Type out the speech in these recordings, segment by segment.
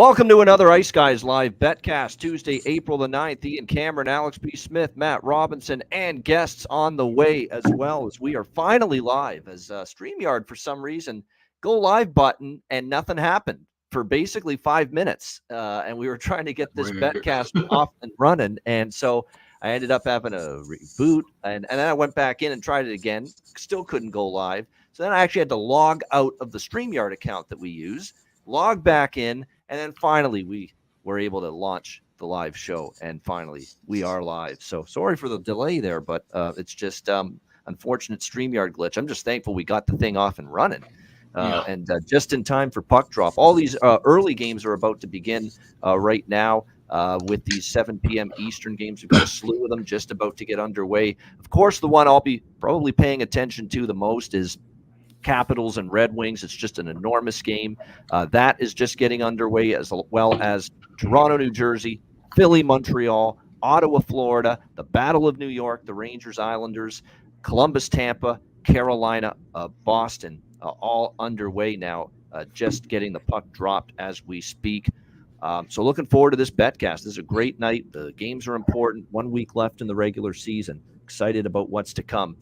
Welcome to another Ice Guys Live Betcast, Tuesday, April the 9th. Ian Cameron, Alex B. Smith, Matt Robinson, and guests on the way as well as we are finally live as StreamYard, for some reason, go live button and nothing happened for basically 5 minutes. And we were trying to get this Betcast off and running. And so I ended up having a reboot and then I went back in and tried it again. Still couldn't go live. So then I actually had to log out of the StreamYard account that we use, log back in, and then finally we were able to launch the live show, and finally we are live. So sorry for the delay there, but it's just unfortunate StreamYard glitch. I'm just thankful we got the thing off and running, and just in time for puck drop. All these early games are about to begin right now with these 7 p.m. Eastern games. We've got a slew of them just about to get underway. Of course, the one I'll be probably paying attention to the most is Capitals and Red Wings. It's just an enormous game. That is just getting underway, as well as Toronto, New Jersey, Philly, Montreal, Ottawa, Florida, the Battle of New York, the Rangers, Islanders, Columbus, Tampa, Carolina, Boston, all underway now, just getting the puck dropped as we speak. So looking forward to this Betcast. This is a great night. The games are important. 1 week left in the regular season. Excited about what's to come.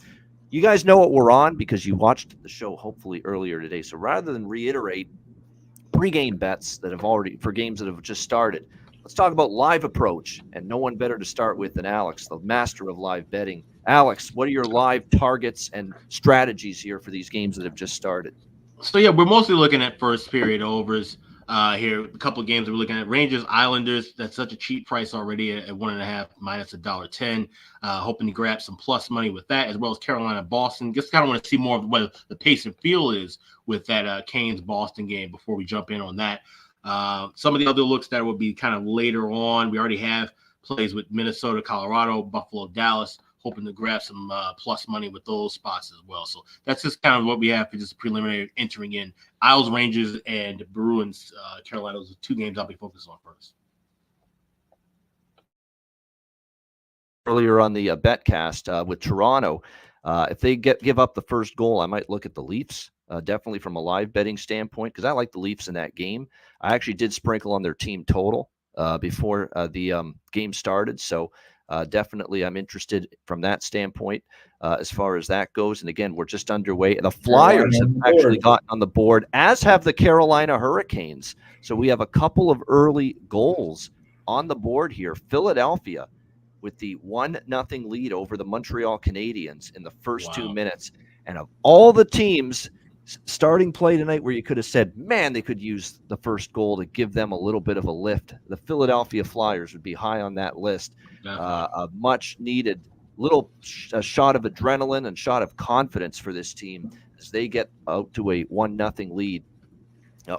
You guys know what we're on because you watched the show hopefully earlier today. So rather than reiterate pregame bets that have already for games that have just started, let's talk about live approach. And no one better to start with than Alex, the master of live betting. Alex, what are your live targets and strategies here for these games that have just started? So yeah, we're mostly looking at first period overs. Here, a couple of games that we're looking at. Rangers, Islanders, that's such a cheap price already at 1.5 minus $1.10. Hoping to grab some plus money with that, as well as Carolina, Boston. Just kind of want to see more of what the pace and feel is with that Canes Boston game before we jump in on that. Some of the other looks that will be kind of later on. We already have plays with Minnesota, Colorado, Buffalo, Dallas. Hoping to grab some plus money with those spots as well. So that's just kind of what we have for just preliminary entering in. Isles, Rangers, and Bruins, Carolina. Those are 2 games I'll be focused on first. Earlier on the Betcast with Toronto, if they give up the first goal, I might look at the Leafs, definitely from a live betting standpoint, because I like the Leafs in that game. I actually did sprinkle on their team total before the game started, so definitely I'm interested from that standpoint as far as that goes. And again, we're just underway. The Flyers have actually gotten on the board, as have the Carolina Hurricanes. So we have a couple of early goals on the board here. Philadelphia with the 1-0 lead over the Montreal Canadiens in the first 2 minutes. And of all the teams starting play tonight where you could have said, man, they could use the first goal to give them a little bit of a lift, the Philadelphia Flyers would be high on that list. A much needed little shot of adrenaline and shot of confidence for this team as they get out to a 1-0 lead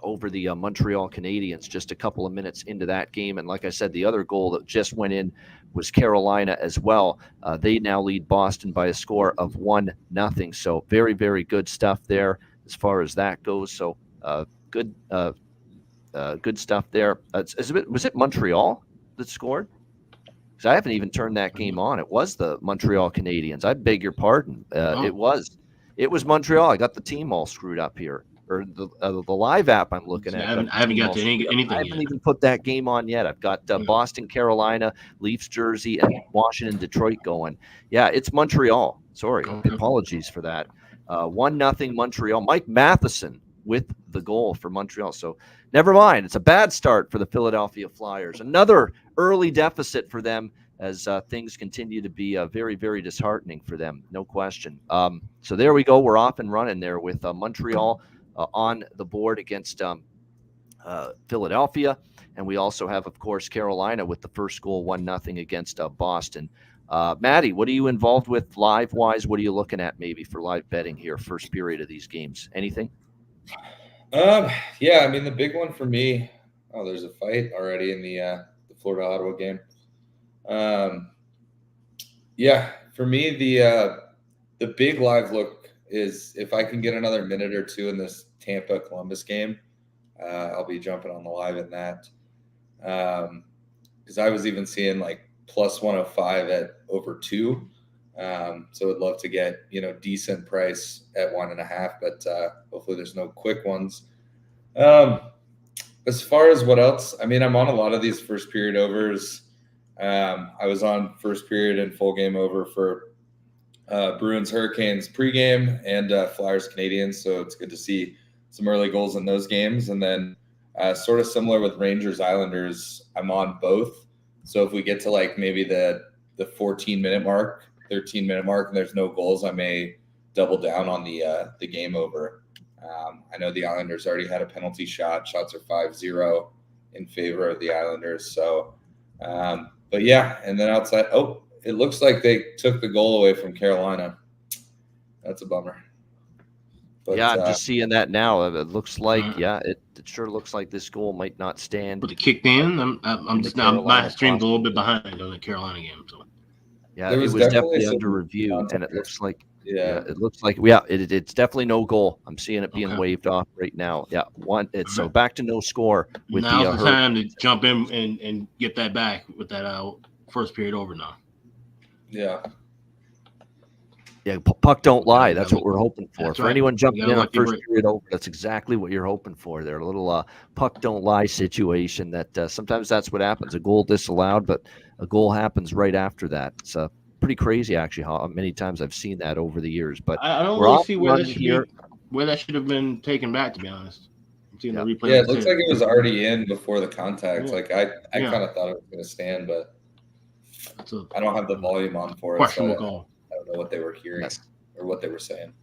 over the Montreal Canadiens just a couple of minutes into that game. And like I said, the other goal that just went in was Carolina as well. They now lead Boston by a score of 1-0. So very, very good stuff there as far as that goes. So good stuff there. Was it Montreal that scored? Because I haven't even turned that game on. It was the Montreal Canadiens. I beg your pardon. It was Montreal. I got the team all screwed up here. Or the live app I'm looking at. I haven't got to anything. I haven't even put that game on yet. I've got Boston, Carolina, Leafs, Jersey, and Washington, Detroit going. Yeah, it's Montreal. Sorry, apologies for that. 1-0 Montreal. Mike Matheson with the goal for Montreal. So never mind. It's a bad start for the Philadelphia Flyers. Another early deficit for them as things continue to be very, very disheartening for them. No question. So there we go. We're off and running there with Montreal on the board against Philadelphia. And we also have, of course, Carolina with the first goal, 1-0 against Boston. Maddie, what are you involved with live-wise? What are you looking at maybe for live betting here, first period of these games? Anything? Yeah, I mean, the big one for me, there's a fight already in the Florida-Ottawa game. Yeah, for me, the big live look is if I can get another minute or two in this Tampa-Columbus game, I'll be jumping on the live in that. Because I was even seeing like plus 105 at over 2. So I'd love to get, decent price at 1.5, but hopefully there's no quick ones. As far as what else, I mean, I'm on a lot of these first period overs. I was on first period and full game over for Bruins Hurricanes pregame and Flyers Canadiens. So it's good to see some early goals in those games. And then sort of similar with Rangers Islanders, I'm on both. So if we get to like maybe the 14-minute mark, 13-minute mark, and there's no goals, I may double down on the game over. I know the Islanders already had a penalty shot. Shots are 5-0 in favor of the Islanders. So, but yeah, and then outside, it looks like they took the goal away from Carolina. That's a bummer. But, yeah, I'm just seeing that now. It looks like, it sure looks like this goal might not stand. But it kicked in. I'm just now, my stream's a little bit behind on the Carolina game. So. Yeah, it was definitely under review, and it looks like, it's definitely no goal. I'm seeing it being waved off right now. Yeah, so back to no score. With now's the time to jump in and get that back with that first period over now. Yeah. Yeah, puck don't lie. That's what we're hoping for. For anyone jumping in on first period over, that's exactly what you're hoping for there. A little puck don't lie situation that sometimes that's what happens. A goal disallowed, but a goal happens right after that. It's pretty crazy, actually, how many times I've seen that over the years. But I don't really see where that should have been taken back, to be honest. I'm seeing the replay. Yeah, it looks like it was already in before the contact. Yeah. Like I kind of thought it was going to stand, but I don't have the volume on for it. Questionable goal. I don't know what they were hearing or what they were saying.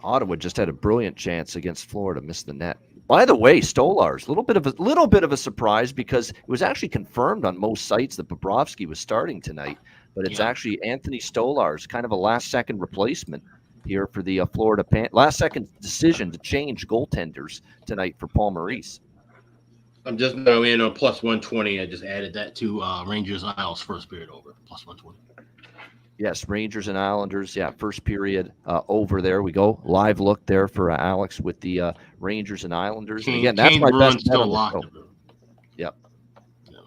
Ottawa just had a brilliant chance against Florida, missed the net. By the way, Stolarz, a little bit of a surprise because it was actually confirmed on most sites that Bobrovsky was starting tonight, but it's actually Anthony Stolarz, kind of a last-second replacement here for the Florida last-second decision to change goaltenders tonight for Paul Maurice. I'm just now in on plus 120. I just added that to Rangers Isles first period over, plus 120. Yes, Rangers and Islanders. Yeah, first period over. There we go. Live look there for Alex with the Rangers and Islanders. And again, that's my best bet on the show. Yep. Yeah.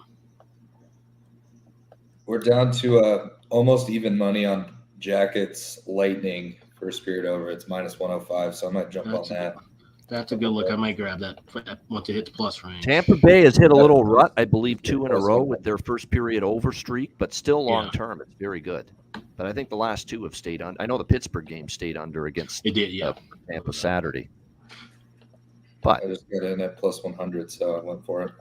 We're down to almost even money on Jackets Lightning first period over. It's minus 105, so I might jump on that. That's a good look. I might grab that once it hits plus range. Tampa Bay has hit a little rut, I believe, 2 in a row with their first period over streak, but still long term, it's very good. But I think the last 2 have stayed on. I know the Pittsburgh game stayed under against Tampa Saturday. But I just got in at plus 100, so I went for it.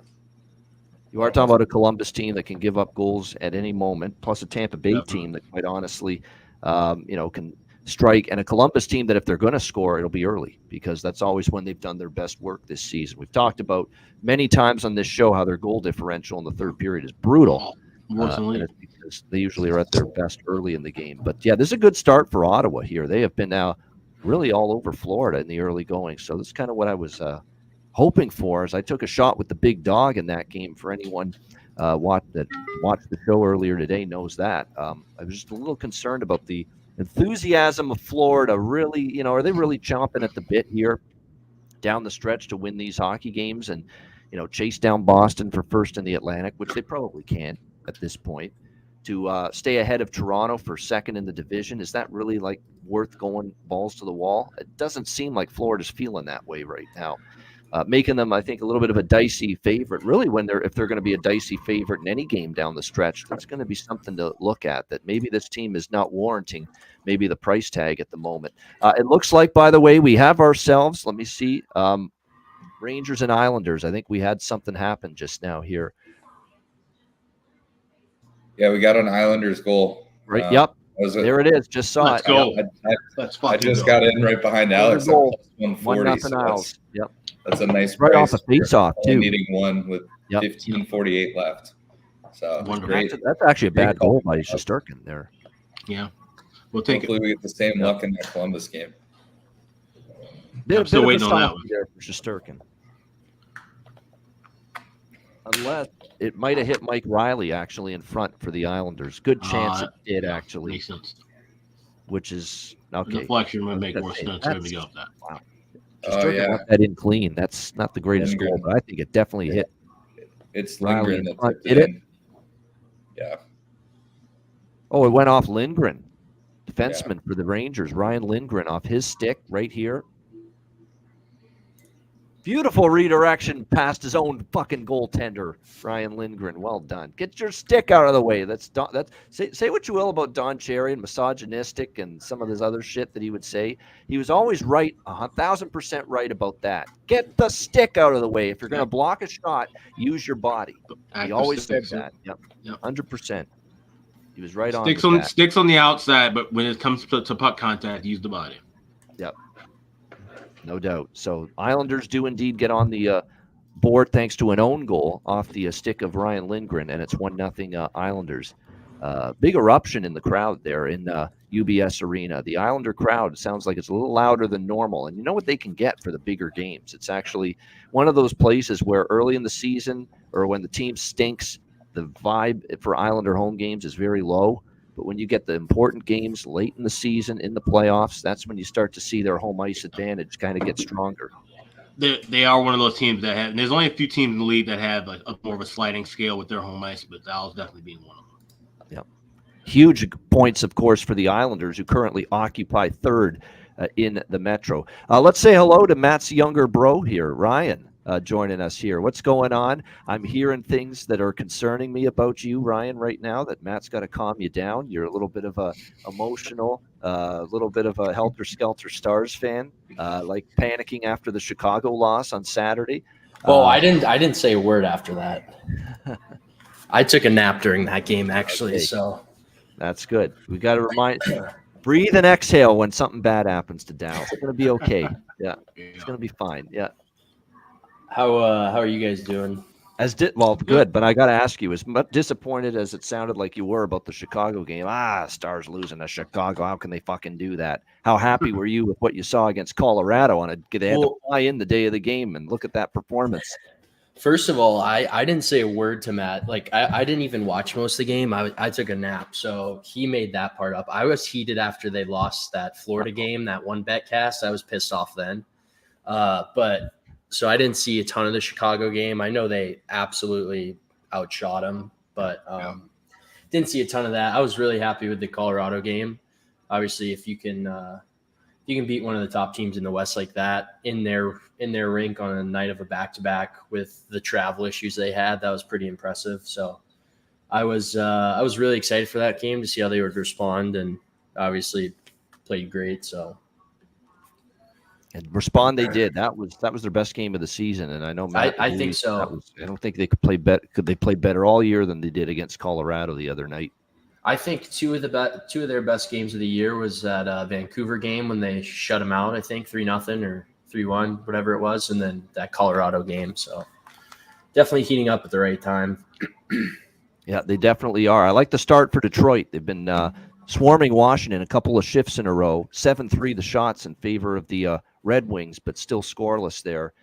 You are talking about a Columbus team that can give up goals at any moment, plus a Tampa Bay team that quite honestly, can strike, and a Columbus team that if they're going to score, it'll be early because that's always when they've done their best work this season. We've talked about many times on this show how their goal differential in the third period is brutal. And it's because they usually are at their best early in the game. But yeah, this is a good start for Ottawa here. They have been now really all over Florida in the early going. So this is kind of what I was hoping for as I took a shot with the big dog in that game. For anyone watched the show earlier today knows that. I was just a little concerned about the enthusiasm of Florida. Really, are they really chomping at the bit here down the stretch to win these hockey games and, chase down Boston for first in the Atlantic, which they probably can at this point, to stay ahead of Toronto for second in the division? Is that really worth going balls to the wall? It doesn't seem like Florida's feeling that way right now. Making them, I think, a little bit of a dicey favorite. Really, if they're going to be a dicey favorite in any game down the stretch, that's going to be something to look at, that maybe this team is not warranting maybe the price tag at the moment. It looks like, by the way, we have ourselves, let me see, Rangers and Islanders. I think we had something happen just now here. Yeah, we got an Islanders goal. Right, yep. There it is. Just saw it. Go. I just got in right behind Alex. 1-0 Isles. Yep. That's a nice right price. Off a face-off, too. Needing one with 15:48 left. So that's actually a bad goal by Shesterkin there. Yeah. Hopefully we get the same luck in that Columbus game. I'm still waiting on that one. There for Shesterkin. Unless it might have hit Mike Riley actually in front for the Islanders. Good chance it did actually. Makes sense. Which is okay. Deflection would make more sense to me off that. Wow. Shesterkin got that in clean. That's not the greatest goal, but I think it definitely hit. It's Lindgren that did it? Yeah. Oh, it went off Lindgren. defenseman for the Rangers, Ryan Lindgren, off his stick right here. Beautiful redirection past his own fucking goaltender, Ryan Lindgren. Well done. Get your stick out of the way. Say what you will about Don Cherry and misogynistic and some of this other shit that he would say. He was always right, 1,000% right about that. Get the stick out of the way. If you're going to block a shot, use your body. He always said that. Yep. 100%. He was right on that. Sticks on the outside, but when it comes to puck contact, use the body. Yep. No doubt. So Islanders do indeed get on the board thanks to an own goal off the stick of Ryan Lindgren, and it's 1-0 Islanders. Big eruption in the crowd there in UBS Arena. The Islander crowd sounds like it's a little louder than normal, and you know what they can get for the bigger games. It's actually one of those places where early in the season or when the team stinks, the vibe for Islander home games is very low. But when you get the important games late in the season, in the playoffs, that's when you start to see their home ice advantage kind of get stronger. They are one of those teams that have – and there's only a few teams in the league that have a more of a sliding scale with their home ice, but Dallas definitely being one of them. Yep. Huge points, of course, for the Islanders, who currently occupy third in the Metro. Let's say hello to Matt's younger bro here, Ryan. Joining us here. What's going on? I'm hearing things that are concerning me about you, Ryan, right now, that Matt's got to calm you down. You're a little bit of a emotional, a little bit of a helter-skelter Stars fan, like panicking after the Chicago loss on Saturday. Well, I didn't say a word after that. I took a nap during that game, actually. Okay. So that's good. We got to breathe and exhale when something bad happens to Dallas. It's going to be okay. Yeah, it's going to be fine. Yeah. How are you guys doing? Good, but I got to ask you, as much disappointed as it sounded like you were about the Chicago game, Stars losing to Chicago, how can they fucking do that? How happy were you with what you saw against Colorado? They had to fly in the day of the game, and look at that performance. First of all, I didn't say a word to Matt. Like, I didn't even watch most of the game. I took a nap, so he made that part up. I was heated after they lost that Florida game, that one Betcast. I was pissed off then. So I didn't see a ton of the Chicago game. I know they absolutely outshot them, but didn't see a ton of that. I was really happy with the Colorado game. Obviously, if you can beat one of the top teams in the West like that in their rink on a night of a back-to-back with the travel issues they had, that was pretty impressive. So I was really excited for that game to see how they would respond, and obviously played great. So. And respond, they did. That was their best game of the season, and I know Matt. I think so. I don't think they could play better. Could they play better all year than they did against Colorado the other night? I think two of their best games of the year was that Vancouver game when they shut them out. I think 3-0 or 3-1, whatever it was, and then that Colorado game. So definitely heating up at the right time. Yeah, they definitely are. I like the start for Detroit. They've been swarming Washington a couple of shifts in a row. 7-3 the shots in favor of the Red Wings, but still scoreless there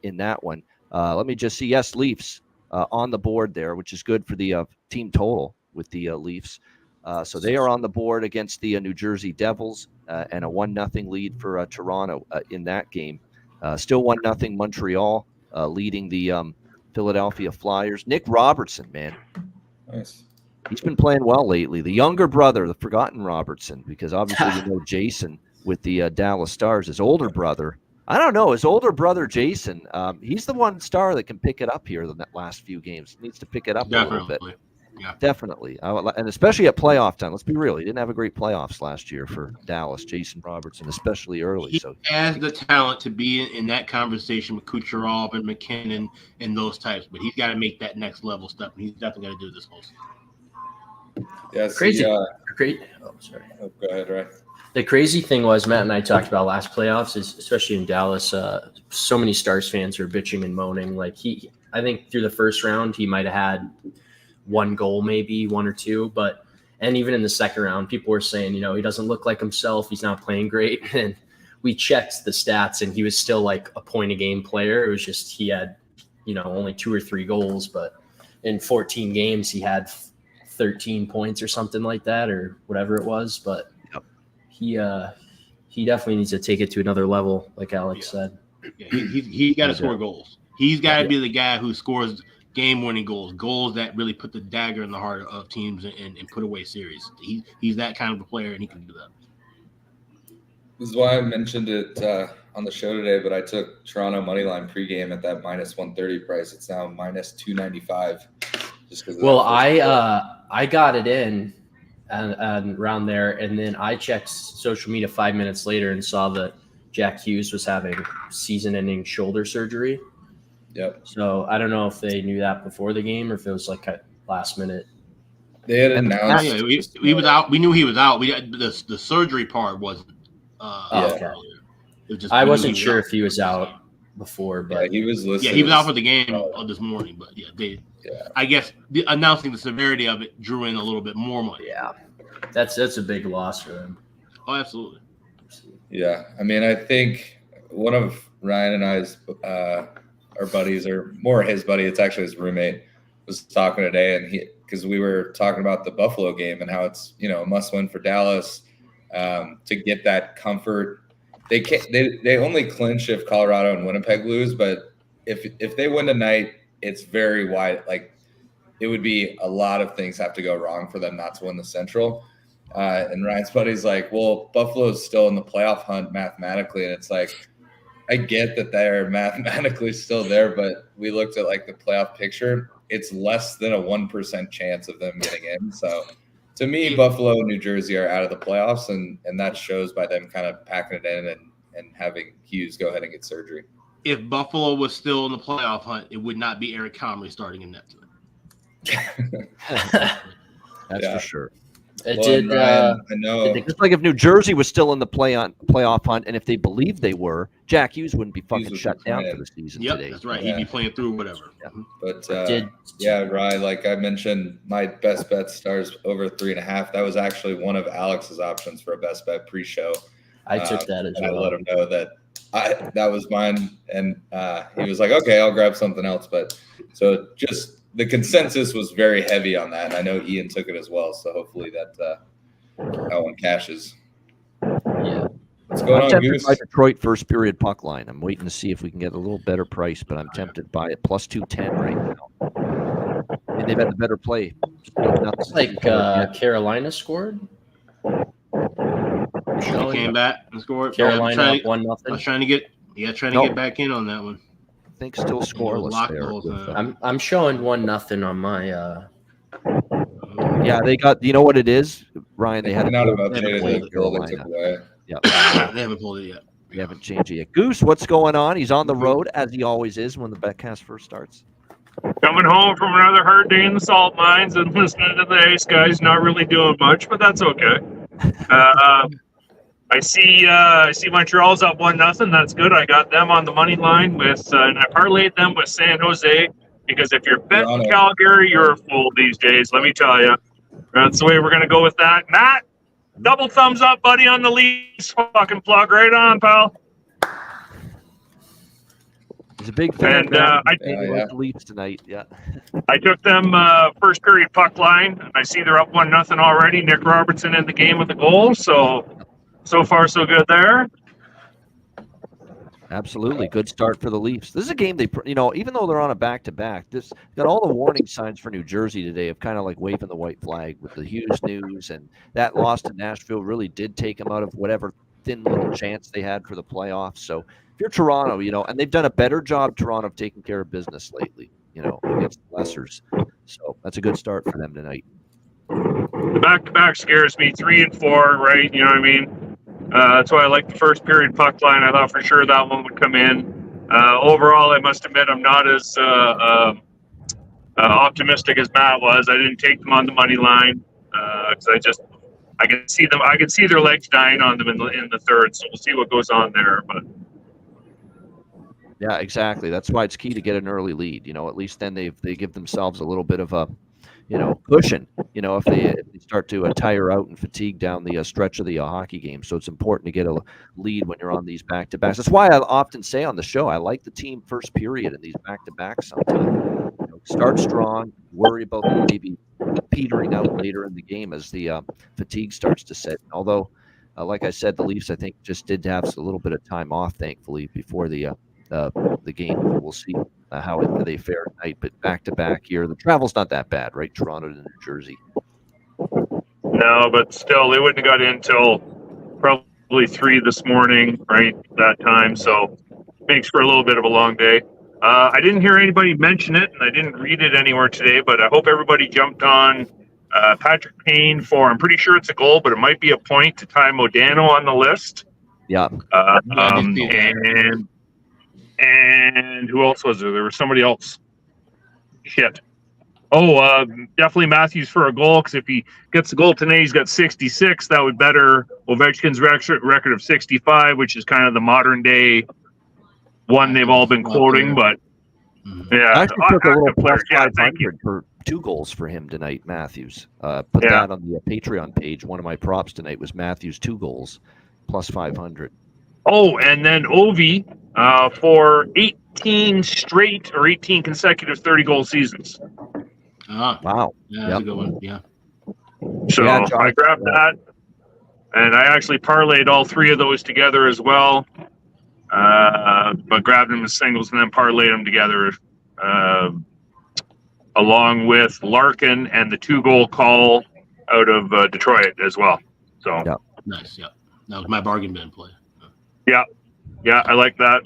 in that one. Let me just see. Yes, Leafs on the board there, which is good for the team total with the Leafs. So they are on the board against the New Jersey Devils and a 1-0 lead for Toronto in that game. Still 1-0 Montreal leading the Philadelphia Flyers. Nick Robertson, man. Nice. He's been playing well lately. The younger brother, the forgotten Robertson, because obviously you know Jason with the Dallas Stars. His older brother, I don't know, his older brother Jason, he's the one star that can pick it up here in the last few games. Needs to pick it up a little bit. Yeah. Definitely. And especially at playoff time. Let's be real. He didn't have a great playoffs last year for Dallas, Jason Robertson, especially early. He has the talent to be in that conversation with Kucherov and McKinnon and those types, but he's got to make that next level step, and he's definitely got to do this whole season. Yeah, crazy. Great. Oh, sorry. Oh, go ahead, Ryan. The crazy thing was, Matt and I talked about last playoffs, is especially in Dallas, so many Stars fans are bitching and moaning. Like I think through the first round, he might have had one goal, maybe one or two, and even in the second round, people were saying, he doesn't look like himself. He's not playing great. And we checked the stats and he was still like a point a game player. It was just, he had, only 2 or 3 goals, but in 14 games, he had 13 points or something like that, or whatever it was. But he definitely needs to take it to another level, like Alex said. Yeah, he got to score goals. He's got to be the guy who scores game-winning goals that really put the dagger in the heart of teams and put away series. He's that kind of a player, and he can do that. This is why I mentioned it on the show today, but I took Toronto moneyline pregame at that minus 130 price. It's now minus 295. Just because. Well, I got it in and around there, and then I checked social media 5 minutes later and saw that Jack Hughes was having season-ending shoulder surgery. Yep. So I don't know if they knew that before the game or if it was like a last minute. They had announced. Yeah, he was out. We knew he was out. The surgery part wasn't. Okay. It just, I wasn't sure if he was out before, but he was listed. Yeah, he was out for the game this morning. But I guess announcing the severity of it drew in a little bit more money. Yeah, that's a big loss for them. Oh, absolutely. Yeah, I mean, I think one of Ryan and I's our buddies, or more his buddy, it's actually his roommate, was talking today, and because we were talking about the Buffalo game and how it's a must win for Dallas to get that comfort. They only clinch if Colorado and Winnipeg lose, but if they win tonight, it's very wide. Like, it would be a lot of things have to go wrong for them not to win the Central. And Ryan's buddy's like, well, Buffalo's still in the playoff hunt mathematically, and it's like, I get that they're mathematically still there, but we looked at like the playoff picture. It's less than a 1% chance of them getting in. So to me, Buffalo and New Jersey are out of the playoffs, and that shows by them kind of packing it in and having Hughes go ahead and get surgery. If Buffalo was still in the playoff hunt, it would not be Eric Comrie starting in net tonight. That's for sure. Ryan, I know. Just like if New Jersey was still in the playoff hunt, and if they believed they were, Jack Hughes wouldn't be fucking shut down for the season today. That's right. He'd be playing through whatever. Yeah. But Ryan, like I mentioned, my best bet stars over 3.5. That was actually one of Alex's options for a best bet pre-show. I took that as well. I let him know that that was mine, and he was like, "Okay, I'll grab something else." But so just. The consensus was very heavy on that, and I know Ian took it as well. So hopefully that one cashes. Yeah. What's going I'm on, tempted Goose? by Detroit first period puck line. I'm waiting to see if we can get a little better price, but I'm tempted by it. Plus 210 right now. And they've had the better play. It's like Carolina scored. He came back and scored. Carolina up 1-0. I was trying to get back in on that one. I think still scoreless there. I'm showing 1-0 on my. Yeah, they got. You know what it is, Ryan? They had not about Carolina. Yeah, they haven't pulled it yet. We haven't changed it yet. Goose, what's going on? He's on the road as he always is when the Betcast first starts. Coming home from another hard day in the salt mines and listening to the Ace guys, not really doing much, but that's okay. I see Montreal's up 1-0. That's good. I got them on the money line and I parlayed them with San Jose, because if you're betting Calgary, you're a fool these days. Let me tell you, that's the way we're gonna go with that. Matt, double thumbs up, buddy, on the Leafs. Fucking plug right on, pal. He's a big fan. And I the Leafs tonight. Yeah. I took them first period puck line, and I see they're up 1-0 already. Nick Robertson in the game with a goal. So far, so good there. Absolutely. Good start for the Leafs. This is a game even though they're on a back-to-back, this got all the warning signs for New Jersey today of kind of like waving the white flag with the Hughes news, and that loss to Nashville really did take them out of whatever thin little chance they had for the playoffs. So if you're Toronto, and they've done a better job, Toronto, of taking care of business lately, against the Lessers. So that's a good start for them tonight. The back-to-back scares me, 3 and 4, right? You know what I mean? That's why I like the first period puck line. I thought for sure that one would come in. Overall, I must admit I'm not as optimistic as Matt was. I didn't take them on the money line because I can see them. I can see their legs dying on them in the third. So we'll see what goes on there. But yeah, exactly. That's why it's key to get an early lead. At least then they give themselves a little bit of a cushion, if they start to tire out and fatigue down the stretch of the hockey game. So it's important to get a lead when you're on these back-to-backs. That's why I often say on the show, I like the team first period in these back-to-backs sometimes. Start strong, worry about maybe petering out later in the game as the fatigue starts to set. Although, like I said, the Leafs, I think, just did have a little bit of time off, thankfully, before the the game. We'll see how they fare tonight. But back to back here, the travel's not that bad, right? Toronto to New Jersey. No, but still, they wouldn't have got in till probably 3 this morning, right? That time. So makes for a little bit of a long day. I didn't hear anybody mention it, and I didn't read it anywhere today, but I hope everybody jumped on Patrick Kane for, I'm pretty sure it's a goal, but it might be a point to tie Modano on the list. Yeah. And who else was there? There was somebody else. Shit. Oh, definitely Matthews for a goal, because if he gets the goal tonight, he's got 66. That would better Ovechkin's record of 65, which is kind of the modern day one they've all been quoting. But yeah, I actually took a little plus Yeah, 500 for 2 goals for him tonight, Matthews. Put that on the Patreon page. One of my props tonight was Matthews 2 goals, plus 500. Oh, and then Ovi for 18 straight or 18 consecutive 30-goal seasons. Wow. Yeah, that's a good one. Yeah. So Yeah, John, I grabbed that, and I actually parlayed all 3 of those together as well. But grabbed them as singles and then parlayed them together along with Larkin and the 2-goal call out of Detroit as well. So Nice. Yeah. That was my bargain bin play. Yeah, I like that.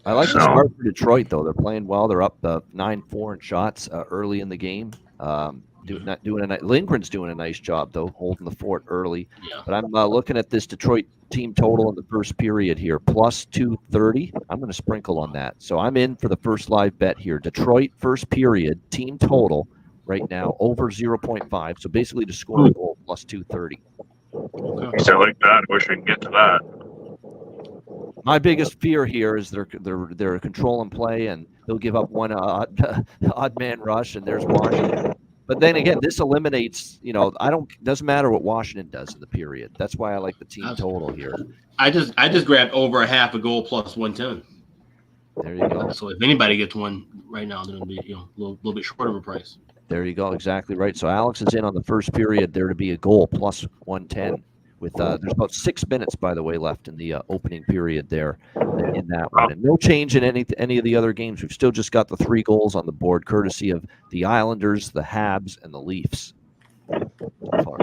I like the start for Detroit, though. They're playing well. They're up 9-4 in shots early in the game. Lindgren's doing a nice job, though, holding the fort early. Yeah. But I'm looking at this Detroit team total in the first period here, plus 230. I'm going to sprinkle on that. So I'm in for the first live bet here. Detroit first period team total right now over 0.5. So basically to score a goal, plus 230. So I like that. I wish I could get to that. My biggest fear here is they're control and play, and they'll give up one odd man rush, and there's Washington. But then again, this eliminates. Doesn't matter what Washington does in the period. That's why I like the team total here. I just grabbed over a half a goal plus 110. There you go. So if anybody gets one right now, they're going to be a little bit short of a price. There you go. Exactly right. So Alex is in on the first period. There to be a goal plus 110. With there's about 6 minutes, by the way, left in the opening period there in that one, and no change in any of the other games. We've still just got the 3 goals on the board, courtesy of the Islanders, the Habs, and the Leafs. So far.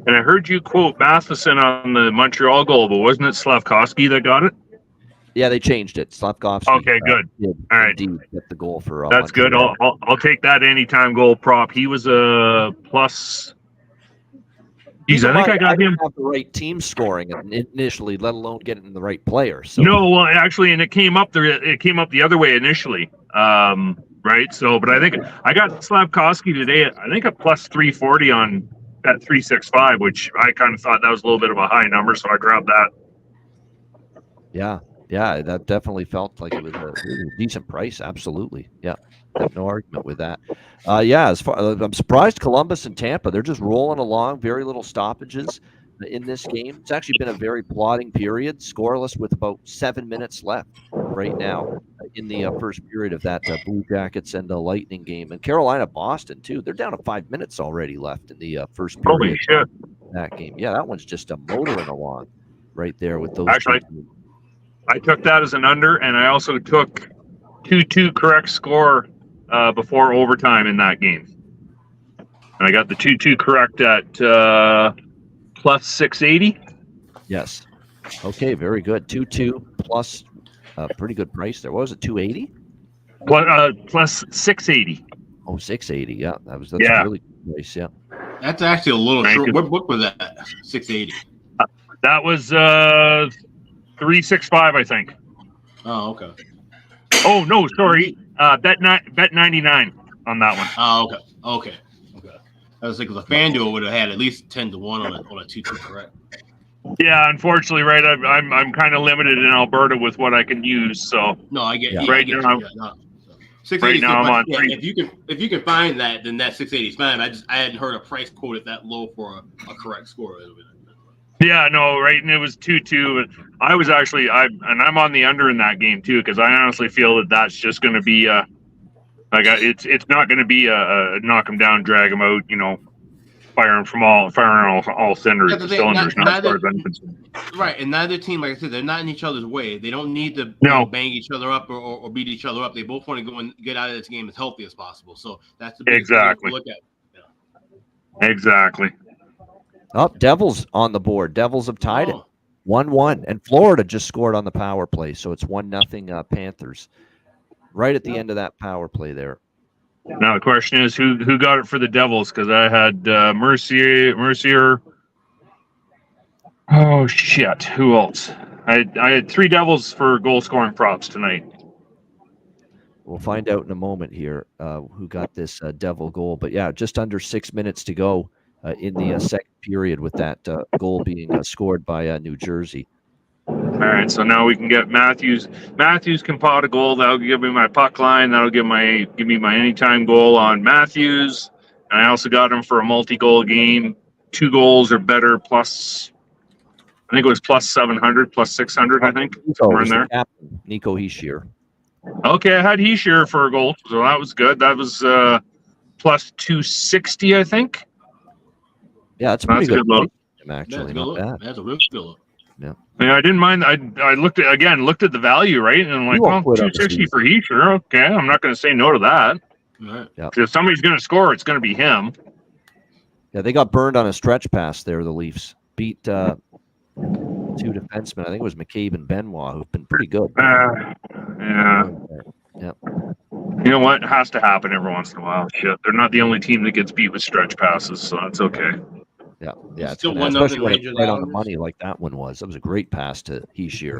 And I heard you quote Matheson on the Montreal goal, but wasn't it Slavkovsky that got it? Yeah, they changed it. Slavkovsky. Okay, good. All right, indeed get the goal for. That's good. I'll take that anytime goal prop. He was a plus. Geez, I think I got him. Have the right team scoring initially, let alone getting the right player. So. No, well, actually, and it came up there. It came up the other way initially, right? So, but I think I got Slavkovsky today. I think a plus 340 on that 365, which I kind of thought that was a little bit of a high number, so I grabbed that. Yeah, that definitely felt like it was a decent price. Absolutely, yeah. No argument with that. I'm surprised Columbus and Tampa, they're just rolling along, very little stoppages in this game. It's actually been a very plodding period, scoreless with about 7 minutes left right now in the first period of that Blue Jackets and the Lightning game. And Carolina-Boston, too. They're down to 5 minutes already left in the first period. Holy shit. That game. Yeah, that one's just motoring along right there with those. Actually, I took that as an under, and I also took 2-2 correct score before overtime in that game. And I got the 2-2 correct at plus 680. Yes. Okay, very good. 2-2 plus pretty good price there. What was it, 280? Plus 680. Oh, 680. Yeah, that's a really good price. Yeah. That's actually a little short. What book was that? 680. That was 365, I think. Oh, okay. Oh no, sorry. Bet 99 on that one. Oh, okay. I was thinking the FanDuel would have had at least 10-1 on a 2-2 correct. Yeah, unfortunately, right. I'm kind of limited in Alberta with what I can use. So no, I get right now. Right now I'm on. If you can find that, then that 680 is fine. I hadn't heard a price quoted that low for a correct score. Yeah, no, right, and it was 2-2. I was actually I'm on the under in that game too, because I honestly feel that that's just going to be it's not going to be a knock him down, drag him out, firing all cylinders. Yeah, the thing, cylinders, not as neither- far as I'm concerned. Right, and neither team, like I said, they're not in each other's way. They don't need to bang each other up or beat each other up. They both want to go and get out of this game as healthy as possible. So that's the biggest thing to look at. Yeah. Exactly. Oh, Devils on the board. Devils have tied it 1-1, and Florida just scored on the power play, so it's 1-0 Panthers. Right at the end of that power play there. Now the question is who got it for the Devils, because I had Mercier. Oh shit! Who else? I had 3 Devils for goal scoring props tonight. We'll find out in a moment here who got this Devil goal. But yeah, just under 6 minutes to go in the second period with that goal being scored by New Jersey. All right, so now we can get Matthews. Matthews can pot a goal. That'll give me my puck line. That'll give me my anytime goal on Matthews. And I also got him for a multi-goal game. 2 goals or better plus. I think it was plus 700, plus 600. I think somewhere in there. Nico Hischier. Okay, I had Hischier for a goal, so that was good. That was plus 260, I think. Yeah, that's a pretty good look. Actually, not bad. That's a real good look. Yeah. I didn't mind. I looked at the value, right, and I'm like, well, 260 for Hischier. Okay, I'm not going to say no to that. Right. Yeah. If somebody's going to score, it's going to be him. Yeah, they got burned on a stretch pass there. The Leafs beat 2 defensemen. I think it was McCabe and Benoit, who've been pretty good. Yeah. Yeah. You know what? It has to happen every once in a while. Shit, they're not the only team that gets beat with stretch passes, so that's okay. Yeah, it's still especially when it's Rangers right on the Islanders. money like that one was. That was a great pass to Hischier.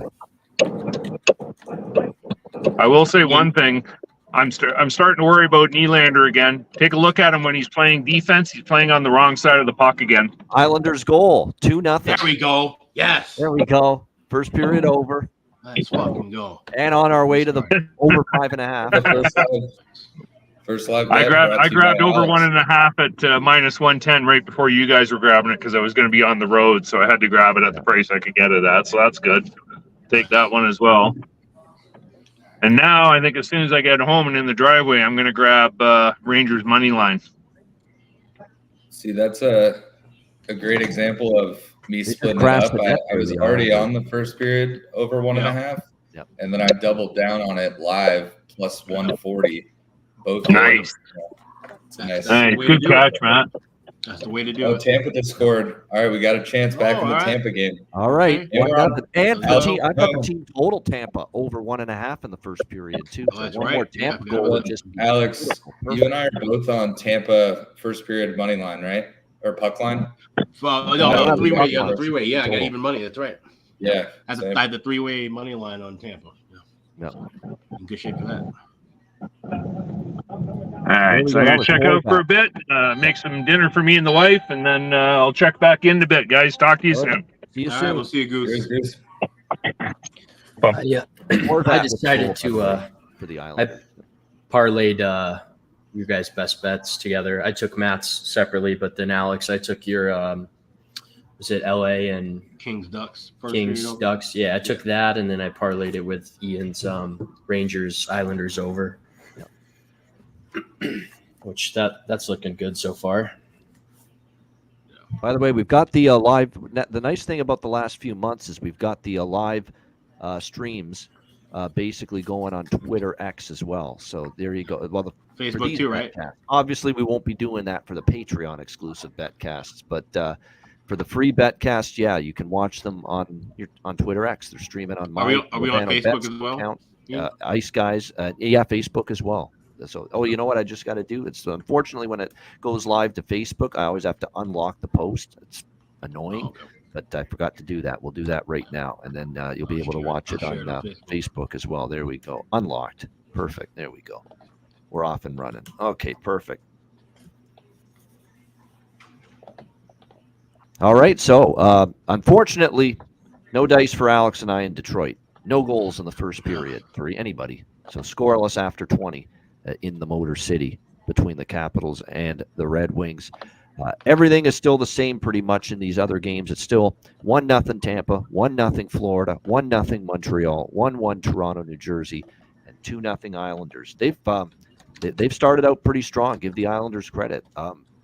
I will say one thing. I'm starting to worry about Nylander again. Take a look at him when he's playing defense. He's playing on the wrong side of the puck again. Islanders goal, 2-0. There we go. Yes. There we go. First period over. Let's fucking go. And on our way to the over 5.5. First live. I grabbed over 1.5 at minus 110 right before you guys were grabbing it because I was going to be on the road, so I had to grab it at the price I could get it at. So that's good. Take that one as well. And now I think as soon as I get home and in the driveway, I'm going to grab Rangers money line. See, that's a great example of me splitting it up. I was already on the first period over 1.5, and then I doubled down on it live plus 140. Both nice. Nice. Good catch, Matt. That's the way to do it. Tampa just scored. All right, we got a chance back in the Tampa game. All right. And I got the team total Tampa over 1.5 in the first period, too. Oh, so one more Tampa goal. Alex, you and I are both on Tampa first period money line, right? Or puck line? No, three-way. Yeah, the three-way. Yeah, I got even money. That's right. Yeah. I had the 3-way money line on Tampa. Yeah. In good shape for that. All right, so I got to check out for a bit, make some dinner for me and the wife, and then I'll check back in a bit, guys. Talk to you soon. See you All soon. right, we'll see you, Goose. Yeah, I decided to for the island. I parlayed your guys' best bets together. I took Matt's separately, but then Alex, I took your was it LA and Kings Ducks? Kings Ducks. Yeah, I took that, and then I parlayed it with Ian's Rangers Islanders over. Which that's looking good so far. By the way, we've got the live. The nice thing about the last few months is we've got the live streams basically going on Twitter X as well. So there you go. Well, Facebook too, right? Obviously, we won't be doing that for the Patreon exclusive betcasts, but for the free betcast, yeah, you can watch them on Twitter X. They're streaming on my. Are we on Facebook as well? Account. Ice Guys, yeah, Facebook as well. So, you know what I just got to do? It's unfortunately when it goes live to Facebook, I always have to unlock the post. It's annoying, but I forgot to do that. We'll do that right now, and then you'll be able to watch it on Facebook as well. There we go. Unlocked. Perfect. There we go. We're off and running. Okay, perfect. All right. So, unfortunately, no dice for Alex and I in Detroit. No goals in the first period for anybody. So scoreless after 20. In the Motor City between the Capitals and the Red Wings. Everything is still the same pretty much in these other games. It's still 1-0 Tampa, 1-0 Florida, 1-0 Montreal, 1-1 Toronto, New Jersey, and 2-0 Islanders. They've started out pretty strong. Give the Islanders credit.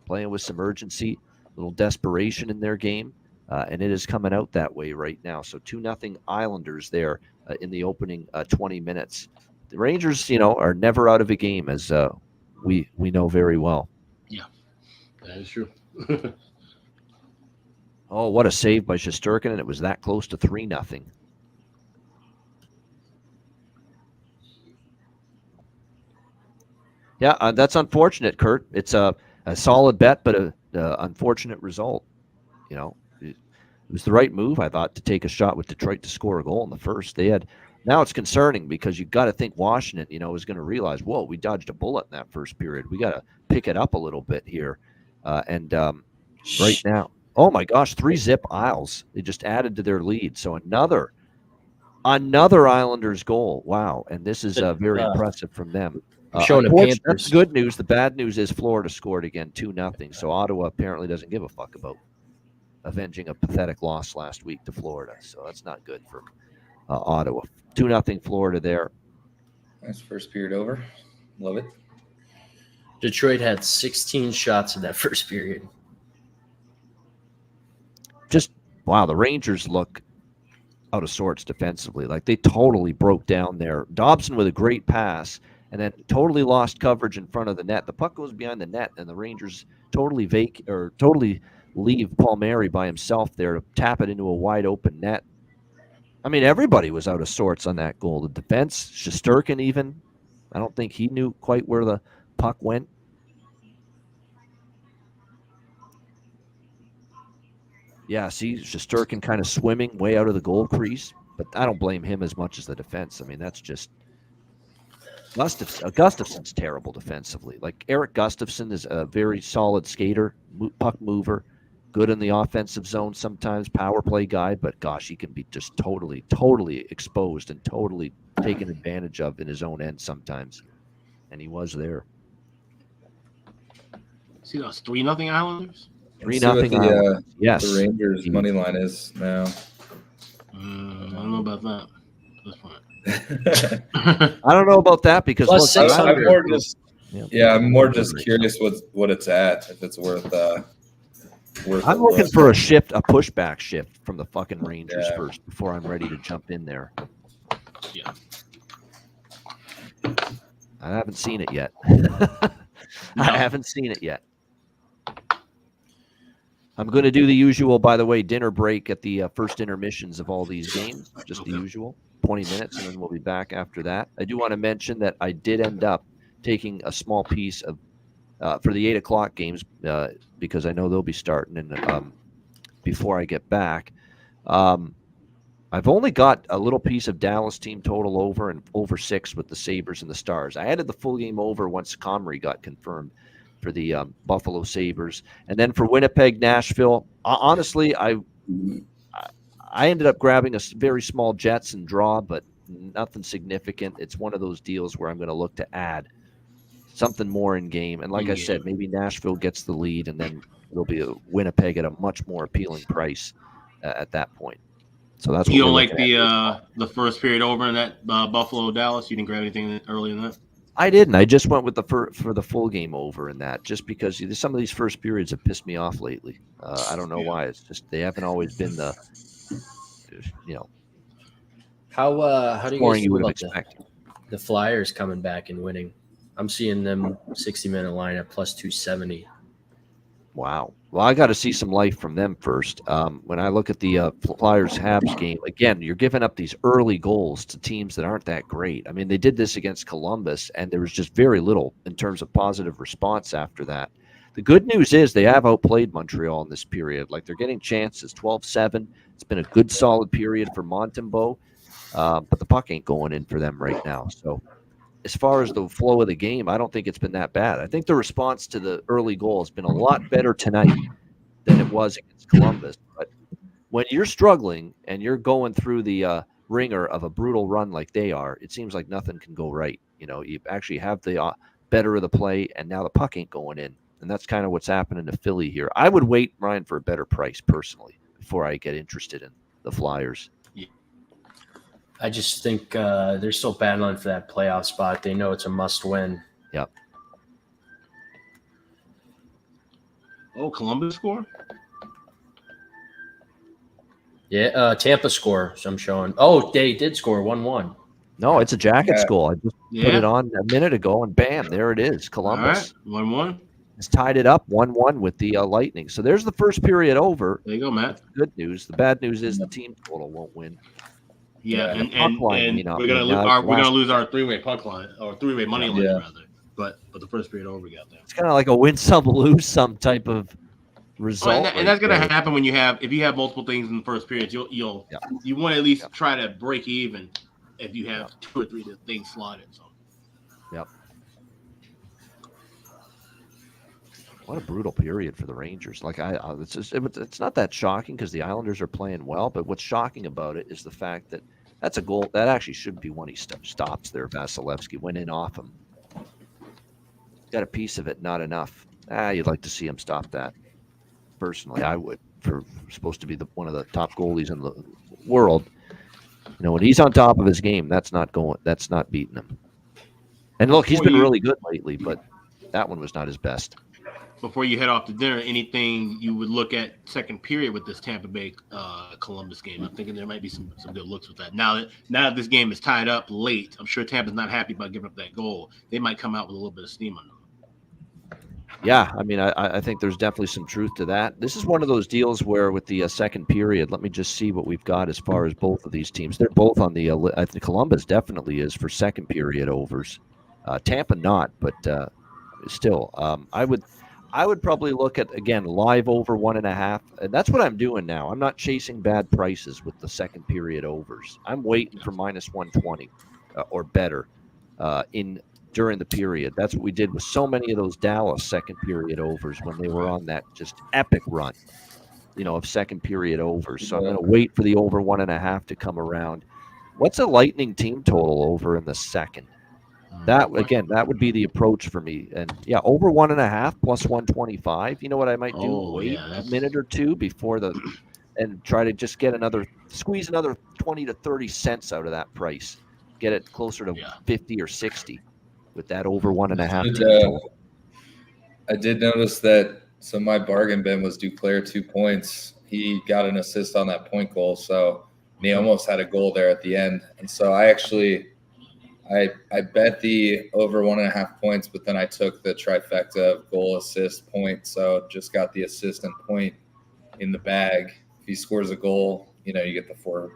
Playing with some urgency. little desperation in their game, and it is coming out that way right now. So 2-0 Islanders there in the opening 20 minutes. The Rangers, are never out of a game, as we know very well. Yeah, that is true. Oh, what a save by Shesterkin, and it was that close to 3-0. Yeah, that's unfortunate, Kurt. It's a solid bet, but a unfortunate result. It was the right move, I thought, to take a shot with Detroit to score a goal in the first. Now it's concerning because you've got to think Washington, is going to realize, whoa, we dodged a bullet in that first period. We got to pick it up a little bit here. Right now, oh my gosh, 3-zip Isles. They just added to their lead. So another Islanders goal. Wow. And this is very impressive from them. Showing a Panthers. That's the good news. The bad news is Florida scored again 2-0. So Ottawa apparently doesn't give a fuck about avenging a pathetic loss last week to Florida. So that's not good for Ottawa. 2-0 Florida there. Nice first period over. Love it. Detroit had 16 shots in that first period. Just, wow, the Rangers look out of sorts defensively. Like, they totally broke down there. Dobson with a great pass, and then totally lost coverage in front of the net. The puck goes behind the net, and the Rangers totally leave Palmieri by himself there to tap it into a wide open net. I mean, everybody was out of sorts on that goal. The defense, Shesterkin even, I don't think he knew quite where the puck went. Yeah, see, Shesterkin kind of swimming way out of the goal crease, but I don't blame him as much as the defense. I mean, that's just Gustafson's terrible defensively. Like, Eric Gustafson is a very solid skater, puck mover, good in the offensive zone sometimes, power play guy, but gosh, he can be just totally exposed and totally taken advantage of in his own end sometimes. And he was there. See those 3-0 Islanders? 3-0. Yes. The Rangers money line is now. I don't know about that at this point. I don't know about that because Plus look, 600. I'm more just curious what it's at, if it's worth I'm looking for a pushback shift from the fucking Rangers first before I'm ready to jump in there. Yeah. I haven't seen it yet. I haven't seen it yet. I'm going to do the usual, by the way, dinner break at the first intermissions of all these games, just the usual, 20 minutes, and then we'll be back after that. I do want to mention that I did end up taking a small piece of for the 8 o'clock games because I know they'll be starting before I get back. I've only got a little piece of Dallas team total over and over 6 with the Sabres and the Stars. I added the full game over once Comrie got confirmed for the Buffalo Sabres. And then for Winnipeg, Nashville, honestly, I ended up grabbing a very small Jets and draw, but nothing significant. It's one of those deals where I'm going to look to add something more in game. And like I said, maybe Nashville gets the lead, and then it'll be a Winnipeg at a much more appealing price at that point. So that's you don't like the first period over in that Buffalo Dallas. You didn't grab anything early in that. I didn't. I just went with for the full game over in that, just because some of these first periods have pissed me off lately. I don't know why. It's just they haven't always been the How do you guys feel about expect the Flyers coming back and winning? I'm seeing them 60-minute line at plus 270. Wow. Well, I got to see some life from them first. When I look at the Flyers-Habs game, again, you're giving up these early goals to teams that aren't that great. I mean, they did this against Columbus, and there was just very little in terms of positive response after that. The good news is they have outplayed Montreal in this period. Like, they're getting chances, 12-7. It's been a good, solid period for Montembeault, but the puck ain't going in for them right now. So as far as the flow of the game, I don't think it's been that bad. I think the response to the early goal has been a lot better tonight than it was against Columbus. But when you're struggling and you're going through the ringer of a brutal run like they are, it seems like nothing can go right. You actually have the better of the play, and now the puck ain't going in. And that's kind of what's happening to Philly here. I would wait, Ryan, for a better price personally before I get interested in the Flyers. I just think they're still battling for that playoff spot. They know it's a must-win. Yep. Oh, Columbus score? Yeah, Tampa score. So I'm showing. Oh, they did score 1-1. No, it's a Jackets Yeah. goal. I just put it on a minute ago, and bam, there it is. Columbus All right, 1-1. has tied it up 1-1 with the Lightning. So there's the first period over. There you go, Matt. Good news. The bad news is the team total won't win. Yeah, Yeah. and we're gonna lose our three-way puck line or three-way money line rather. But the first period over got there. It's kind of like a win some, lose some type of result. And that's gonna happen when you have multiple things in the first period. You want to at least try to break even if you have 2 or 3 things slotted. So. Yep. What a brutal period for the Rangers. Like it's not that shocking because the Islanders are playing well, but what's shocking about it is the fact that that's a goal that actually should be one he stops there. Vasilevsky went in off him. Got a piece of it, not enough. You'd like to see him stop that. Personally, I would. For supposed to be one of the top goalies in the world, when he's on top of his game, that's not beating him. And look, he's been really good lately, but that one was not his best. Before you head off to dinner, anything you would look at second period with this Tampa Bay Columbus game? I'm thinking there might be some good looks with that. Now that this game is tied up late, I'm sure Tampa's not happy about giving up that goal. They might come out with a little bit of steam on them. Yeah, I mean, I think there's definitely some truth to that. This is one of those deals where with the second period, let me just see what we've got as far as both of these teams. They're both on the I think Columbus definitely is for second period overs. Tampa not, but still, I would probably look at, again, live over 1.5. And that's what I'm doing now. I'm not chasing bad prices with the second period overs. I'm waiting for -120 or better during the period. That's what we did with so many of those Dallas second period overs when they were on that just epic run, of second period overs. So I'm going to wait for the over 1.5 to come around. What's a Lightning team total over in the second? That would be the approach for me. And over 1.5 plus 125. You know what I might do? Wait a minute or two before and try to just squeeze another 20 to 30 cents out of that price. Get it closer to 50 or 60 with that over 1.5. I did notice that. So my bargain bin was Duclair 2 points. He got an assist on that point goal. So he almost had a goal there at the end. And so I bet the over 1.5 points, but then I took the trifecta of goal, assist, point. So just got the assist and point in the bag. If he scores a goal, you get the four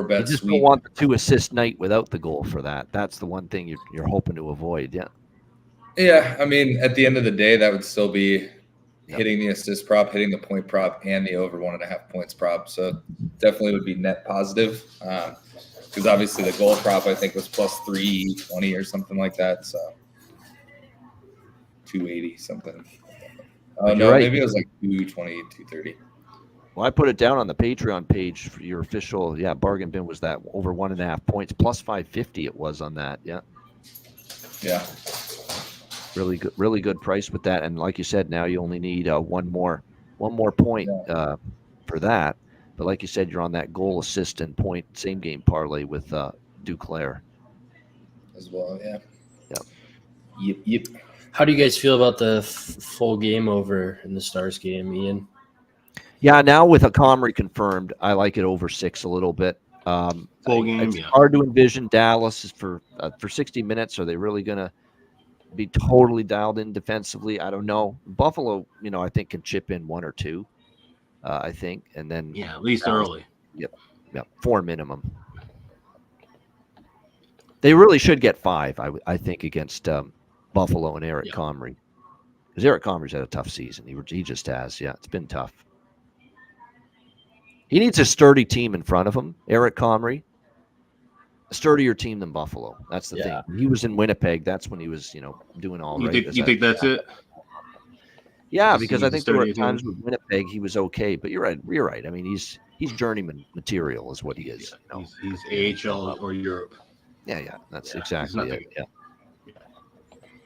bet. You just sweep. don't want the 2 assist night without the goal for that. That's the one thing you're hoping to avoid. Yeah. Yeah, I mean, at the end of the day, that would still be hitting the assist prop, hitting the point prop, and the over 1.5 points prop. So definitely would be net positive. Because obviously the goal prop, I think, was plus 320 or something like that. So 280 something. Oh, no, right. Maybe it was like 220, 230. Well, I put it down on the Patreon page for your official. Yeah, bargain bin was that over 1.5 points plus 550. It was on that. Yeah. Yeah. Really good price with that. And like you said, now you only need one more point for that. But like you said, you're on that goal, assist, and point same game parlay with Duclair as well. Yeah. Yep. How do you guys feel about the full game over in the Stars game, Ian? Yeah, now with a Comrie confirmed, I like it over 6 a little bit. Full game. It's hard to envision Dallas is for 60 minutes. Are they really going to be totally dialed in defensively? I don't know. Buffalo, I think can chip in 1 or 2. I think, and then at least early. Yep, 4 minimum. They really should get 5. I think against Buffalo and Eric Comrie, because Eric Comrie's had a tough season. He just has. Yeah, it's been tough. He needs a sturdy team in front of him. Eric Comrie, a sturdier team than Buffalo. That's the thing. When he was in Winnipeg, that's when he was, doing all right. You think that's it? Yeah, because I think there were times with Winnipeg he was okay, but you're right. I mean, he's journeyman material is what he is. He's AHL or Europe. Yeah, that's exactly it. Yeah.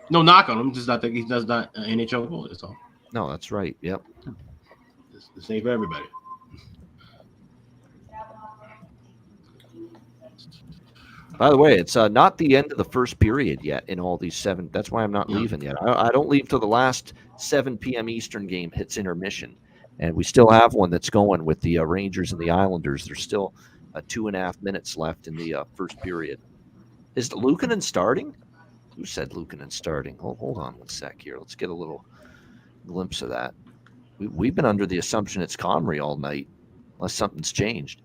No knock on him, just not that he does not NHL goal. That's all. No, that's right. Yep. This ain't for everybody. By the way, it's not the end of the first period yet in all these 7. That's why I'm not leaving yet. I don't leave till the last 7 p.m. Eastern game hits intermission. And we still have one that's going with the Rangers and the Islanders. There's still 2.5 minutes left in the first period. Is Luukkonen starting? Who said Luukkonen starting? Hold on one sec here. Let's get a little glimpse of that. We've been under the assumption it's Comrie all night, unless something's changed.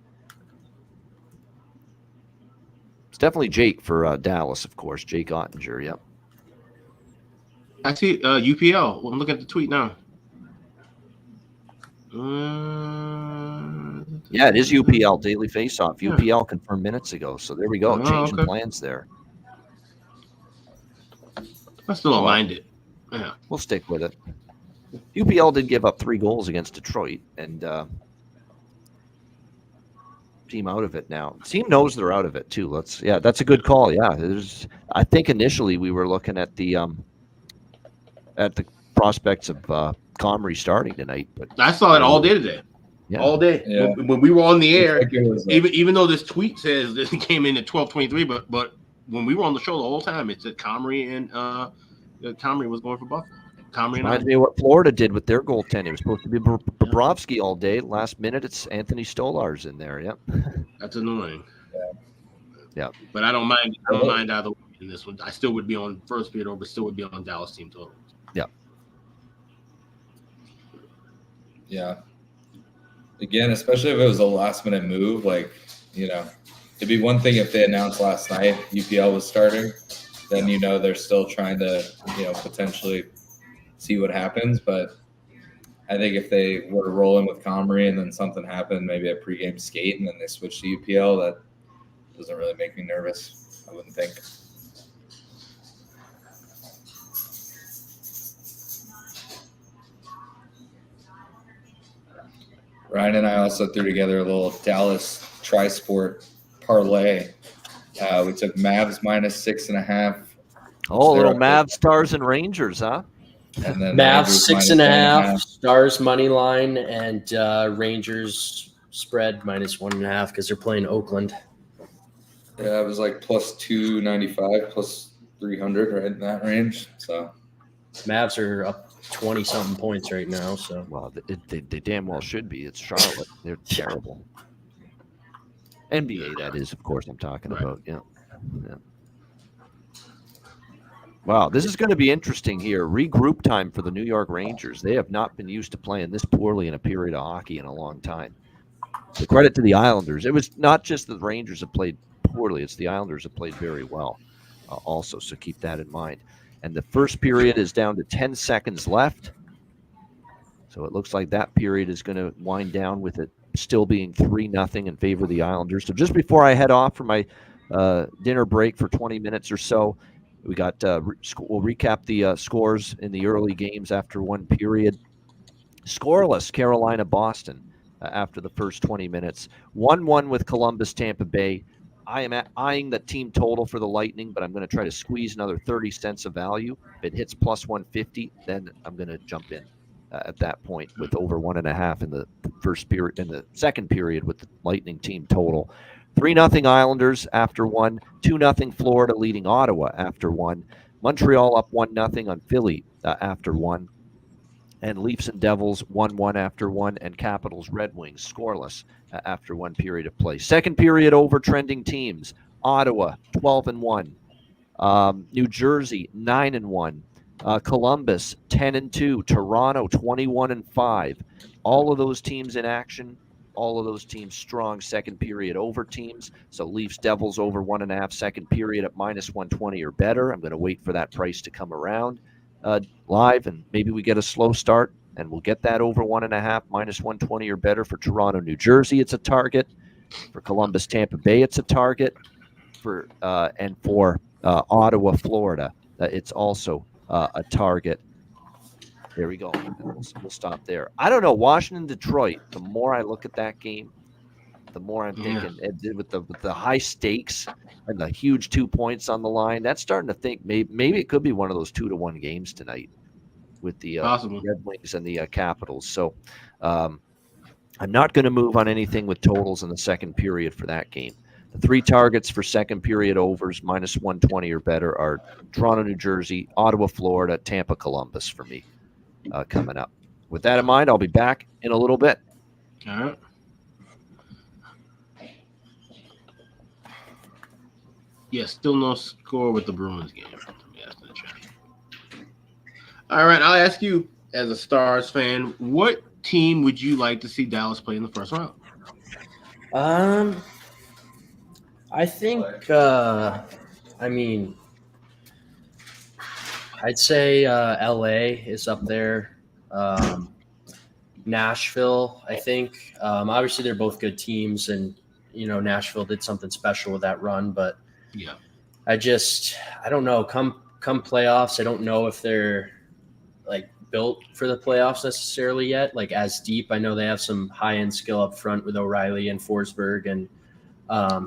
It's definitely Jake for Dallas, of course. Jake Ottinger, yep. I see UPL. I'm looking at the tweet now. Yeah, it is UPL, Daily Faceoff. UPL confirmed minutes ago. So there we go. Changing plans there. I still don't mind it. Yeah. We'll stick with it. UPL did give up 3 goals against Detroit, and team out of it now. Team knows they're out of it too. That's a good call. Yeah, I think initially we were looking at the prospects of Comrie starting tonight, but I saw it all day today. Yeah. All day. Yeah. When we were on the air, was, even though this tweet says this came in at 12:23, but when we were on the show the whole time, it said Comrie and Comrie was going for Buffalo. Reminds me of what Florida did with their goaltending. It was supposed to be Bobrovsky all day. Last minute, it's Anthony Stolarz in there. Yep. That's annoying. Yeah. But I don't mind. I don't mind either way in this one. I still would be on first period over. Still would be on Dallas team total. Yeah. Yeah. Again, especially if it was a last minute move, it'd be one thing if they announced last night UPL was starting, then they're still trying to potentially see what happens. But I think if they were to roll in with Comrie and then something happened, maybe a pregame skate, and then they switch to UPL, that doesn't really make me nervous, I wouldn't think. Ryan and I also threw together a little Dallas tri-sport parlay. We took Mavs minus 6.5. Oh, little Mavs, Stars, and Rangers, huh? And then Mavs 6.5, Stars money line, and Rangers spread minus 1.5 because they're playing Oakland. Yeah, it was like plus 295, plus 300, right in that range. So Mavs are up 20-something points right now. So well, they damn well should be. It's Charlotte. They're terrible. NBA, that is, of course, I'm talking about. Yeah. Wow, this is going to be interesting here. Regroup time for the New York Rangers. They have not been used to playing this poorly in a period of hockey in a long time. So credit to the Islanders. It was not just that the Rangers have played poorly. It's the Islanders have played very well also, so keep that in mind. And the first period is down to 10 seconds left. So it looks like that period is going to wind down with it still being 3-0 in favor of the Islanders. So just before I head off for my dinner break for 20 minutes or so, we got we'll recap the scores in the early games after one period. Scoreless, Carolina-Boston after the first 20 minutes. 1-1 with Columbus-Tampa Bay. I am eyeing the team total for the Lightning, but I'm going to try to squeeze another 30 cents of value. If it hits plus 150, then I'm going to jump in at that point with over 1.5 in the first period, in the second period with the Lightning team total. 3-0 Islanders after 1, 2-0 Florida leading Ottawa after 1, Montreal up 1-0 on Philly after 1, and Leafs and Devils 1-1 after 1, and Capitals Red Wings scoreless after one period of play. Second period over trending teams. Ottawa 12-1, New Jersey 9-1, Columbus 10-2, Toronto 21-5. All of those teams in action. All of those teams strong second period over teams. So Leafs Devils over 1.5 second period at minus 120 or better. I'm going to wait for that price to come around live, and maybe we get a slow start and we'll get that over 1.5 minus 120 or better for Toronto, New Jersey. It's a target for Columbus, Tampa Bay. It's a target for and for Ottawa, Florida. It's also a target. There we go. We'll stop there. I don't know. Washington, Detroit. The more I look at that game, the more I'm thinking with the high stakes and the huge 2 points on the line. That's starting to think maybe it could be one of those 2-1 games tonight with the Red Wings and the Capitals. So I'm not going to move on anything with totals in the second period for that game. The 3 targets for second period overs minus 120 or better are Toronto, New Jersey, Ottawa, Florida, Tampa, Columbus for me coming up. With that in mind, I'll be back in a little bit. All right. Yeah, still no score with the Bruins game. All right, I'll ask you as a Stars fan, what team would you like to see Dallas play in the first round? I think, I'd say LA is up there. Nashville, I think. Obviously, they're both good teams, and, Nashville did something special with that run, but yeah, I don't know. Come playoffs, I don't know if they're like built for the playoffs necessarily yet, like as deep. I know they have some high-end skill up front with O'Reilly and Forsberg and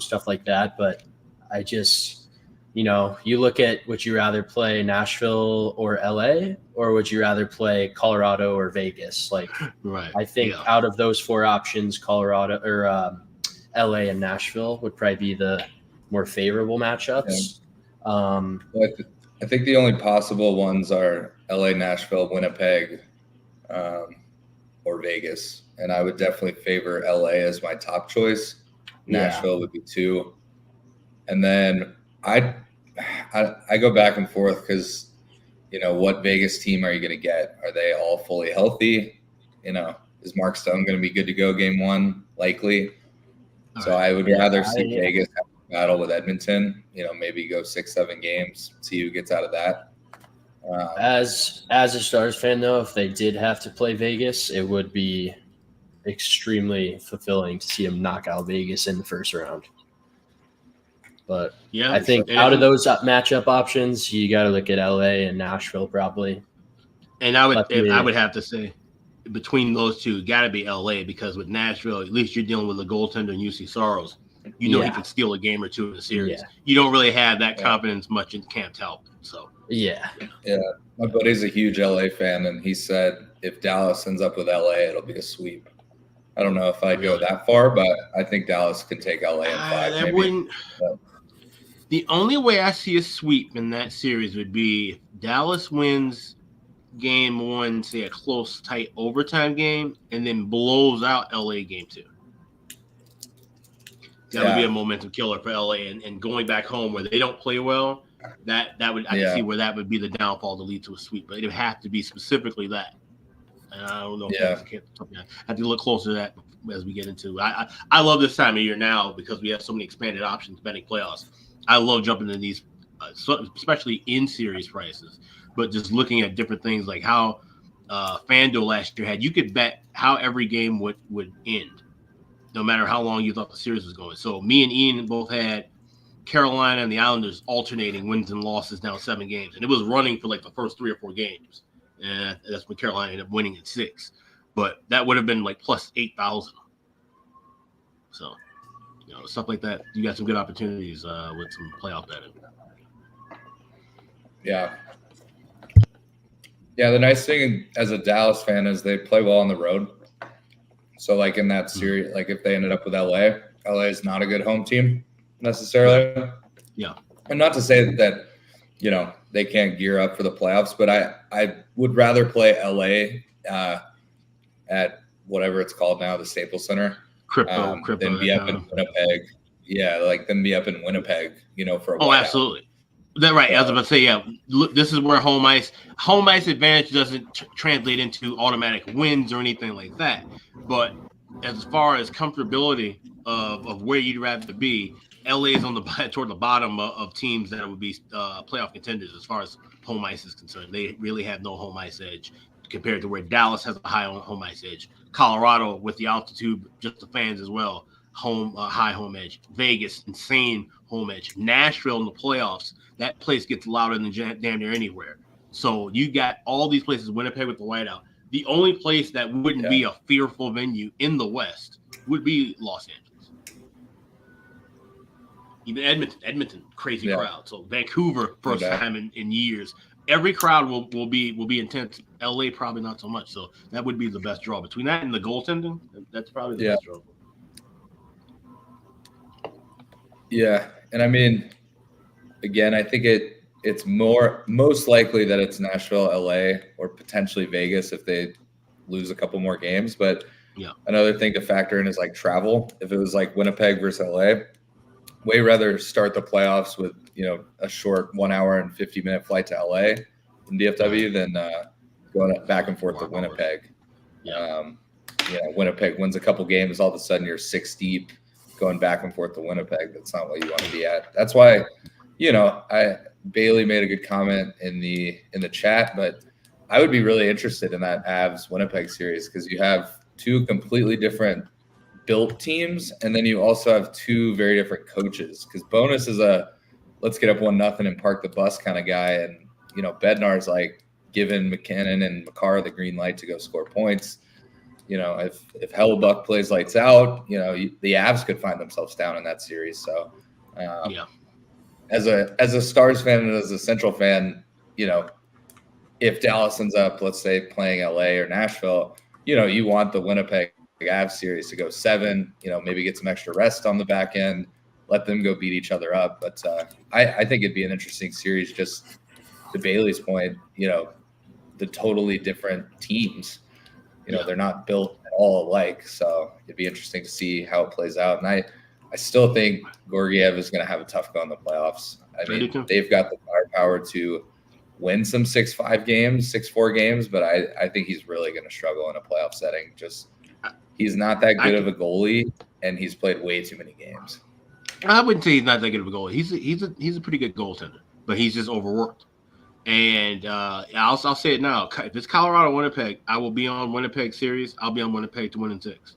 stuff like that, but I just, you look at, would you rather play Nashville or LA, or would you rather play Colorado or Vegas? Like, right. I think out of those 4 options, Colorado or LA and Nashville would probably be the more favorable matchups. Yeah. I think the only possible ones are LA, Nashville, Winnipeg, or Vegas. And I would definitely favor LA as my top choice. Nashville would be 2. And then I go back and forth because, what Vegas team are you going to get? Are they all fully healthy? Is Mark Stone going to be good to go game 1? Likely. So I would rather see Vegas have a battle with Edmonton, maybe go 6-7 games, see who gets out of that. As a Stars fan, though, if they did have to play Vegas, it would be extremely fulfilling to see them knock out Vegas in the first round. But yeah, I think out of those matchup options, you got to look at LA and Nashville probably. And I would have to say between those two, got to be LA, because with Nashville, at least you're dealing with a goaltender in UC Soros. He can steal a game or 2 in the series. Yeah. You don't really have that confidence much in Camp Talbot. So yeah. My buddy's a huge LA fan, and he said if Dallas ends up with LA, it'll be a sweep. I don't know if I'd go that far, but I think Dallas can take LA in 5. That maybe. wouldn't. The only way I see a sweep in that series would be if Dallas wins game 1, say a close, tight overtime game, and then blows out LA game 2. That would be a momentum killer for LA, and going back home where they don't play well, that would I can see where that would be the downfall to lead to a sweep. But it would have to be specifically that. And I don't know. I have to look closer to that as we get into. I love this time of year now because we have so many expanded options betting playoffs. I love jumping into these, especially in series prices. But just looking at different things like how FanDuel last year had, you could bet how every game would end, no matter how long you thought the series was going. So me and Ian both had Carolina and the Islanders alternating wins and losses down 7 games. And it was running for like the first 3 or 4 games. And that's when Carolina ended up winning in 6. But that would have been like plus 8,000. So, stuff like that. You got some good opportunities with some playoff betting. Yeah. Yeah, the nice thing as a Dallas fan is they play well on the road. So, like in that series, like if they ended up with LA is not a good home team necessarily. Yeah. And not to say that, they can't gear up for the playoffs, but I would rather play LA at whatever it's called now, the Staples Center, Crypto, than be up in Winnipeg. Yeah, than be up in Winnipeg, for a while. Oh, absolutely. That's right. I was about to say, look, this is where home ice advantage doesn't translate into automatic wins or anything like that. But as far as comfortability of where you'd rather be, LA is toward the bottom of teams that would be playoff contenders as far as home ice is concerned. They really have no home ice edge compared to where Dallas has a high home ice edge. Colorado, with the altitude, just the fans as well, high home edge. Vegas, insane home edge. Nashville in the playoffs, that place gets louder than damn near anywhere. So you got all these places, Winnipeg with the whiteout. The only place that wouldn't be a fearful venue in the West would be Los Angeles. Even Edmonton, crazy crowd. So Vancouver, first time in years. Every crowd will be intense. LA probably not so much. So that would be the best draw. Between that and the goaltending, that's probably the best draw. Yeah, and I mean, again, I think it's most likely that it's Nashville, LA, or potentially Vegas if they lose a couple more games. But Yeah. another thing to factor in is like travel. If it was like Winnipeg versus LA, way rather start the playoffs with a short 1 hour and 50-minute flight to LA from DFW than going back and forth to Winnipeg. Yeah. Winnipeg wins a couple games, all of a sudden you're 6 deep going back and forth to Winnipeg. That's not what you want to be at. That's why, Bailey made a good comment in the chat, but I would be really interested in that Avs Winnipeg series because you have two completely different built teams, and then you also have two very different coaches. Because Bonus is a let's get up 1-0 and park the bus kind of guy, and Bednar's like giving McKinnon and Makar the green light to go score points. If Hellebuck plays lights out, the Avs could find themselves down in that series. So, as a Stars fan and as a Central fan, if Dallas ends up, let's say, playing LA or Nashville, you want the Winnipeg Avs series to go 7. Maybe get some extra rest on the back end, let them go beat each other up. But I think it'd be an interesting series. Just to Bailey's point, the totally different teams. They're not built at all alike. So it'd be interesting to see how it plays out. And I still think Georgiev is going to have a tough go in the playoffs. I mean, they've got the firepower to win some 6-5 games, 6-4 games, but I think he's really going to struggle in a playoff setting. Just he's not that good of a goalie, and he's played way too many games. I wouldn't say he's not that good of a goalie. He's a pretty good goaltender, but he's just overworked. And I'll say it now. If it's Colorado Winnipeg, I will be on Winnipeg series. I'll be on Winnipeg to win in 6.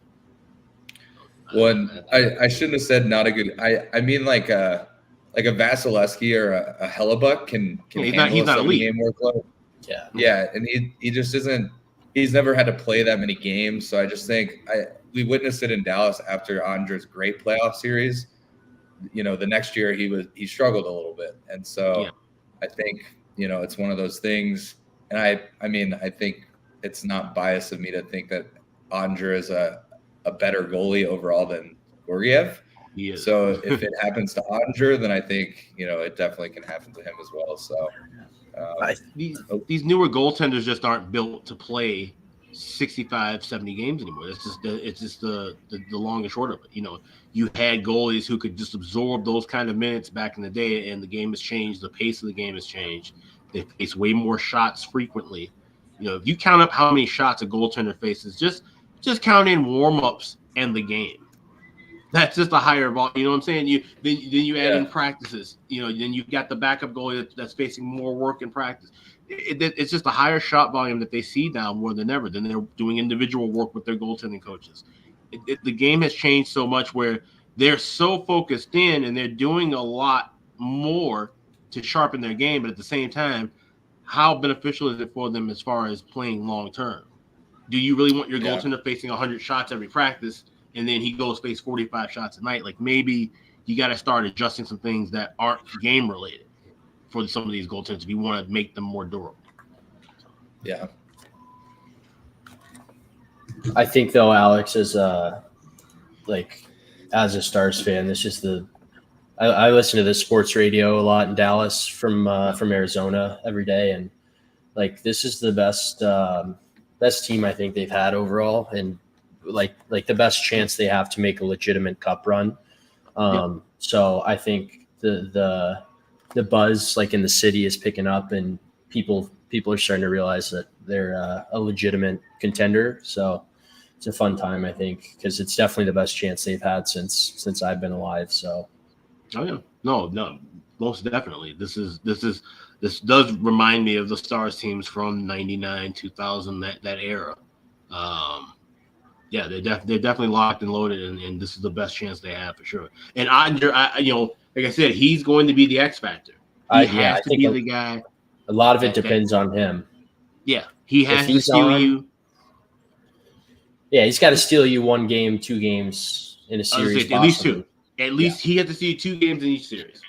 I shouldn't have said not a good. I mean like a Vasilevsky or a Hellebuck can handle he's not a elite. game workload. Yeah, and he just isn't. He's never had to play that many games, so I just think we witnessed it in Dallas after Andre's great playoff series. The next year he struggled a little bit, and so I think it's one of those things. And I think it's not biased of me to think that Andre is a better goalie overall than Georgiev. So if it happens to Andre, then I think it definitely can happen to him as well. So these newer goaltenders just aren't built to play 65, 70 games anymore. It's just the long and short of it. You had goalies who could just absorb those kind of minutes back in the day, and the game has changed. The pace of the game has changed. They face way more shots frequently. If you count up how many shots a goaltender faces, just count in warm-ups and the game. That's just a higher volume. You know what I'm saying? Then you add in practices. Then you've got the backup goalie that's facing more work in practice. It's just a higher shot volume that they see now more than ever. Then they're doing individual work with their goaltending coaches. The game has changed so much where they're so focused in and they're doing a lot more to sharpen their game. But at the same time, how beneficial is it for them as far as playing long term? Do you really want your goaltender facing 100 shots every practice, and then he goes face 45 shots a night? Like, maybe you got to start adjusting some things that aren't game related for some of these goaltenders if you want to make them more durable. Yeah. I think though, Alex, as a Stars fan, this is I listen to the sports radio a lot in Dallas from Arizona every day, and this is the best team I think they've had overall, and like the best chance they have to make a legitimate cup run. So I think the buzz in the city is picking up, and people are starting to realize that they're a legitimate contender. So it's a fun time, I think, because it's definitely the best chance they've had since I've been alive. So. Oh yeah, no, most definitely. This does remind me of the Stars teams from '99, 2000, that era. They're definitely locked and loaded, and this is the best chance they have for sure. And Andre, like I said, he's going to be the X factor. He has to be the guy. A lot of it depends on him. Yeah, he has to steal you. Yeah, he's got to steal you 1 game, 2 games in a series. At least 2. At least he has to steal you 2 games in each series,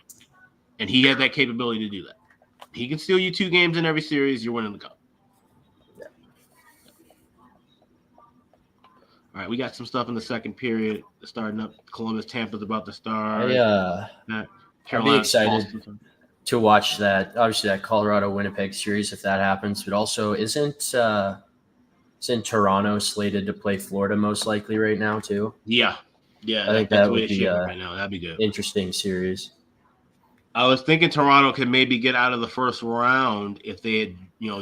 and he has that capability to do that. He can steal you 2 games in every series. You're winning the cup. All right, we got some stuff in the second period starting up. Columbus, Tampa's about to start. I'd be excited to watch that. Obviously, that Colorado-Winnipeg series if that happens, but also isn't Toronto slated to play Florida most likely right now too? Yeah, I think that would be right now. That'd be good. Interesting series. I was thinking Toronto could maybe get out of the first round if they had,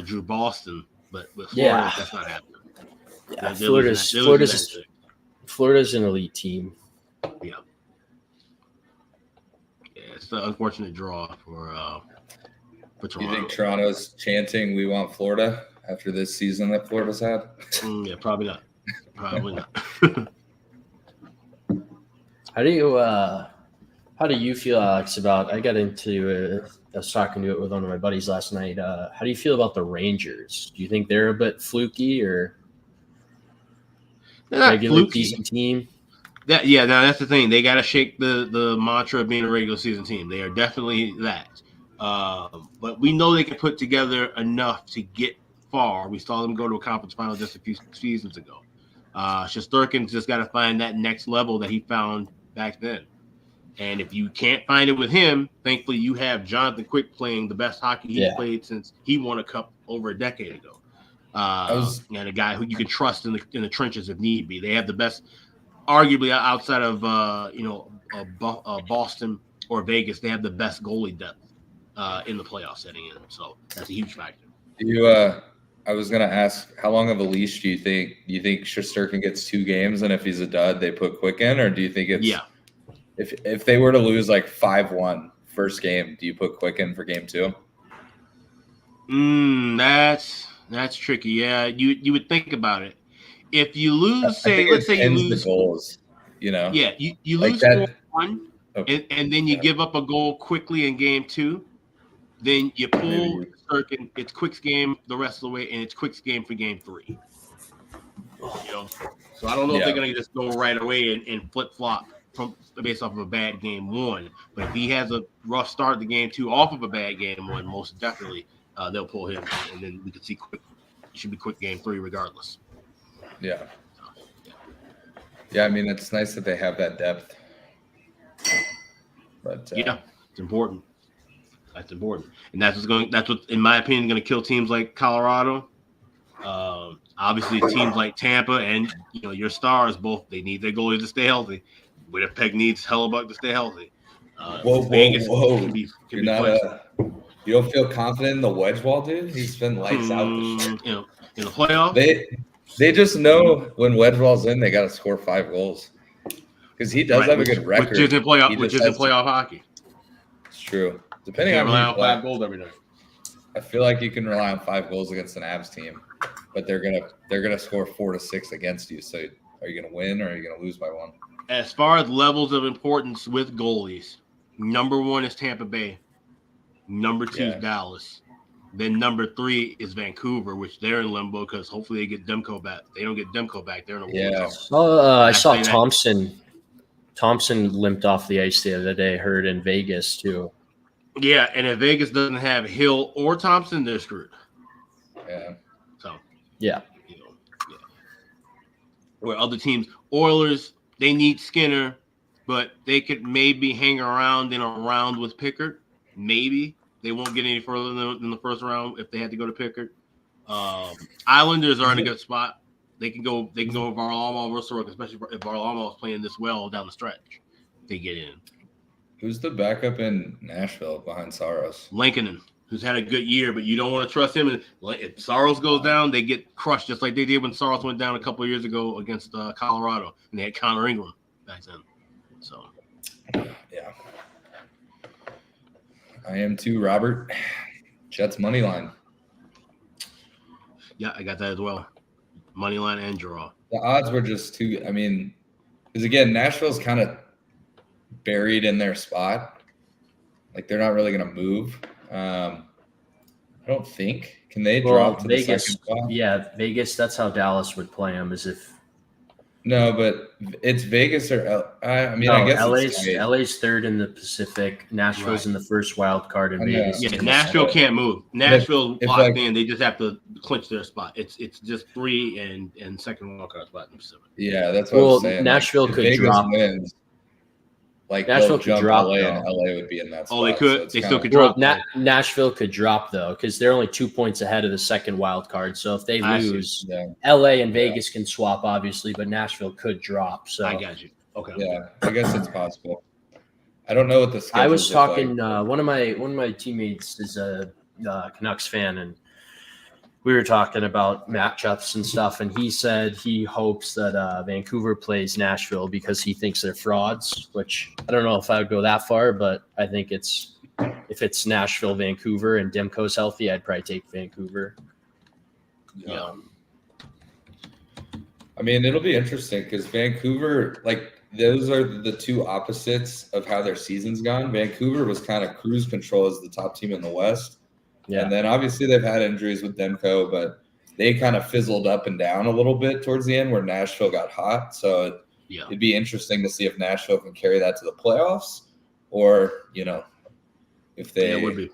drew Boston, but with Florida, that's not happening. Yeah, Florida's an elite team. Yeah. Yeah, it's an unfortunate draw for Toronto. You think Toronto's chanting "We want Florida" after this season that Florida's had? Yeah, probably not. Probably not. How do you feel, Alex, about? I was talking to it with one of my buddies last night. How do you feel about the Rangers? Do you think they're a bit fluky or regular season team? Now that's the thing. They got to shake the mantra of being a regular season team. They are definitely that. But we know they can put together enough to get far. We saw them go to a conference final just a few seasons ago. Shesterkin's just got to find that next level that he found back then. And if you can't find it with him, thankfully you have Jonathan Quick playing the best hockey he's played since he won a cup over a decade ago. And a guy who you can trust in the trenches if need be. They have the best, arguably outside of Boston or Vegas. They have the best goalie depth in the playoff setting in. So that's a huge factor. I was gonna ask, how long of a leash do you think? Do you think Shesterkin gets 2 games, and if he's a dud, they put Quick in, or do you think it's If they were to lose like 5-1 first game, do you put Quick in for game 2? That's tricky. Yeah, you would think about it. If you lose, let's say you lose the goals, Yeah, you lose 4-1, and then you give up a goal quickly in game 2. Then you pull Shesterkin. It's Quick's game the rest of the way, and it's Quick's game for game 3. So I don't know if they're gonna just go right away and flip flop based off of a bad game 1. But if he has a rough start to game 2 off of a bad game 1, most definitely they'll pull him, and then we could see Quick. It should be Quick game 3 regardless. Yeah. I mean, it's nice that they have that depth. But it's important. That's important, and that's what, in my opinion, going to kill teams like Colorado. Obviously, teams like Tampa and your Stars both, they need their goalies to stay healthy. Winnipeg needs Hellebuck to stay healthy. Vegas can be you don't feel confident in the wedge wall, dude? He's been lights out this year. In the playoffs, they just know when Wedgewall's in, they got to score 5 goals because he does have a good record. Which isn't playoff hockey. It's true. Depending on rely on 5 goals every night. I feel like you can rely on 5 goals against an Avs team, but they're gonna score 4 to 6 against you. So are you gonna win or are you gonna lose by 1? As far as levels of importance with goalies, number 1 is Tampa Bay, number 2 is Dallas, then number 3 is Vancouver, which they're in limbo because hopefully they get Demko back. They don't get Demko back. They're in a war zone. I saw Thompson limped off the ice the other day. Heard in Vegas too. Yeah, and if Vegas doesn't have Hill or Thompson, they're screwed. Yeah. So. Yeah. Where other teams, Oilers, they need Skinner, but they could maybe hang around in a round with Pickard. Maybe they won't get any further than the first round if they had to go to Pickard. Islanders are in a good spot. They can go with Varlamov, Russell, especially if Varlamov is playing this well down the stretch. They get in. Who's the backup in Nashville behind Saros? Lankinen, who's had a good year, but you don't want to trust him. And if Saros goes down, they get crushed just like they did when Saros went down a couple of years ago against Colorado, and they had Connor Ingram back then. So, yeah. I am too, Robert. Jets money line. Yeah, I got that as well. Money line and draw. The odds were just too. I mean, because again, Nashville's kind of buried in their spot. Like they're not really going to move. I don't think. Can they drop to Vegas, the second spot? Yeah, Vegas. That's how Dallas would play them. Is if No, but it's Vegas or I mean, No, I guess LA's it's LA's third in the Pacific. Nashville's Right. in the first wild card, and I know. Vegas. Yeah, is in the Nashville second. can't move. Nashville's if, locked like- in. They just have to clinch their spot. It's just 3 and second wild card spot in the Pacific. Yeah, that's what I Well, was saying. Nashville if could Vegas drop. wins, like Nashville they'll could jump drop, LA, and though. LA would be in that spot. Oh, they could. So it's They still kinda- could drop. Nashville could drop though, because they're only 2 points ahead of the second wild card. So if they I see. lose, Yeah, LA and Vegas can swap, obviously, but Nashville could drop. So I got you. Okay. yeah. I guess it's possible. I don't know what the schedule. I was talking. One of my teammates is a Canucks fan, and we were talking about matchups and stuff. And he said he hopes that Vancouver plays Nashville because he thinks they're frauds. Which I don't know if I would go that far, but I think if it's Nashville, Vancouver, and Demko's healthy, I'd probably take Vancouver. Yeah. I mean, it'll be interesting because Vancouver, like, those are the two opposites of how their season's gone. Vancouver was kind of cruise control as the top team in the West. Yeah. And then obviously they've had injuries with Demko, but they kind of fizzled up and down a little bit towards the end where Nashville got hot. So Yeah. it'd be interesting to see if Nashville can carry that to the playoffs or, if they. Yeah, it would be.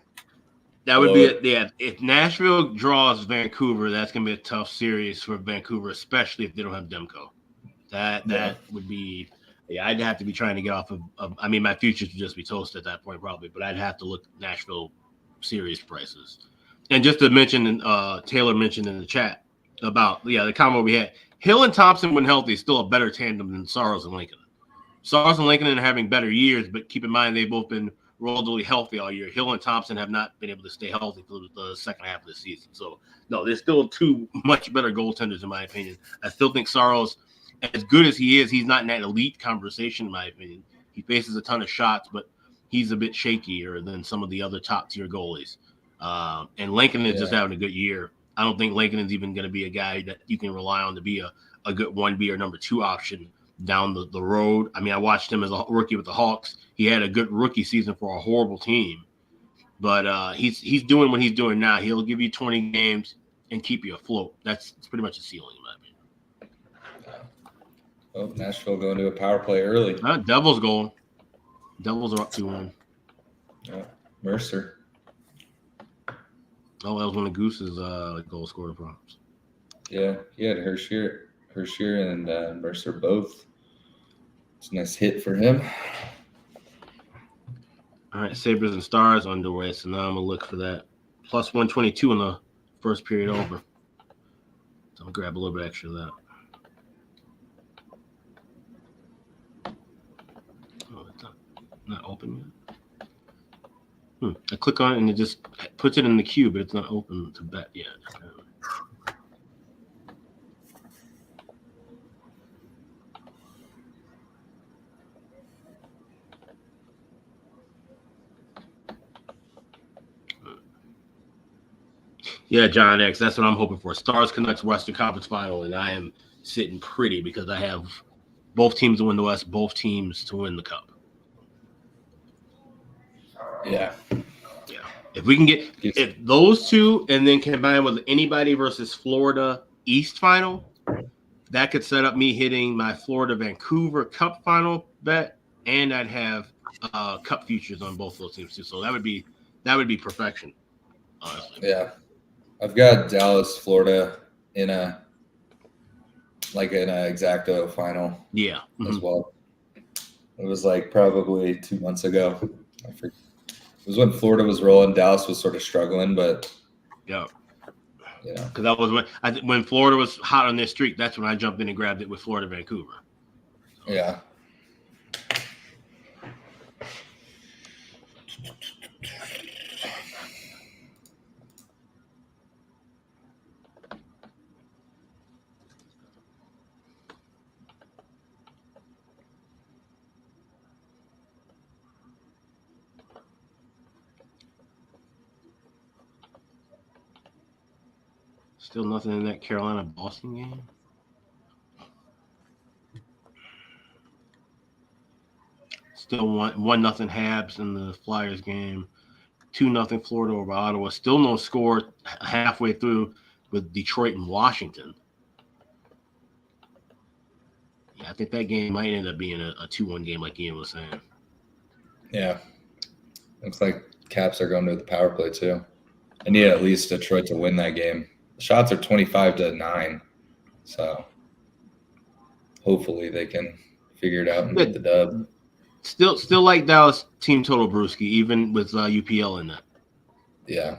That would be it. Yeah. If Nashville draws Vancouver, that's gonna be a tough series for Vancouver, especially if they don't have Demko. That would be. Yeah, I'd have to be trying to get off of. I mean, my futures would just be toast at that point, probably. But I'd have to look at Nashville series prices. And just to mention, Taylor mentioned in the chat about the combo we had. Hill and Thompson, when healthy, is still a better tandem than Saros and Lincoln. Saros and Lincoln are having better years, but keep in mind they've both been relatively healthy all year. Hill and Thompson have not been able to stay healthy for the second half of the season. So no, there's still two much better goaltenders in my opinion. I still think Saros, as good as he is, he's not in that elite conversation in my opinion. He faces a ton of shots, but he's a bit shakier than some of the other top tier goalies. And Lincoln is just having a good year. I don't think Lincoln is even going to be a guy that you can rely on to be a good 1B or number 2 option down the road. I mean, I watched him as a rookie with the Hawks. He had a good rookie season for a horrible team, but he's doing what he's doing now. He'll give you 20 games and keep you afloat. That's pretty much a ceiling in my opinion. Oh, Nashville going to a power play early. Devils going. Devils are up 2-1. Mercer. Oh, that was one of Goose's goal scorer props. Yeah, he had Hershier and Mercer both. It's a nice hit for him. All right, Sabres and Stars underway, so now I'm going to look for that. Plus 122 in the first period over. So I'm going to grab a little bit extra of that. Oh, it's not open yet. I click on it and it just puts it in the queue, but it's not open to bet yet. Yeah, John X, that's what I'm hoping for. Stars Canucks Western Conference Final, and I am sitting pretty because I have both teams to win the West, both teams to win the Cup. Yeah. If we can get those two and then combine with anybody versus Florida East Final, that could set up me hitting my Florida Vancouver Cup Final bet, and I'd have Cup futures on both those teams too. So that would be perfection, honestly. Yeah. I've got Dallas, Florida in an exacto final. Yeah. As well. It was like probably 2 months ago. I forget. It was when Florida was rolling. Dallas was sort of struggling, but yeah, because that was when Florida was hot on their streak. That's when I jumped in and grabbed it with Florida Vancouver. So. Yeah. Still nothing in that Carolina-Boston game. Still 1-0 Habs in the Flyers game. 2-0 Florida over Ottawa. Still no score halfway through with Detroit and Washington. I think that game might end up being a 2-1 game, like Ian was saying. Yeah. Looks like Caps are going to the power play, too. I need at least Detroit to win that game. The shots are 25-9. So hopefully they can figure it out and get the dub. Still like Dallas team total, Brewski, even with UPL in that. Yeah.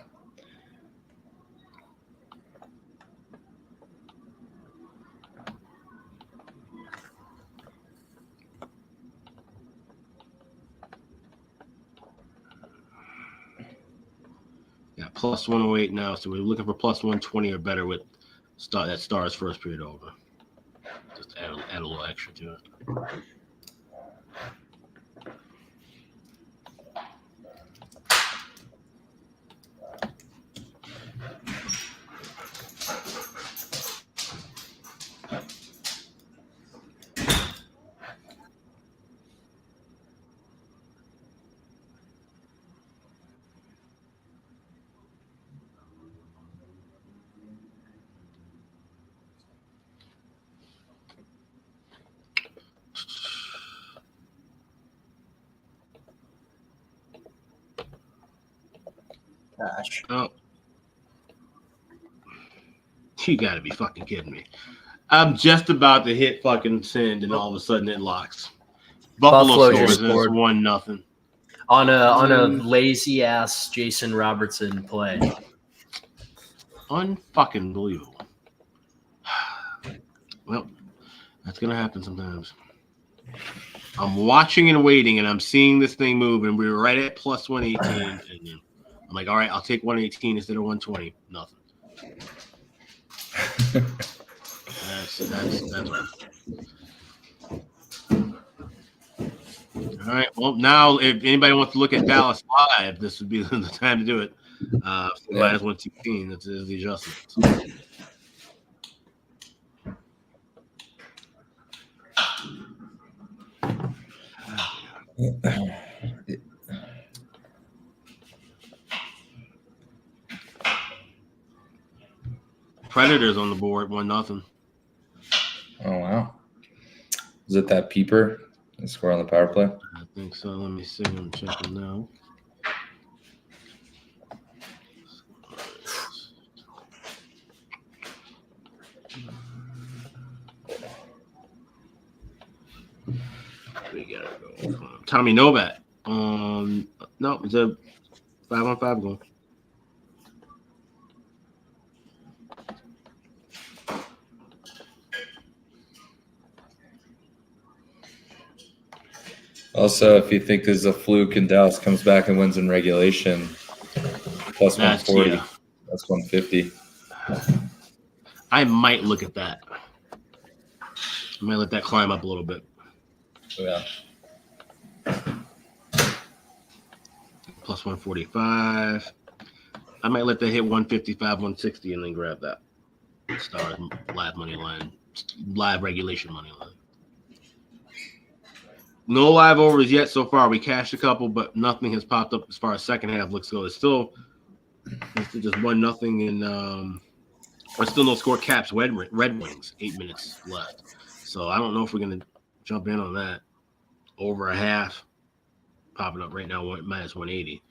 Yeah, plus 108 now. So we're looking for plus 120 or better with Stars first period over. Just add a little extra to it. Gosh. Oh. You gotta be fucking kidding me. I'm just about to hit fucking send and all of a sudden it locks. Buffalo scores and it's 1-0. On a lazy ass Jason Robertson play. Unfucking believable. Well, that's gonna happen sometimes. I'm watching and waiting and I'm seeing this thing move and we were right at plus 118 and I'm like, all right, I'll take 118 instead of 120. Nothing. That's all right. Well, now if anybody wants to look at Dallas live, this would be the time to do it. Minus 116. That's the adjustment. Predators on the board, 1-0. Oh, wow. Is it that Peeper that score on the power play? I think so. Let me see. I'm checking now. We gotta go. Tommy Novak. No, it's a 5-on-5 goal. Also, if you think there's a fluke and Dallas comes back and wins in regulation, plus 140. Yeah. That's 150. I might look at that. I might let that climb up a little bit. Yeah. Plus 145. I might let that hit 155, 160, and then grab that. Stars live money line, live regulation money line. No live overs yet so far. We cashed a couple, but nothing has popped up as far as second half looks go. It's still just 1-0 and there's still no score. Caps Red Wings, 8 minutes left. So I don't know if we're gonna jump in on that. Over a half, popping up right now, minus 180.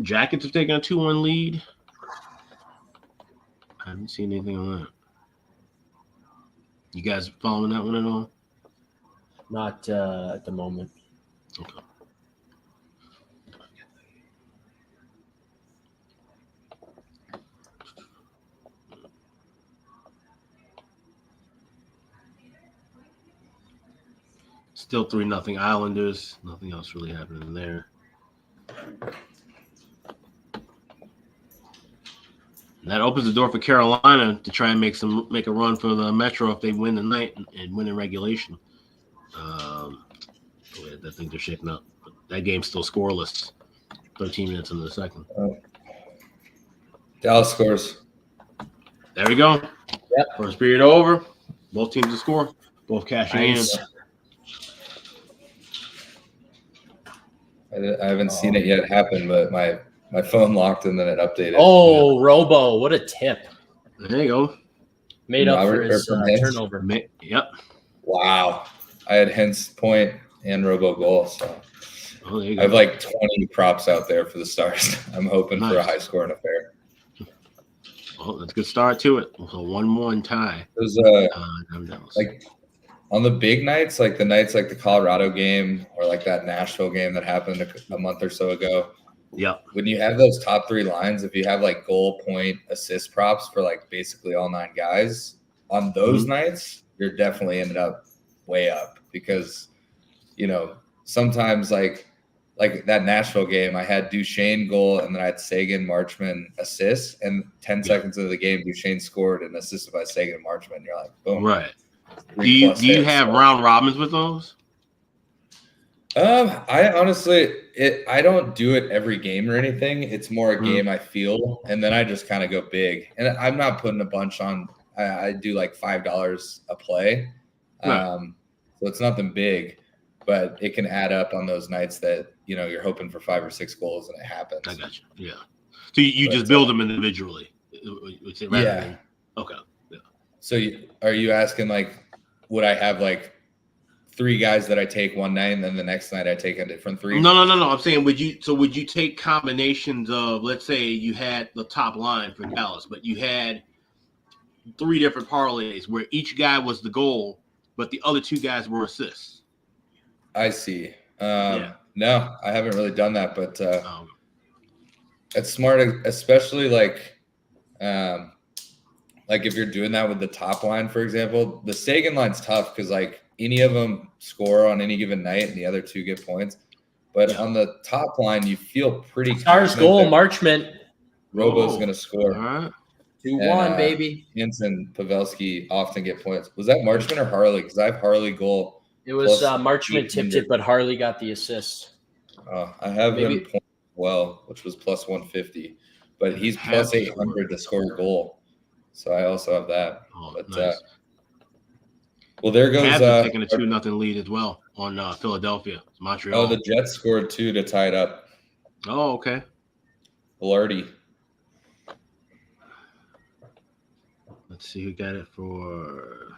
Jackets have taken a 2-1 lead. I haven't seen anything on that. You guys following that one at all? Not at the moment. Okay. Still 3-0 Islanders. Nothing else really happening there. And that opens the door for Carolina to try and make a run for the Metro if they win the night and win in regulation. I think they're shaking up. But that game's still scoreless. 13 minutes into the second. Dallas scores. There we go. Yep. First period over. Both teams to score. Both cashing in. I haven't seen it yet happen, but my phone locked and then it updated. Oh, yeah. Robo, what a tip. There you go. Made up for his turnover. Yep. Wow. I had Hens point and Robo goal. So I have like 20 props out there for the Stars. I'm hoping for a high scoring affair. Well, that's a good start to it. So 1-1 tie. There's like on the big nights, like the nights like the Colorado game or like that Nashville game that happened a month or so ago. Yeah. When you have those top 3 lines, if you have like goal, point, assist props for like basically all 9 guys on those nights, you're definitely ended up way up because, you know, sometimes like that Nashville game, I had Duchesne goal and then I had Sagan, Marchman assist, and 10 seconds into the game, Duchesne scored and assisted by Sagan and Marchman. And you're like, boom. Right. Do you have round robins with those? I honestly, I don't do it every game or anything. It's more a game I feel, and then I just kind of go big. And I'm not putting a bunch on. I do like $5 a play, so it's nothing big, but it can add up on those nights that you're hoping for 5 or 6 goals and it happens. I got you. Yeah. So you just build them individually. Yeah. Okay. Yeah. So are you asking like, would I have like 3 guys that I take one night and then the next night I take a different 3? No. I'm saying would you take combinations of, let's say you had the top line for Dallas, but you had 3 different parlays where each guy was the goal, but the other 2 guys were assists. I see. No, I haven't really done that, but it's smart, especially like if you're doing that with the top line, for example. The Sagan line's tough because like any of them score on any given night and the other 2 get points. But on the top line, you feel pretty Stars goal, Marchman. Robo's going to score. All right. 2-1, baby. Hintz and Pavelski often get points. Was that Marchman or Harley? Because I have Harley goal. It was Marchman tipped it, but Harley got the assist. I have him point well, which was plus 150. But he's plus 800 to score a goal. So I also have that. Nice. Well, there goes taking a 2-0 lead as well on Philadelphia, Montreal. Oh, the Jets scored 2 to tie it up. Oh, okay. Lardy. Let's see who got it for.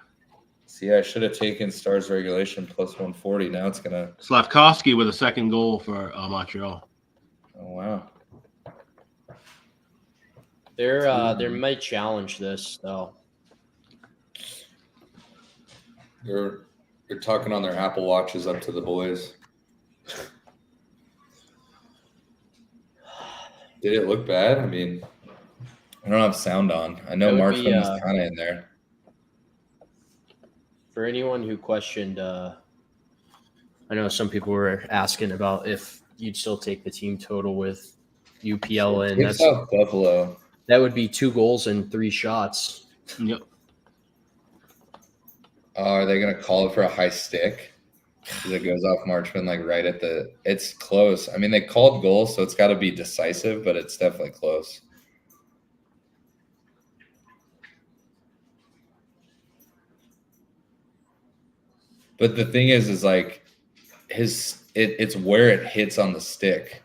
See, I should have taken Stars regulation plus 140. Now it's gonna. Slavkovsky with a second goal for Montreal. Oh wow. They might challenge this though. They're talking on their Apple Watches up to the boys. Did it look bad? I mean, I don't have sound on. I know Marchman was kind of in there. For anyone who questioned, I know some people were asking about if you'd still take the team total with UPL in. That's Buffalo. That would be 2 goals and 3 shots. Yep. Are they going to call it for a high stick? Because it goes off Marchman like right at the – it's close. I mean, they called goals, so it's got to be decisive, but it's definitely close. But the thing is like it's where it hits on the stick.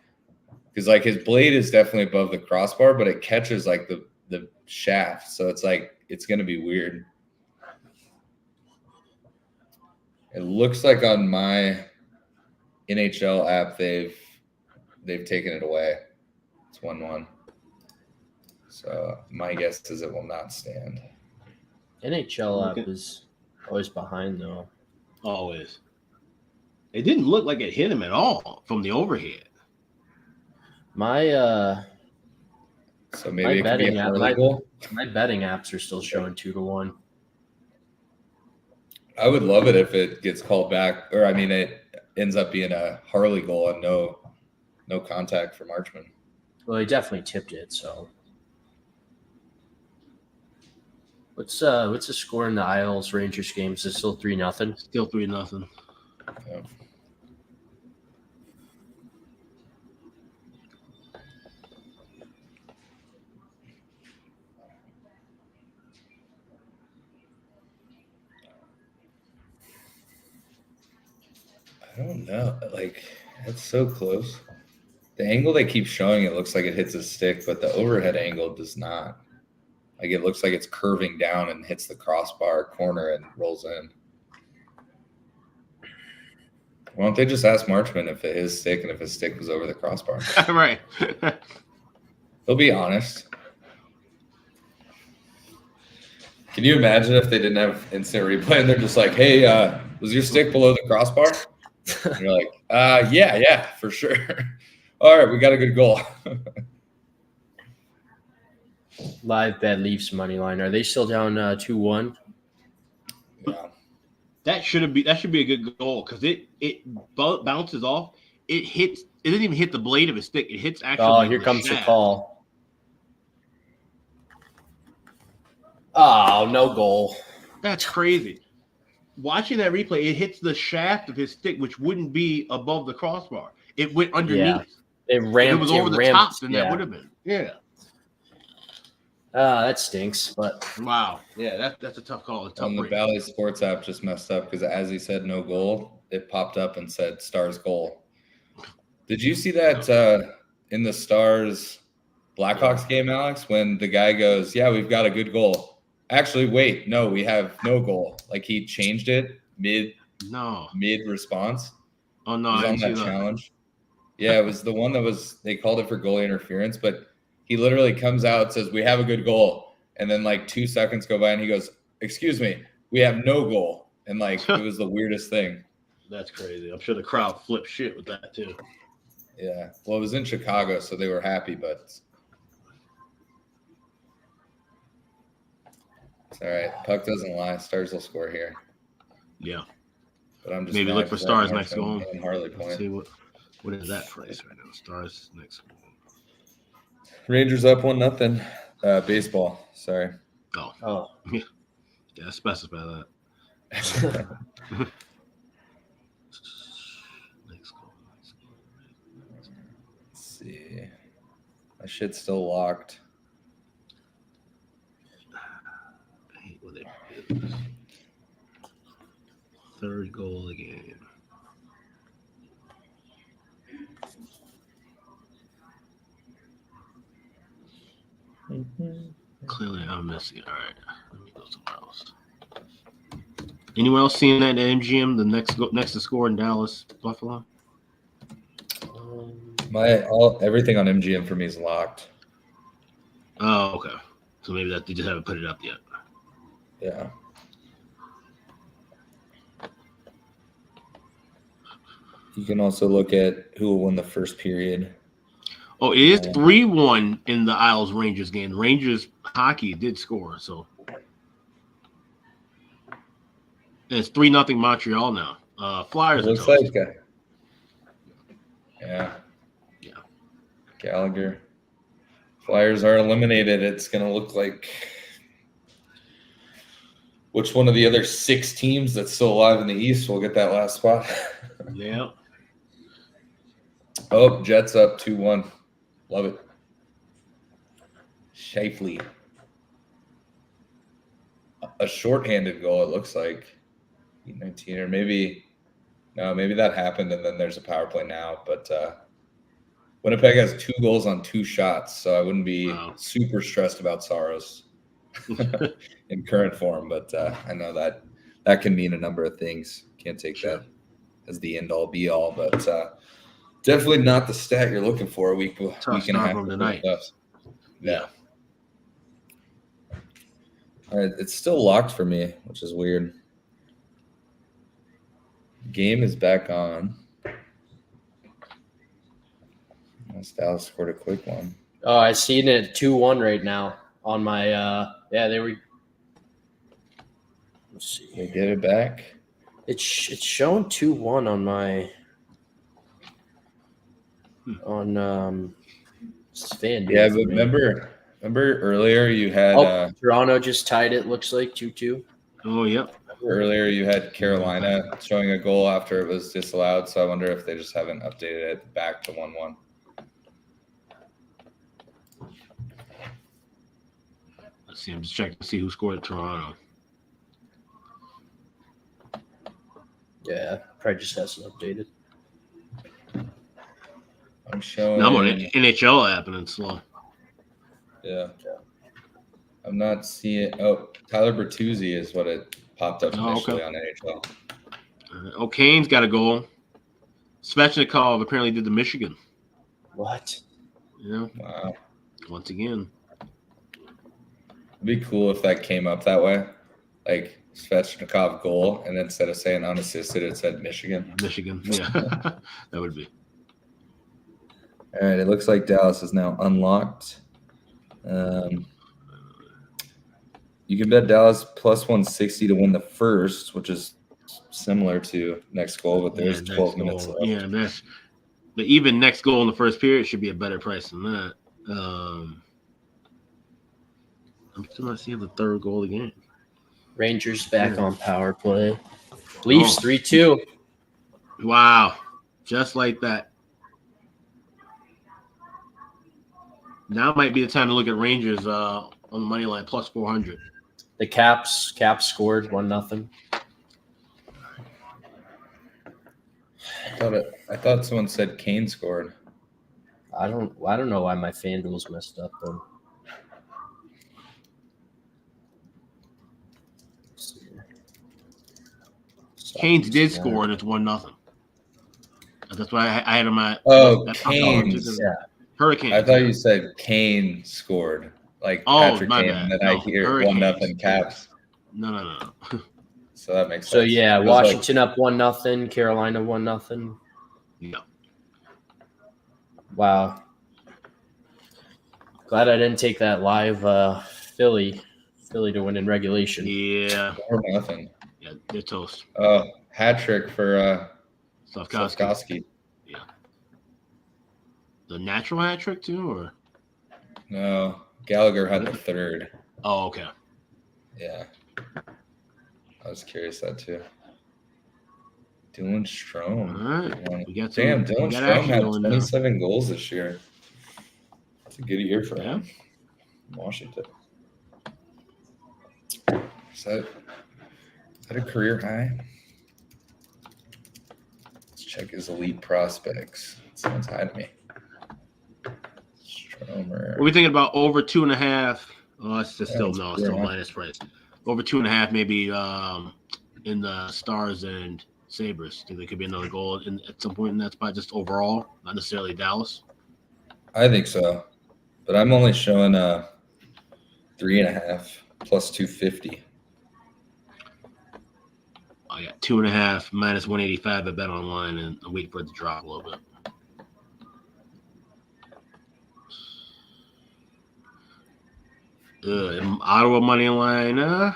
Because like his blade is definitely above the crossbar, but it catches like the shaft. So it's like it's going to be weird. It looks like on my NHL app they've taken it away. It's 1-1. So my guess is it will not stand. NHL app is always behind though. Always. It didn't look like it hit him at all from the overhead. My so maybe my betting apps are still showing 2-1. I would love it if it gets called back, or I mean, it ends up being a Harley goal and no contact for Marchman. Well, he definitely tipped it. So, what's the score in the Isles Rangers game? Is it still 3-0? Still 3-0. Yeah. I don't know. Like, that's so close. The angle they keep showing, it looks like it hits a stick, but the overhead angle does not. Like, it looks like it's curving down and hits the crossbar corner and rolls in. Why don't they just ask Marchman if it is stick and if his stick was over the crossbar? Right. He'll be honest. Can you imagine if they didn't have instant replay and they're just like, hey, was your stick below the crossbar? And you're like, yeah, for sure. All right, we got a good goal. Live bet Leafs money line. Are they still down 2-1? Yeah. That should be a good goal because it bounces off. It hits. It didn't even hit the blade of his stick. It hits actually. Oh, here comes the call. Oh, no goal. That's crazy. Watching that replay, it hits the shaft of his stick, which wouldn't be above the crossbar. It went underneath. Yeah. It ramped. If it was over the top, then that would have been. Yeah. That stinks, but wow. Yeah, that's a tough call. On the Bally Sports app just messed up because as he said no goal, it popped up and said Stars goal. Did you see that in the Stars Blackhawks game, Alex, when the guy goes, yeah, we've got a good goal. Actually, wait, no, we have no goal. Like he changed it mid response. Oh no, it was on that challenge. Yeah, it was the one that they called it for goalie interference, but he literally comes out, says, we have a good goal. And then like 2 seconds go by and he goes, excuse me, we have no goal. And like, it was the weirdest thing. That's crazy. I'm sure the crowd flipped shit with that too. Yeah. Well, it was in Chicago, so they were happy, but it's all right. Puck doesn't lie. Stars will score here. Yeah. But I'm just maybe look for Stars next goal. Harley Point. Let's see what is that price right now? Stars next goal. Rangers up 1-0. Baseball. Sorry. Oh. Yeah. Yeah, specify that. Next goal. Let's see. My shit's still locked. I hate when they do this. Third goal of the game. Clearly, I'm missing. All right, let me go somewhere else. Anyone else seeing that at MGM? The next to score in Dallas, Buffalo. Everything on MGM for me is locked. Oh, okay. So maybe they just haven't put it up yet. Yeah. You can also look at who will win the first period. Oh, it is 3-1 in the Isles Rangers game. The Rangers hockey did score, so and it's 3-0 Montreal now. Flyers. It looks like yeah. Gallagher. Flyers are eliminated. It's going to look like which one of the other 6 teams that's still alive in the East will get that last spot. Yeah. Oh, Jets up 2-1. Love it. Shifley. A shorthanded goal, it looks like. 19 or maybe that happened and then there's a power play now. But Winnipeg has 2 goals on 2 shots, so I wouldn't be super stressed about Saros in current form. But I know that can mean a number of things. Can't take that as the end all be all, but definitely not the stat you're looking for a week and a half tonight. Yeah. All right, it's still locked for me, which is weird. Game is back on. Dallas scored a quick one. Oh, I seen it 2-1 right now on my they were. Let's see. They get it back. It's showing 2-1 on my fan. Yeah, but remember earlier you had Toronto just tied it. Looks like 2-2. Oh, yep. Earlier you had Carolina showing a goal after it was disallowed, so I wonder if they just haven't updated it back to 1-1. Let's see. I'm just checking to see who scored at Toronto. Yeah, probably just hasn't updated. I'm showing. No, I'm on NHL app and it's slow. Yeah. I'm not seeing. Oh, Tyler Bertuzzi is what it popped up initially on NHL. O'Kane's got a goal. Svechnikov apparently did the Michigan. What? Yeah. Wow. Once again. It'd be cool if that came up that way. Like Svechnikov goal, and instead of saying unassisted, it said Michigan. Michigan. Yeah. That would be. All right. It looks like Dallas is now unlocked. You can bet Dallas plus 160 to win the first, which is similar to next goal, but there's 12 minutes left. Yeah, but even next goal in the first period should be a better price than that. I'm still not seeing the third goal of the game. Rangers back on power play. Leafs 3-2. Wow. Just like that. Now might be the time to look at Rangers on the money line plus 400. The Caps scored 1-0. I thought someone said Kane scored. I don't know why my FanDuel's messed up though. Canes did score, and it's 1-0. That's why I had him at. Canes. Yeah. Hurricanes. I thought you said Kane scored, like Patrick my Kane, bad. and then I hear Hurricanes. 1-0 Caps. No. So that makes sense. So yeah, It was Washington up 1-0, Carolina 1-0. Yeah. Wow. Glad I didn't take that live Philly to win in regulation. Yeah. 4-0. Yeah, they're toast. Hat trick for Slavkovsky. Slavkovsky. Yeah. The natural hat trick too, or? No, Gallagher had the third. Oh, okay. Yeah. I was curious that too. Dylan Strome. All right. We got Dylan Strome had going 27 goals this year. It's a good year for Yeah. him. Washington. Is that a career high? Let's check his elite prospects. Someone's hiding me. Stromer. What are we thinking about over 2.5? Oh, it's just still it's no, it's still fair. minus price. Over 2.5, maybe in the Stars and Sabres. Think there could be another goal at some point in that spot, just overall, not necessarily Dallas. I think so, but I'm only showing 3.5 plus 250. I got 2.5 minus 185 at Bet Online, and I'm waiting for it to drop a little bit. Ottawa money line at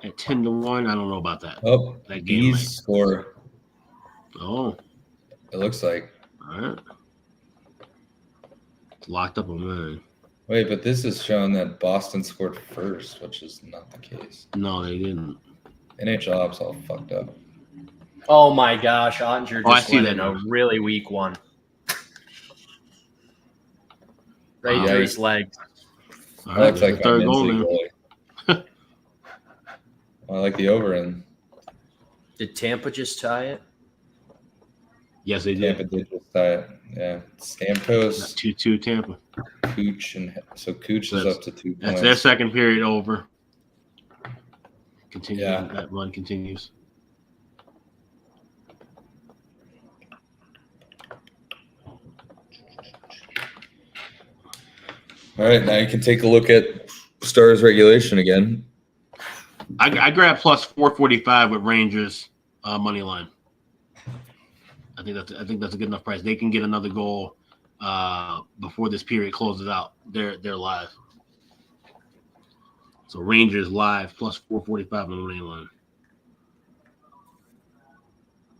10-1. I don't know about that. Oh, That game Bees might- score. Oh, It looks like. all right. It's locked up on mine. Wait, but this is showing that Boston scored first, which is not the case. No, they didn't. NHL app's all fucked up. Oh my gosh, Ottinger I just see went that in a now. really weak one. Right Wow. through his leg. All That right, looks there's like the third goal now. now. I like the over in. Did Tampa just tie it? Yes, they did. Tampa did just tie it. Yeah. Stamkos, 2-2 Tampa. Cooch, and so Cooch is That's- up to 2 That's points. their second period over. Continue. Yeah. That run continues. All right, now you can take a look at Stars regulation again. I grabbed plus 445 with Rangers money line. I think that's a good enough price. They can get another goal before this period closes out. They're live. So Rangers live plus 445 on the money line.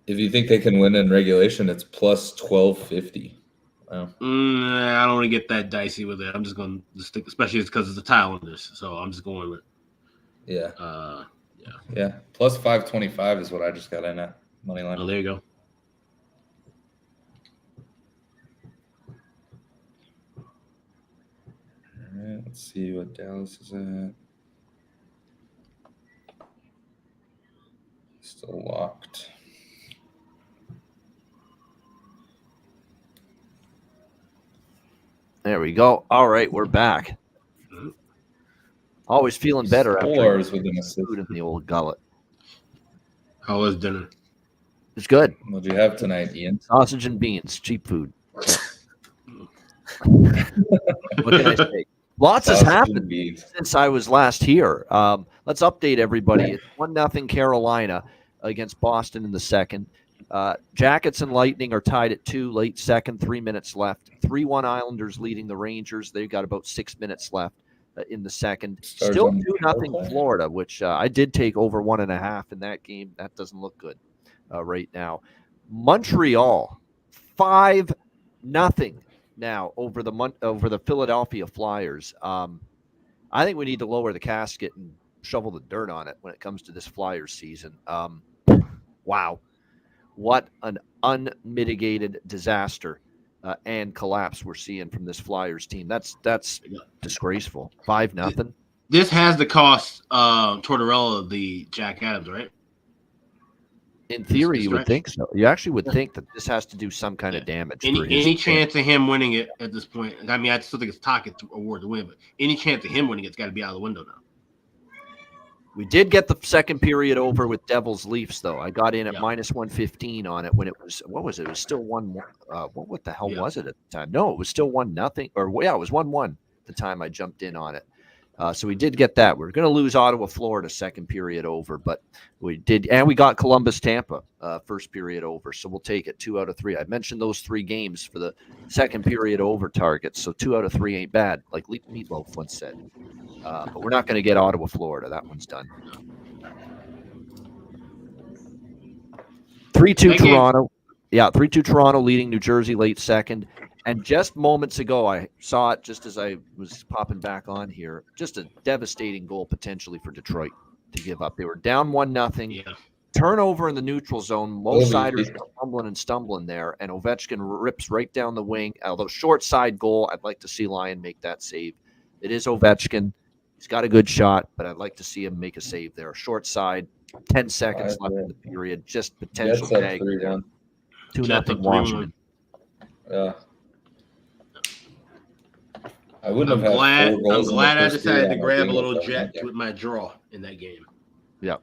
If you think they can win in regulation, it's plus 1250. Wow. I don't want to get that dicey with it. I'm just going to stick, especially because it's the Islanders. So I'm just going with. Yeah. Yeah. Yeah. Plus 525 is what I just got in at money line. Oh, there you go. All right, let's see what Dallas is at. Still locked. There we go. All right, we're back. Always feeling better after Stars with an assist. food in the old gullet. How was dinner? It's good. What do you have tonight, Ian? Sausage and beans, cheap food. What can I say? Lots has happened since I was last here. Let's update everybody. It's 1-0 Carolina against Boston in the second. Jackets and Lightning are tied at 2, late second, 3 minutes left. 3-1 Islanders leading the Rangers. They've got about 6 minutes left in the second. Still 2-0 Florida, which I did take over 1.5 in that game. That doesn't look good right now. Montreal, 5-0 now over the Philadelphia Flyers. I think we need to lower the casket and shovel the dirt on it when it comes to this Flyers season. Wow. What an unmitigated disaster and collapse we're seeing from this Flyers team. That's disgraceful. 5-0. This has the cost Tortorella the Jack Adams, right? In theory, you would think so. You actually would think that this has to do some kind of damage. Any chance of him winning it at this point? I mean, I still think it's Tocchet award to win, but any chance of him winning it's got to be out of the window now. We did get the second period over with Devils Leafs, though. I got in at minus 115 on it when it was, what was it? It was still 1-1. What the hell was it at the time? No, it was still 1-0. Or, yeah, it was 1-1 the time I jumped in on it. So we did get that. We're going to lose Ottawa, Florida, second period over, but we did. And we got Columbus, Tampa, first period over. So we'll take it 2 out of 3. I mentioned those 3 games for the second period over targets. So 2 out of 3 ain't bad, like Meatloaf once said. But we're not going to get Ottawa, Florida. That one's done. 3-2 Toronto. Yeah, 3-2 Toronto leading New Jersey late second. And just moments ago, I saw it just as I was popping back on here. Just a devastating goal potentially for Detroit to give up. They were down 1-0. Yeah. Turnover in the neutral zone. Mo-Siders fumbling and stumbling there. And Ovechkin rips right down the wing. Although short side goal, I'd like to see Lyon make that save. It is Ovechkin. He's got a good shot, but I'd like to see him make a save there. Short side, 10 seconds left in the period. Just potential tag. 2-0 Washington. Yeah. I wouldn't have had 4 goals. I'm glad I decided to grab a little jet with my draw in that game. Yeah.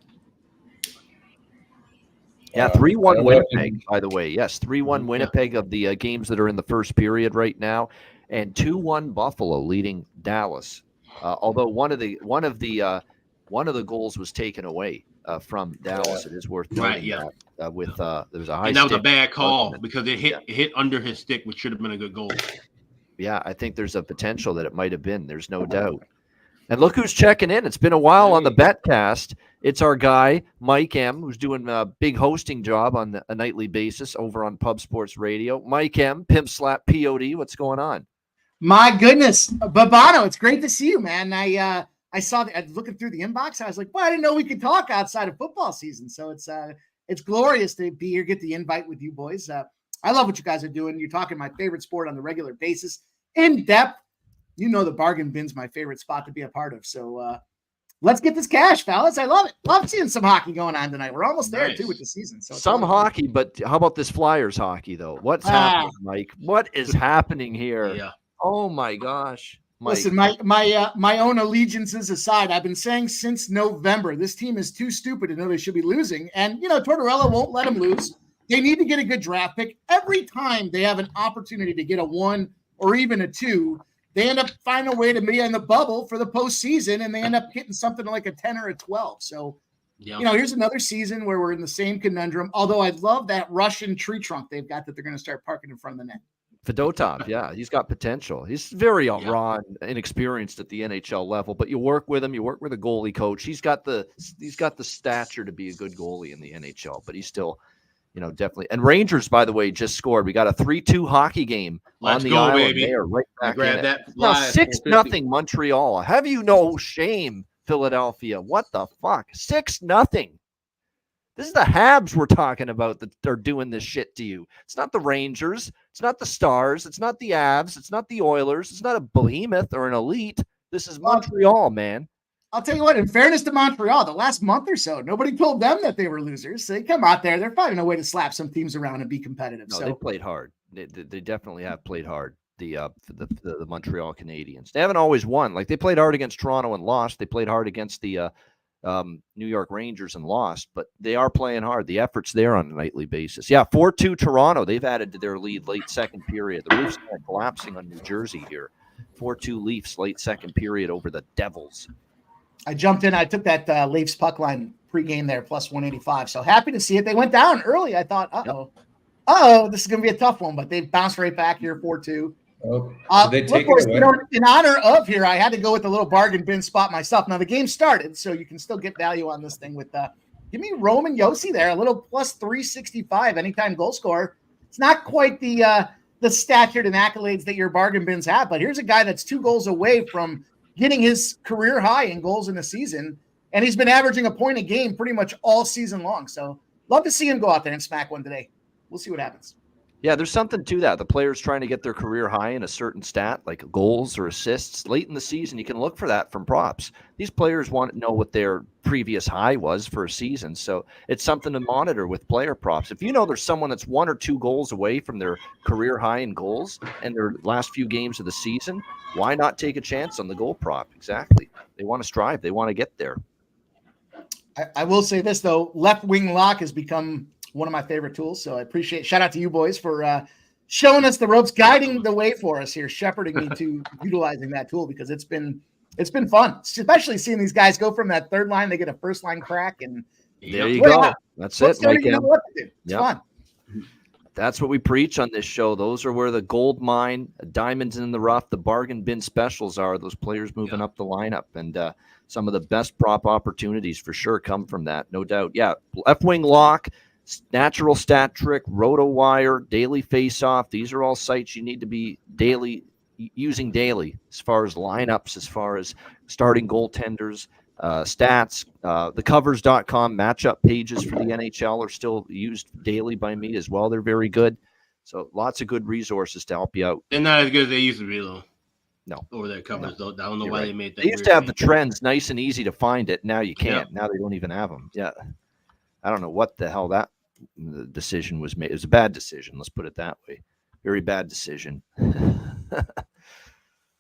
Yeah, 3-1 Winnipeg, by the way. Yes, 3-1 Winnipeg of the games that are in the first period right now, and 2-1 Buffalo leading Dallas. Although one of the goals was taken away from Dallas. It is worth noting that with there was a high. And that was a bad call because it hit under his stick, which should have been a good goal. Yeah, I think there's a potential that it might have been. There's no doubt. And look who's checking in. It's been a while on the Betcast. It's our guy, Mike M., who's doing a big hosting job on a nightly basis over on Pub Sports Radio. Mike M., Pimp Slap POD, what's going on? My goodness. Babano, it's great to see you, man. I saw I was looking through the inbox. I was like, well, I didn't know we could talk outside of football season. So it's glorious to be here, get the invite with you boys. I love what you guys are doing. You're talking my favorite sport on the regular basis. In depth, you know the bargain bin's my favorite spot to be a part of. So let's get this cash, fellas. I love it. Love seeing some hockey going on tonight. We're almost there too with the season. So some hockey, but how about this Flyers hockey though? What's happening, Mike? What is happening here? Yeah. Oh my gosh. Mike. Listen, my own allegiances aside, I've been saying since November, this team is too stupid to know they should be losing. And Tortorella won't let them lose. They need to get a good draft pick. Every time they have an opportunity to get a 1 or even a 2, they end up finding a way to be in the bubble for the postseason, and they end up getting something like a 10 or a 12. So, here's another season where we're in the same conundrum, although I love that Russian tree trunk they've got that they're going to start parking in front of the net. Fedotov, yeah, he's got potential. He's very raw and inexperienced at the NHL level, but you work with him. You work with a goalie coach. He's got the stature to be a good goalie in the NHL, but he's still – definitely. And Rangers, by the way, just scored. We got a 3-2 hockey game on the island. Baby. They are right back grab in that it. Now 6-0 Montreal. Have you no shame, Philadelphia? What the fuck? 6-0. This is the Habs we're talking about that are doing this shit to you. It's not the Rangers. It's not the Stars. It's not the Avs. It's not the Oilers. It's not a behemoth or an elite. This is Montreal, man. I'll tell you what, in fairness to Montreal, the last month or so, nobody told them that they were losers. They come out there. They're finding a way to slap some teams around and be competitive. No, they played hard. They definitely have played hard, the Montreal Canadiens. They haven't always won. Like, they played hard against Toronto and lost. They played hard against the New York Rangers and lost, but they are playing hard. The effort's there on a nightly basis. Yeah, 4-2 Toronto. They've added to their lead late second period. The Leafs are collapsing on New Jersey here. 4-2 Leafs late second period over the Devils. I jumped in. I took that Leafs puck line pregame there, plus 185. So happy to see it. They went down early. I thought, this is going to be a tough one, but they bounced right back here, 4-2. Oh, Look, boys, in honor of here, I had to go with the little bargain bin spot myself. Now the game started, so you can still get value on this thing with give me Roman Josi there, a little plus 365 anytime goal scorer. It's not quite the stature and accolades that your bargain bins have, but here's a guy that's 2 goals away from getting his career high in goals in the season, and he's been averaging a point a game pretty much all season long. So love to see him go out there and smack one today. We'll see what happens. Yeah, there's something to that. The players trying to get their career high in a certain stat, like goals or assists, late in the season. You can look for that from props. These players want to know what their previous high was for a season, so it's something to monitor with player props. If you know there's someone that's 1 or 2 goals away from their career high in goals in their last few games of the season, why not take a chance on the goal prop? Exactly. They want to strive. They want to get there. I will say this, though. Left wing lock has become one of my favorite tools. So I appreciate, shout out to you boys for showing us the ropes, guiding the way for us here, shepherding me to utilizing that tool, because it's been fun, especially seeing these guys go from that third line. They get a first line crack, and there you go. That's it. Mike, you know what to do. It's fun. That's what we preach on this show. Those are where the gold mine, diamonds in the rough, the bargain bin specials are. Those players moving up the lineup, and some of the best prop opportunities for sure come from that, no doubt. Yeah, left wing lock, Natural Stat Trick, RotoWire, Daily Faceoff. These are all sites you need to be using daily as far as lineups, as far as starting goaltenders, stats. Thecovers.com matchup pages for the NHL are still used daily by me as well. They're very good. So lots of good resources to help you out. They're not as good as they used to be, though. No. Over their covers, though. I don't know You're why right. they made that. They used to have the trends nice and easy to find it. Now you can't. Now they don't even have them. Yeah. I don't know what the hell that decision was made. It was a bad decision. Let's put it that way. Very bad decision.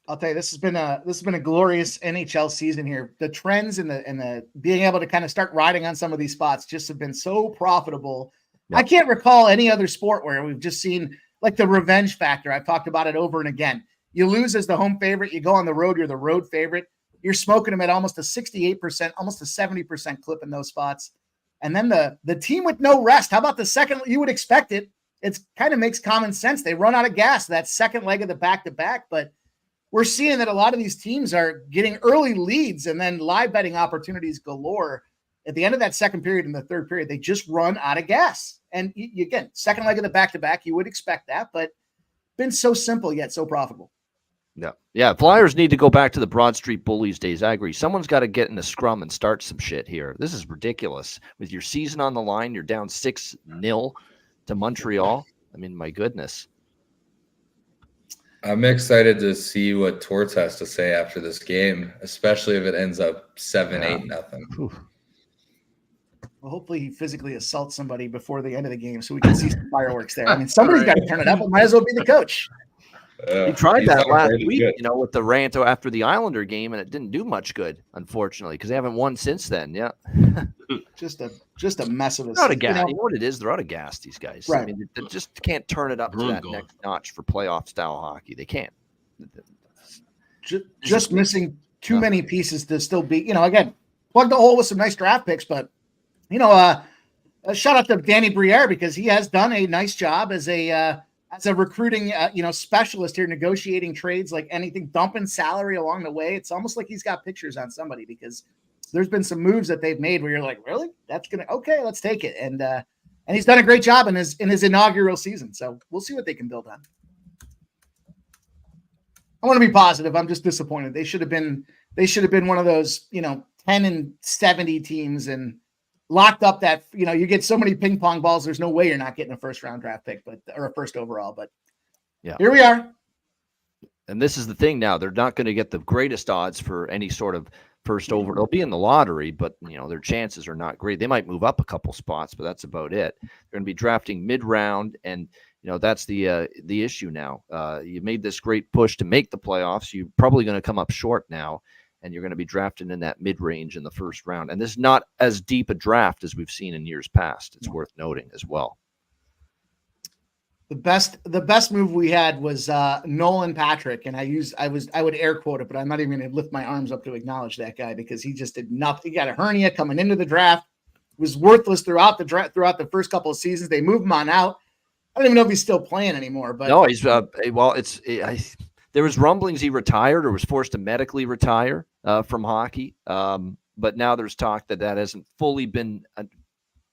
I'll tell you, this has been a glorious NHL season here. The trends and the being able to kind of start riding on some of these spots just have been so profitable. Yep. I can't recall any other sport where we've just seen like the revenge factor. I've talked about it over and again. You lose as the home favorite. You go on the road. You're the road favorite. You're smoking them at almost a 68%, almost a 70% clip in those spots. And then the team with no rest. How about the second? You would expect it. It kind of makes common sense. They run out of gas that second leg of the back-to-back, but we're seeing that a lot of these teams are getting early leads and then live betting opportunities galore. At the end of that second period and the third period, they just run out of gas. And again, second leg of the back-to-back, you would expect that, but been so simple yet so profitable. Yeah. Flyers need to go back to the Broad Street Bullies days. I agree. Someone's got to get in the scrum and start some shit here. This is ridiculous. With your season on the line, you're down 6-0 to Montreal. I mean, my goodness. I'm excited to see what Torts has to say after this game, especially if it ends up 7-8 nothing. Well, hopefully he physically assaults somebody before the end of the game so we can see some fireworks there. I mean, somebody's got to turn it up. It might as well be the coach. He tried that last week, with the rant after the Islander game, and it didn't do much good, unfortunately, because they haven't won since then. Yeah, just a mess of a. They're out of gas. You know what it is? They're out of gas. These guys. Right. I mean, they just can't turn it up to that next notch for playoff style hockey. They can't. Just missing too many pieces to still be. Again, plug the hole with some nice draft picks, but shout out to Danny Briere because he has done a nice job as a recruiting, specialist here, negotiating trades like anything, dumping salary along the way. It's almost like he's got pictures on somebody because there's been some moves that they've made where you're like, really? That's okay, let's take it. And he's done a great job in his inaugural season. So we'll see what they can build on. I want to be positive. I'm just disappointed. They should have been one of those, 10-70 teams and locked up that, you get so many ping pong balls. There's no way you're not getting a first round draft pick, or a first overall, but yeah, here we are. And this is the thing now, they're not going to get the greatest odds for any sort of first over. They'll be in the lottery, but their chances are not great. They might move up a couple spots, but that's about it. They're going to be drafting mid round. And, that's the issue now. You made this great push to make the playoffs. You're probably going to come up short now. and you're going to be drafted in that mid-range in the first round. And this is not as deep a draft as we've seen in years past. It's worth noting as well. The best move we had was Nolan Patrick, and I would air quote it, but I'm not even going to lift my arms up to acknowledge that guy because he just did nothing. He got a hernia coming into the draft. Was worthless throughout the draft, throughout the first couple of seasons. They moved him on out. I don't even know if he's still playing anymore. But no, he's there was rumblings he retired or was forced to medically retire from hockey. But now there's talk that hasn't fully been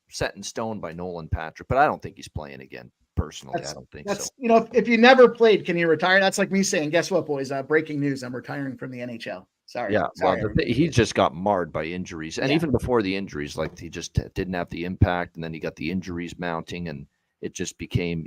set in stone by Nolan Patrick. But I don't think he's playing again. Personally, I don't think so. You know, if you never played, can you retire? That's like me saying, guess what, boys? Breaking news: I'm retiring from the NHL. Sorry. Yeah, sorry. Well, he just got marred by injuries, and even before the injuries, like he just didn't have the impact, and then he got the injuries mounting, and it just became,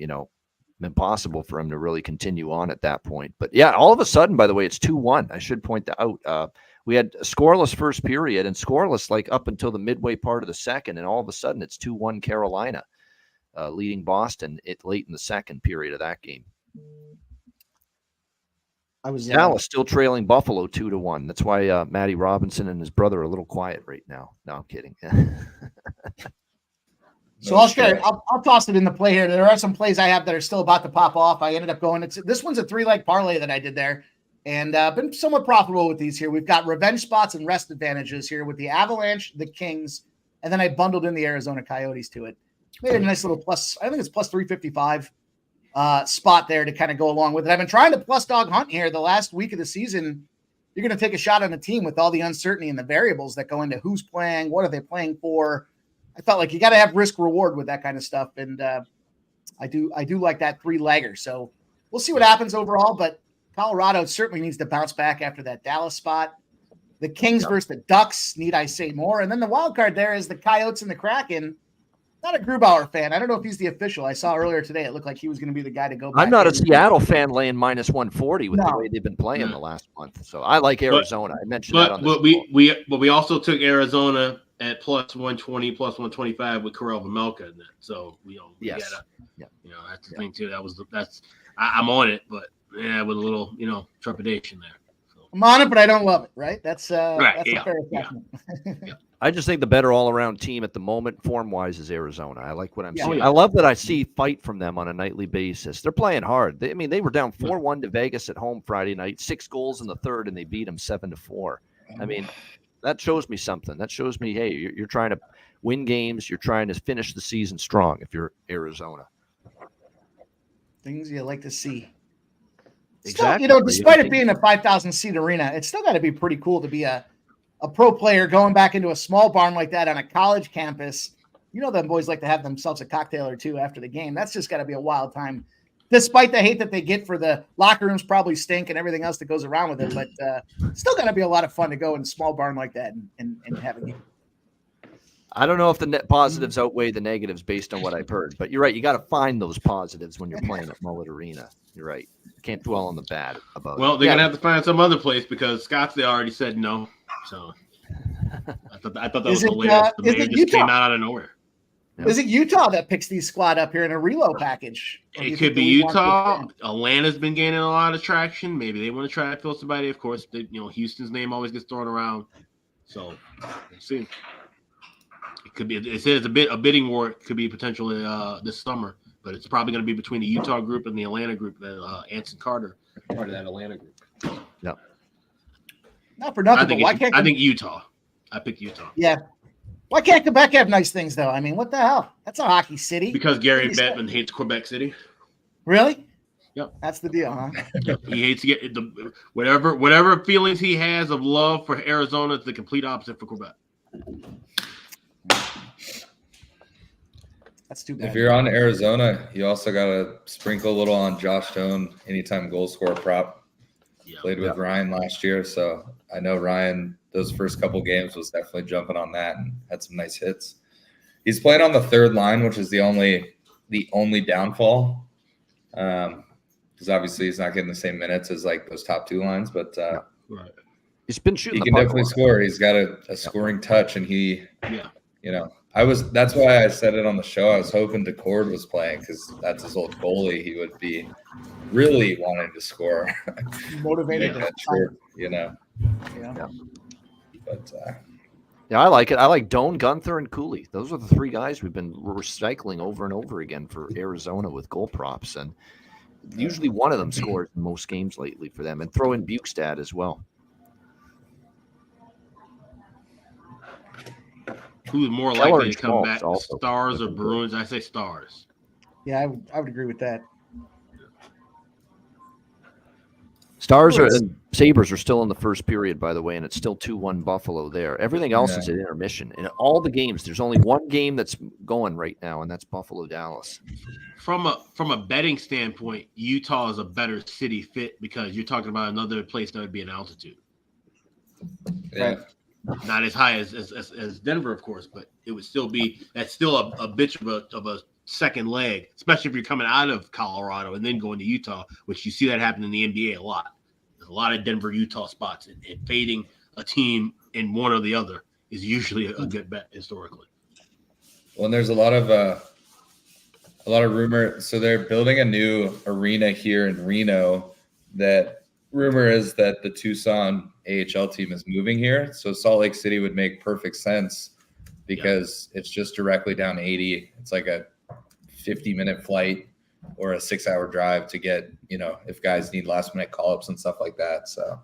impossible for him to really continue on at that point. But yeah, all of a sudden, by the way, it's 2-1. I should point that out. We had a scoreless first period and scoreless like up until the midway part of the second, and all of a sudden it's 2-1 Carolina. Leading Boston late in the second period of that game. Dallas still trailing Buffalo 2-1. That's why Matty Robinson and his brother are a little quiet right now. No, I'm kidding. So I'll toss it in the play here. There are some plays I have that are still about to pop off. I ended up going. This one's a 3-leg parlay that I did there, and been somewhat profitable with these here. We've got revenge spots and rest advantages here with the Avalanche, the Kings, and then I bundled in the Arizona Coyotes to it. Made a nice little plus. I think it's plus 355 spot there to kind of go along with it. I've been trying to plus dog hunt here the last week of the season. You're going to take a shot on a team with all the uncertainty and the variables that go into who's playing, what are they playing for. I felt like you got to have risk reward with that kind of stuff, and I do like that 3-legger. So we'll see what happens overall. But Colorado certainly needs to bounce back after that Dallas spot. The Kings versus the Ducks. Need I say more? And then the wild card there is the Coyotes and the Kraken. Not a Grubauer fan. I don't know if he's the official. I saw earlier today it looked like he was going to be the guy to go back. I'm not a Seattle fan laying minus 140 with the way they've been playing the last month. So I like Arizona. I mentioned that on the we also took Arizona at plus 120, plus 125 with Karel Vejmelka in that. So we gotta, that's the thing too. I'm on it, but with a little trepidation there. So. I'm on it, but I don't love it. Right? That's right. That's a fair assessment. Yeah. I just think the better all-around team at the moment, form-wise, is Arizona. I like what I'm seeing. Yeah. I love that I see fight from them on a nightly basis. They're playing hard. They were down 4-1 to Vegas at home Friday night, 6 goals in the third, and they beat them 7-4. I mean, that shows me something. That shows me, hey, you're trying to win games. You're trying to finish the season strong if you're Arizona. Things you like to see. Exactly. Still, despite it being a 5,000-seat arena, it's still got to be pretty cool to be a pro player going back into a small barn like that on a college campus. Them boys like to have themselves a cocktail or two after the game. That's just got to be a wild time, despite the hate that they get for the locker rooms probably stink and everything else that goes around with it. But still got to be a lot of fun to go in a small barn like that and have a game. I don't know if the net positives outweigh the negatives based on what I've heard, but you're right. You got to find those positives when you're playing at Mullet Arena. You're right. You can't dwell on the bad about it. Well, they're going to have to find some other place because Scottsdale already said no. So I thought that was hilarious. The mayor just came out of nowhere. Yep. Is it Utah that picks these squad up here in a reload package? It could be Utah. Atlanta's been gaining a lot of traction. Maybe they want to try to fill somebody. Of course, Houston's name always gets thrown around. So we'll see. It could be. It says a bidding war could be potentially this summer, but it's probably going to be between the Utah group and the Atlanta group. That Anson Carter, part of that Atlanta group. Yep. Not for nothing. I think Utah. I picked Utah. Yeah. Why can't Quebec have nice things though? I mean, what the hell? That's a hockey city. Because Gary Bettman hates Quebec City. Really? Yep. That's the deal, huh? He hates to get whatever feelings he has of love for Arizona is the complete opposite for Quebec. That's too bad. If you're on Arizona, you also got to sprinkle a little on Josh Stone anytime goal scorer prop. Played with Ryan last year, so I know Ryan those first couple games was definitely jumping on that and had some nice hits. He's playing on the third line, which is the only downfall. Because obviously he's not getting the same minutes as like those top two lines, but he's been shooting. He can definitely score. He's got a scoring touch, and he, That's why I said it on the show. I was hoping DeCord was playing because that's his old goalie. He would be really wanting to score. Motivated. Make that trip, Yeah. But Yeah, I like it. I like Doan, Gunther, and Cooley. Those are the three guys we've been recycling over and over again for Arizona with goal props. And usually one of them scores in most games lately for them. And throw in Bukestad as well. Who's more Keller likely and to come Schmaltz back, also. Stars or Bruins? I say Stars. Yeah, I would agree with that. Stars and Sabres are still in the first period, by the way, and it's still 2-1 Buffalo there. Everything else is at intermission. In all the games, there's only one game that's going right now, and that's Buffalo-Dallas. From a betting standpoint, Utah is a better city fit because you're talking about another place that would be in altitude. yeah. Not as high as Denver, of course, but it would still be that's still a bitch of a second leg, especially if you're coming out of Colorado and then going to Utah, which you see that happen in the NBA a lot. There's a lot of Denver-Utah spots, and fading a team in one or the other is usually a good bet historically. Well, and there's a lot of rumor. So they're building a new arena here in Reno. That rumor is that the Tucson AHL team is moving here. So Salt Lake City would make perfect sense because it's just directly down 80. It's like a 50-minute flight or a 6-hour drive to get, if guys need last-minute call-ups and stuff like that. So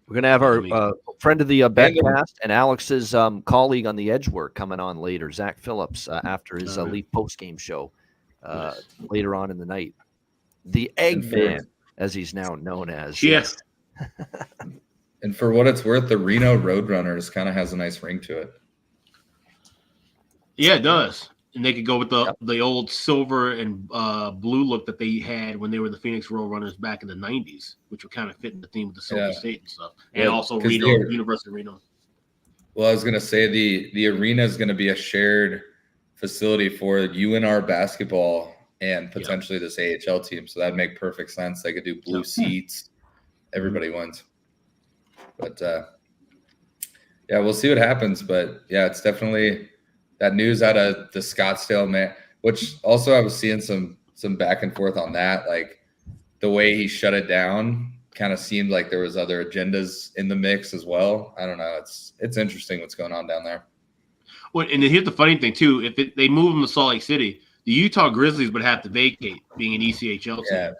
we're going to have our friend of the Betcast and Alex's colleague on the Edgework coming on later, Zach Phillips, after his Leaf postgame show later on in the night. The Eggman, as he's now known as. Yes. And for what it's worth, the Reno Roadrunners kind of has a nice ring to it. Yeah, it does. And they could go with the old silver and blue look that they had when they were the Phoenix Roadrunners back in the 90s, which would kind of fit in the theme with the Silver State and stuff. And also Reno, University of Reno. Well, I was going to say the arena is going to be a shared facility for UNR basketball and potentially this AHL team. So that'd make perfect sense. They could do blue seats. Everybody wins. But, we'll see what happens. But, it's definitely that news out of the Scottsdale, man, which also I was seeing some back and forth on that. Like the way he shut it down kind of seemed like there was other agendas in the mix as well. I don't know. It's interesting what's going on down there. Well, and here's the funny thing, too. If they move them to Salt Lake City, the Utah Grizzlies would have to vacate being an ECHL team. Yeah.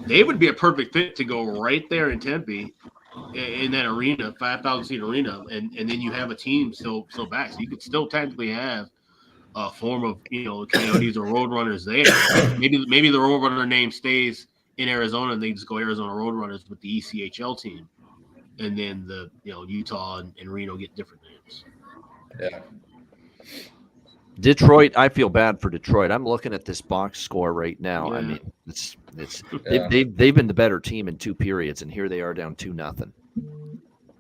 They would be a perfect fit to go right there in Tempe in that arena, 5,000-seat arena, and then you have a team still back. So you could still technically have a form of, Coyotes or Roadrunners there. Maybe the Roadrunner name stays in Arizona and they just go Arizona Roadrunners with the ECHL team. And then the, Utah and Reno get different names. Yeah. Detroit, I feel bad for Detroit. I'm looking at this box score right now. Yeah. I mean, they've been the better team in two periods, and here they are down 2-0.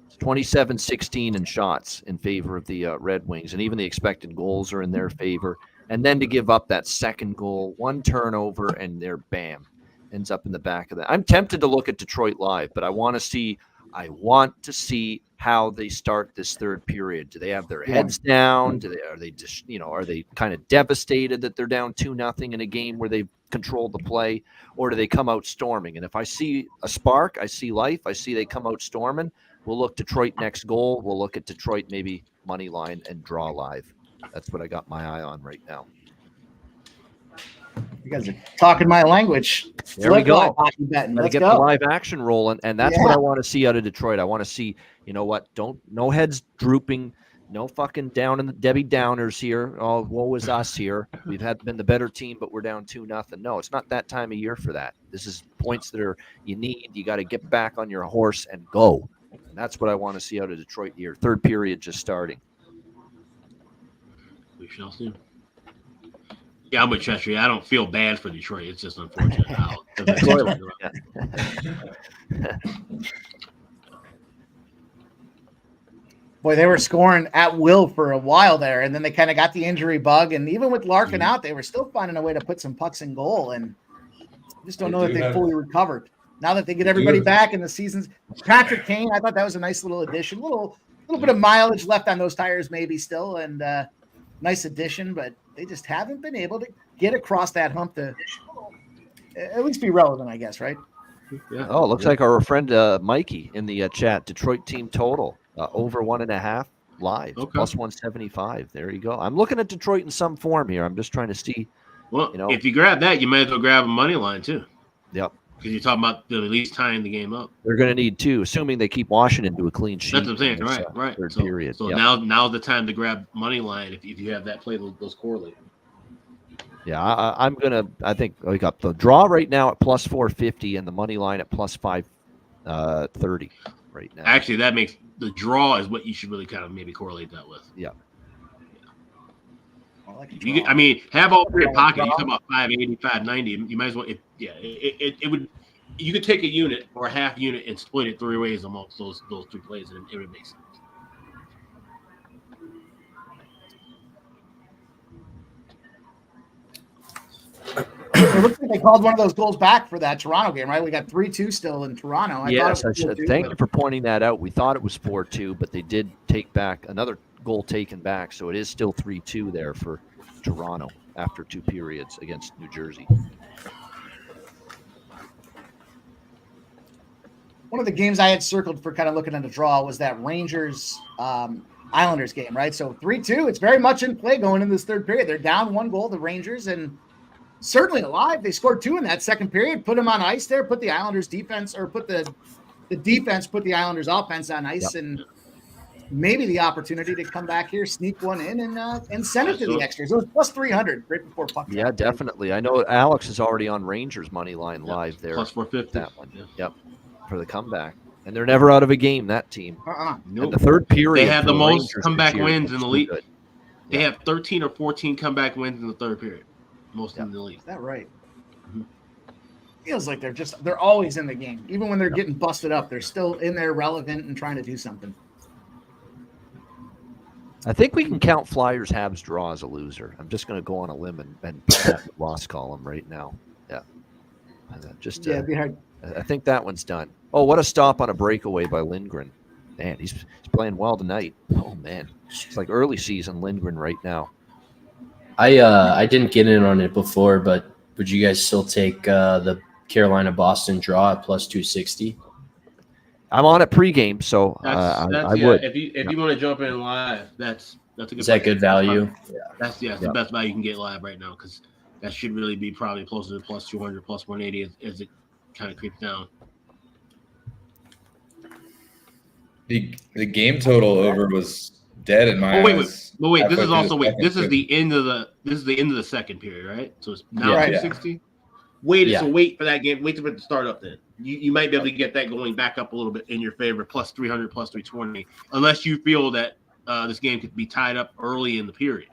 It's 27-16 in shots in favor of the Red Wings, and even the expected goals are in their favor. And then to give up that second goal, one turnover, and they're bam, ends up in the back of that. I'm tempted to look at Detroit live, but I want to see how they start this third period. Do they have their heads down? Are they just, are they kind of devastated that they're down 2-0 in a game where they've controlled the play, or do they come out storming? And if I see a spark, I see life, I see they come out storming, we'll look Detroit next goal. We'll look at Detroit maybe money line and draw live. That's what I got my eye on right now. You guys are talking my language. There we go. Let's get go. the live action rolling, and that's what I want to see out of Detroit. I want to see, no heads drooping, no fucking down in the Debbie Downers here. Oh, woe is us here. We've been the better team, but we're down 2-0. No, it's not that time of year for that. This is points that you need. You got to get back on your horse and go. And that's what I want to see out of Detroit here. Third period just starting. We shall see. Yeah, I'm with Chester. I don't feel bad for Detroit. It's just unfortunate how Boy, they were scoring at will for a while there, and then they kind of got the injury bug. And even with Larkin out, they were still finding a way to put some pucks in goal. And I just don't know that they fully recovered. Now that they get everybody back in the seasons, Patrick Kane, I thought that was a nice little addition. Little little bit of mileage left on those tires, maybe still, and nice addition, but they just haven't been able to get across that hump to at least be relevant, I guess, right? Yeah. Oh, it looks like our friend Mikey in the chat, Detroit team total, over 1.5 live, Okay. plus 175. There you go. I'm looking at Detroit in some form here. I'm just trying to see. Well, if you grab that, you might as well grab a money line too. Yep. Because you're talking about at least tying the game up. They're going to need 2, assuming they keep Washington to a clean sheet. That's what I'm saying. Right. Third So, period. So now's the time to grab money line if you have that play, those correlate. Yeah, I think we got the draw right now at plus 450 and the money line at plus 530 right now. Actually, that makes the draw is what you should really kind of maybe correlate that with. Yeah. I mean, have all three in pocket. You talk about 580, 590. You might as well. It would. You could take a unit or a half unit and split it 3 ways amongst those 3 plays, and it would make sense. It looks like they called one of those goals back for that Toronto game, right? We got 3-2 still in Toronto. Yes, thank you for pointing that out. We thought it was 4-2, but they did take back another goal taken back, so it is still 3-2 there for Toronto after 2 periods against New Jersey. One of the games I had circled for kind of looking at the draw was that Rangers Islanders game, right? So 3-2, it's very much in play going in this third period. They're down 1 goal, the Rangers, and certainly alive. They scored 2 in that second period, put them on ice there, put the Islanders defense, or put the defense, put the Islanders offense on ice, and maybe the opportunity to come back here, sneak one in, and send it to the extras. It was plus 300 right before puck. Yeah, definitely. I know Alex is already on Rangers money line live there. Plus 450. That one. Yep. For the comeback. And they're never out of a game, that team. Nope. And the third period. They have the most Rangers comeback this year wins in the league. good. They have 13 or 14 comeback wins in the third period. Most in the league. Is that right? Mm-hmm. Feels like they're always in the game. Even when they're getting busted up, they're still in there relevant and trying to do something. I think we can count Flyers Habs draw as a loser. I'm just going to go on a limb and put that in the loss column right now. Yeah. It'd be hard. I think that one's done. Oh, what a stop on a breakaway by Lindgren. Man, he's playing well tonight. Oh, man. It's like early season Lindgren right now. I didn't get in on it before, but would you guys still take the Carolina-Boston draw at plus 260? I'm on it pregame, so I would. If you want to jump in live, that's a good. Is that good value? That's the best value you can get live right now, because that should really be probably closer to plus 200, plus 180 as it kind of creeps down. The game total over was dead in my eyes. Wait. This is also This is the end of the second period, right? So it's now 260. So wait for that game. Wait for it to start up. Then you might be able to get that going back up a little bit in your favor, plus 300, plus 320, unless you feel that this game could be tied up early in the period.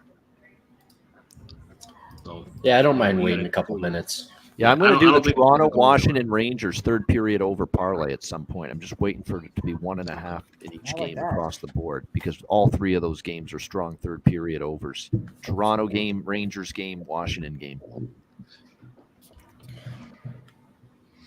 So I don't mind waiting a couple minutes. Yeah, I'm going to do the Toronto Washington Rangers third period over parlay at some point. I'm just waiting for it to be 1.5 in each game across the board, because all 3 of those games are strong third period overs. Toronto game, Rangers game, Washington game.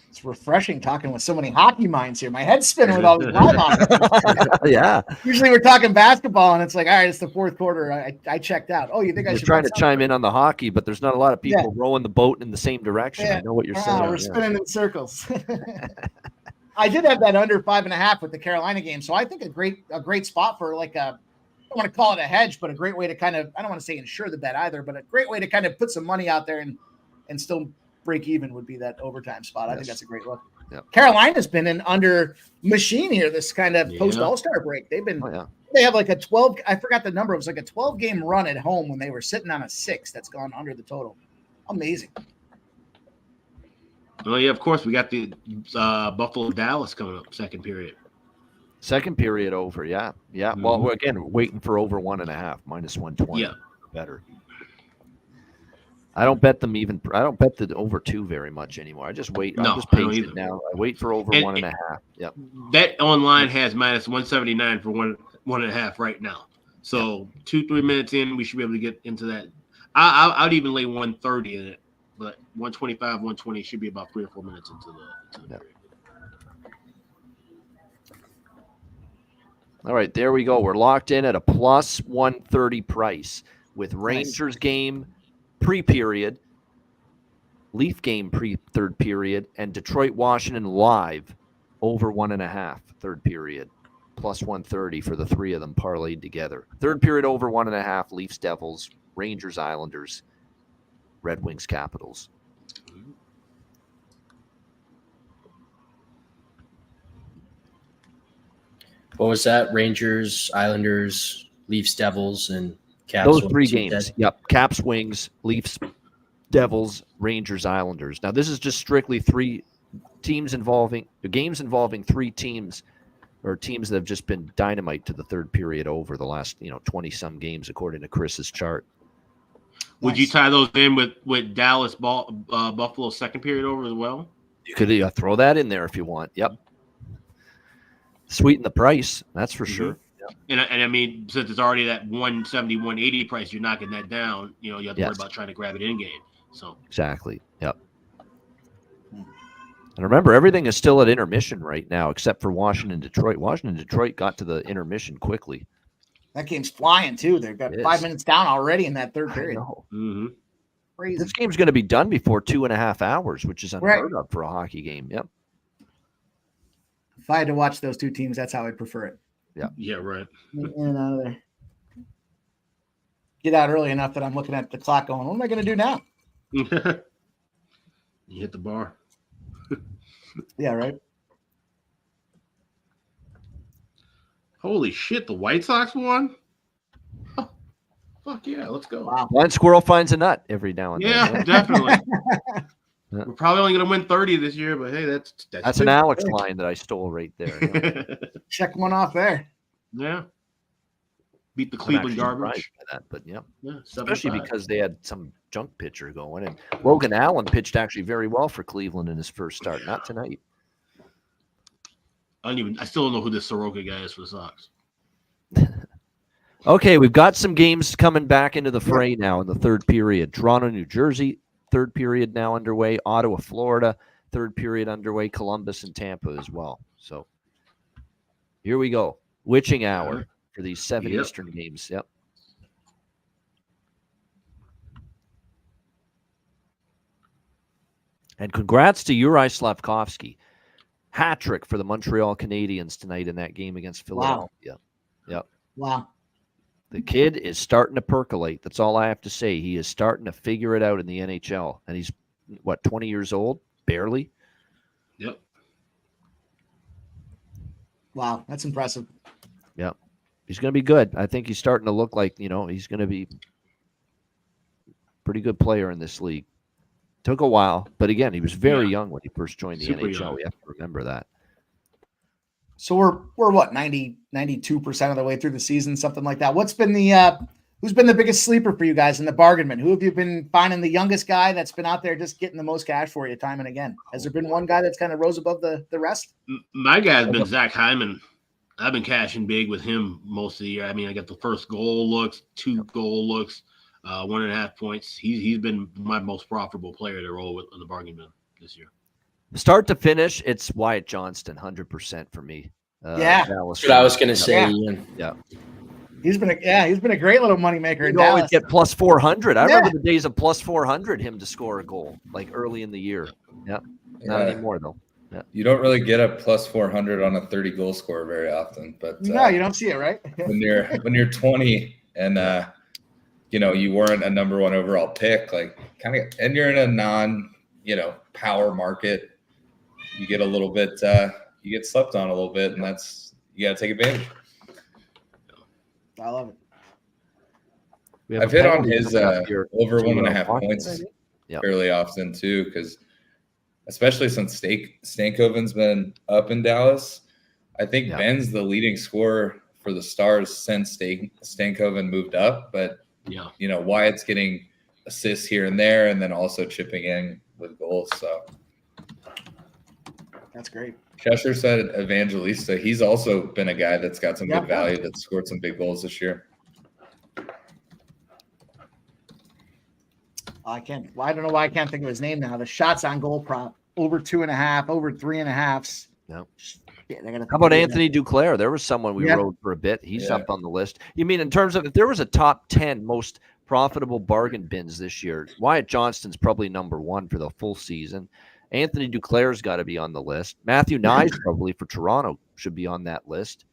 It's refreshing talking with so many hockey minds here. My head's spinning with all these live hockey. Yeah. Usually we're talking basketball, and it's like, all right, it's the fourth quarter. I checked out. Oh, you think I should? Trying to chime in on the hockey, but there's not a lot of people rowing the boat in the same direction. I know what you're saying. We're spinning in circles. I did have that under 5.5 with the Carolina game, so I think a great spot for like I don't want to call it a hedge, but a great way to kind of, I don't want to say insure the bet either, but a great way to kind of put some money out there and still break even would be that overtime spot. I think that's a great look. Yep. Carolina's been an under machine here, this kind of post All-Star break. They've been they have like a 12, I forgot the number. It was like a 12-game run at home when they were sitting on a 6 that's gone under the total. Amazing. Well, yeah, of course, we got the Buffalo Dallas coming up second period. Second period over, yeah. Mm-hmm. Well, we're again waiting for over 1.5, minus 120. Yeah, better. I don't bet them even. I don't bet the over 2 very much anymore. I just wait. I'm just patient now. I wait for over 1.5. Yep. Bet online has minus 179 for 1.5 right now. So 2-3 minutes in, we should be able to get into that. I'd even lay 130 in it, but 125, 120 should be about 3 or 4 minutes into the period. All right, there we go. We're locked in at a plus 130 price with Rangers game pre-period, Leaf game pre-third period, and Detroit Washington live over 1.5 third period, plus 130 for the three of them parlayed together. Third period over 1.5, Leafs Devils, Rangers Islanders, Red Wings Capitals. What was that? Rangers, Islanders, Leafs, Devils, and Caps. Those three games. Yep. Caps, Wings, Leafs, Devils, Rangers, Islanders. Now, this is just strictly games involving three teams or teams that have just been dynamite to the third period over the last, 20-some games, according to Chris's chart. Would you tie those in with Dallas Buffalo second period over as well? You could throw that in there if you want. Yep. Sweeten the price, that's for sure. And I mean, since it's already that 170, 180 price, you're knocking that down. You have to worry about trying to grab it in game. So exactly. Yep. And remember, everything is still at intermission right now, except for Washington, Detroit. Washington, Detroit got to the intermission quickly. That game's flying too. They've got 5 minutes down already in that third period. Crazy. This game's going to be done before 2.5 hours, which is unheard of for a hockey game. Yep. If I had to watch those two teams, that's how I'd prefer it. Yeah. Yeah, right. In and out of there. Get out early enough that I'm looking at the clock going, what am I going to do now? You hit the bar. Yeah, right. Holy shit, the White Sox won? Oh, fuck yeah, let's go. Wow. Blind squirrel finds a nut every now and then. Yeah, definitely. We're probably only going to win 30 this year, but hey, that's an Alex line that I stole right there. Check one off there. Yeah. Beat the Cleveland garbage. By that, but yeah, especially because they had some junk pitcher going, and Logan Allen pitched actually very well for Cleveland in his first start. Not tonight. I still don't know who this Soroka guy is for the Sox. Okay, we've got some games coming back into the fray now in the third period. Toronto, New Jersey, third period now underway. Ottawa, Florida, third period underway. Columbus and Tampa as well. So here we go. Witching hour for these 7 Eastern games. Yep. And congrats to Uri Slavkovsky. Hat trick for the Montreal Canadiens tonight in that game against Philadelphia. Wow. Yep. Wow. The kid is starting to percolate. That's all I have to say. He is starting to figure it out in the NHL. And he's, 20 years old? Barely? Yep. Wow, that's impressive. Yep. He's going to be good. I think he's starting to look like, he's going to be a pretty good player in this league. Took a while, but again, he was very young when he first joined the NHL. Young. We have to remember that. So we're what, 92% of the way through the season, something like that. What's been the who's been the biggest sleeper for you guys in the bargain bin? Who have you been finding the youngest guy that's been out there just getting the most cash for you time and again? Has there been one guy that's kind of rose above the rest? My guy has been Zach Hyman. I've been cashing big with him most of the year. I mean, I got the first goal looks, 2 goal looks, 1.5 points. He's been my most profitable player to roll with in the bargain bin this year. Start to finish, it's Wyatt Johnston, 100% for me. That's what I was going to say. Yeah. He's been a great little moneymaker. You always get plus 400. I remember the days of plus 400 him to score a goal like early in the year. Yep. Not anymore though. Yeah. You don't really get a plus 400 on a 30 goal scorer very often, but no, you don't see it, right? when you're 20 and you weren't a number 1 overall pick, like and you're in a non power market, you get a little bit you get slept on a little bit, and you got to take advantage. I love it. I've hit on his over 1.5 points fairly often too, because especially since Stankoven's been up in Dallas, I think Ben's the leading scorer for the Stars since Stankoven moved up. But Wyatt's getting assists here and there, and then also chipping in with goals. So that's great. Cheshire said Evangelista. He's also been a guy that's got some good value, that scored some big goals this year. I don't know why I can't think of his name now. The shots on goal prop over 2.5, over 3.5. No. Yeah, they're gonna How about Anthony Duclair? There was someone we rode for a bit. He's up on the list. You mean in terms of if there was a top 10 most profitable bargain bins this year, Wyatt Johnston's probably number one for the full season. Anthony Duclair's got to be on the list. Matthew Nyes probably for Toronto should be on that list.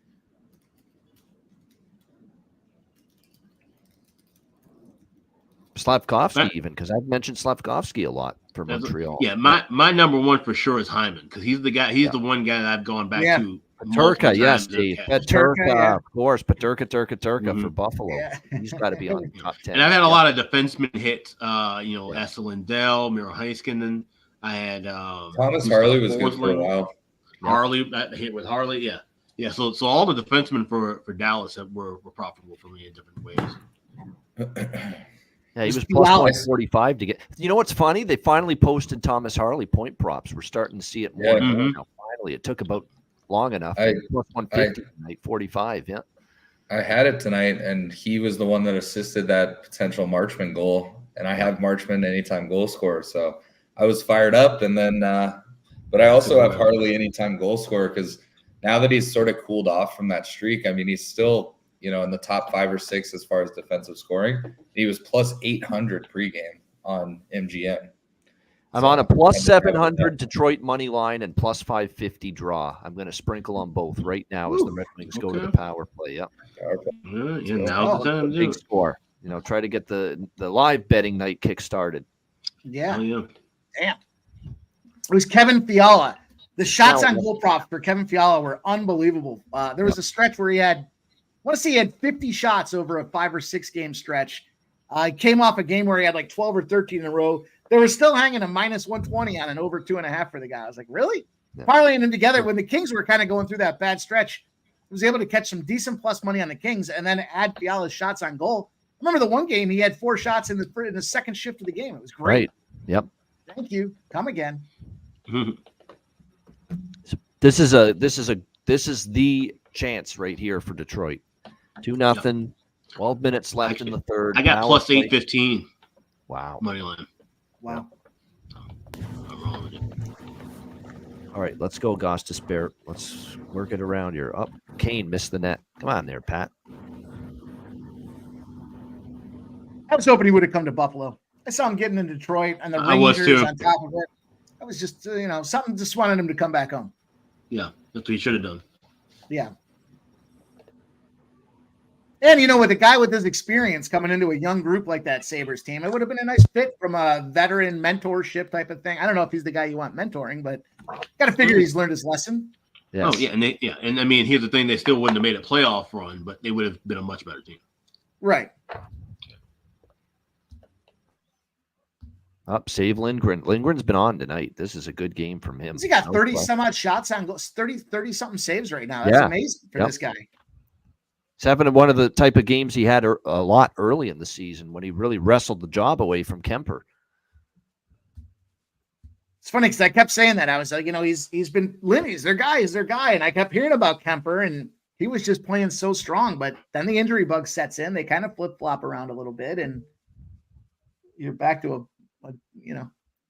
Slavkovsky even, because I've mentioned Slavkovsky a lot for Montreal. Yeah, my number one for sure is Hyman, because he's the guy. He's the one guy that I've gone back to. Peterka, yes, Steve. Peterka, of course. Peterka for Buffalo. Yeah. He's got to be on the top 10. And I've had a lot of defensemen hits. Esa Lindell, Miro Heiskanen. I had Thomas Harley was good for a while. Harley, that hit with Harley, yeah. So all the defensemen for Dallas were profitable for me in different ways. Yeah, he was plus 145 to get. You know what's funny? They finally posted Thomas Harley point props. We're starting to see it more and more now. Finally, it took about long enough. Plus 150 tonight, 45. Yeah, I had it tonight, and he was the one that assisted that potential Marchman goal. And I have Marchman anytime goal scorer, so I was fired up. And then, but I also have Harley anytime goal scorer because now that he's sort of cooled off from that streak, I mean, he's still in the top 5 or 6 as far as defensive scoring. He was plus 800 pregame on MGM. I'm on a plus 700 Detroit money line and plus 550 draw. I'm going to sprinkle on both right now as the Red Wings go to the power play. Yep. Now's the time. Big score. Try to get the live betting night kick started. Yeah. Damn. It was Kevin Fiala. The shots on goal props for Kevin Fiala were unbelievable. There was a stretch where he had 50 shots over a 5 or 6 game stretch. He came off a game where he had like 12 or 13 in a row. They were still hanging a minus 120 on an over 2.5 for the guy. I was like, really? Yeah. Parlaying them together when the Kings were kind of going through that bad stretch. He was able to catch some decent plus money on the Kings and then add Fiala's shots on goal. I remember the one game he had 4 shots in the second shift of the game. It was great. Right. Yep. Thank you. Come again. So this is the chance right here for Detroit. 2-0. 12 minutes left in the third. I got plus 815. Wow. Money line. Wow. All right, let's go, Goss to spare. Let's work it around here. Up, Kane missed the net. Come on there, Pat. I was hoping he would have come to Buffalo. I saw him getting in Detroit and the Rangers on top of it. I was just, something just wanted him to come back home. Yeah, that's what he should have done. Yeah. And, with a guy with his experience coming into a young group like that Sabres team, it would have been a nice fit from a veteran mentorship type of thing. I don't know if he's the guy you want mentoring, but got to figure he's learned his lesson. Yes. Oh, yeah. And I mean, here's the thing. They still wouldn't have made a playoff run, but they would have been a much better team. Right. Up, save Lindgren. Lindgren's been on tonight. This is a good game from him. He got 30 some odd shots on goals, 30 something saves right now. That's amazing for this guy. It's having one of the type of games he had a lot early in the season when he really wrestled the job away from Kemper. It's funny because I kept saying that. I was like, he's been Lindy's their guy, and I kept hearing about Kemper, and he was just playing so strong. But then the injury bug sets in. They kind of flip flop around a little bit, and you're back to a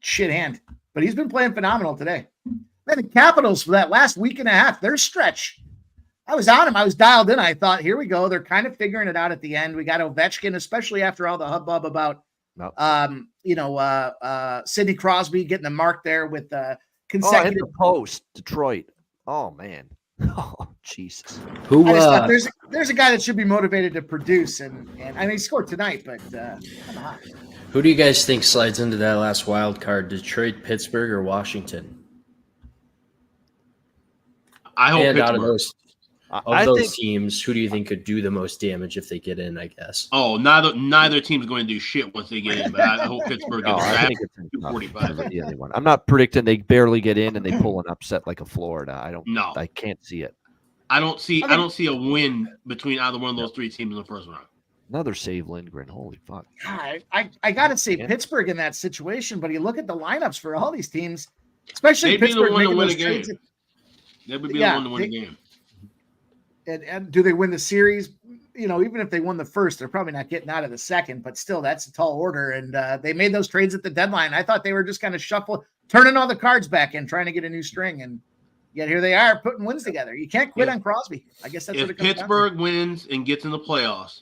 shit hand. But he's been playing phenomenal today. Man, the Capitals for that last week and a half, their stretch. I was on him. I was dialed in. I thought, here we go. They're kind of figuring it out at the end. We got Ovechkin, especially after all the hubbub about, Sidney Crosby getting the mark there with consecutive post Detroit. Oh man. Oh Jesus. Who? I just thought there's a guy that should be motivated to produce, and I mean he scored tonight, but come on. Who do you guys think slides into that last wild card? Detroit, Pittsburgh, or Washington? I hope Pittsburgh. Out of those teams, who do you think could do the most damage if they get in, I guess? Oh, neither team's going to do shit once they get in, but I hope Pittsburgh gets I think it's 245. I'm not predicting they barely get in and they pull an upset like a Florida. I can't see it. I don't see a win between either one of those 3 teams in the first round. Another save Lindgren. Holy fuck. I got to say Pittsburgh in that situation, but you look at the lineups for all these teams, especially Pittsburgh. They'd be the one to win a game. They would be the one to win a game. And do they win the series? Even if they won the first, they're probably not getting out of the second, but still that's a tall order. And they made those trades at the deadline. I thought they were just kind of turning all the cards back in, trying to get a new string. And Yet here they are putting wins together. You can't quit on Crosby. I guess that's what it comes down to. Pittsburgh wins and gets in the playoffs,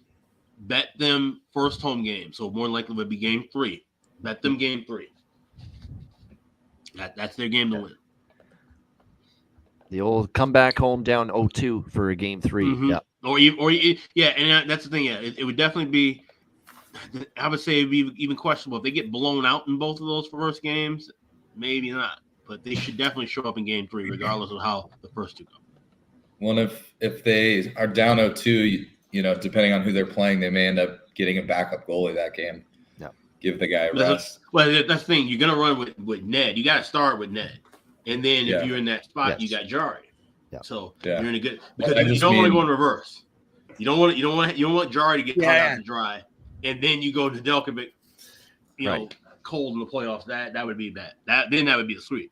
bet them first home game. So more likely would be game 3. Bet them game 3. That's their game to win. The old come back home down 0-2 for a game 3. Mm-hmm. Yeah. And that's the thing. Yeah, it would definitely be. I would say it'd be even questionable if they get blown out in both of those first games. Maybe not, but they should definitely show up in game 3, regardless of how the first 2 go. Well, if they are down 0-2, depending on who they're playing, they may end up getting a backup goalie that game. Yeah. Give the guy a rest. Well, that's the thing. You're gonna run with Ned. You got to start with Ned, and then if you're in that spot, you got Jari. Yeah. So you're in a good because I you don't want to go in reverse. You don't want Jari to get caught out to dry, and then you go to Delkovic, cold in the playoffs. That would be bad. That would be a sweep.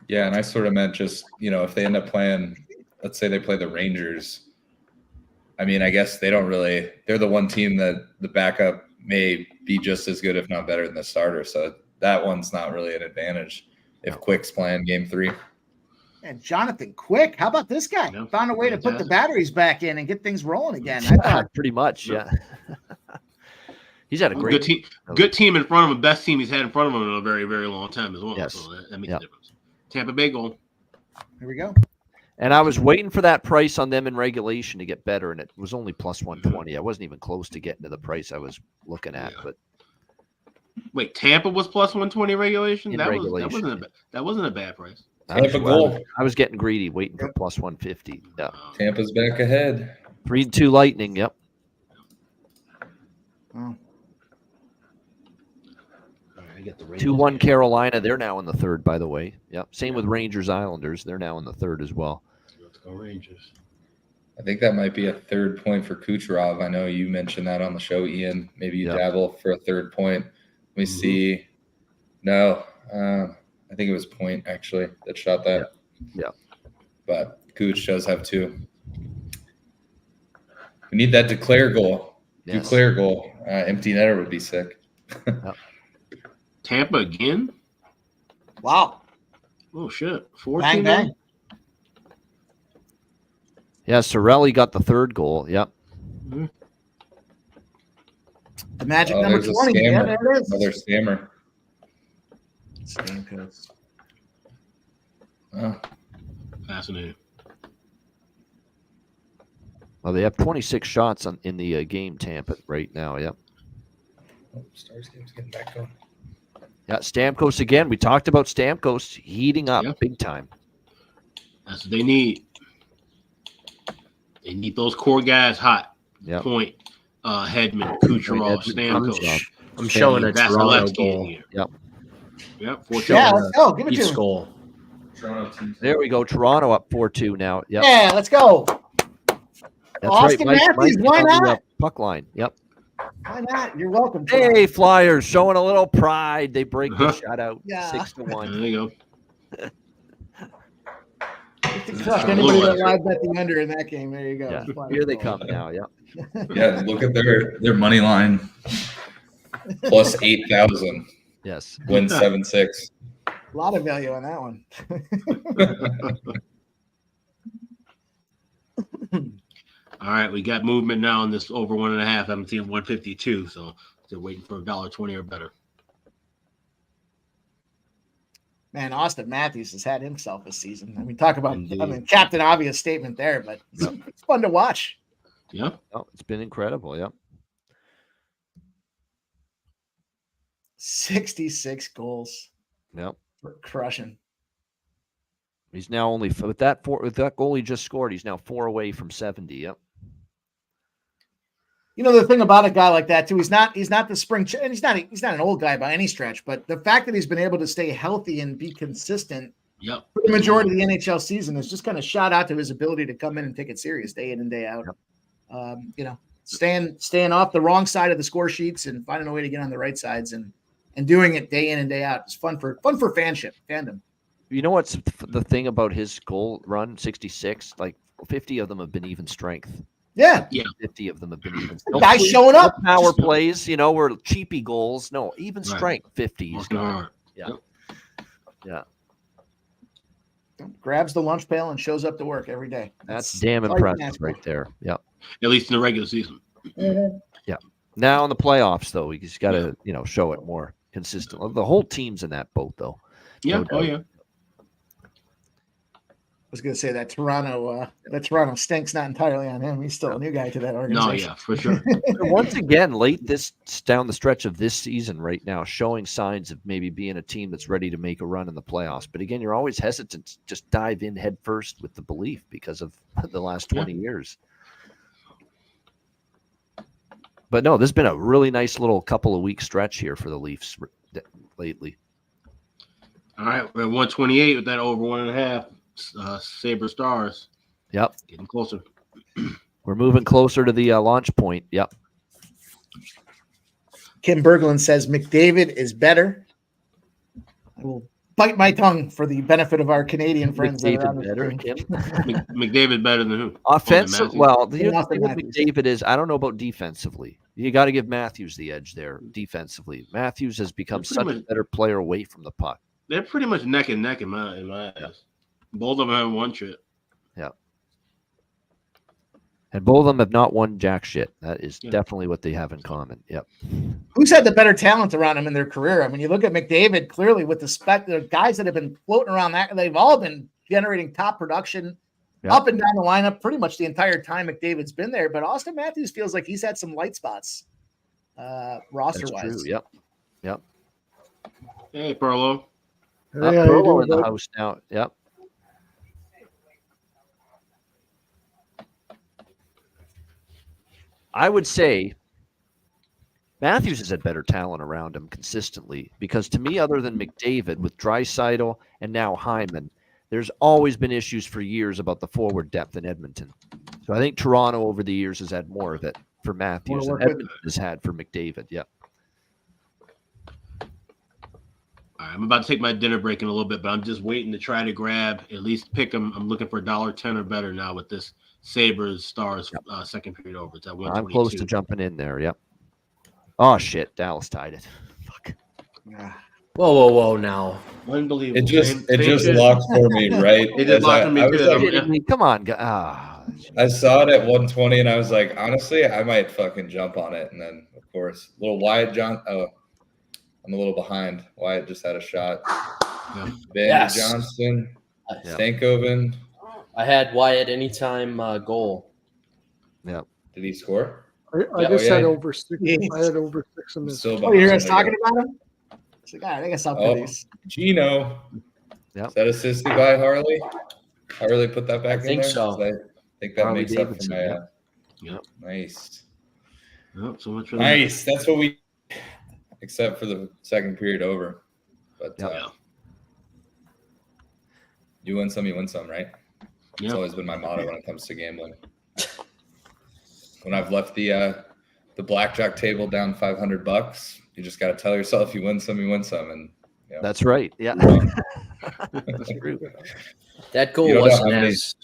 Yeah, and I sort of meant just, if they end up playing, let's say they play the Rangers. I mean, I guess they're the one team that the backup may be just as good, if not better than the starter. So that one's not really an advantage if Quick's playing game 3. And Jonathan Quick, how about this guy? Yeah, found a way to put the batteries back in and get things rolling again. Pretty much, yeah. He's had a great good team in front of him, best team he's had in front of him in a very, very long time as well. Yes. So that makes a difference. Tampa Bay goal. Here we go. And I was waiting for that price on them in regulation to get better, and it was only plus 120. I wasn't even close to getting to the price I was looking at. But wait, Tampa was plus 120 regulation? In that regulation. That wasn't a bad price. I was getting greedy, waiting for plus 150. Yeah. Tampa's back ahead. 3-2 Lightning. Yep. Oh. 2-1 Carolina. They're now in the third, by the way. Yep. Same with Rangers Islanders. They're now in the third as well. Let's go Rangers. I think that might be a third point for Kucherov. I know you mentioned that on the show, Ian. Maybe you dabble for a third point. Let me see. No, I think it was Point actually that shot that. Yeah. But Kuch does have 2. We need that declare goal. Yes. Declare goal. Empty netter would be sick. Tampa again? Wow. Oh, shit. 14 Bang, bang. Yeah, Sorelli got the third goal. Yep. Mm-hmm. The magic number 20. Yeah, there it is. Another scammer. Stamkos. Oh. Fascinating. Well, they have 26 shots in the game, Tampa, right now. Yep. Stars game's getting back going. Yeah, Stamkos again. We talked about Stamkos heating up big time. That's what they need. They need those core guys hot. Yep. Point, Hedman, Kucherov, Stamkos. I'm showing a Toronto goal. Yep. Yep. Yeah, let's go. Give it to him. Goal. There we go. Toronto up 4-2 now. Yep. Yeah, let's go. That's Austin right. Matthews, why on the, not? puck line. Yep. Why not? You're welcome. Hey, Flyers showing a little pride. They break the shutout 6-1. There you go. Crush anybody that live bet the under in that game. There you go. Yeah. Here they come now. Yep. Yeah, look at their money line. Plus 8,000. Yes. Win 7-6. A lot of value on that one. All right, we got movement now on this over 1.5. I haven't seen 152, so still waiting for $1.20 or better. Man, Austin Matthews has had himself a season. I mean, talk about Captain Obvious statement there, but it's fun to watch. Yeah. Oh, it's been incredible. Yep. 66 goals. Yep. Crushing. He's now only with that goal he just scored. He's now 4 away from 70. Yep. You know, the thing about a guy like that too, he's not the spring, and he's not an old guy by any stretch, but the fact that he's been able to stay healthy and be consistent for the majority of the NHL season is just kind of shout out to his ability to come in and take it serious day in and day out. Yep. You know, staying off the wrong side of the score sheets and finding a way to get on the right sides and doing it day in and day out. It's fun for fandom. You know what's the thing about his goal run, 66? Like 50 of them have been even strength. Yeah. 50 of them have been even. Guys showing up. Power plays, were cheapy goals. No, even Right. strength 50. He's Working got. hard. Yeah. Yep. Yeah. Grabs the lunch pail and shows up to work every day. That's damn all you can impressive ask for. right there. Yep. At least in the regular season. Mhm. Now in the playoffs, though, he's got to, show it more consistently. The whole team's in that boat, though. Yeah. No Oh, doubt. yeah. I was going to say that Toronto stinks not entirely on him. He's still a new guy to that No, organization. yeah, for sure. Once again, late down the stretch of this season right now, showing signs of maybe being a team that's ready to make a run in the playoffs. But again, you're always hesitant to just dive in head first with the belief because of the last 20 years. But no, there's been a really nice little couple of week stretch here for the Leafs lately. All right, we're at 128 with that over 1.5. Sabre Stars. Yep. Getting closer. We're moving closer to the launch point. Yep. Kim Berglund says McDavid is better. I will bite my tongue for the benefit of our Canadian friends. that are on McDavid the better, stream. Kim? McDavid better than who? Offensive. Matthews? Well, the Austin thing with Matthews. McDavid is I don't know about defensively. You got to give Matthews the edge there defensively. Matthews has become Pretty such a much- better player away from the puck. They're pretty much neck and neck in my eyes. Both of them have one trip. And both of them have not won jack shit. That is Yeah. definitely what they have in common. Yep. Who's had the better talent around him in their career? I mean, you look at McDavid clearly with the guys that have been floating around that they've all been generating top production Yeah. up and down the lineup pretty much the entire time McDavid's been there. But Austin Matthews feels like he's had some light spots roster That's wise. true. Yep. Hey, Perlo. Hey, how you Perlo doing, in the bud? house now. Yep. I would say Matthews has had better talent around him consistently because to me, other than McDavid with Draisaitl and now Hyman, there's always been issues for years about the forward depth in Edmonton. So I think Toronto over the years has had more of it for Matthews than work with- Edmonton has had for McDavid. Yep. All right, I'm about to take my dinner break in a little bit, but I'm just waiting to try to grab at least pick them. I'm looking for $1.10 or better now with this Sabres Stars second period over. It's at 122. I'm close to jumping in there. Yep. Oh shit! Dallas tied it. Fuck. Whoa! Now Unbelievable. It just Same shit. locked for me, right? It just As locked for me I was too. like- Kidding me? Come on. I saw it at 120 and I was like, honestly, I might fucking jump on it. And then, of course, little Wyatt I'm a little behind. Wyatt just had a shot. Yeah. Ben Yes. Johnston, Yeah. Stankoven. I had Wyatt anytime goal. Did he score? I Yeah. just Oh, yeah. had over 6. Yeah. I had over 6 in I'm this. still Oh, you're behind. guys talking about him? It's like, all right, I guess I'll Oh. these. Gino. Yep. Is that assisted by Harley? Harley put that back in think there? so. I think that Harley makes up for Davidson, my. yep. Yep. Nice. Yep, so much for that. Nice. That's what we, except for the second period over. But Yep. Yeah. you win some, right? It's Yep. always been my motto when it comes to gambling. When I've left the blackjack table down $500, you just got to tell yourself you win some, and That's right. Yeah. um, That's true. That goal You don't know wasn't how many- as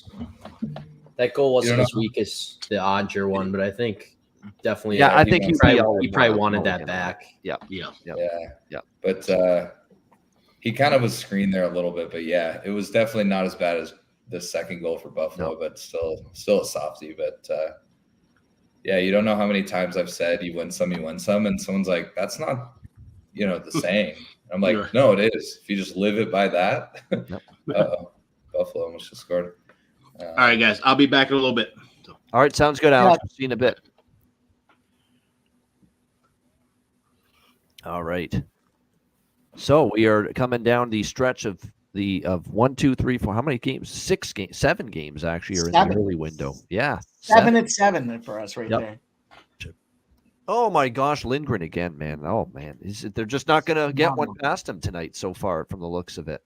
that goal wasn't know- as weak as the Odger one, but I think definitely. Yeah, I think he he probably wanted that back. Yeah. yeah. But he kind of was screened there a little bit. But yeah, it was definitely not as bad as the second goal for Buffalo, No. but still a softie. But yeah, you don't know how many times I've said you win some, and someone's like, that's not, the saying. I'm like, Right. no, it is. If you just live it by that. Yep. Buffalo almost just scored. All right, guys. I'll be back in a little bit. All right. Sounds good, Alex. See you in a bit. All right. So we are coming down the stretch of 1, 2, 3, 4. How many games? 7 games actually are in Seven. the early window. Yeah. 7 at 7 for us right Yep. there. Oh my gosh, Lindgren again, man. Oh man, they're just not going to get one Phenomenal. past him tonight so far from the looks of it.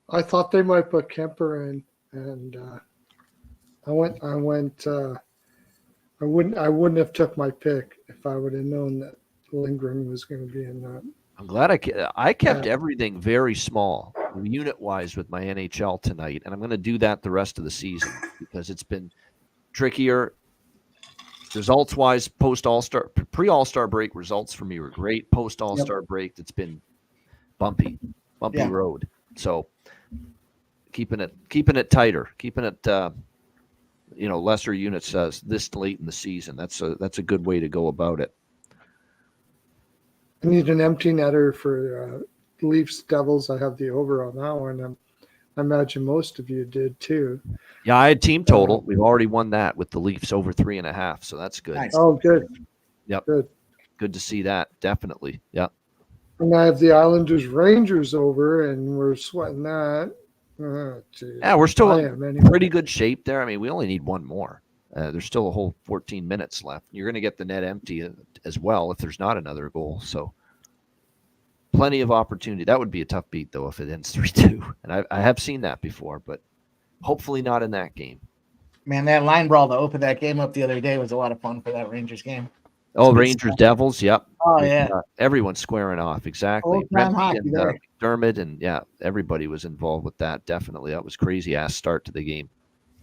I thought they might put Kemper in, and I wouldn't have took my pick if I would have known that Lindgren was going to be in that. I'm glad I kept everything very small unit-wise with my NHL tonight, and I'm going to do that the rest of the season because it's been trickier. Results-wise, post-All-Star, pre-All-Star break results for me were great. Post-All-Star break, it's been bumpy road. So keeping it tighter, keeping it lesser units this late in the season. That's a good way to go about it. I need an empty netter for Leafs Devils. I have the over on that one. I imagine most of you did too. Yeah, I had team total. We've already won that with the Leafs over 3.5, so that's good. Nice. Oh, good. Yep. Good to see that. Definitely. Yep. And I have the Islanders Rangers over, and we're sweating that. Yeah, we're still in pretty good shape there. I mean, we only need one more. There's still a whole 14 minutes left. You're going to get the net empty as well if there's not another goal. So plenty of opportunity. That would be a tough beat, though, if it ends 3-2. And I have seen that before, but hopefully not in that game. Man, that line brawl to open that game up the other day was a lot of fun for that Rangers game. Oh, Rangers Devils, yep. Oh, yeah. Everyone's squaring off, exactly. Dermott and everybody was involved with that. Definitely, that was crazy-ass start to the game.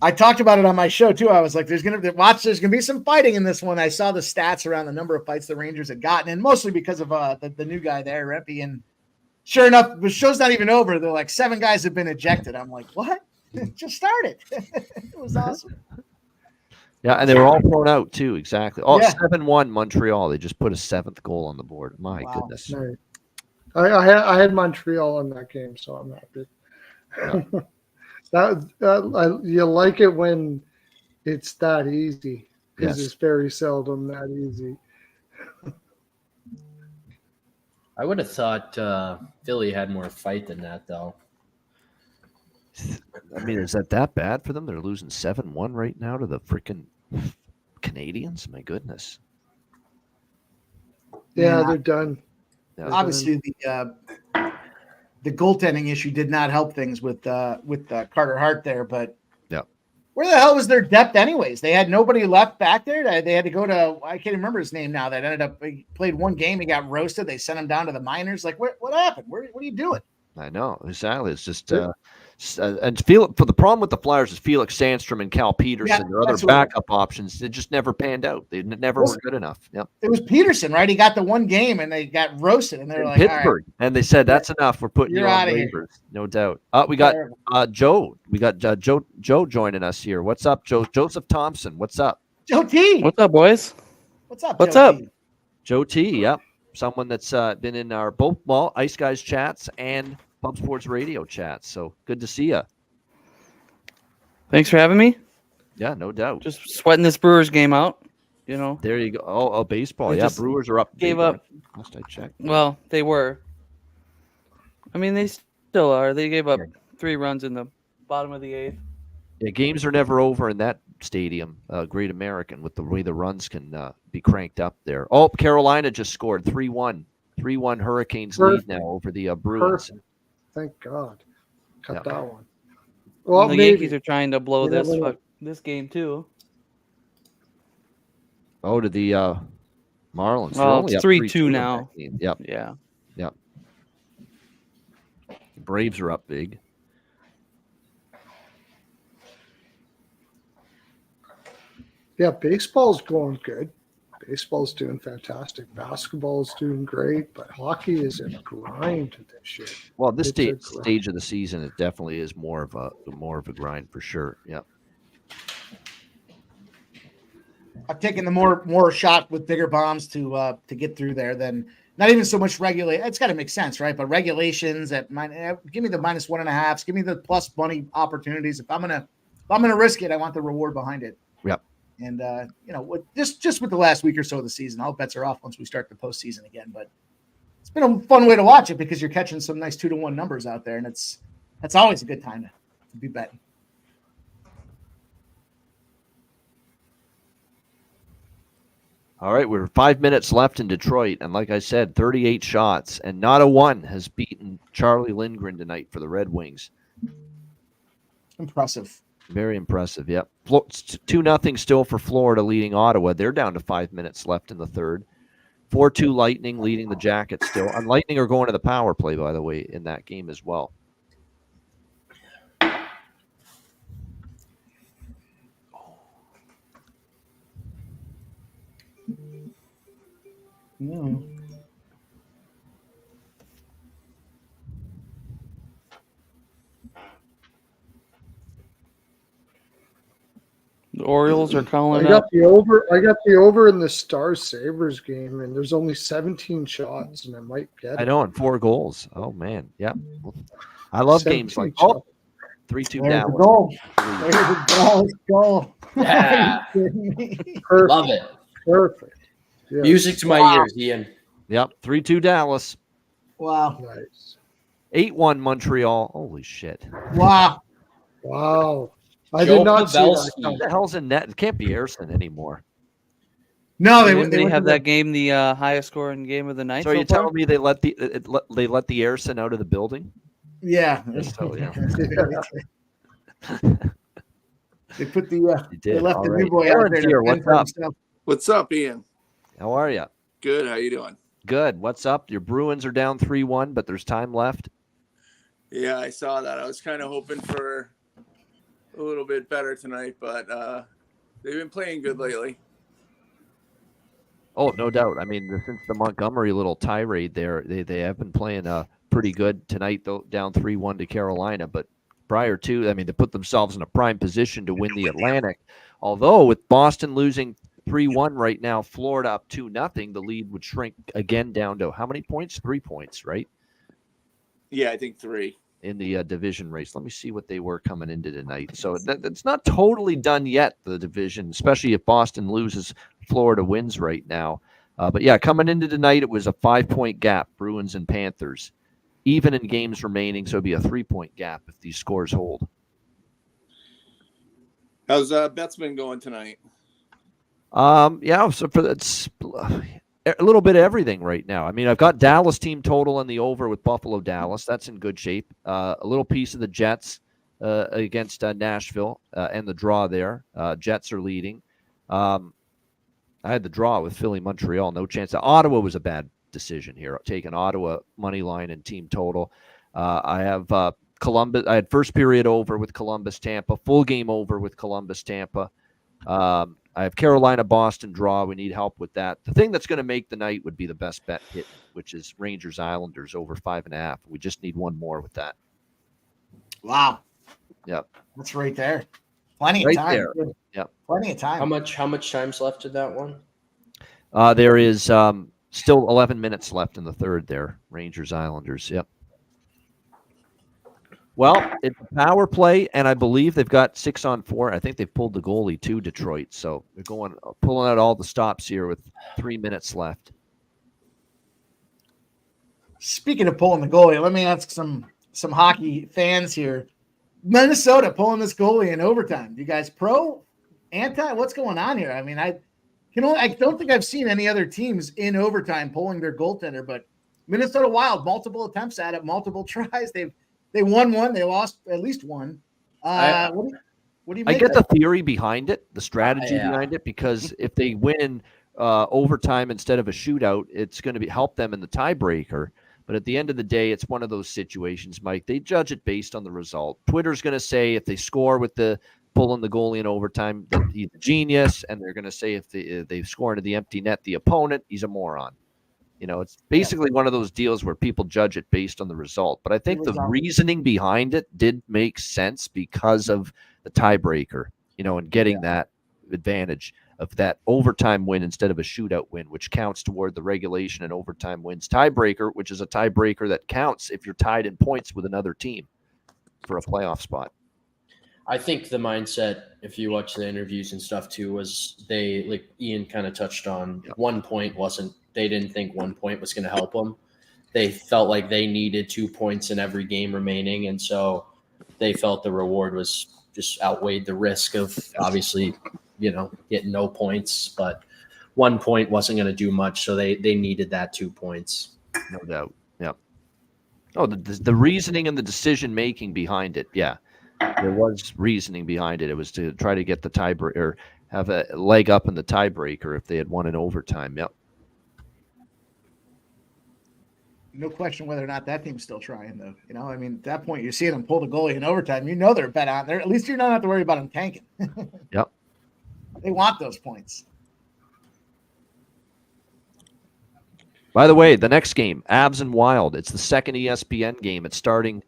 I talked about it on my show, too. I was like, there's going to be some fighting in this one. I saw the stats around the number of fights the Rangers had gotten, and mostly because of the new guy there, Rempe. And sure enough, the show's not even over. They're like, 7 guys have been ejected. I'm like, what? It just started. It was awesome. Yeah, and they were all thrown out, too, exactly. Oh, 7-1 Montreal. They just put a 7th goal on the board. My goodness. Right. I had Montreal in that game, so I'm happy. You like it when it's that easy, because it's very seldom that easy. I would have thought Philly had more fight than that, though. I mean, is that bad for them? They're losing 7-1 right now to the freaking Canadians. My goodness. Yeah, they're done. Yeah. Obviously, the goaltending issue did not help things with Carter Hart there, but where the hell was their depth anyways? They had nobody left back there. They had to go to, I can't remember his name now, that ended up, he played one game, he got roasted. They sent him down to the minors. Like, what happened? What are you doing? I know, exactly. It's just and for the problem with the Flyers is Felix Sandstrom and Cal Peterson, their other backup options, they just never panned out. They never were good enough. Yep. It was Peterson, right? He got the one game and they got roasted, and they're like, Pittsburgh, all right, and they said that's enough. We're putting you on waivers, no doubt. We got Joe. We got Joe joining us here. What's up, Joe? Joseph Thompson. What's up? Joe T. What's up, boys? What's up? What's Joe up? T? Joe T. Yep, someone that's been in our both Ice Guys chats and Pub Sports Radio chats. So good to see you. Thanks for having me. Yeah, no doubt. Just sweating this Brewers game out, you know. There you go. Oh, baseball. They Yeah, just Brewers are up. gave up. Last I checked. Well, they were. I mean, they still are. They gave up 3 runs in the bottom of the 8th. Yeah, games are never over in that stadium, Great American, with the way the runs can be cranked up there. Oh, Carolina just scored 3-1. 3-1 Hurricanes lead now over the Bruins. Perfect. Thank God. Cut Yeah. that one. Well, the maybe. Yankees are trying to blow this game too. Oh, to the Marlins. They're Well, only it's up 3-2 in now. that game. Yep. Yeah. Yep. The Braves are up big. Yeah, baseball's going good. Baseball's doing fantastic. Basketball's doing great, but hockey is in a grind this year. Well, this It's a stage of the season, it definitely is more of a grind for sure. Yep. I've taken the more shot with bigger bombs to get through there than not even so much regulate. It's got to make sense, right? But regulations at give me the -1.5s, give me the plus money opportunities. If I'm gonna risk it, I want the reward behind it. Yep. And just with the last week or so of the season, all bets are off once we start the postseason again. But it's been a fun way to watch it because you're catching some nice 2-to-1 numbers out there, and that's always a good time to be betting. All right, we're 5 minutes left in Detroit, and like I said, 38 shots, and not a one has beaten Charlie Lindgren tonight for the Red Wings. Impressive. Very impressive. Yep. 2-0 still for Florida, leading Ottawa. They're down to 5 minutes left in the third. 4-2 Lightning leading the Jackets still. And Lightning are going to the power play, by the way, in that game as well. The Orioles are I calling got up. the over. I got the over in the Stars Sabres game, and there's only 17 shots, and I might get I it. know, and 4 goals. Oh man, yeah. I love games like 17 shots. 3-2 There's the Dallas. goal. There's the Dallas goal. Yeah. Are you kidding me? Perfect. Love it. Perfect. Yes. Music to my ears, Ian. Yep, 3-2 Dallas. Wow. Nice. 8-1 Montreal. Holy shit. Wow. Wow. I Joe did not see that. Pavelski. What the hell's in net? It can't be Airson anymore. No, Did they anybody went have to that game the highest scoring game of the night? So are so you far? telling me they let the Airson out of the building? Yeah. So, yeah. They put the You they did. left All the right. new boy out Aaron's there to here. fend What's for up? himself. What's up, Ian? How are you? Good. How you doing? Good. What's up? Your Bruins are down 3-1, but there's time left. Yeah, I saw that. I was kind of hoping for a little bit better tonight, but they've been playing good lately. Oh, no doubt. I mean, since the Montgomery little tirade there, they have been playing pretty good tonight, though, down 3-1 to Carolina. But prior to, I mean, they put themselves in a prime position to win the Atlantic. Although with Boston losing 3-1 right now, Florida up 2-0, the lead would shrink again down to how many points? 3 points, right? Yeah, I think 3. In the division race. Let me see what they were coming into tonight. So that's not totally done yet, the division, especially if Boston loses, Florida wins right now. But yeah, coming into tonight, it was a 5-point gap, Bruins and Panthers, even in games remaining. So it'd be a 3-point gap if these scores hold. How's Bet's been going tonight? Yeah, so for that's a little bit of everything right now. I mean, I've got Dallas team total in the over with Buffalo Dallas. That's in good shape. A little piece of the Jets against Nashville and the draw there. Jets are leading. I had the draw with Philly Montreal. No chance. Ottawa was a bad decision here. Taking Ottawa money line and team total. I have Columbus. I had first period over with Columbus Tampa. Full game over with Columbus Tampa. I have Carolina, Boston draw. We need help with that. The thing that's going to make the night would be the best bet hit, which is Rangers Islanders over 5.5. We just need one more with that. Wow. Yep. That's right there. Plenty Right of time. there. Yep. Plenty of time. How much time's left in that one? There is still 11 minutes left in the third there. Rangers Islanders. Yep. Well, it's a power play, and I believe they've got 6-on-4. I think they've pulled the goalie to Detroit, so they're pulling out all the stops here with 3 minutes left. Speaking of pulling the goalie, let me ask some hockey fans here. Minnesota pulling this goalie in overtime. You guys pro, anti? What's going on here? I mean, I don't think I've seen any other teams in overtime pulling their goaltender, but Minnesota Wild, multiple attempts at it, multiple tries. They won one. They lost at least one. What do you make I get of the that? theory behind it, the strategy behind it, because if they win overtime instead of a shootout, it's going to help them in the tiebreaker. But at the end of the day, it's one of those situations, Mike. They judge it based on the result. Twitter's going to say if they score with the pulling the goalie in overtime, that he's a genius, and they're going to say if they score into the empty net, the opponent, he's a moron. You know, it's basically one of those deals where people judge it based on the result. But I think the reasoning behind it did make sense because of the tiebreaker, you know, and getting that advantage of that overtime win instead of a shootout win, which counts toward the regulation and overtime wins tiebreaker, which is a tiebreaker that counts if you're tied in points with another team for a playoff spot. I think the mindset, if you watch the interviews and stuff too, was they, like Ian kind of touched on, 1 point they didn't think 1 point was going to help them. They felt like they needed 2 points in every game remaining. And so they felt the reward was just outweighed the risk of obviously, you know, getting no points, but 1 point wasn't going to do much. So they needed that 2 points. No doubt. Yeah. Oh, the reasoning and the decision making behind it. Yeah. There was reasoning behind it. It was to try to get the tiebreaker, or have a leg up in the tiebreaker if they had won in overtime. Yep. No question whether or not that team's still trying, though. You know, I mean, at that point, you're seeing them pull the goalie in overtime. You know they're bet on there. At least you don't have to worry about them tanking. Yep. They want those points. By the way, the next game, Avs and Wild. It's the second ESPN game. It's starting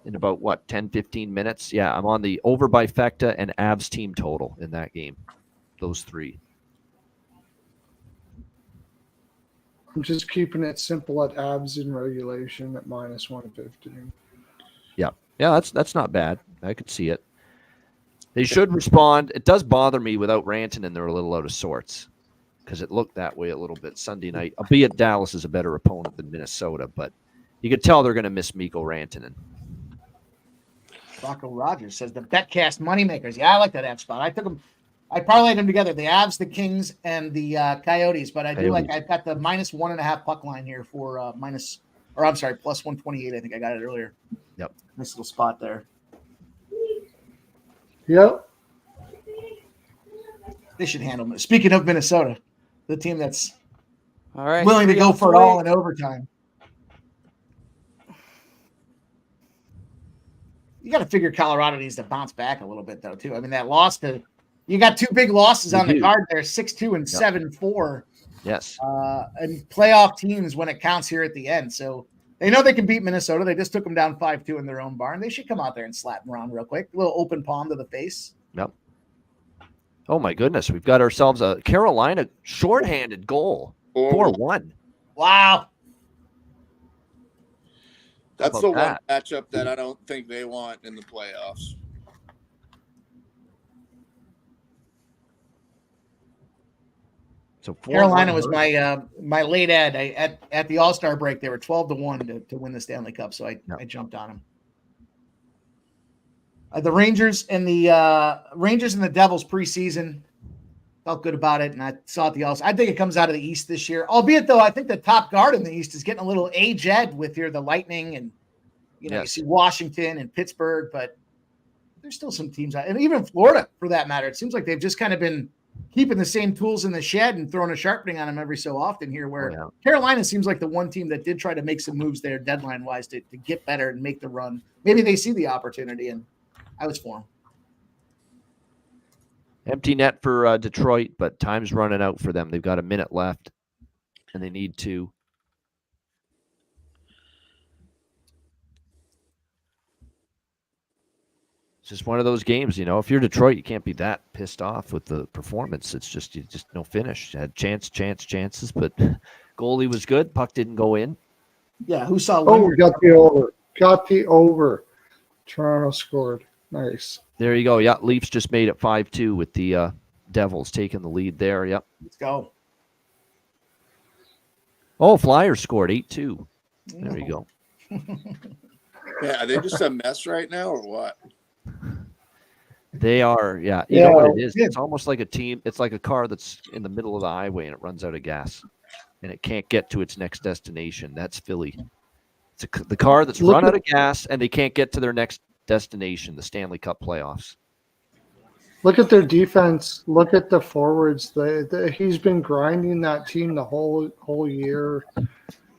in about, 10, 15 minutes? Yeah, I'm on the over by Fecta and Avs team total in that game. Those three. I'm just keeping it simple at Avs in regulation at -115. Yeah, that's not bad. I could see it. They should respond. It does bother me without Rantanen. They're a little out of sorts because it looked that way a little bit Sunday night. Albeit Dallas is a better opponent than Minnesota, but you could tell they're going to miss Mikko Rantanen. Rocco Rogers says the Betcast moneymakers. Yeah, I like that Avs spot. I parlayed them together, the Avs, the Kings, and the Coyotes. But I do like, I've got the -1.5 puck line here for plus 128. I think I got it earlier. Yep. Nice little spot there. Yep. They should handle it. Speaking of Minnesota, the team that's All right, willing to go for it all in overtime. You got to figure Colorado needs to bounce back a little bit, though, too. I mean, that loss you got two big losses on the card there, 6-2 and 7-4. Yes. And playoff teams when it counts here at the end. So they know they can beat Minnesota. They just took them down 5-2 in their own barn. They should come out there and slap them around real quick. A little open palm to the face. Yep. Oh, my goodness. We've got ourselves a Carolina shorthanded goal. 4-1. Wow. That's the one matchup that I don't think they want in the playoffs. So Carolina was my late ad. At the All-Star break, they were 12-1 to win the Stanley Cup, so I jumped on them. The Rangers and the Devils preseason felt good about it, and I saw it the All-Star. I think it comes out of the East this year. Albeit, though, I think the top guard in the East is getting a little age-ed with the Lightning and you see Washington and Pittsburgh, but there's still some teams out, and even Florida for that matter. It seems like they've just kind of been keeping the same tools in the shed and throwing a sharpening on them every so often here, where Carolina seems like the one team that did try to make some moves there deadline wise to get better and make the run. Maybe they see the opportunity, and I was for them. Empty net for Detroit, but time's running out for them. They've got a minute left, and they need to. It's just one of those games, If you're Detroit, you can't be that pissed off with the performance. It's just no finish. Had chances, but goalie was good. Puck didn't go in. Yeah, who saw? We got the over. Toronto scored. Nice. There you go. Yeah, Leafs just made it 5-2 with the Devils taking the lead there. Yep. Let's go. Oh, Flyers scored 8-2. There you go. Yeah, are they just a mess right now or what? They are, yeah. You know what it is? It's almost like a team. It's like a car that's in the middle of the highway and it runs out of gas and it can't get to its next destination. That's Philly. It's the car that's run out of gas and they can't get to their next destination, the Stanley Cup playoffs. Look at their defense. Look at the forwards. He's been grinding that team the whole year.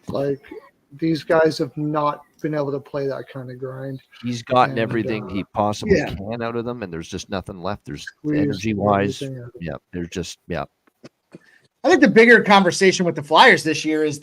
Like, these guys have not been able to play that kind of grind. He's gotten everything he possibly can out of them, and there's just nothing left. There's energy-wise. Yeah, there's just, I think the bigger conversation with the Flyers this year is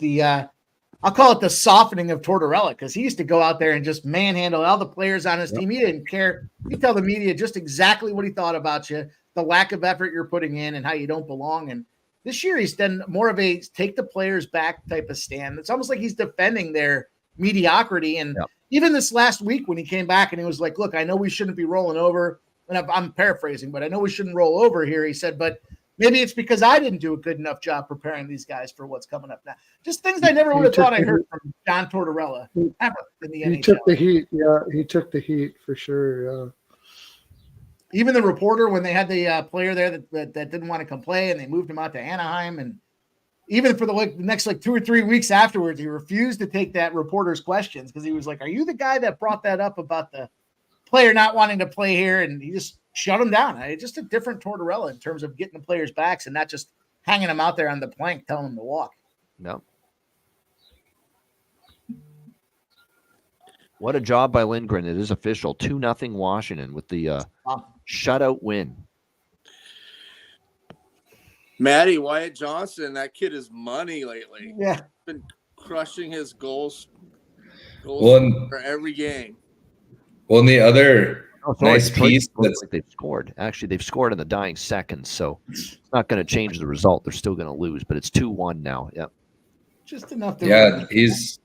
I'll call it the softening of Tortorella, because he used to go out there and just manhandle all the players on his team. He didn't care. He'd tell the media just exactly what he thought about you, the lack of effort you're putting in, and how you don't belong. And this year he's done more of a take the players back type of stand. It's almost like he's defending their mediocrity. And even this last week when he came back and he was like, look, I know we shouldn't be rolling over. And I'm paraphrasing, but I know we shouldn't roll over here. He said, but maybe it's because I didn't do a good enough job preparing these guys for what's coming up now. Just things I never would have thought I heard from John Tortorella ever in the NHL. He took the heat. Yeah, he took the heat for sure. Yeah. Even the reporter, when they had the player there that didn't want to come play and they moved him out to Anaheim, and even for the next 2 or 3 weeks afterwards, he refused to take that reporter's questions because he was like, are you the guy that brought that up about the player not wanting to play here? And he just shut him down. It's just a different Tortorella in terms of getting the players' backs and not just hanging them out there on the plank telling them to walk. No. What a job by Lindgren. It is official. 2-0 Washington with the shutout win. Matty Wyatt Johnson, that kid is money lately. Yeah. Been crushing his goals for every game. Well, and the other nice Detroit piece looks that's like they've scored. Actually, they've scored in the dying seconds, so it's not going to change the result. They're still going to lose, but it's 2-1 now. Yep. Just enough to yeah, he's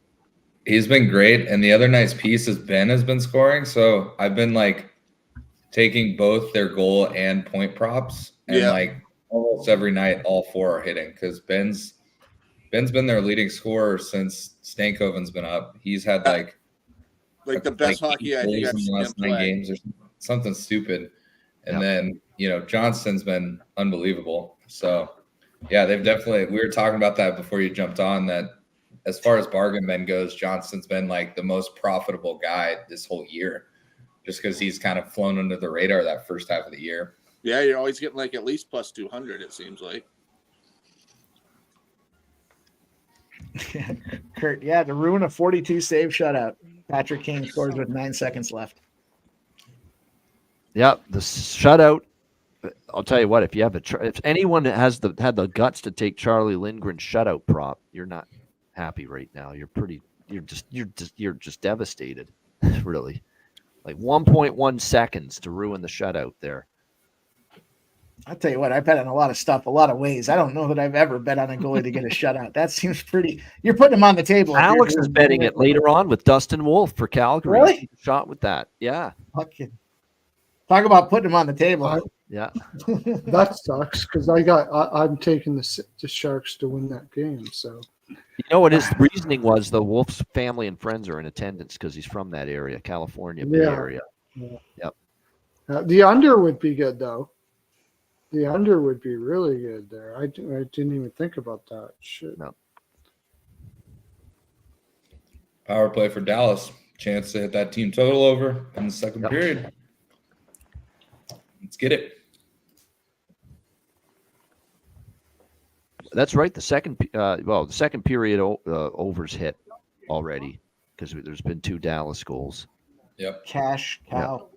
been great. And the other nice piece is Ben has been scoring. So I've been like taking both their goal and point props, and like almost every night, all four are hitting because Ben's been their leading scorer since Stankoven's been up. He's had like the best hockey I think I've seen him play. 9 games or something stupid. And then, Johnston's been unbelievable. So yeah, they've definitely, we were talking about that before you jumped on, that as far as bargain bin goes, Johnston's been like the most profitable guy this whole year, just because he's kind of flown under the radar that first half of the year. Yeah, you're always getting like at least plus 200, it seems like. Kurt, to ruin a 42 save shutout. Patrick Kane scores with 9 seconds left. Yep, the shutout. I'll tell you what, if anyone has had the guts to take Charlie Lindgren's shutout prop, you're not happy right now. You're just devastated, really. Like 1.1 seconds to ruin the shutout there. I'll tell you what, I bet on a lot of stuff, a lot of ways. I don't know that I've ever bet on a goalie to get a shutout. That seems pretty. You're putting him on the table. Alex is betting it later on with Dustin Wolf for Calgary. Really? Shot with that. Yeah. Fucking talk about putting him on the table. Yeah. That sucks because I'm taking the Sharks to win that game. So you know what his reasoning was? The Wolf's family and friends are in attendance because he's from that area, California Bay Area. Yeah. Yep. The under would be good though. The under would be really good there. I didn't even think about that. Shit. No. Power play for Dallas. Chance to hit that team total over in the second period. Let's get it. That's right. The second period overs hit already because there's been 2 Dallas goals. Yep. Cash cow. Yep.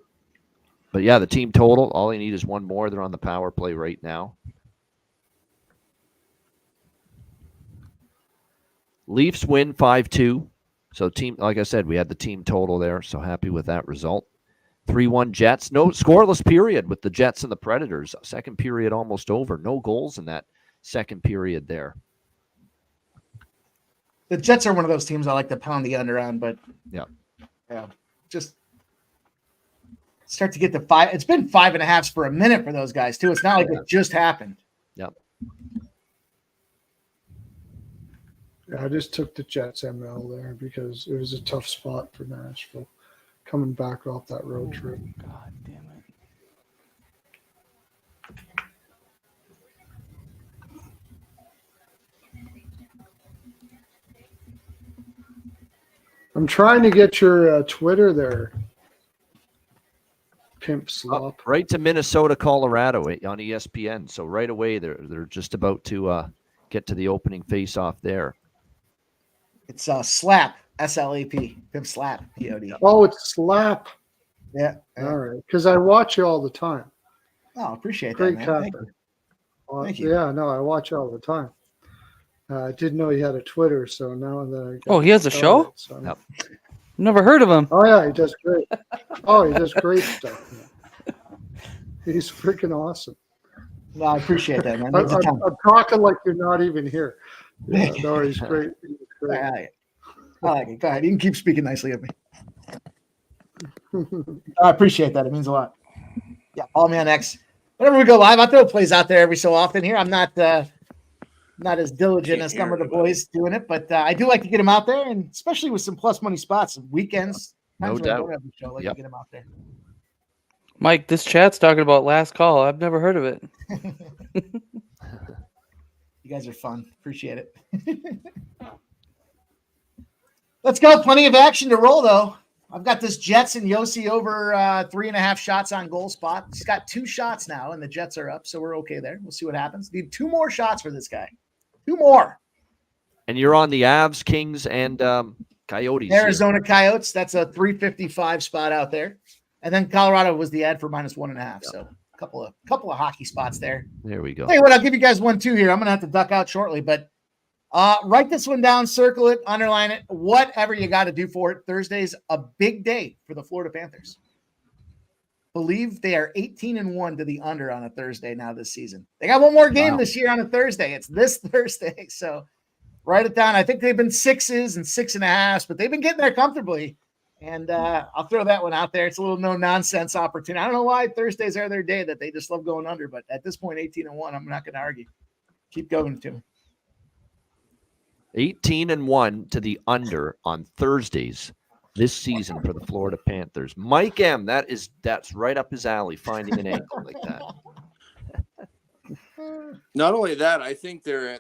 But yeah, the team total, all they need is one more. They're on the power play right now. Leafs win 5-2. So team, like I said, we had the team total there. So happy with that result. 3-1 Jets. No scoreless period with the Jets and the Predators. Second period almost over. No goals in that second period there. The Jets are one of those teams I like to pound the under on, but yeah, just start to get to 5. It's been 5.5s for a minute for those guys too. It's not like it just happened. Yep. Yeah, I just took the Jets ML there because it was a tough spot for Nashville coming back off that road trip. God damn it. I'm trying to get your Twitter there. Pimp slop. Right to Minnesota, Colorado on ESPN. So right away, they're just about to get to the opening face-off there. It's Slap, SLAP, Pimp Slap, POD. Oh, it's Slap. Yeah. All right, because I watch you all the time. Oh, appreciate Great that, man. Thank you. Yeah, no, I watch you all the time. I didn't know he had a Twitter, so now that I he has a show? So. Yep. Never heard of him. Oh yeah, he does great. He does great stuff. He's freaking awesome. No, I appreciate that, man. I'm talking like you're not even here. Yeah, no, he's great. He's great. I like it. Go ahead. You can keep speaking nicely of me. I appreciate that. It means a lot. Yeah, follow me on X. Whenever we go live, I throw plays out there every so often here. I'm not as diligent as some of the boys doing it, but I do like to get them out there, and especially with some plus money spots, weekends. No doubt. To get them out there. Mike, this chat's talking about last call. I've never heard of it. You guys are fun. Appreciate it. Let's go. Plenty of action to roll, though. I've got this Jets and Yossi over 3.5 shots on goal spot. He's got 2 shots now, and the Jets are up, so we're okay there. We'll see what happens. Need 2 more shots for this guy. 2 more. And you're on the Avs, Kings, and Coyotes. Arizona Coyotes. That's a 355 spot out there. And then Colorado was the ad for -1.5. So couple of hockey spots there. There we go. Tell you what, I'll give you guys one too here. I'm gonna have to duck out shortly, but write this one down, circle it, underline it, whatever you got to do for it. Thursday's a big day for the Florida Panthers. Believe they are 18-1 to the under on a Thursday now this season. They got one more game this year on a Thursday. It's this Thursday, so write it down. I think they've been 6s and 6.5s, but they've been getting there comfortably. And I'll throw that one out there. It's a little no-nonsense opportunity. I don't know why Thursdays are their day that they just love going under, but at this point, 18-1, I'm not going to argue. Keep going to 18-1 to the under on Thursdays this season for the Florida Panthers. Mike M, that's right up his alley, finding an angle like that. Not only that, I think they're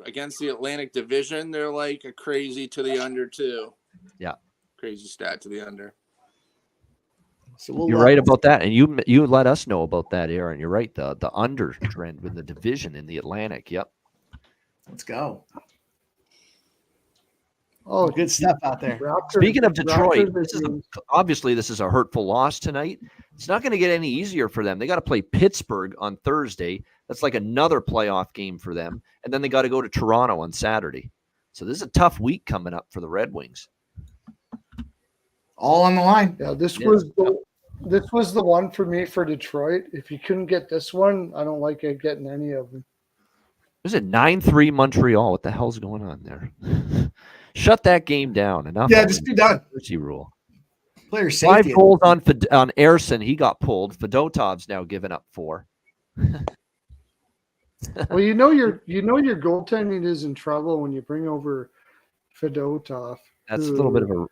against the Atlantic Division, they're like a crazy to the under too. Yeah. Crazy stat to the under. So You're right about that, and you let us know about that, Aaron. You're right. The under trend with the division in the Atlantic. Yep. Let's go. Oh, Good stuff out there. Speaking of Detroit, Raptors obviously this is a hurtful loss tonight. It's not going to get any easier for them. They got to play Pittsburgh on Thursday. That's like another playoff game for them, and then they got to go to Toronto on Saturday. So this is a tough week coming up for the Red Wings. All on the line. Yeah, this was the one for me for Detroit. If you couldn't get this one, I don't like it getting any of them. Is it 9-3 Montreal? What the hell's going on there? Shut that game down. Enough. Yeah, just be done. Mercy rule. Player safety. 5 goals on Ersson. He got pulled. Fedotov's now given up 4. Well, you know your goaltending is in trouble when you bring over Fedotov. That's a little bit of a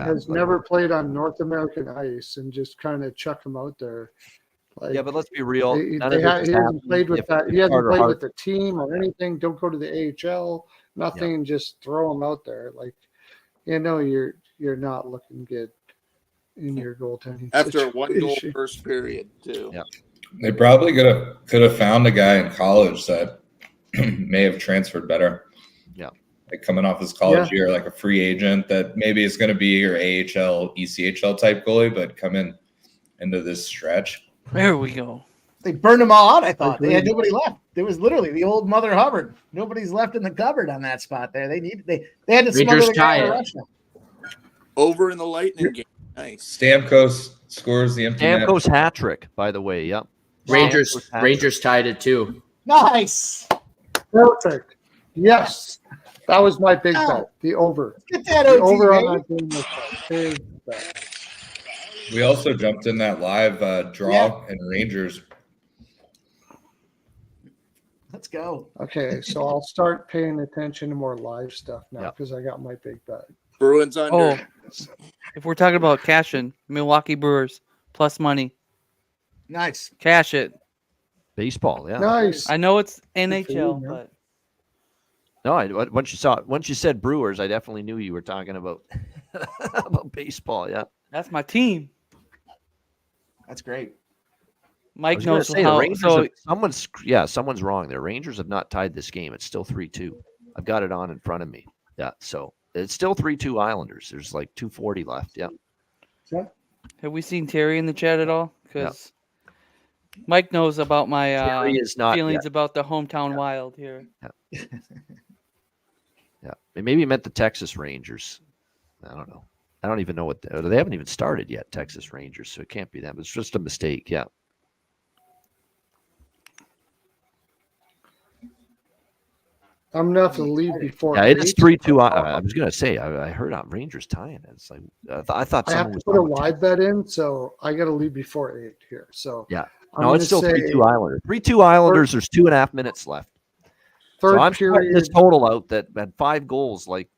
Has never played on North American ice and just kind of chuck him out there. Like, yeah, but let's be real. he hasn't played with that. He hasn't played with the team or anything. Don't go to the AHL. Nothing. Yeah. Just throw him out there. Like, you're not looking good in your goaltending. After a 1-goal first period, too. Yeah. They probably could have found a guy in college that may have transferred better. Yeah. Like coming off his college year, like a free agent that maybe is going to be your AHL, ECHL type goalie, but come into this stretch. There we go. They burned them all out, I thought. They had nobody left. It was literally the old Mother Hubbard. Nobody's left in the cupboard on that spot there. They had to smuggle the guy to Russia. Over in the Lightning game. Nice. Stamkos scores the empty net. Stamkos hat trick, by the way. Yep. Rangers tied it too. Nice. Perfect. Yes. That was my big bet. The over. Get that OT, over on that game was a big bet. We also jumped in that live draw and Rangers. Let's go. Okay, so I'll start paying attention to more live stuff now because I got my big bet. Bruins under. Oh, if we're talking about cashing, Milwaukee Brewers plus money. Nice. Cash it. Baseball, yeah. Nice. I know it's NHL, but no, once you said Brewers, I definitely knew you were talking about about baseball. Yeah, that's my team. That's great. Mike knows how. Someone's wrong there. Rangers have not tied this game. It's still 3-2. I've got it on in front of me. Yeah, so it's still 3-2 Islanders. There's like 2:40 left. Yeah. Have we seen Terry in the chat at all? Because Mike knows about my feelings about the hometown Wild here. Yeah. Yeah, maybe he meant the Texas Rangers. I don't know. I don't even know what they haven't even started yet. Texas Rangers, so it can't be them. It's just a mistake. Yeah. I'm gonna have to leave before. Yeah, it's 3-2. I was gonna say I heard on Rangers tying it. It's like I thought I have to put a wide bet in, so I got to leave before 8 here. So yeah, no, it's still 3-2 Islanders. 3-2 Islanders. There's 2.5 minutes left. So I'm starting this total out that had 5 goals, like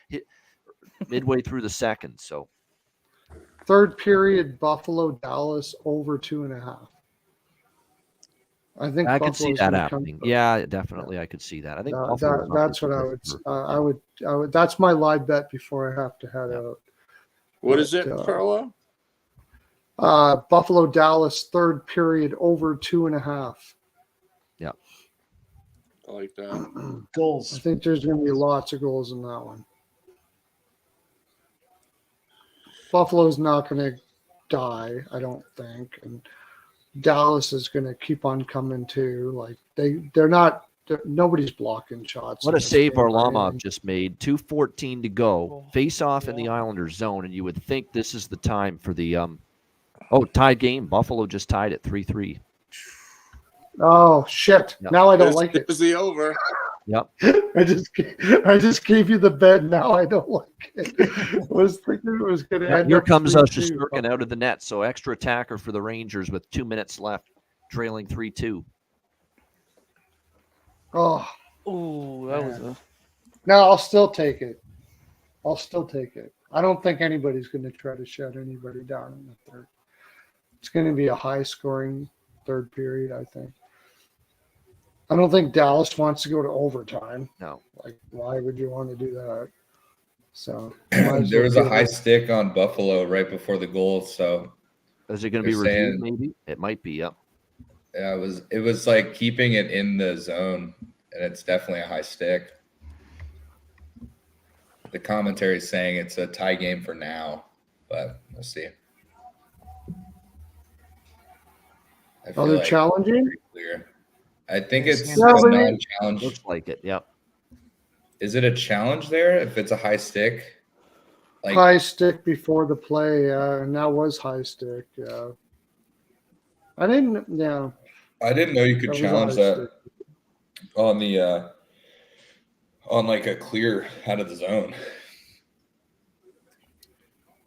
hit midway through the second. So third period, Buffalo Dallas over 2.5. I think I could see that happening. Yeah, definitely, I could see that. I think that's what I would. That's my live bet before I have to head out. What is it, Carlo? Buffalo Dallas third period over 2.5. Yeah, I like that. Goals. I think there's going to be lots of goals in that one. Buffalo's not going to die, I don't think. And Dallas is going to keep on coming too. Like nobody's blocking shots. What in a this save game by Varlamov any- just made. 2:14 to go. Face off in the Islanders zone, and you would think this is the time for the tied game. Buffalo just tied at 3-3. Oh shit! Yep. Now I don't like it. There's the over. Yep. I just gave you the bet. Now I don't like it. I was thinking it was going to end Here up comes 3-2. Shesterkin out of the net. So extra attacker for the Rangers with 2 minutes left, trailing 3-2. Oh, Ooh, that was a. no, I'll still take it. I don't think anybody's going to try to shut anybody down in the third. It's going to be a high-scoring third period, I think. I don't think Dallas wants to go to overtime. No. Like, why would you want to do that? So there was a high stick on Buffalo right before the goal. So is it going to be reviewed? Maybe it might be. Yep. Yeah, it was like keeping it in the zone, and it's definitely a high stick. The commentary is saying it's a tie game for now, but we'll see. They're challenging? Clear. I think it's Yeah, a non-challenge. Looks like it. Yep. Is it a challenge there if it's a high stick? Like, high stick before the play, and that was high stick. Yeah. I didn't. Yeah. I didn't know you could That was a challenge high that on the on like a clear out of the zone.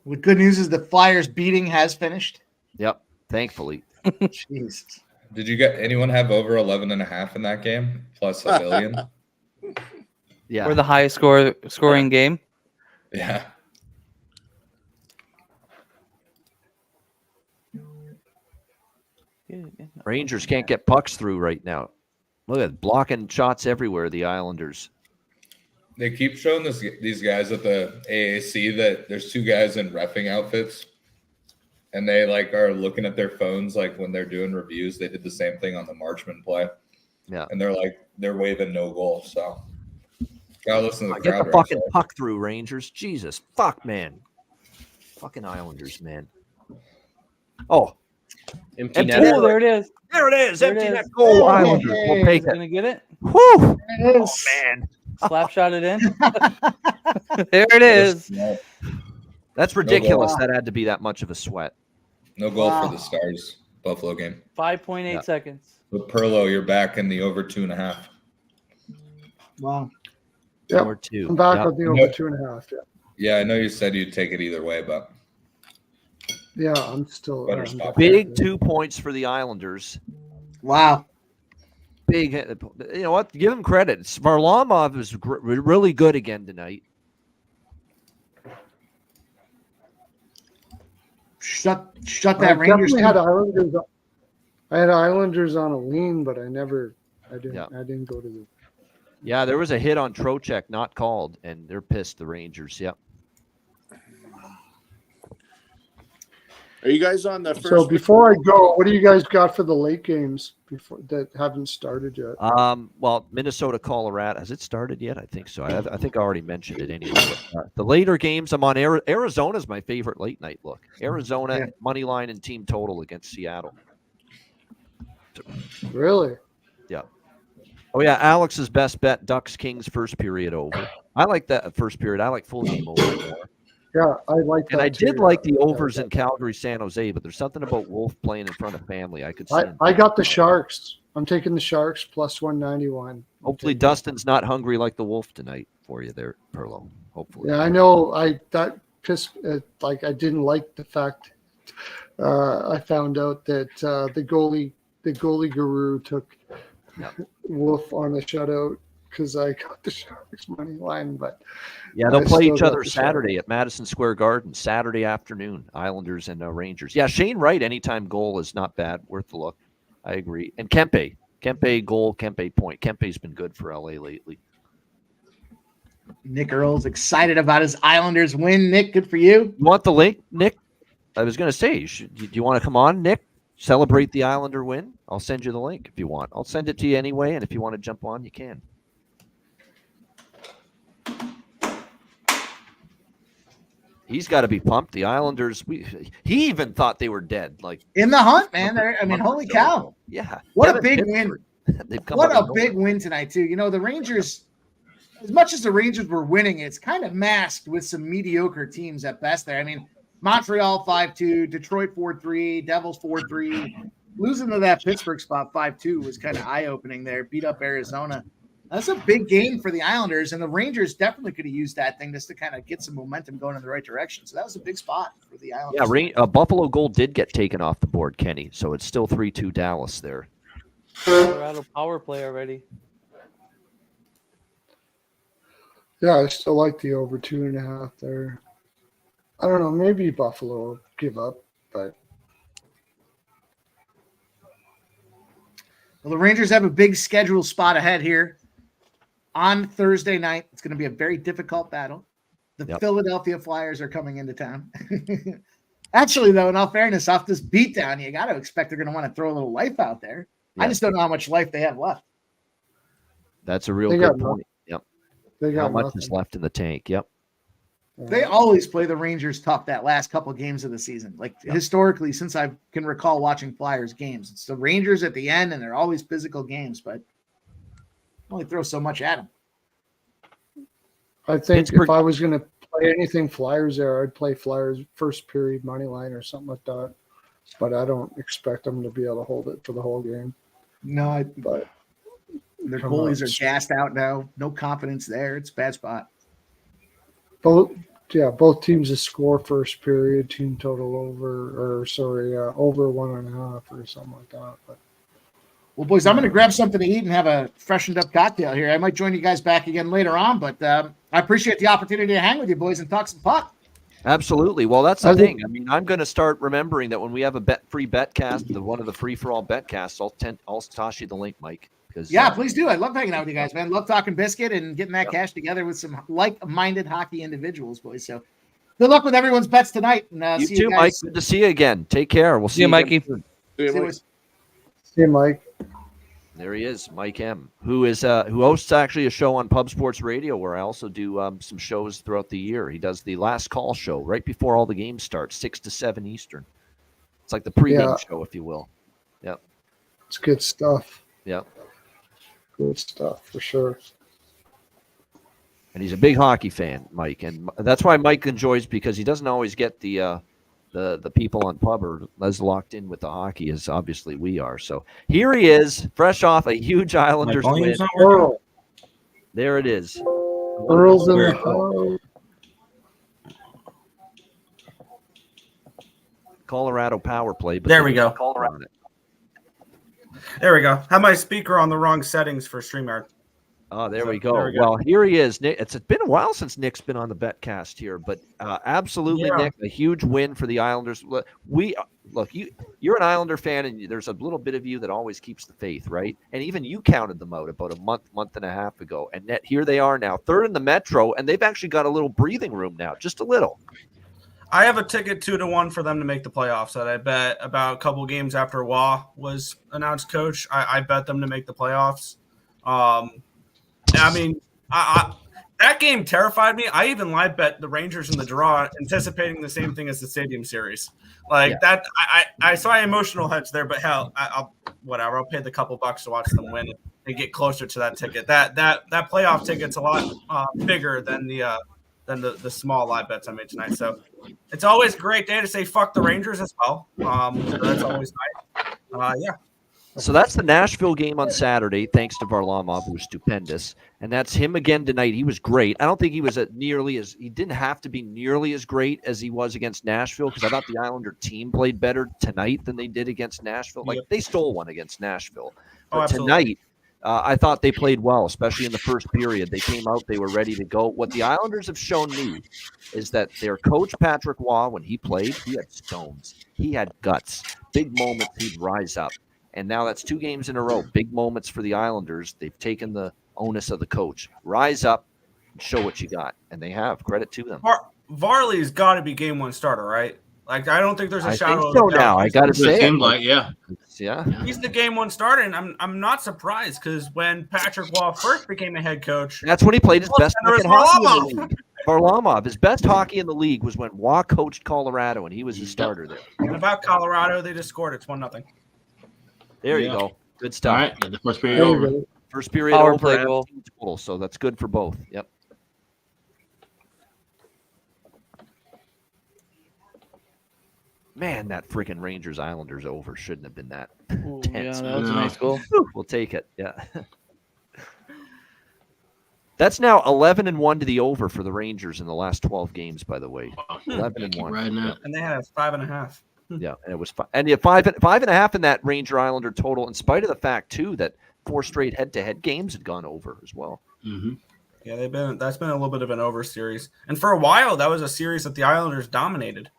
The good news is the Flyers beating has finished. Yep. Thankfully. Jeez. Did you get anyone have over 11.5 in that game plus $1 billion? Yeah. Or the highest scoring game. Yeah. Rangers can't get pucks through right now. Look at blocking shots everywhere. The Islanders. They keep showing these guys at the AAC that there's two guys in reffing outfits, and they like are looking at their phones like when they're doing reviews. They did the same thing on the Marchman play. Yeah, and they're waving no goal. So gotta listen to the crowd. Get the fucking puck through, Rangers. Jesus, fuck, man. Fucking Islanders, man. Oh, empty net. Oh, there it is. There it is. Empty net goal. Islanders. We'll take it. Gonna get it. Whew. It Oh is. man. Slap shot it in. There it is. That's ridiculous. That had to be that much of a sweat. No goal for the Stars Buffalo game. 5.8 seconds. With Perlo, you're back in the over 2.5. Wow. Yep. Or two. I'm back Yep. with the over 2.5. Yeah. Yeah, I know you said you'd take it either way, but Yeah, I'm still. Better stop. Big 2 points for the Islanders. Wow. Big, you know what? Give him credit. Varlamov was really good again tonight. Shut that I Rangers definitely team. had Islanders. I had Islanders on a lean, but I didn't go to the. Yeah, there was a hit on Trocheck, not called, and they're pissed. The Rangers. Yep. Are you guys on the first? So before I go, what do you guys got for the late games before that haven't started yet? Well, Minnesota, Colorado. Has it started yet? I think so. I think I already mentioned it anyway. The later games, I'm on Arizona's my favorite late night look. Arizona money line and team total against Seattle. Really? Yeah. Oh yeah, Alex's best bet: Ducks Kings first period over. I like that first period. I like full game over more. Yeah, I like that. And I too. did like the overs in Calgary, San Jose, but there's something about Wolf playing in front of family. I could see. I got the Sharks. I'm taking the Sharks plus 191. Hopefully, Dustin's not hungry like the Wolf tonight for you there, Perlo. Hopefully. Yeah, I know. That pissed. Like I didn't like the fact. I found out that the goalie guru took Wolf on a shutout because I got the Sharks money line, but yeah, they'll play each other the Saturday at Madison Square Garden, Saturday afternoon, Islanders and Rangers. Yeah, Shane Wright, anytime goal is not bad, worth the look. I agree. And Kempe goal, Kempe point. Kempe's been good for LA lately. Nick Earl's excited about his Islanders win. Nick, good for you. You want the link, Nick? I was going to say, do you want to come on, Nick? Celebrate the Islander win? I'll send you the link if you want. I'll send it to you anyway, and if you want to jump on, you can. He's got to be pumped. The Islanders, he even thought they were dead. Like in the hunt, man. Holy cow. Yeah. What a big win. What a big win tonight, too. You know, the Rangers, as much as the Rangers were winning, it's kind of masked with some mediocre teams at best there. I mean, Montreal 5-2, Detroit 4-3, Devils 4-3. Losing to that Pittsburgh spot 5-2 was kind of eye-opening there. Beat up Arizona. That's a big game for the Islanders, and the Rangers definitely could have used that thing just to kind of get some momentum going in the right direction. So that was a big spot for the Islanders. Yeah, a Buffalo goal did get taken off the board, Kenny, so it's still 3-2 Dallas there. Colorado power play already. Yeah, I still like the over 2.5 there. I don't know, maybe Buffalo will give up, but well, the Rangers have a big schedule spot ahead here on Thursday night. It's going to be a very difficult battle. The Philadelphia Flyers are coming into town. Actually, though, in all fairness, off this beatdown, you got to expect they're going to want to throw a little life out there. Yeah. I just don't know how much life they have left. That's a real good point. Yep. How much nothing. is left in the tank? Yep. They always play the Rangers tough that last couple of games of the season. Like historically, since I can recall watching Flyers games, it's the Rangers at the end, and they're always physical games, but only throw so much at them. I think if I was going to play anything Flyers there, I'd play Flyers first period money line or something like that. But I don't expect them to be able to hold it for the whole game. No, but their goalies are gassed out now. No confidence there. It's a bad spot. Both teams to score first period, team total over 1.5 or something like that. But well, boys, I'm going to grab something to eat and have a freshened up cocktail here. I might join you guys back again later on, but I appreciate the opportunity to hang with you boys and talk some puck. Absolutely. Well, that's the thing. I mean, I'm going to start remembering that when we have a free betcast, one of the free-for-all betcasts, I'll toss you the link, Mike. Yeah, please do. I love hanging out with you guys, man. Love talking biscuit and getting that cash together with some like-minded hockey individuals, boys. So good luck with everyone's bets tonight. And, you see too, you guys. Mike. Good to see you again. Take care. We'll see you, Mikey. See you, See you, Mike. There he is, Mike M., who hosts actually a show on Pub Sports Radio where I also do some shows throughout the year. He does the Last Call show right before all the games start, 6 to 7 Eastern. It's like the pregame show, if you will. Yep. It's good stuff. Yep. Good stuff for sure. And he's a big hockey fan, Mike, and that's why Mike enjoys, because he doesn't always get the people on Pub are as locked in with the hockey as obviously we are. So here he is, fresh off a huge Islanders win. Earl. There it is. Earl's in the house. Colorado power play. But there we go. Colorado. There we go. Have my speaker on the wrong settings for StreamYard. Oh, there we go. Well, here he is. Nick, it's been a while since Nick's been on the Betcast here, but absolutely, Nick, a huge win for the Islanders. You're an Islander fan, and there's a little bit of you that always keeps the faith, right? And even you counted them out about a month and a half ago, and here they are now, third in the Metro, and they've actually got a little breathing room now, just a little. I have a ticket 2-1 for them to make the playoffs that I bet about a couple games after Waugh was announced coach. I bet them to make the playoffs. I mean, that game terrified me. I even live bet the Rangers in the draw, anticipating the same thing as the Stadium Series. That. I saw emotional hedge there, but hell, I'll pay the couple bucks to watch them win and get closer to that ticket. That playoff ticket's a lot bigger than the small live bets I made tonight. So it's always a great day to say fuck the Rangers as well. So that's always nice. Yeah. So that's the Nashville game on Saturday, thanks to Varlamov, who was stupendous. And that's him again tonight. He was great. I don't think he was he didn't have to be nearly as great as he was against Nashville, because I thought the Islander team played better tonight than they did against Nashville. They stole one against Nashville. But tonight, I thought they played well, especially in the first period. They came out, they were ready to go. What the Islanders have shown me is that their coach, Patrick Waugh, when he played, he had stones. He had guts. Big moments, he'd rise up. And now that's 2 games in a row. Big moments for the Islanders. They've taken the onus of the coach. Rise up and show what you got. And they have. Credit to them. Varley's got to be game 1 starter, right? I don't think there's a shadow. I think so now. I got to say it. Yeah. He's the game 1 starter, and I'm not surprised, because when Patrick Waugh first became a head coach, that's when he played his best hockey in the league. Varlamov, his best hockey in the league was when Waugh coached Colorado, and he was the starter there. And about Colorado, they just scored. It's 1-0. There you go. Good stuff. All right, the first period over. First period Power over. play goal. Total, so that's good for both. Yep. Man, that freaking Rangers Islanders over shouldn't have been that Ooh, yeah, tense. that was a nice goal. We'll take it. Yeah. That's now 11-1 to the over for the Rangers in the last 12 games, by the way. 11-1. Right now. And they had a 5.5. Yeah, and it was and you 5.5 in that Ranger Islander total, in spite of the fact too that 4 straight head-to-head games had gone over as well. Mm-hmm. Yeah, that's been a little bit of an over series, and for a while that was a series that the Islanders dominated.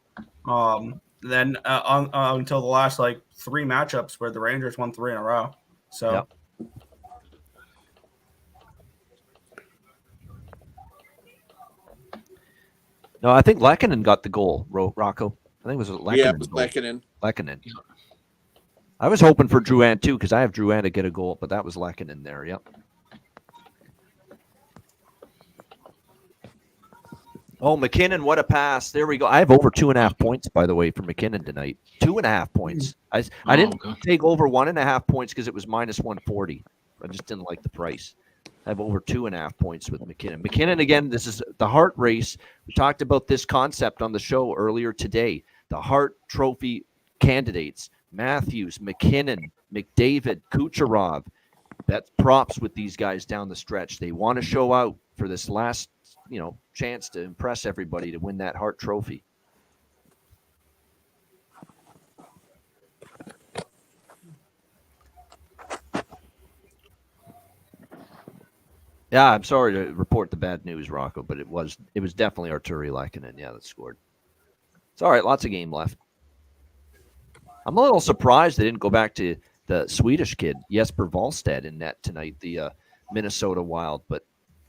Then until the last 3 matchups where the Rangers won 3 in a row. So. Yep. No, I think Lehkonen got the goal, Rocco. I think it was Lehkonen. Yeah, it was Lehkonen. Lehkonen. I was hoping for Drouin too, because I have Drouin to get a goal, but that was Lehkonen there. Yep. Oh, McKinnon, what a pass. There we go. I have over 2.5 points, by the way, for McKinnon tonight. 2.5 points. I didn't take over 1.5 points because it was minus 140. I just didn't like the price. I have over 2.5 points with McKinnon. McKinnon, again, this is the Hart race. We talked about this concept on the show earlier today. The Hart Trophy candidates, Matthews, McKinnon, McDavid, Kucherov. That's props with these guys down the stretch. They want to show out for this last, chance to impress everybody to win that Hart Trophy. Yeah, I'm sorry to report the bad news, Rocco, but it was definitely Arturi Lehkonen, that scored. It's all right, lots of game left. I'm a little surprised they didn't go back to the Swedish kid, Jesper Wallstedt, in net tonight, the Minnesota Wild, but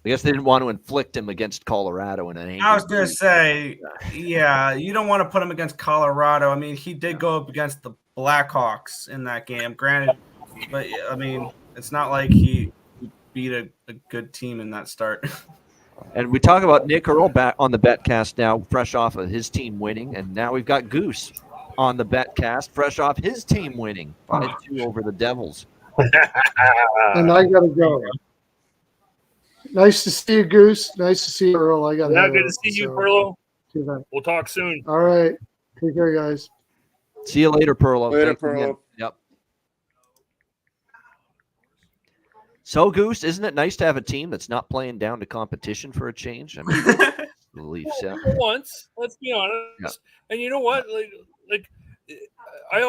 I guess they didn't want to inflict him against Colorado in an angry. I was going to say, yeah, you don't want to put him against Colorado. I mean, he did go up against the Blackhawks in that game, granted, but I mean, it's not like he beat a good team in that start. And we talk about Nick Earl back on the Betcast now, fresh off of his team winning, and now we've got Goose on the Betcast, fresh off his team winning 5-2 over the Devils. And I gotta go. Nice to see you, Goose. Nice to see you, Earl. I got. Yeah, good to see you, Perlo. We'll talk soon. All right. Take care, guys. See you later, Perlo. Later, Perlo. Yep. So, Goose, isn't it nice to have a team that's not playing down to competition for a change? I mean, the Leafs, yeah. Once, let's be honest. Yeah. And you know what? Like I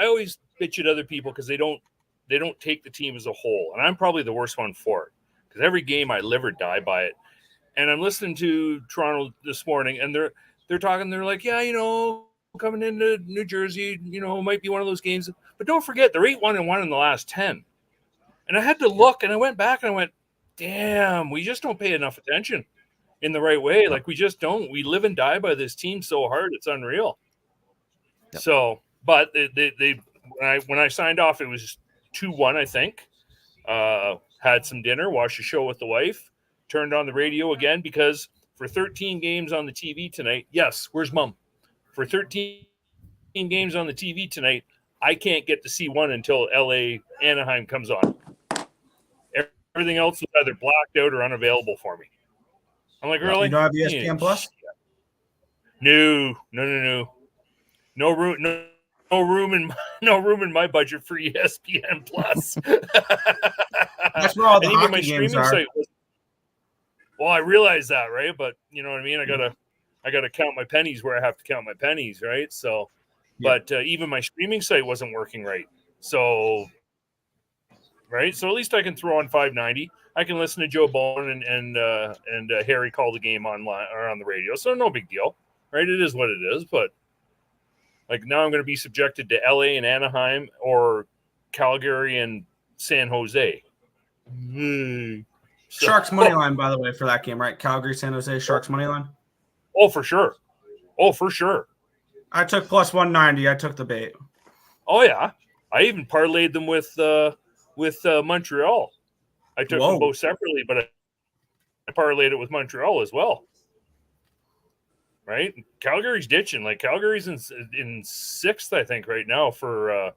always bitch at other people because they don't take the team as a whole, and I'm probably the worst one for it. Because every game I live or die by it. And I'm listening to Toronto this morning, and they're talking. They're like, yeah, coming into New Jersey, might be one of those games. But don't forget, they're 8-1-1 in the last 10. And I had to look, and I went back, and I went, damn, we just don't pay enough attention in the right way. Like, we just don't. We live and die by this team so hard, it's unreal. Yep. So, but they when I signed off, it was 2-1, I think. Had some dinner, watched a show with the wife, turned on the radio again because for 13 games on the TV tonight, yes, where's Mom? For 13 games on the TV tonight, I can't get to see one until LA Anaheim comes on. Everything else is either blacked out or unavailable for me. I'm like, really? You don't have ESPN Plus? No. No room in my budget for ESPN Plus. That's where all the hockey my games are. Well, I realize that, right? But you know what I mean. I gotta count my pennies where I have to count my pennies, right? So, yeah. But even my streaming site wasn't working right. So, right. So at least I can throw on 590. I can listen to Joe Bowen and Harry call the game online or on the radio. So no big deal, right? It is what it is. But like now I'm going to be subjected to LA and Anaheim or Calgary and San Jose. So, Sharks money line, by the way, for that game, right? Calgary, San Jose, Sharks money line. Oh, for sure. I took plus 190. I took the bait. Oh yeah, I even parlayed them with Montreal. I took them both separately, but I parlayed it with Montreal as well. right? Calgary's ditching. Like Calgary's in sixth, I think, right now for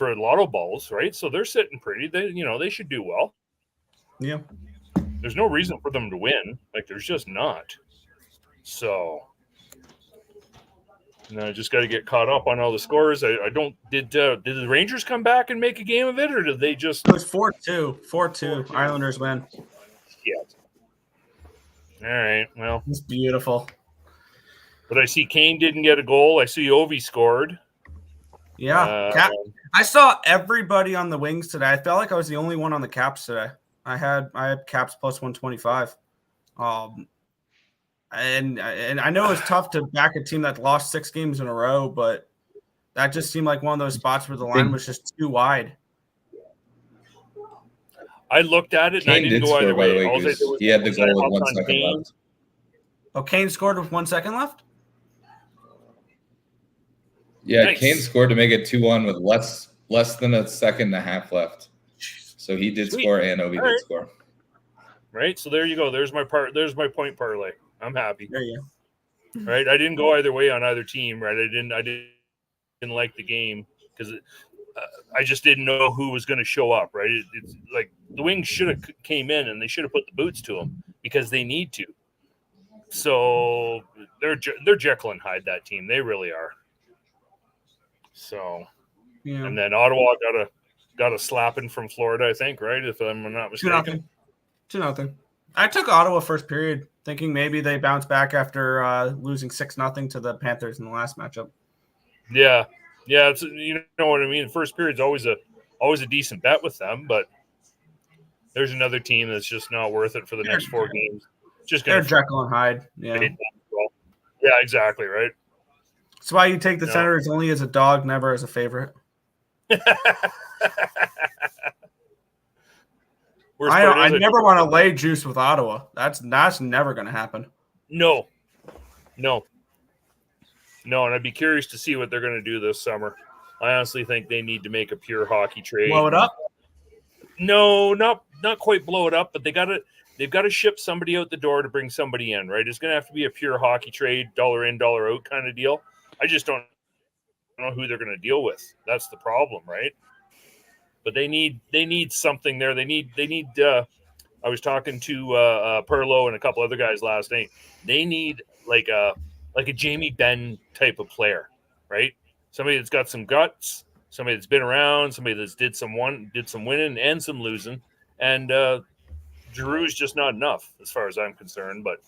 lotto balls, right? So they're sitting pretty. They should do well. Yeah. There's no reason for them to win. Like there's just not. So I just got to get caught up on all the scores. I don't. Did the Rangers come back and make a game of it, or did they just? It was 4-2. 4-2. Islanders win. Yeah. All right. Well, it's beautiful. But I see Kane didn't get a goal. I see Ovi scored. Yeah. I saw everybody on the Wings today. I felt like I was the only one on the Caps today. I had Caps plus 125. And I know it's tough to back a team that lost 6 games in a row, but that just seemed like one of those spots where the line was just too wide. I looked at it and I didn't go either way. He had the goal with 1 second left. Oh, Kane scored with 1 second left? Yeah, Nice. Kane scored to make it 2-1 with less than a second and a half left. So he did score and Ovi did score. Right. So there you go. There's my point parlay. I'm happy. There you go. Right. I didn't go either way on either team. Right. I didn't like the game because I just didn't know who was going to show up. Right. It's like the Wings should have came in and they should have put the boots to them because they need to. So they're Jekyll and Hyde, that team. They really are. So, yeah. And then Ottawa got a slapping from Florida, I think, right? If I'm not mistaken. 2-0. I took Ottawa first period, thinking maybe they bounce back after losing 6-0 to the Panthers in the last matchup. Yeah. It's, you know what I mean. First period's always a decent bet with them, but there's another team that's just not worth it for the next 4 games. They're Jekyll and Hyde. Yeah. Yeah, exactly right. That's why you take the Senators only as a dog, never as a favorite. I never want to lay juice with Ottawa. That's never going to happen. No, and I'd be curious to see what they're going to do this summer. I honestly think they need to make a pure hockey trade. Blow it up? No, not quite blow it up, but they've got to ship somebody out the door to bring somebody in, right? It's going to have to be a pure hockey trade, dollar in, dollar out kind of deal. I just don't know who they're going to deal with. That's the problem, right? But they need something there. They need. I was talking to Perlo and a couple other guys last night. They need like a Jamie Benn type of player, right? Somebody that's got some guts, somebody that's been around, somebody that's did some winning and some losing. And Giroux's just not enough as far as I'm concerned. But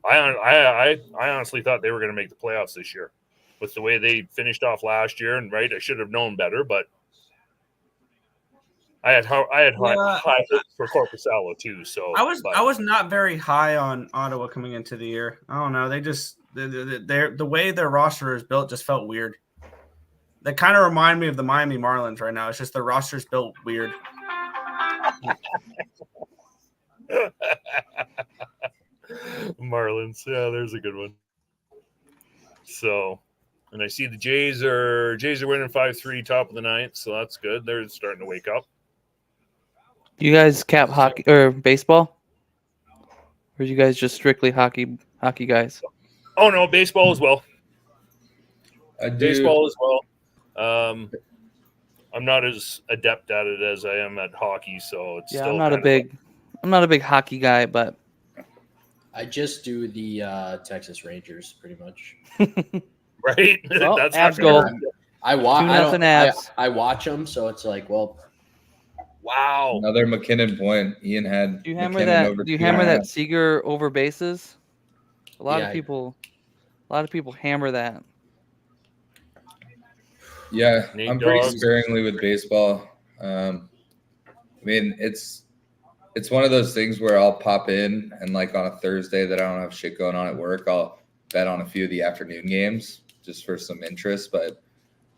I honestly thought they were going to make the playoffs this year with the way they finished off last year. And right, I should have known better, but I had high hopes for Korpisalo too. So I was not very high on Ottawa coming into the year. I don't know. They just the way their roster is built just felt weird. They kind of remind me of the Miami Marlins right now. It's just their roster's built weird. Marlins, yeah, there's a good one. So, and I see the Jays are winning 5-3, top of the ninth, so that's good. They're starting to wake up. You guys cap hockey or baseball, or are you guys just strictly hockey guys? Oh no, baseball as well. I do. Baseball as well. I'm not as adept at it as I am at hockey, so it's still I'm not a big hockey guy, but I just do the Texas Rangers pretty much. Right? Well, that's Avs goal. I watch them, so it's like, well, wow. Another McKinnon point. Ian had. Do you hammer that Seager over bases? A lot of people hammer that. Yeah, Nate I'm pretty Dogg. sparingly with baseball. I mean, it's one of those things where I'll pop in and like on a Thursday that I don't have shit going on at work, I'll bet on a few of the afternoon games just for some interest, but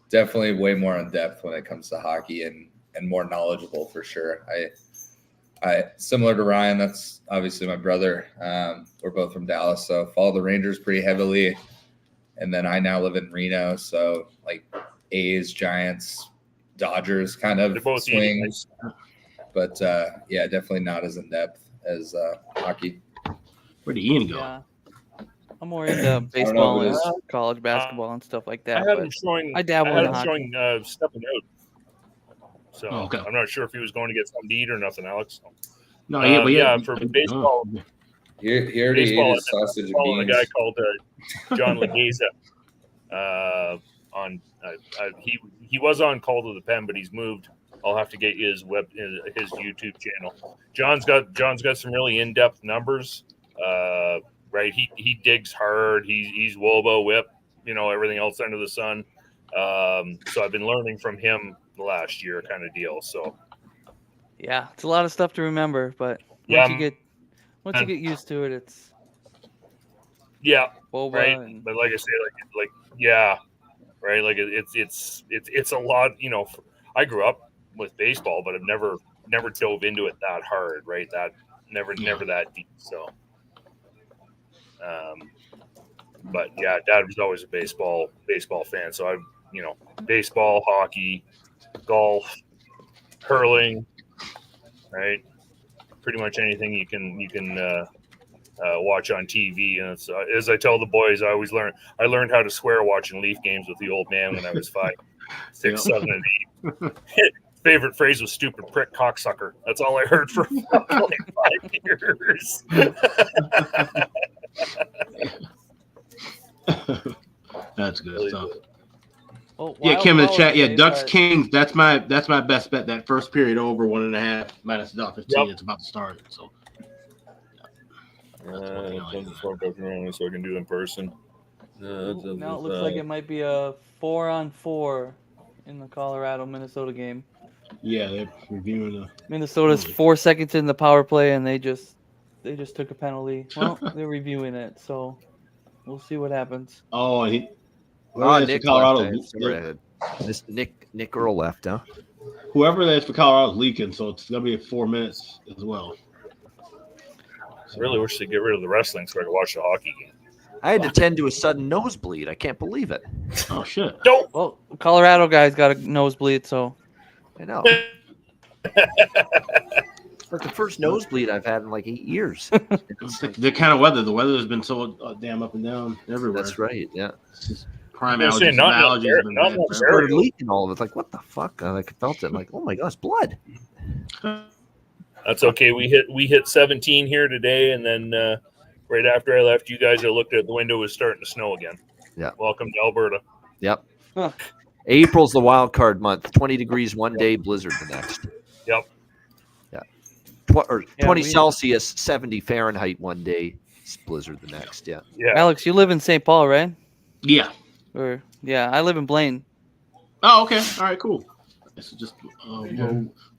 definitely way more in depth when it comes to hockey and more knowledgeable for sure. I similar to Ryan, that's obviously my brother. We're both from Dallas, so follow the Rangers pretty heavily. And then I now live in Reno, so like A's, Giants, Dodgers kind of swings. But yeah, definitely not as in depth as hockey. Where did Ian go? Yeah. I'm more into baseball and college basketball and stuff like that. I had him showing. I dabble in hockey. Showing stepping out. So I'm not sure if he was going to get something to eat or nothing, Alex. No, for baseball. He already ate his sausage and beans. A guy called John Legeza. He was on Call to the Pen, but he's moved. I'll have to get his YouTube channel. John's got some really in-depth numbers. Right, he digs hard. He's Wobo whip, everything else under the sun. So I've been learning from him the last year, kind of deal. So yeah, it's a lot of stuff to remember, but once you get used to it, it's Boba right. And... But like I say, right, like it's a lot. I grew up with baseball, but I've never dove into it that hard, right? That never that deep. So, but yeah, Dad was always a baseball fan. So I, baseball, hockey, golf, hurling, right? Pretty much anything you can watch on TV. And it's, as I tell the boys, I learned how to swear watching Leaf games with the old man when I was 5, 6, 7, and 8. Favorite phrase was "stupid prick cocksucker." That's all I heard for like 5 years. That's good stuff. Oh, Kim in the chat. Yeah, Ducks Kings. That's my best bet. That first period over 1.5 minus $1.15. It's about to start. So. So I can do it in person. Now it looks like it might be a 4-on-4 in the Colorado-Minnesota game. Yeah, they're reviewing the Minnesota's 4 seconds in the power play, and they just took a penalty. Well, they're reviewing it, so we'll see what happens. Oh, Nick Colorado. Nick Earl left, huh? Whoever that is for Colorado is leaking, so it's gonna be 4 minutes as well. I really wish they'd get rid of the wrestling so I could watch the hockey game. I had to tend to a sudden nosebleed. I can't believe it. Oh shit! Don't. Well, Colorado guy's got a nosebleed, so I know. It's like the first nosebleed I've had in like 8 years. The kind of weather. The weather has been so damn up and down everywhere. That's right. Yeah. Prime allergies. Started leaking all of it. It's like, what the fuck? I felt it. I'm like, oh my gosh, blood. That's okay. We hit 17 here today, and then right after I left, you guys, I looked at the window, it was starting to snow again. Yeah. Welcome to Alberta. Yep. Huh. April's the wild card month. 20 degrees one day, blizzard the next. Yep. Yeah. 20 Celsius, 70 Fahrenheit one day, blizzard the next. Yeah. Yeah. Alex, you live in St. Paul, right? Yeah. I live in Blaine. Oh, okay. All right, cool. This is just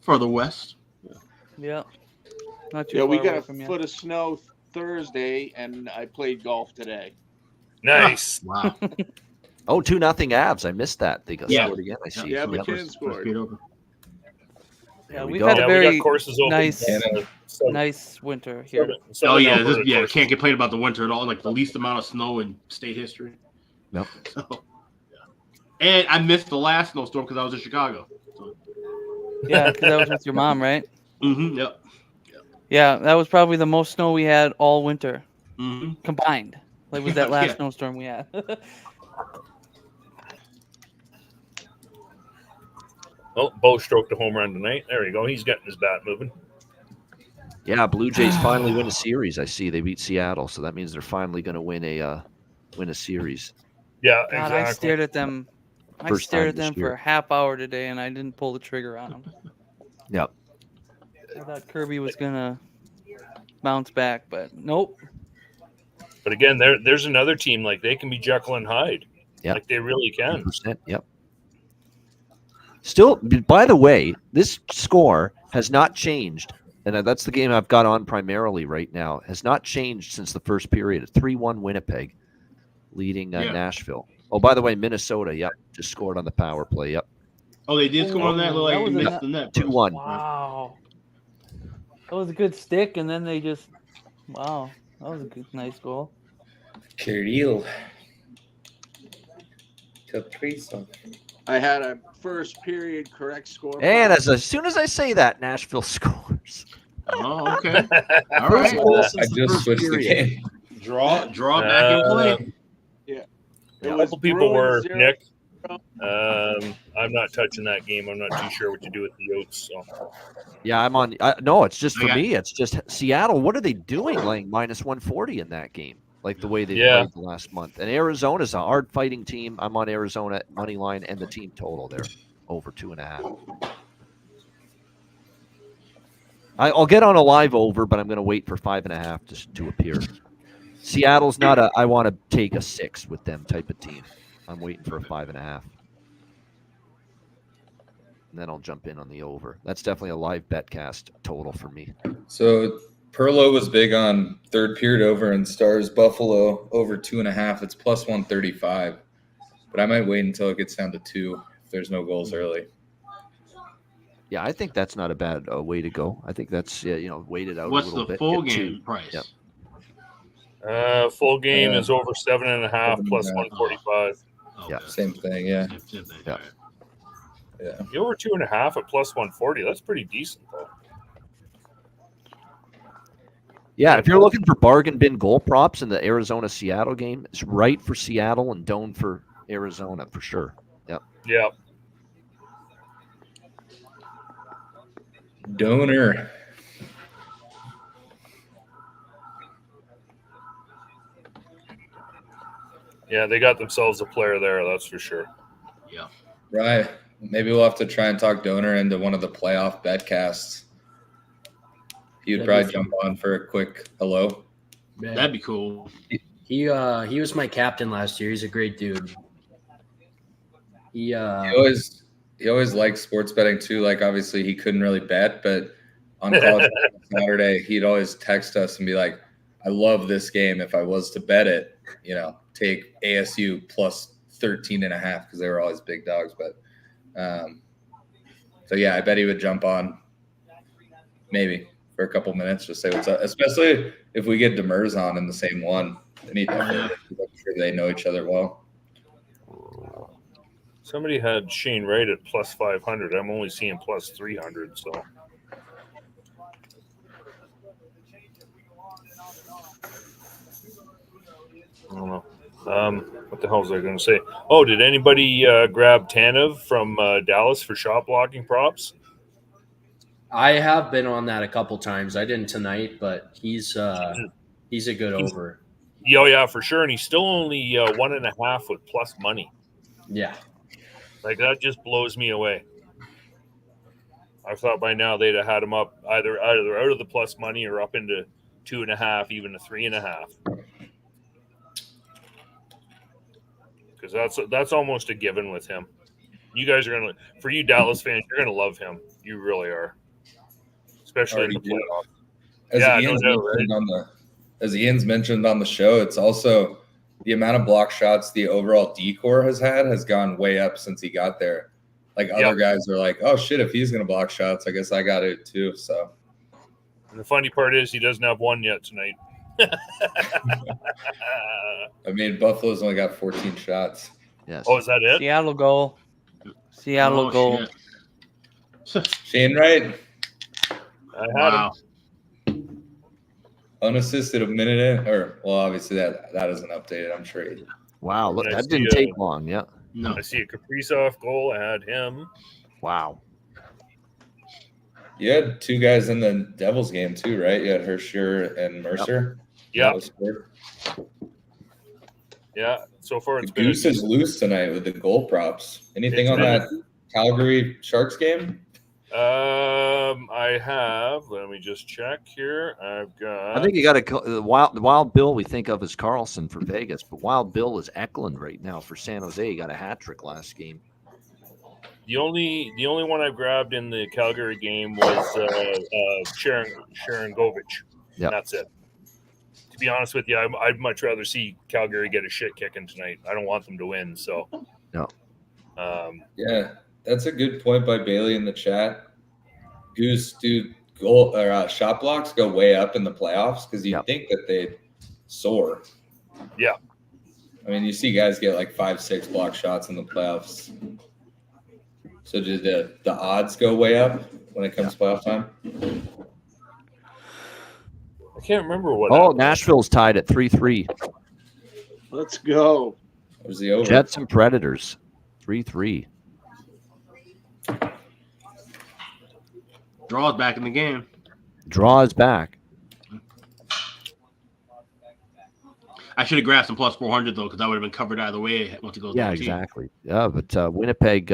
further west. Yeah. Not too far we got away a from you. foot of snow Thursday, and I played golf today. Nice. Wow. 2-0 Avs. I missed that. They got scored again. I see. Yeah, McKinnon scored. Yeah, we've had a very nice nice winter here. Can't complain about the winter at all. Like the least amount of snow in state history. Nope. So, and I missed the last snowstorm because I was in Chicago. So. Yeah, because that was with your mom, right? Mm-hmm. Yep. Yeah, that was probably the most snow we had all winter combined. Like with that last snowstorm we had. Oh, Bo stroked a home run tonight. There you go. He's getting his bat moving. Yeah, Blue Jays finally win a series. I see they beat Seattle, so that means they're finally going to win a series. Yeah, God, exactly. I stared at them. For a half hour today, and I didn't pull the trigger on them. Yep. I thought Kirby was gonna bounce back, but nope. But again, there's another team, like they can be Jekyll and Hyde. Yeah, like they really can. 100%, yep. Still, by the way, this score has not changed, and that's the game I've got on primarily right now. Has not changed since the first period. A 3-1 Winnipeg, leading Nashville. Oh, by the way, Minnesota, yep, just scored on the power play. Yep. Oh, they did score on that. Like you missed the net. 2-1. Wow. That was a good stick, and then they just that was a good, nice goal. Kirill. Caprizo. I had a first period correct score. And as soon as I say that, Nashville scores. Oh, okay. All right. I just switched the game. Draw back in play. Yeah. A couple people were, Nick. I'm not touching that game. I'm not too sure what to do with the Yotes. So. Yeah, I'm on. No, it's just for me. It's just Seattle. What are they doing laying minus 140 in that game? Like the way they played the last month. And Arizona's a hard fighting team. I'm on Arizona money line and the team total there over 2.5. I'll get on a live over, but I'm going to wait for 5.5 to appear. Seattle's not I want to take a 6 with them type of team. I'm waiting for a 5.5. And then I'll jump in on the over. That's definitely a live betcast total for me. So Perlo was big on third period over and Stars Buffalo over 2.5. It's plus 135. But I might wait until it gets down to 2 if there's no goals early. Yeah, I think that's not a bad way to go. I think that's weighted out. What's a little the bit. full game price? Yep. Full game is over 7.5 plus 145. Yeah, same thing. Yeah. Yeah. The over 2.5 at plus 140. That's pretty decent, though. Yeah, if you're looking for bargain bin goal props in the Arizona-Seattle game, it's right for Seattle and Doan for Arizona for sure. Yep. Yeah. Donor. Yeah, they got themselves a player there, that's for sure. Yeah. Right. Maybe we'll have to try and talk Donor into one of the playoff betcasts. He would probably jump on for a quick hello. Man. That'd be cool. He was my captain last year. He's a great dude. He always liked sports betting too. Like obviously he couldn't really bet, but on college Saturday he'd always text us and be like, "I love this game. If I was to bet it, take ASU plus 13.5 because they were always big dogs." But so yeah, I bet he would jump on maybe for a couple minutes, just say what's up. Especially if we get Demers on in the same one, then I'm sure they know each other well. Somebody had Shane Wright at plus 500. I'm only seeing plus 300, so. I don't know. What the hell was I going to say? Oh, did anybody grab Tanev from Dallas for shot blocking props? I have been on that a couple times. I didn't tonight, but he's a good over. Yeah, for sure. And he's still only 1.5 with plus money. Yeah. Like, that just blows me away. I thought by now they'd have had him up either out of the plus money or up into 2.5, even to 3.5. Because that's almost a given with him. You guys are for you Dallas fans, you're gonna love him. You really are, especially in the playoffs. As Ian's mentioned on the show, it's also the amount of block shots the overall D-core has gone way up since he got there. Like other guys are like, "Oh shit, if he's gonna block shots, I guess I got it too." So, and the funny part is he doesn't have one yet tonight. I mean, Buffalo's only got 14 shots. Yes. Oh, is that it? Seattle goal. Seattle goal. Shane Wright. I had him. Unassisted a minute in, obviously that isn't updated. I'm sure. Wow, look, that didn't take long. Yeah. No, I see a Kaprizov goal. I had him. Wow. You had two guys in the Devils game too, right? You had Hersher and Mercer. Yeah. Yeah. So far, it's been. Goose is loose tonight with the goal props. Anything on that Calgary Sharks game? I have. Let me just check here. I've got. I think you got the Wild Bill. We think of as Carlson for Vegas, but Wild Bill is Eklund right now for San Jose. He got a hat trick last game. The only one I grabbed in the Calgary game was Sharon Govich. Yeah, that's it. To be honest with you, I'd much rather see Calgary get a shit kicking tonight. I don't want them to win. So, no. Yeah, that's a good point by Bailey in the chat. Goose, do goal or shot blocks go way up in the playoffs because you think that they'd soar. Yeah. I mean, you see guys get like 5-6 block shots in the playoffs. So did the odds go way up when it comes to playoff time? I can't remember what. Oh, Nashville's tied at 3-3. Let's go. There's the over. Jets and Predators, 3-3. Draw is back in the game. Draw is back. I should have grabbed some plus 400 though, because that would have been covered either way once it goes. Yeah, exactly. Yeah, but Winnipeg,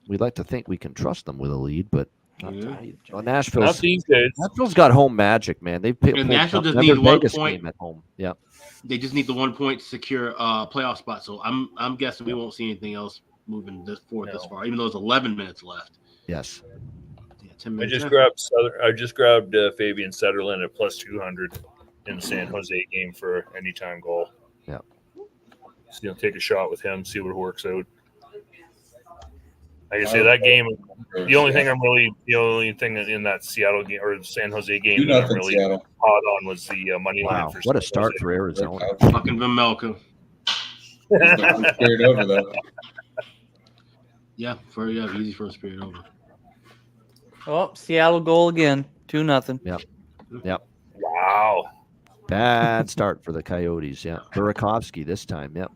we'd like to think we can trust them with a lead, but Nashville's got home magic, man. They've Nashville just needs 1 point at home. Yeah, they just need the 1 point to secure playoff spot. So I'm guessing we won't see anything else moving this forward this far, even though there's 11 minutes left. Yes. Yeah, 10 minutes. I just grabbed Fabian Sutherland at plus 200 in the San Jose game for anytime goal. Yeah. So take a shot with him, see what works out. Like I say, that game, the only thing in that Seattle game or San Jose game that I'm really hot on was the money line. Wow, what a start for Arizona! Fucking Vimmelka. Period over though. Yeah, easy first period over. Oh, Seattle goal again, 2-0. Yep. Wow. Bad start for the Coyotes. Yeah, Burakovsky this time. Yep.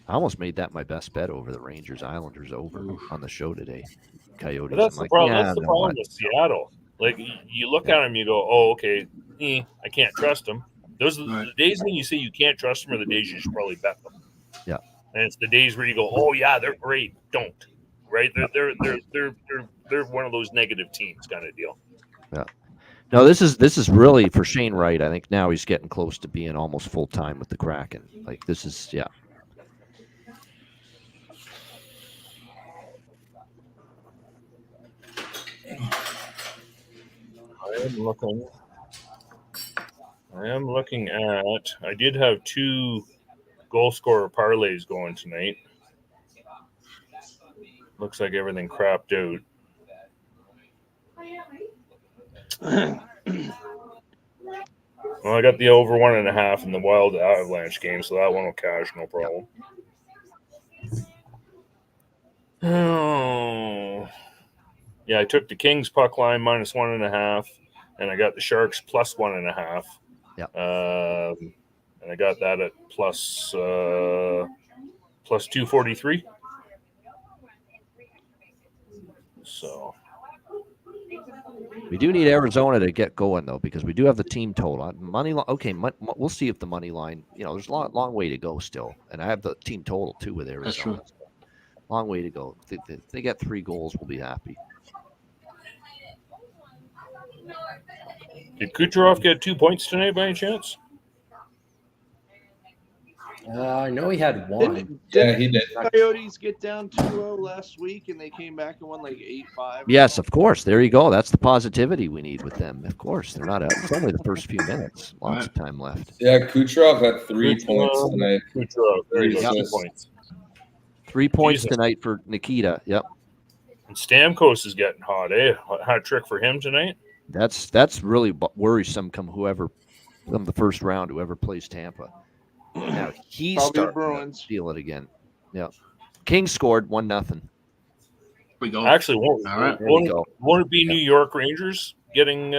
I almost made that my best bet over the Rangers Islanders over on the show today. Coyotes. But that's the problem. That's the problem with Seattle. Like you look at them, you go, "Oh, okay, I can't trust them." Those are the days when you say you can't trust them, are the days you should probably bet them. Yeah. And it's the days where you go, "Oh yeah, they're great." Don't. Right? They're one of those negative teams kind of deal. Yeah. No, this is really for Shane Wright. I think now he's getting close to being almost full time with the Kraken. Like this is I am looking at. I did have 2 goal scorer parlays going tonight. Looks like everything crapped out. Well, I got the over 1.5 in the Wild Avalanche game, so that one will cash, no problem. Oh, yeah, I took the Kings puck line minus 1.5, and I got the Sharks plus 1.5. Yeah. And I got that at plus 243. So we do need Arizona to get going though, because we do have the team total money line. Okay, we'll see if the money line. There's a long way to go still, and I have the team total too with Arizona. That's true. Long way to go. If they get 3 goals, we'll be happy. Did Kucherov get 2 points tonight by any chance? I know he had 1. Yeah, he did. Coyotes get down 2-0 last week, and they came back and won like 8-5. Yes, of course. There you go. That's the positivity we need with them. Of course, they're not out. It's only the first few minutes. Lots of time left. Yeah, Kucherov had 3 points tonight. Kucherov, there you go, 2 points. 3 points tonight for Nikita. Yep. And Stamkos is getting hot, eh? Hat trick for him tonight. That's really worrisome. Come the first round, whoever plays Tampa. Now he's starting to feel it again. Yeah. Kings scored 1-0. We go. Actually, won't it be New York Rangers getting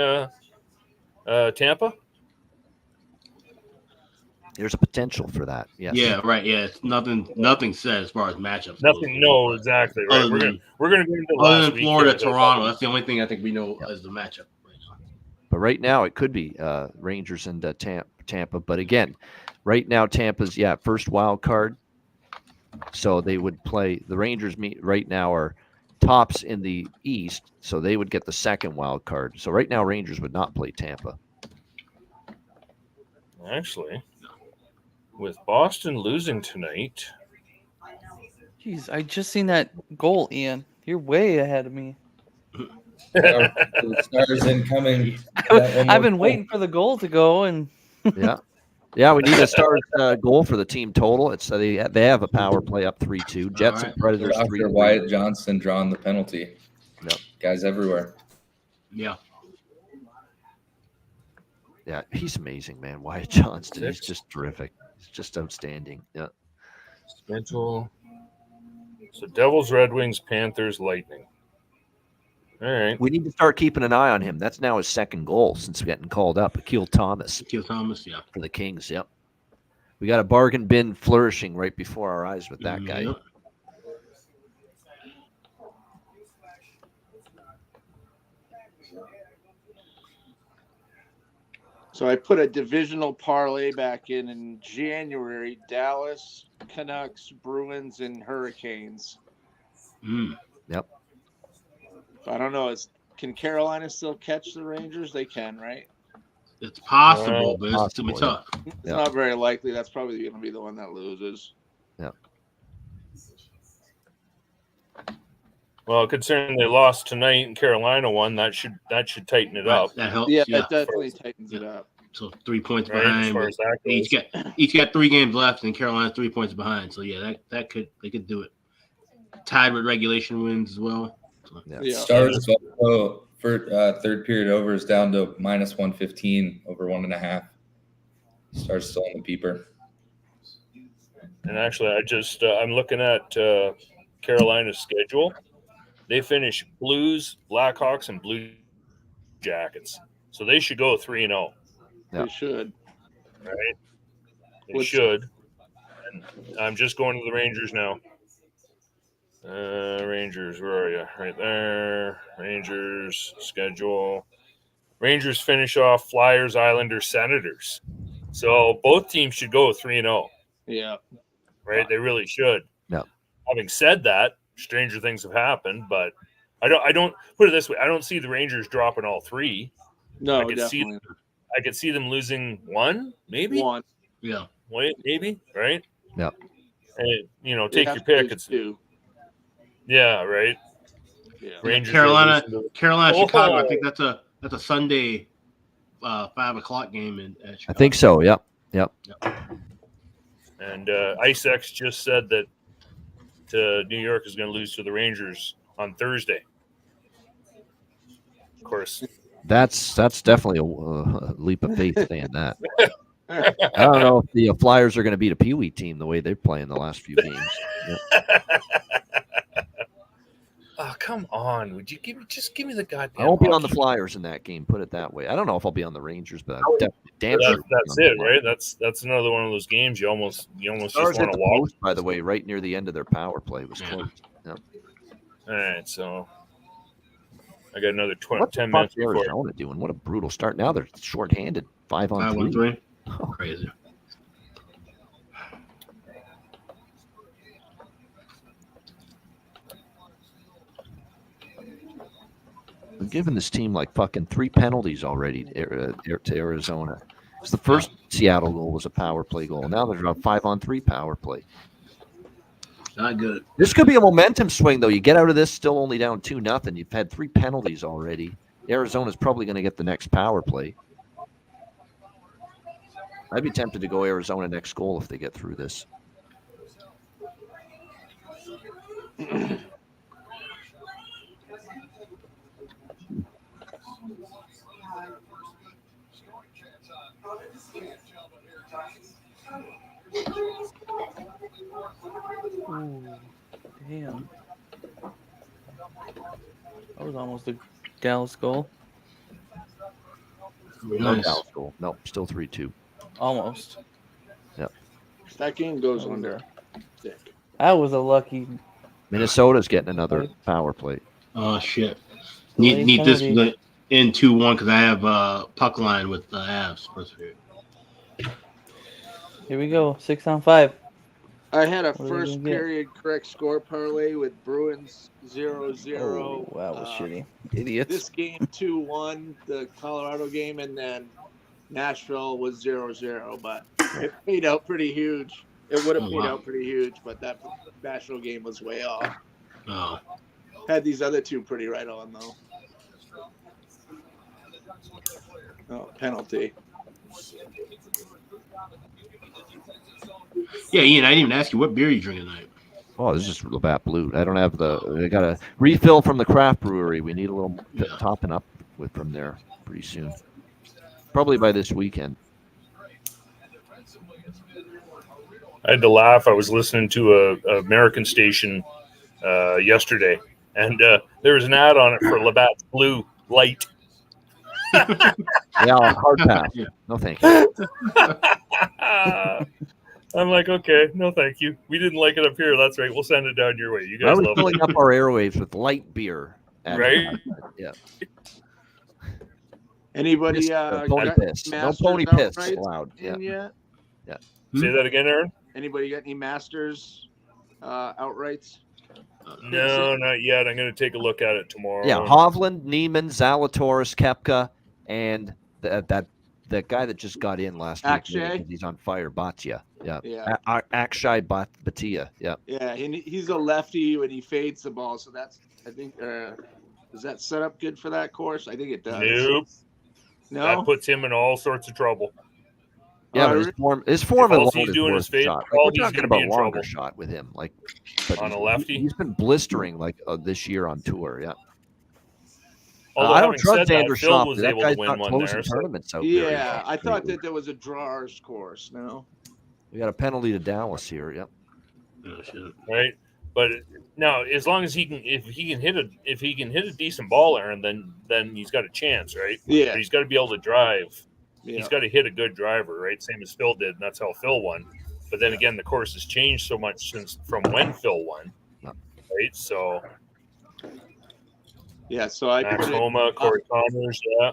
Tampa? There's a potential for that. Yes. Yeah, right. Yeah, it's nothing said as far as matchups. Nothing. No, exactly. Right. We're gonna go into other than Florida, Toronto. That's the only thing I think we know as the matchup. But right now it could be Rangers and Tampa. But again, right now Tampa's first wild card. So they would play the Rangers. Right now are tops in the East, so they would get the second wild card. So right now Rangers would not play Tampa. Actually, with Boston losing tonight. Jeez, I just seen that goal, Ian. You're way ahead of me. The Stars incoming. I've been waiting for the goal to go, and yeah, we need a Stars goal for the team total. It's they have a power play up 3-2. Jets and Predators 3-3. Wyatt Johnston drawing the penalty. Yep. Guys everywhere. Yeah. Yeah, he's amazing, man. Wyatt Johnston, he's just terrific. He's just outstanding. Yeah. Schedule. So Devils, Red Wings, Panthers, Lightning. All right. We need to start keeping an eye on him. That's now his second goal since getting called up. Akil Thomas. Yeah. For the Kings, yep. We got a bargain bin flourishing right before our eyes with that guy. Yep. So I put a divisional parlay back in January. Dallas, Canucks, Bruins, and Hurricanes. Yep. I don't know. Can Carolina still catch the Rangers? They can, right? It's possible, but it's going to be tough. It's not very likely. That's probably going to be the one that loses. Yeah. Well, considering they lost tonight and Carolina won, that should tighten it up. That helps. Yeah, it definitely tightens it up. So 3 points Right, behind. as far as that goes. Each got 3 games left, and Carolina's 3 points behind. So yeah, they could do it. Tied with regulation wins as well. So, Stars Buffalo for third period overs down to -115 over 1.5. Stars still in the peeper. And actually, I'm looking at Carolina's schedule. They finish Blues, Blackhawks, and Blue Jackets, so they should go 3-0. They should. Right? They should. And I'm just going to the Rangers now. Rangers, where are you? Right there. Rangers schedule. Rangers finish off Flyers, Islanders, Senators. So both teams should go 3-0. Yeah. Right? They really should. Yeah. Having said that, stranger things have happened, but I don't put it this way. I don't see the Rangers dropping all 3. No, I could definitely. I could see them losing 1, maybe. 1. Yeah. Maybe, right? Yeah. And take your pick. It's 2. Yeah, right. Yeah. Rangers Carolina, Oh. Chicago. I think that's a Sunday 5:00 game at Chicago. I think so. Yep. And IceX just said that New York is going to lose to the Rangers on Thursday. Of course. That's definitely a leap of faith saying that. I don't know if the Flyers are going to beat a Pee Wee team the way they're playing the last few games. Yep. Oh, come on. Would you give me the goddamn I won't be on the hockey? Flyers in that game. Put it that way. I don't know if I'll be on the Rangers, but I'm definitely damn sure. That's it, right? That's another one of those games you almost just Stars want at to the walk. post, by the way, right near the end of their power play. It was close. Yep. All right, so I got another What's 10 minutes before. Arizona doing? What a brutal start. Now they're shorthanded. 5-on-3. 5-on-3. Oh. Crazy. They've given this team like fucking 3 penalties already to Arizona. It's the first Seattle goal was a power play goal. Now they're on 5-on-3 power play. Not good. This could be a momentum swing, though. You get out of this still only down 2-0. You've had 3 penalties already. Arizona's probably going to get the next power play. I'd be tempted to go Arizona next goal if they get through this. Ooh, damn. That was almost a Dallas goal. No Dallas goal. No, still 3-2. Almost. Yep. That game goes under. That was a lucky. Minnesota's getting another power play. Oh shit! Need this in 2-1 because I have puck line with the Avs first period. Here we go. 6-on-5. I had a What are we first gonna get? period correct score parlay with Bruins 0-0. Oh, that was shitty. Idiots. This game 2-1, the Colorado game, and then Nashville was 0-0, but it paid out pretty huge. It would have paid out pretty huge, but that Nashville game was way off. Oh. Had these other 2 pretty right on, though. Oh, penalty. Yeah, Ian, I didn't even ask you what beer you drinking tonight. Oh, this is just Labatt Blue. I don't have I got a refill from the craft brewery. We need a little topping up from there pretty soon. Probably by this weekend. I had to laugh. I was listening to a American station yesterday, And there was an ad on it for Labatt's Blue Light. Yeah, hard pass. No, thank you. I'm like, okay, no, thank you. We didn't like it up here. That's right. We'll send it down your way. You I guys was love filling it. up our airwaves with light beer. Right? Yeah. Anybody pony got piss. No Masters pony piss outrights allowed. in yet? Yeah. Say that again, Aaron? Anybody got any Masters outrights? No, not yet. I'm going to take a look at it tomorrow. Yeah, Hovland, Neiman, Zalatoris, Koepka, and that guy that just got in last week because he's on fire, Bhatia. Yeah. Akshay Bhatia. Yeah. Yeah, and he's a lefty when he fades the ball, so that's I think is that set up good for that course? I think it does. Nope. No, that puts him in all sorts of trouble. Yeah, but his form alone he's is doing worth his fade, shot. all we're he's talking gonna be about in longer trouble. shot with him, but on a lefty. He's been blistering this year on tour. Yeah. Although I don't trust that, Andrew Phil Schaupp. was That able guy's to win not one closing there. tournaments out there. yeah, I thought that there was a drawers course. No, we got a penalty to Dallas here. Yep. Right, but now as long as if he can hit a decent ball, Aaron, then he's got a chance, right? Yeah, but he's got to be able to drive. Yeah. He's got to hit a good driver, right? Same as Phil did, and that's how Phil won. But then again, the course has changed so much from when Phil won, right? So yeah, so I Max Homa, Corey Connors, yeah.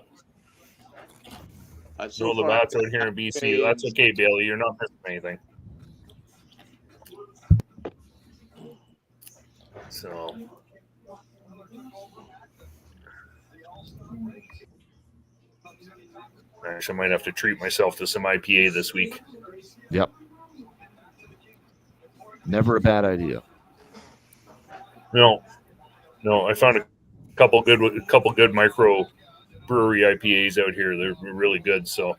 No Labatt's out here in BC. That's okay, Bailey. You're not missing anything. So. Actually, I might have to treat myself to some IPA this week. Yep. Never a bad idea. No, I found a couple good micro brewery IPAs out here. They're really good. So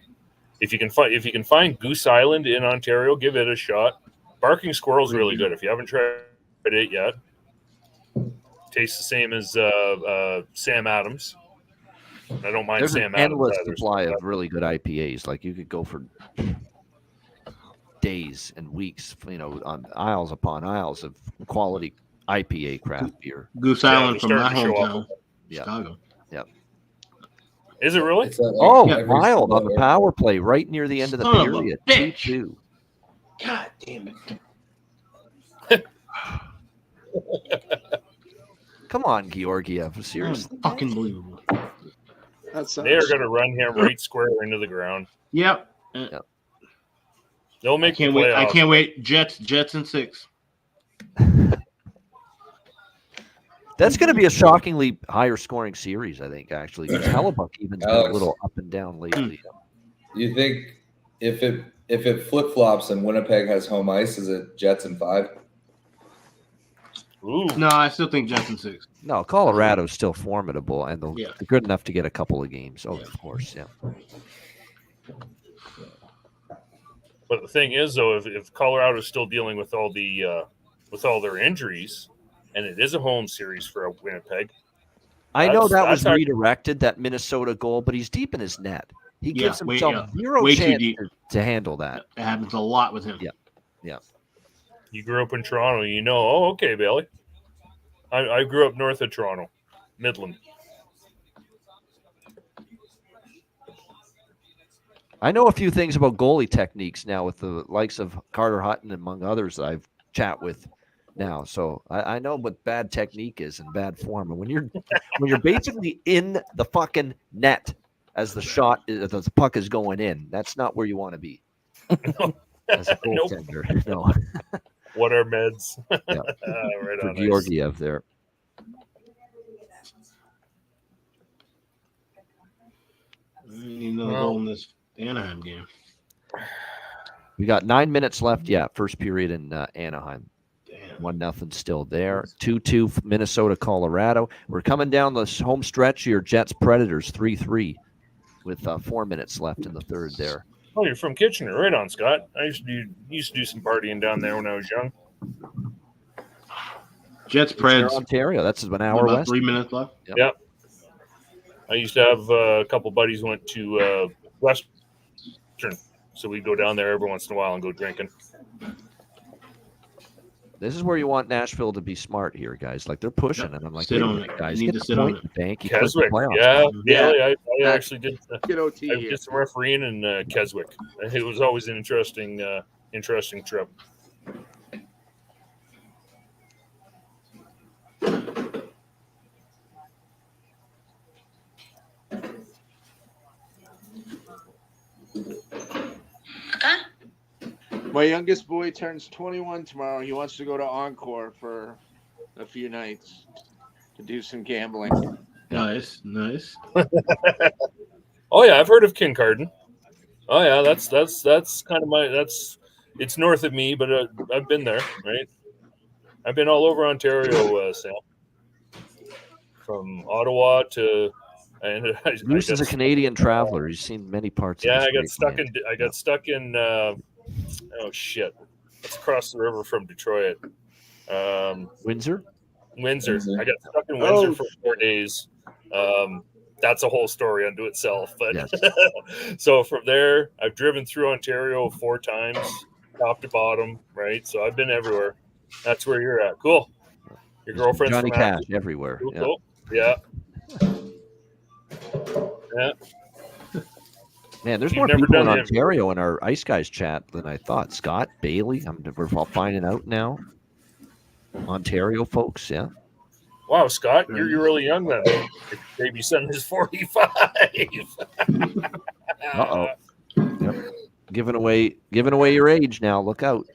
if you can find Goose Island in Ontario, give it a shot. Barking Squirrel's really good. If you haven't tried it yet, tastes the same as Sam Adams. I don't mind There's Sam an Adams endless either. supply of really good IPAs. Like you could go for days and weeks, on aisles upon aisles of quality IPA craft beer. Goose Island from my hometown, Chicago. Yep. Is it really? Wild on the power play right near the end of the Son of a period. bitch. 2-2. God damn it. Come on, Georgiev. Seriously. Fucking believable. They are going to run him right square into the ground. Yep. They'll make I can't wait. Jets in 6. That's going to be a shockingly higher scoring series, I think, actually. Because Hellebuck even's been a little up and down lately. You think if it flip flops and Winnipeg has home ice, is it Jets in 5? Ooh. No, I still think Jets in 6. No, Colorado's still formidable, and they're good enough to get a couple of games. Oh, of course, yeah. But the thing is, though, if Colorado's still dealing with all their injuries, and it is a home series for Winnipeg, I know that was redirected, that Minnesota goal, but he's deep in his net. He gives himself zero chance to handle that. It happens a lot with him. Yeah. You grew up in Toronto, Oh, okay, Bailey. I grew up north of Toronto, Midland. I know a few things about goalie techniques now with the likes of Carter Hutton, among others that I've chat with now. So I know what bad technique is and bad form. And when you're basically in the fucking net as the puck is going in, that's not where you want to be. As a goaltender. No. What are meds? Yeah. Right for on. Georgiev there. Another goal in this Anaheim game. We got 9 minutes left. Yeah, first period in Anaheim. 1-0 still there. 2-2 Minnesota, Colorado. We're coming down the home stretch here. Jets, Predators 3-3 with 4 minutes left in the third there. Oh, you're from Kitchener, right on, Scott. I used to do some partying down there when I was young. Jets, Preds, Ontario. That's an hour about west. 3 minutes left. Yep. I used to have a couple buddies went to Western, so we'd go down there every once in a while and go drinking. This is where you want Nashville to be smart here, guys. Like they're pushing, and I'm like, Sit wait a on minute, it. guys, You need get to the sit on point it. in the bank. You click the Keswick, playoffs. yeah, Yeah. Bailey, I That- actually did. Get OT I here. did some refereeing in Keswick. It was always an interesting trip. My youngest boy turns 21 tomorrow. He wants to go to Encore for a few nights to do some gambling. Nice. Oh yeah, I've heard of Kincardine. Oh yeah, that's kind of it's north of me, but I've been there, right? I've been all over Ontario, Sam. From Ottawa to, and Bruce is a Canadian traveler. He's seen many parts. Yeah, of I got stuck in. Oh shit! It's across the river from Detroit. Windsor. I got stuck in Windsor for 4 days. That's a whole story unto itself. But Yes. So from there, I've driven through Ontario 4 times, top to bottom. Right, so I've been everywhere. That's where you're at. Cool. Your girlfriend's Johnny from Cash Acton? everywhere. Cool. Yeah. Man, there's You've more never people in done it. Ontario in our Ice Guys chat than I thought. Scott, Bailey, we're all finding out now. Ontario folks, yeah. Wow, Scott, you're really young then. Your baby son is 45. Uh-oh. Yep. Giving away your age now. Look out.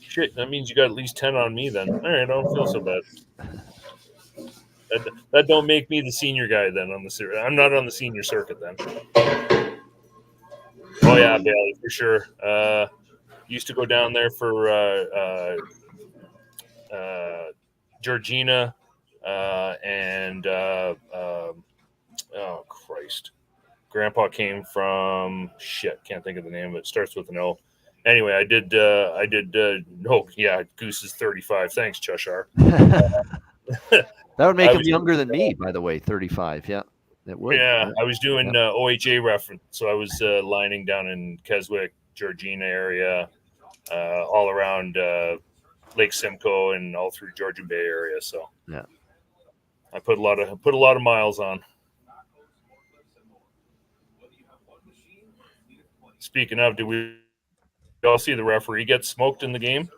Shit, that means you got at least 10 on me then. All right, I don't feel so bad. That don't make me the senior guy then on the circuit. I'm not on the senior circuit then. Oh yeah, Bailey, for sure. Used to go down there for Georgina and oh Christ. Grandpa came from can't think of the name of it. Starts with an O. Anyway, I did Goose is 35. Thanks, Cheshire. That would make him younger than me, by the way, 35. Yeah, it would. Yeah, I was doing OHA reference. So I was lining down in Keswick, Georgina area, all around Lake Simcoe and all through Georgian Bay area. So yeah, I put a lot of miles on. Speaking of, did we all see the referee get smoked in the game?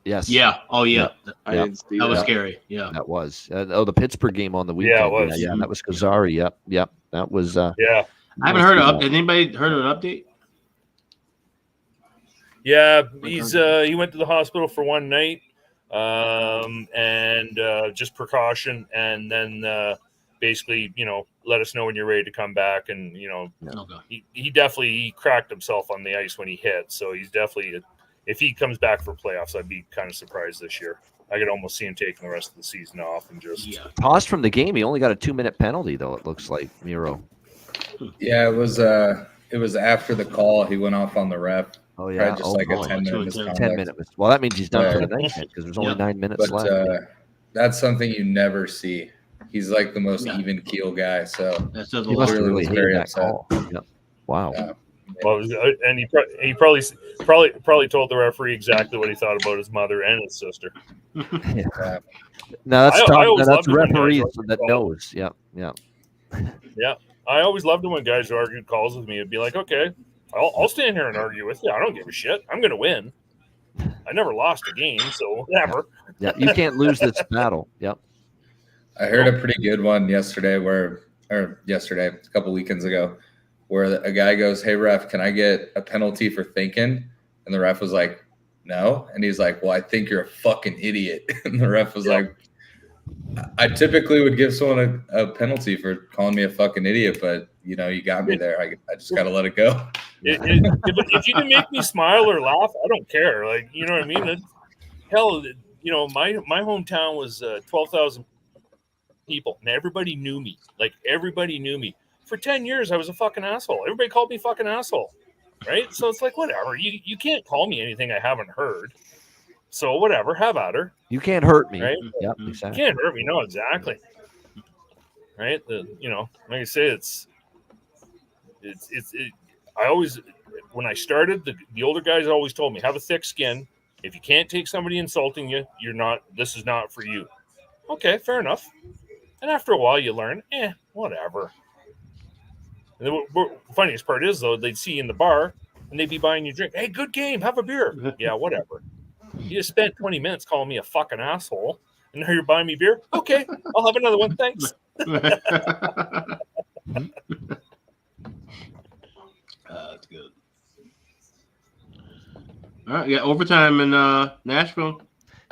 Yes. Yeah. Oh, yeah. I didn't see that. that. Was scary. Yeah. That was. the Pittsburgh game on the weekend. Yeah, it was. Yeah, that was Kazari. Yep. That was. Yeah. I haven't heard of. Has anybody heard of an update? Yeah, he went to the hospital for one night, and just precaution, and then basically, let us know when you're ready to come back, and he definitely cracked himself on the ice when he hit, so he's definitely. If he comes back for playoffs, I'd be kind of surprised this year. I could almost see him taking the rest of the season off and just tossed from the game. He only got a 2-minute penalty, though. It looks like Miro. Yeah, it was after the call. He went off on the ref. Oh yeah, just like a 10-minute misconduct. 10-minute. Well, that means he's done for the night because there's only 9 minutes but, left. That's something you never see. He's like the most even keel guy. So that says a he lot. must have really hated very that upset. call. Yep. Wow. Yeah. Well, and he probably told the referee exactly what he thought about his mother and his sister. Yeah. No, that's that's loved it when referees guys that knows. Yeah. Yeah, I always loved it when guys who argued calls with me. It'd be like, okay, I'll stand here and argue with you. I don't give a shit. I'm going to win. I never lost a game, so whatever. Yeah, you can't lose this battle. Yep. I heard a pretty good one yesterday, a couple weekends ago, where a guy goes, "Hey ref, can I get a penalty for thinking?" And the ref was like, "No." And he's like, "Well, I think you're a fucking idiot." And the ref was like, "I typically would give someone a penalty for calling me a fucking idiot, but you got me there. I just got to let it go." If you can make me smile or laugh, I don't care. Like, you know what I mean? Hell, my hometown was 12,000 people, and everybody knew me. Like, everybody knew me. For 10 years, I was a fucking asshole. Everybody called me fucking asshole, right? So it's like, whatever. You can't call me anything I haven't heard. So whatever, have at her. You can't hurt me. Right? Yep, exactly. You can't hurt me. No, exactly. Right? Like I say, when I started, the older guys always told me, have a thick skin. If you can't take somebody insulting you, this is not for you. Okay, fair enough. And after a while, you learn, whatever. And the funniest part is, though, they'd see you in the bar and they'd be buying you a drink. Hey, good game. Have a beer. Yeah, whatever. You just spent 20 minutes calling me a fucking asshole, and now you're buying me beer? Okay, I'll have another one. Thanks. That's good. All right, overtime in Nashville.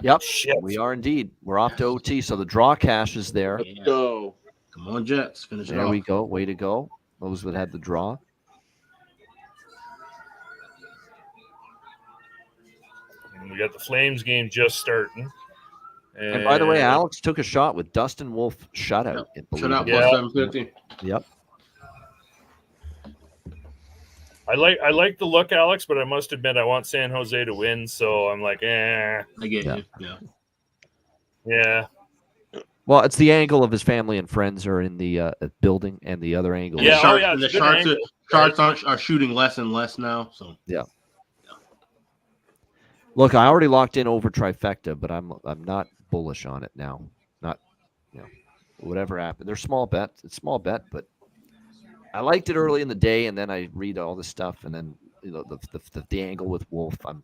Yep, we are indeed. We're off to OT, so the draw cash is there. Let's go. Come on, Jets. Finish it There off. we go. Way to go. Those that had the draw. And we got the Flames game just starting. And by the way, Alex took a shot with Dustin Wolf shutout. Shutout plus 750. Yep. I like the look, Alex, but I must admit I want San Jose to win, so I'm like, I get you. Yeah. Well, it's the angle of his family and friends are in the building, and the other angle. Yeah, the Sharks are shooting less and less now. So yeah. Look, I already locked in over trifecta, but I'm not bullish on it now. Not, whatever happened. They're small bet. It's small bet, but I liked it early in the day, and then I read all this stuff, and then the angle with Wolf. I'm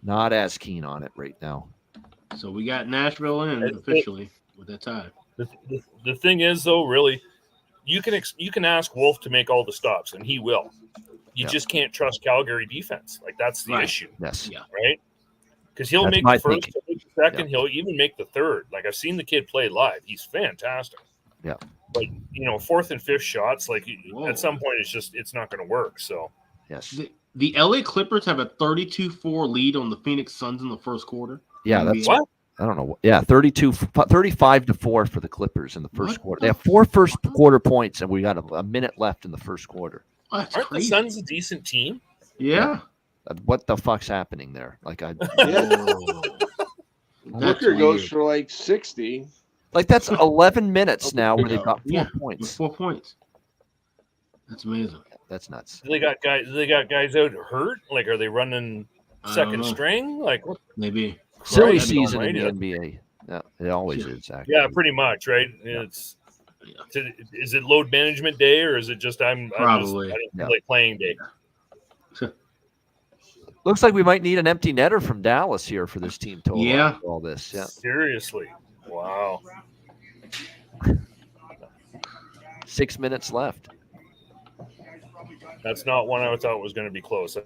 not as keen on it right now. So we got Nashville in officially with that tie. The thing is, though, really, you can ask Wolf to make all the stops, and he will. You just can't trust Calgary defense. Like, that's the issue. Yes. Yeah. Right? Because he'll make the first, he'll make the second, he'll even make the third. Like, I've seen the kid play live. He's fantastic. Yeah. But, fourth and fifth shots, like, at some point, it's not going to work. So, yes. The LA Clippers have a 32-4 lead on the Phoenix Suns in the first quarter. Yeah, that's what? I don't know. Yeah, 35-4 for the Clippers in the first quarter. They have 4 first quarter points, and we got a minute left in the first quarter. That's Aren't crazy. the Suns a decent team? Yeah. What the fuck's happening there? Like Booker goes for like 60. Like that's 11 minutes now where they've got 4 points. 4 points. That's amazing. That's nuts. Do they got guys out hurt? Like, are they running second string? Like, what? Maybe. Silly season in the NBA. Yeah, it always is. Actually. Yeah, pretty much, right? It's is it load management day, or is it just I don't feel like playing day? Looks like we might need an empty netter from Dallas here for this team total. Yeah. All this. Yeah. Seriously. Wow. 6 minutes left. That's not one I thought was going to be close. I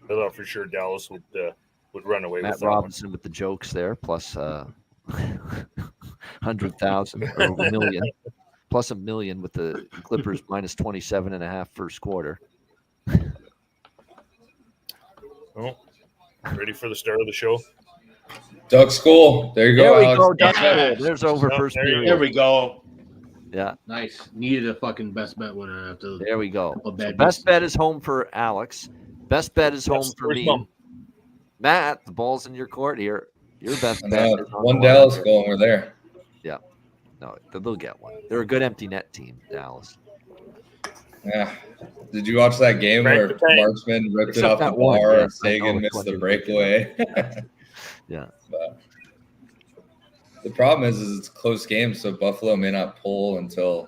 thought for sure Dallas would run away Matt with that Robinson with the jokes there, plus 100,000 or a million, plus $1 million with the Clippers minus 27.5 first quarter. Oh, ready for the start of the show? Duck School. There you go. There we Alex. go. Duck School. There's over first period. There we go. Yeah. Nice. Needed a fucking best bet winner after. There we go. So best bet is home for Alex. Best bet is home for me. Matt, the ball's in your court here. Your best bet is on one Dallas goal, and we're there. Yeah. No, they'll get one. They're a good empty net team, Dallas. Yeah. Did you watch that game where Marksman ripped it off the bar and Sagan missed the breakaway? Yeah. But the problem is it's a close game, so Buffalo may not pull until,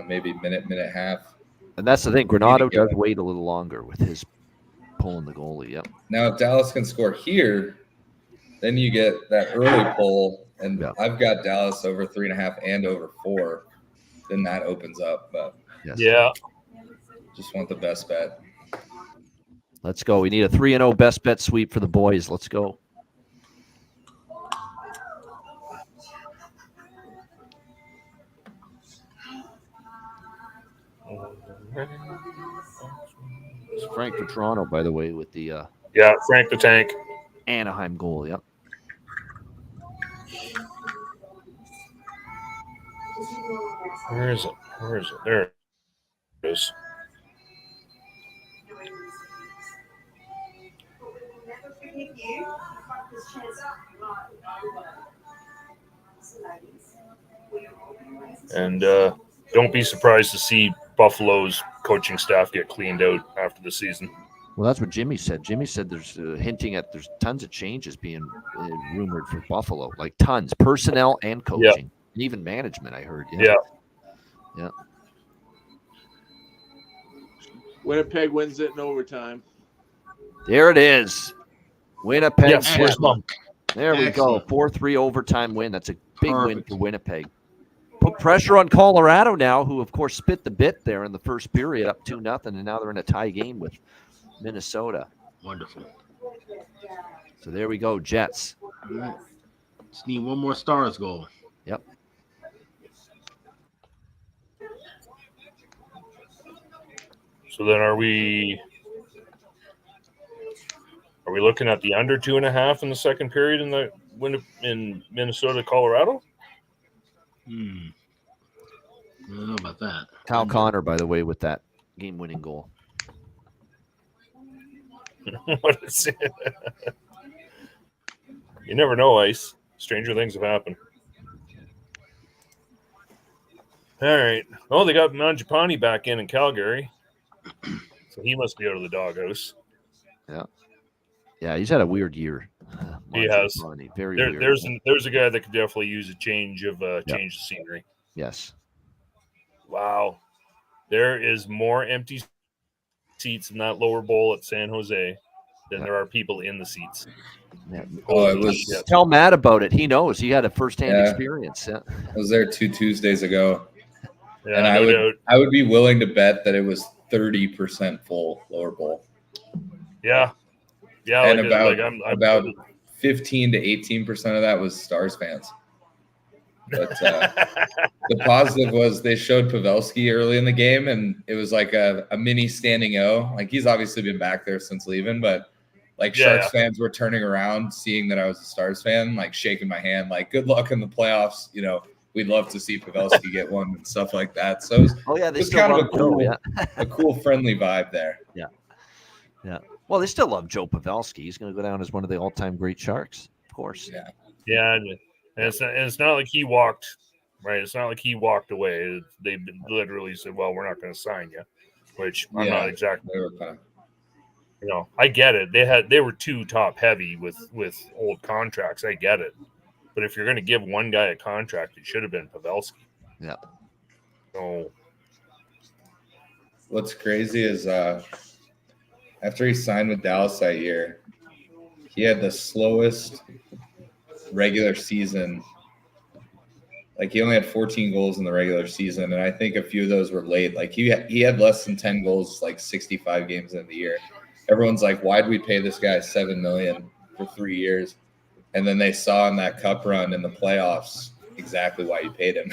maybe minute half. And that's the thing. Granato does wait a little longer with his pulling the goalie. Yep. Now, if Dallas can score here, then you get that early pull, and I've got Dallas over 3.5 and over 4. Then that opens up. But yeah, just want the best bet. Let's go. We need a 3-0 best bet sweep for the boys. Let's go. It's Frank Petrano, by the way, with the Frank the Tank Anaheim goal. Yep. Where is it? There it is. And don't be surprised to see Buffalo's coaching staff get cleaned out after the season. Well, that's what Jimmy said. Jimmy said there's hinting at there's tons of changes being rumored for Buffalo, like tons, personnel and coaching, and even management. I heard. Yeah. Winnipeg wins it in overtime. There it is. Winnipeg. Yes, where's Mom? There we go. 4-3 overtime win. That's a big win for Winnipeg. Put pressure on Colorado now, who of course spit the bit there in the first period, up 2-0, and now they're in a tie game with Minnesota. Wonderful. So there we go, Jets. All right. Just need one more Stars goal. Yep. So then are we looking at the under 2.5 in the second period in the win in Minnesota, Colorado? I don't know about that. Kyle Connor, by the way, with that game-winning goal. What is it? You never know, Ice. Stranger things have happened. All right. Oh, they got Mangiapane back in Calgary. So he must be out of the doghouse. Yeah. Yeah, he's had a weird year. He has. Very weird. There's a guy that could definitely use a change of change the scenery. Yes. Wow. There is more empty seats in that lower bowl at San Jose than there are people in the seats. Yeah. It Tell Matt about it. He knows. He had a firsthand experience. Yeah. I was there 2 Tuesdays ago. Yeah, and I would be willing to bet that it was 30% full lower bowl. Yeah. Yeah. And like about 15 to 18% of that was Stars fans. But the positive was they showed Pavelski early in the game, and it was like a mini standing O. Like, he's obviously been back there since leaving, but like Sharks fans were turning around, seeing that I was a Stars fan, like shaking my hand, like, good luck in the playoffs. You know, we'd love to see Pavelski get one and stuff like that. So it was kind of a cool, friendly vibe there. Yeah. Yeah. Well, they still love Joe Pavelski. He's going to go down as one of the all-time great Sharks, of course. Yeah. Yeah. And it's not like he walked, right? It's not like he walked away. They literally said, well, we're not going to sign you, which I'm not exactly. You know, I get it. They were too top heavy with old contracts. I get it. But if you're going to give one guy a contract, it should have been Pavelski. Yeah. So what's crazy is after he signed with Dallas that year, he had the slowest regular season. Like, he only had 14 goals in the regular season, and I think a few of those were late. Like, he had less than 10 goals like 65 games in the year. Everyone's like, why'd we pay this guy $7 million for 3 years? And then they saw in that cup run in the playoffs exactly why you paid him.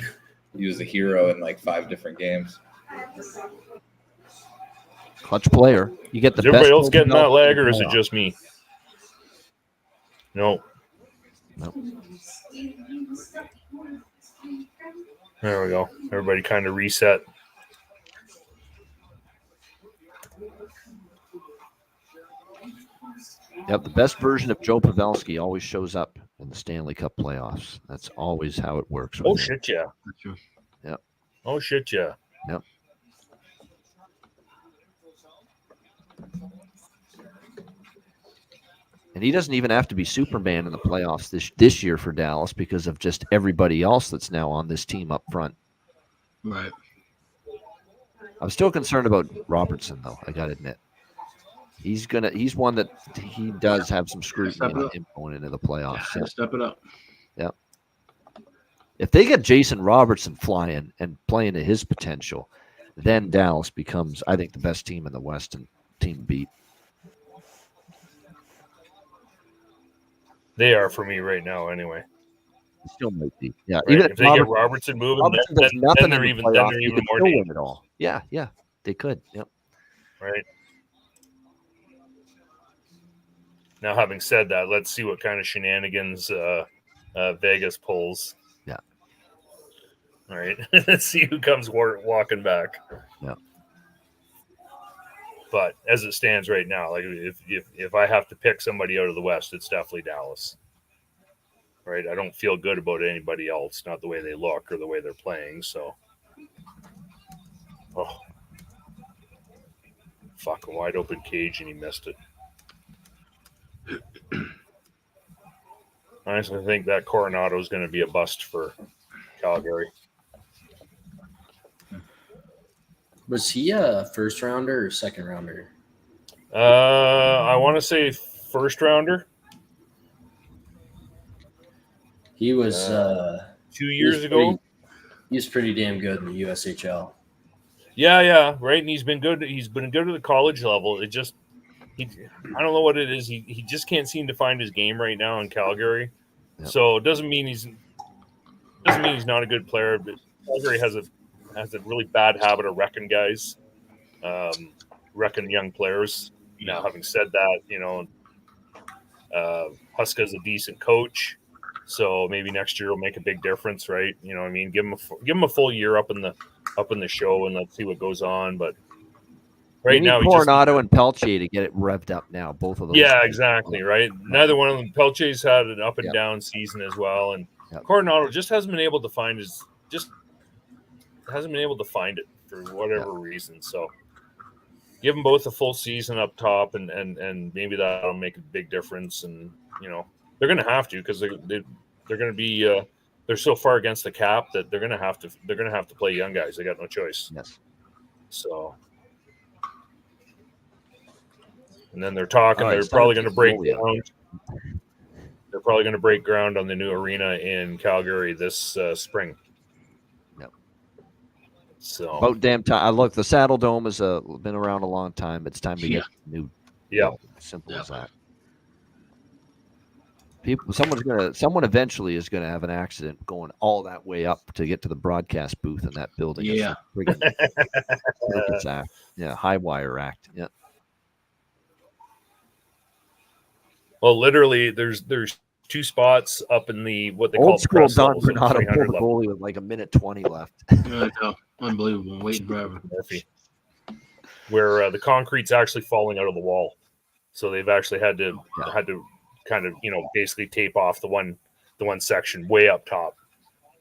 He was a hero in like 5 different games. Clutch player. You get the best. Is everybody else getting that lag, or is it just me? No. There we go. Everybody kind of reset. Yep, the best version of Joe Pavelski always shows up in the Stanley Cup playoffs. That's always how it works. Oh, shit, yeah. Yep. Oh, shit, yeah. Yep. And he doesn't even have to be Superman in the playoffs this year for Dallas because of just everybody else that's now on this team up front. Right. I'm still concerned about Robertson, though, I got to admit. He's one that he does have some scrutiny on him going into the playoffs. Yeah, step it up. Yeah. If they get Jason Robertson flying and playing to his potential, then Dallas becomes, I think, the best team in the West and team beat. They are for me right now, anyway. Still might be. Yeah. Right. Even if they get Robertson moving, then they're even more deep. It all. Yeah, they could. Yep. Right. Now, having said that, let's see what kind of shenanigans Vegas pulls. Yeah. All right. Let's see who comes walking back. Yeah. But as it stands right now, like if I have to pick somebody out of the West, it's definitely Dallas. Right? I don't feel good about anybody else, not the way they look or the way they're playing. So, fuck, a wide open cage, and he missed it. I honestly think that Coronado is going to be a bust for Calgary. Was he a first rounder or second rounder? I want to say first rounder. He was 2 years ago. He was pretty damn good in the USHL. Yeah, right. And he's been good. He's been good at the college level. I don't know what it is. He just can't seem to find his game right now in Calgary. Yep. So it doesn't mean he's not a good player. But Calgary has a really bad habit of wrecking guys, wrecking young players. Now, having said that, Huska's a decent coach, so maybe next year will make a big difference, right? You know what I mean? Give him a full year up in the show, and let's see what goes on. But right now, Coronado and Pelche to get it revved up now. Both of those. Yeah, exactly. Right. Neither one of them. Pelche's had an up and down season as well, and Coronado just hasn't been able to find it for whatever reason. So give them both a full season up top, and maybe that'll make a big difference. And they're going to have to, because they're going to be they're so far against the cap that they're going to have to play young guys. They got no choice. Yes. So. And then they're talking. They're probably going to break ground. They're probably going to break ground on the new arena in Calgary this spring. Yep. So about damn time. Look, the Saddle Dome has been around a long time. It's time to get new. Yeah. Simple as that. Someone eventually is gonna have an accident going all that way up to get to the broadcast booth in that building. Yeah. Yeah. High wire act. Yeah. Well, literally, there's two spots up in the what they old call press Don level, so Bernardo 300 pulled the level. goalie with like a minute 20 left. I know. Unbelievable. Waiting forever. Murphy, where the concrete's actually falling out of the wall, so they've actually had to kind of basically tape off the one section way up top.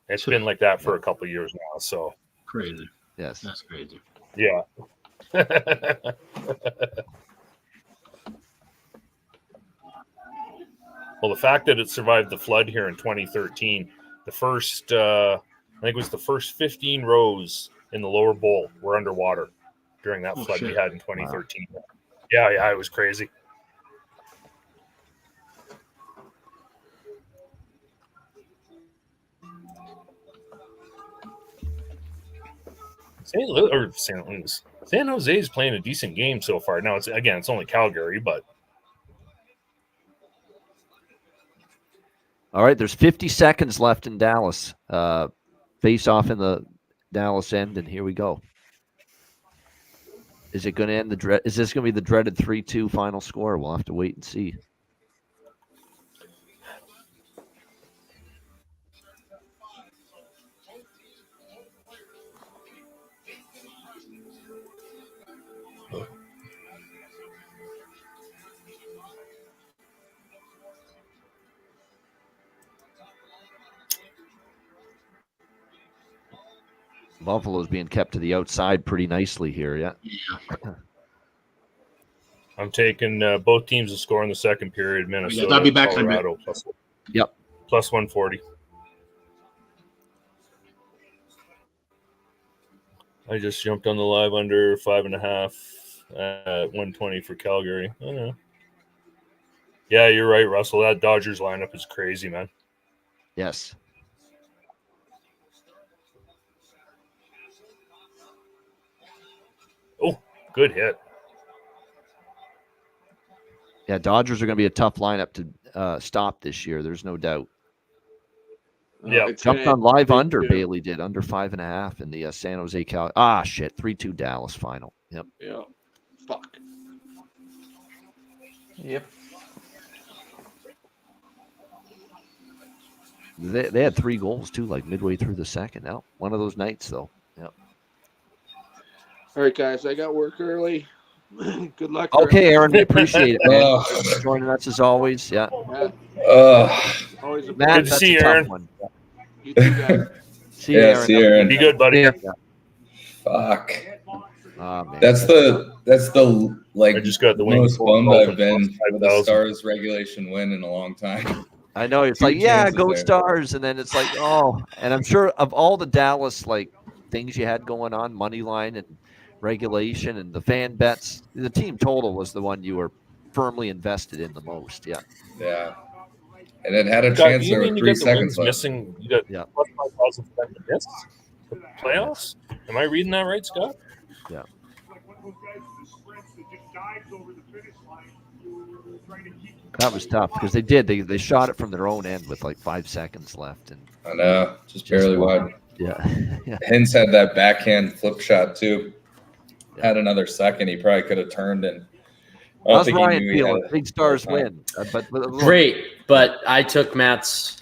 It's been like that for a couple of years now. So crazy. Yes, that's crazy. Yeah. Well, the fact that it survived the flood here in 2013, the first, I think it was the first 15 rows in the lower bowl were underwater during that flood we had in 2013. Wow. Yeah, it was crazy. San Jose is playing a decent game so far. Now it's only Calgary, but. All right, there's 50 seconds left in Dallas. Face off in the Dallas end, and here we go. Is it going to end is this going to be the dreaded 3-2 final score? We'll have to wait and see. Buffalo's being kept to the outside pretty nicely here, yeah. I'm taking both teams to score in the second period. Minnesota, I'll be back Colorado, plus 140. I just jumped on the live under 5.5 at 120 for Calgary. I don't know. Yeah, you're right, Russell. That Dodgers lineup is crazy, man. Yes. Oh, good hit. Yeah, Dodgers are going to be a tough lineup to stop this year. There's no doubt. Yeah, jumped on live under. Bailey did under 5.5 in the San Jose 3-2 Dallas final. Yep. Yeah. Fuck. Yep. They had 3 goals too, like midway through the second. Now, one of those nights though. Yep. All right, guys, I got work early. Good luck. Okay, Aaron, we appreciate it, man. Joining us as always. Yeah. Always a Matt, good to see you, Aaron. One. You too, guys. See you, Aaron. See you, Aaron. Be good, buddy. Fuck. Oh, man. That's the That's the I just got the most bummed I've been with the 5,000. Stars regulation win in a long time. I know it's Two like, yeah, chances go there. Stars, and then it's like, oh, and I'm sure of all the Dallas like things you had going on, money line and regulation and the fan bets, the team total was the one you were firmly invested in the most. Yeah. Yeah. And it had a Scott, chance do there you with mean you 3 got the seconds Wings left. missing? You got Yeah. plus 5,000 for them to miss the playoffs? Am I reading that right, Scott? Yeah. That was tough because they did. They shot it from their own end with like 5 seconds left, and I know, just barely wide. Yeah. Yeah. Hintz had that backhand flip shot too. Had another second, he probably could have turned and. I don't How's think he Ryan knew he had feeling? a Big Stars hard time. win, but look, Great, but I took Matt's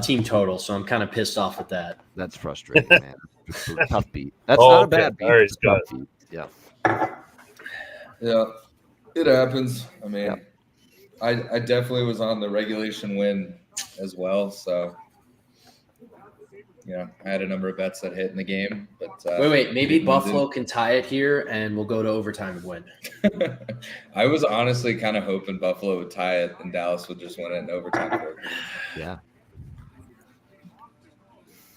team total, so I'm kind of pissed off at that. That's frustrating, man. It's a tough beat. That's Oh, not a okay. bad beat. All right, It's a tough beat. Yeah. Yeah, it happens. I mean, I definitely was on the regulation win as well. So, I had a number of bets that hit in the game. But Wait, maybe Buffalo can tie it here, and we'll go to overtime and win. I was honestly kind of hoping Buffalo would tie it and Dallas would just win it in overtime. Yeah.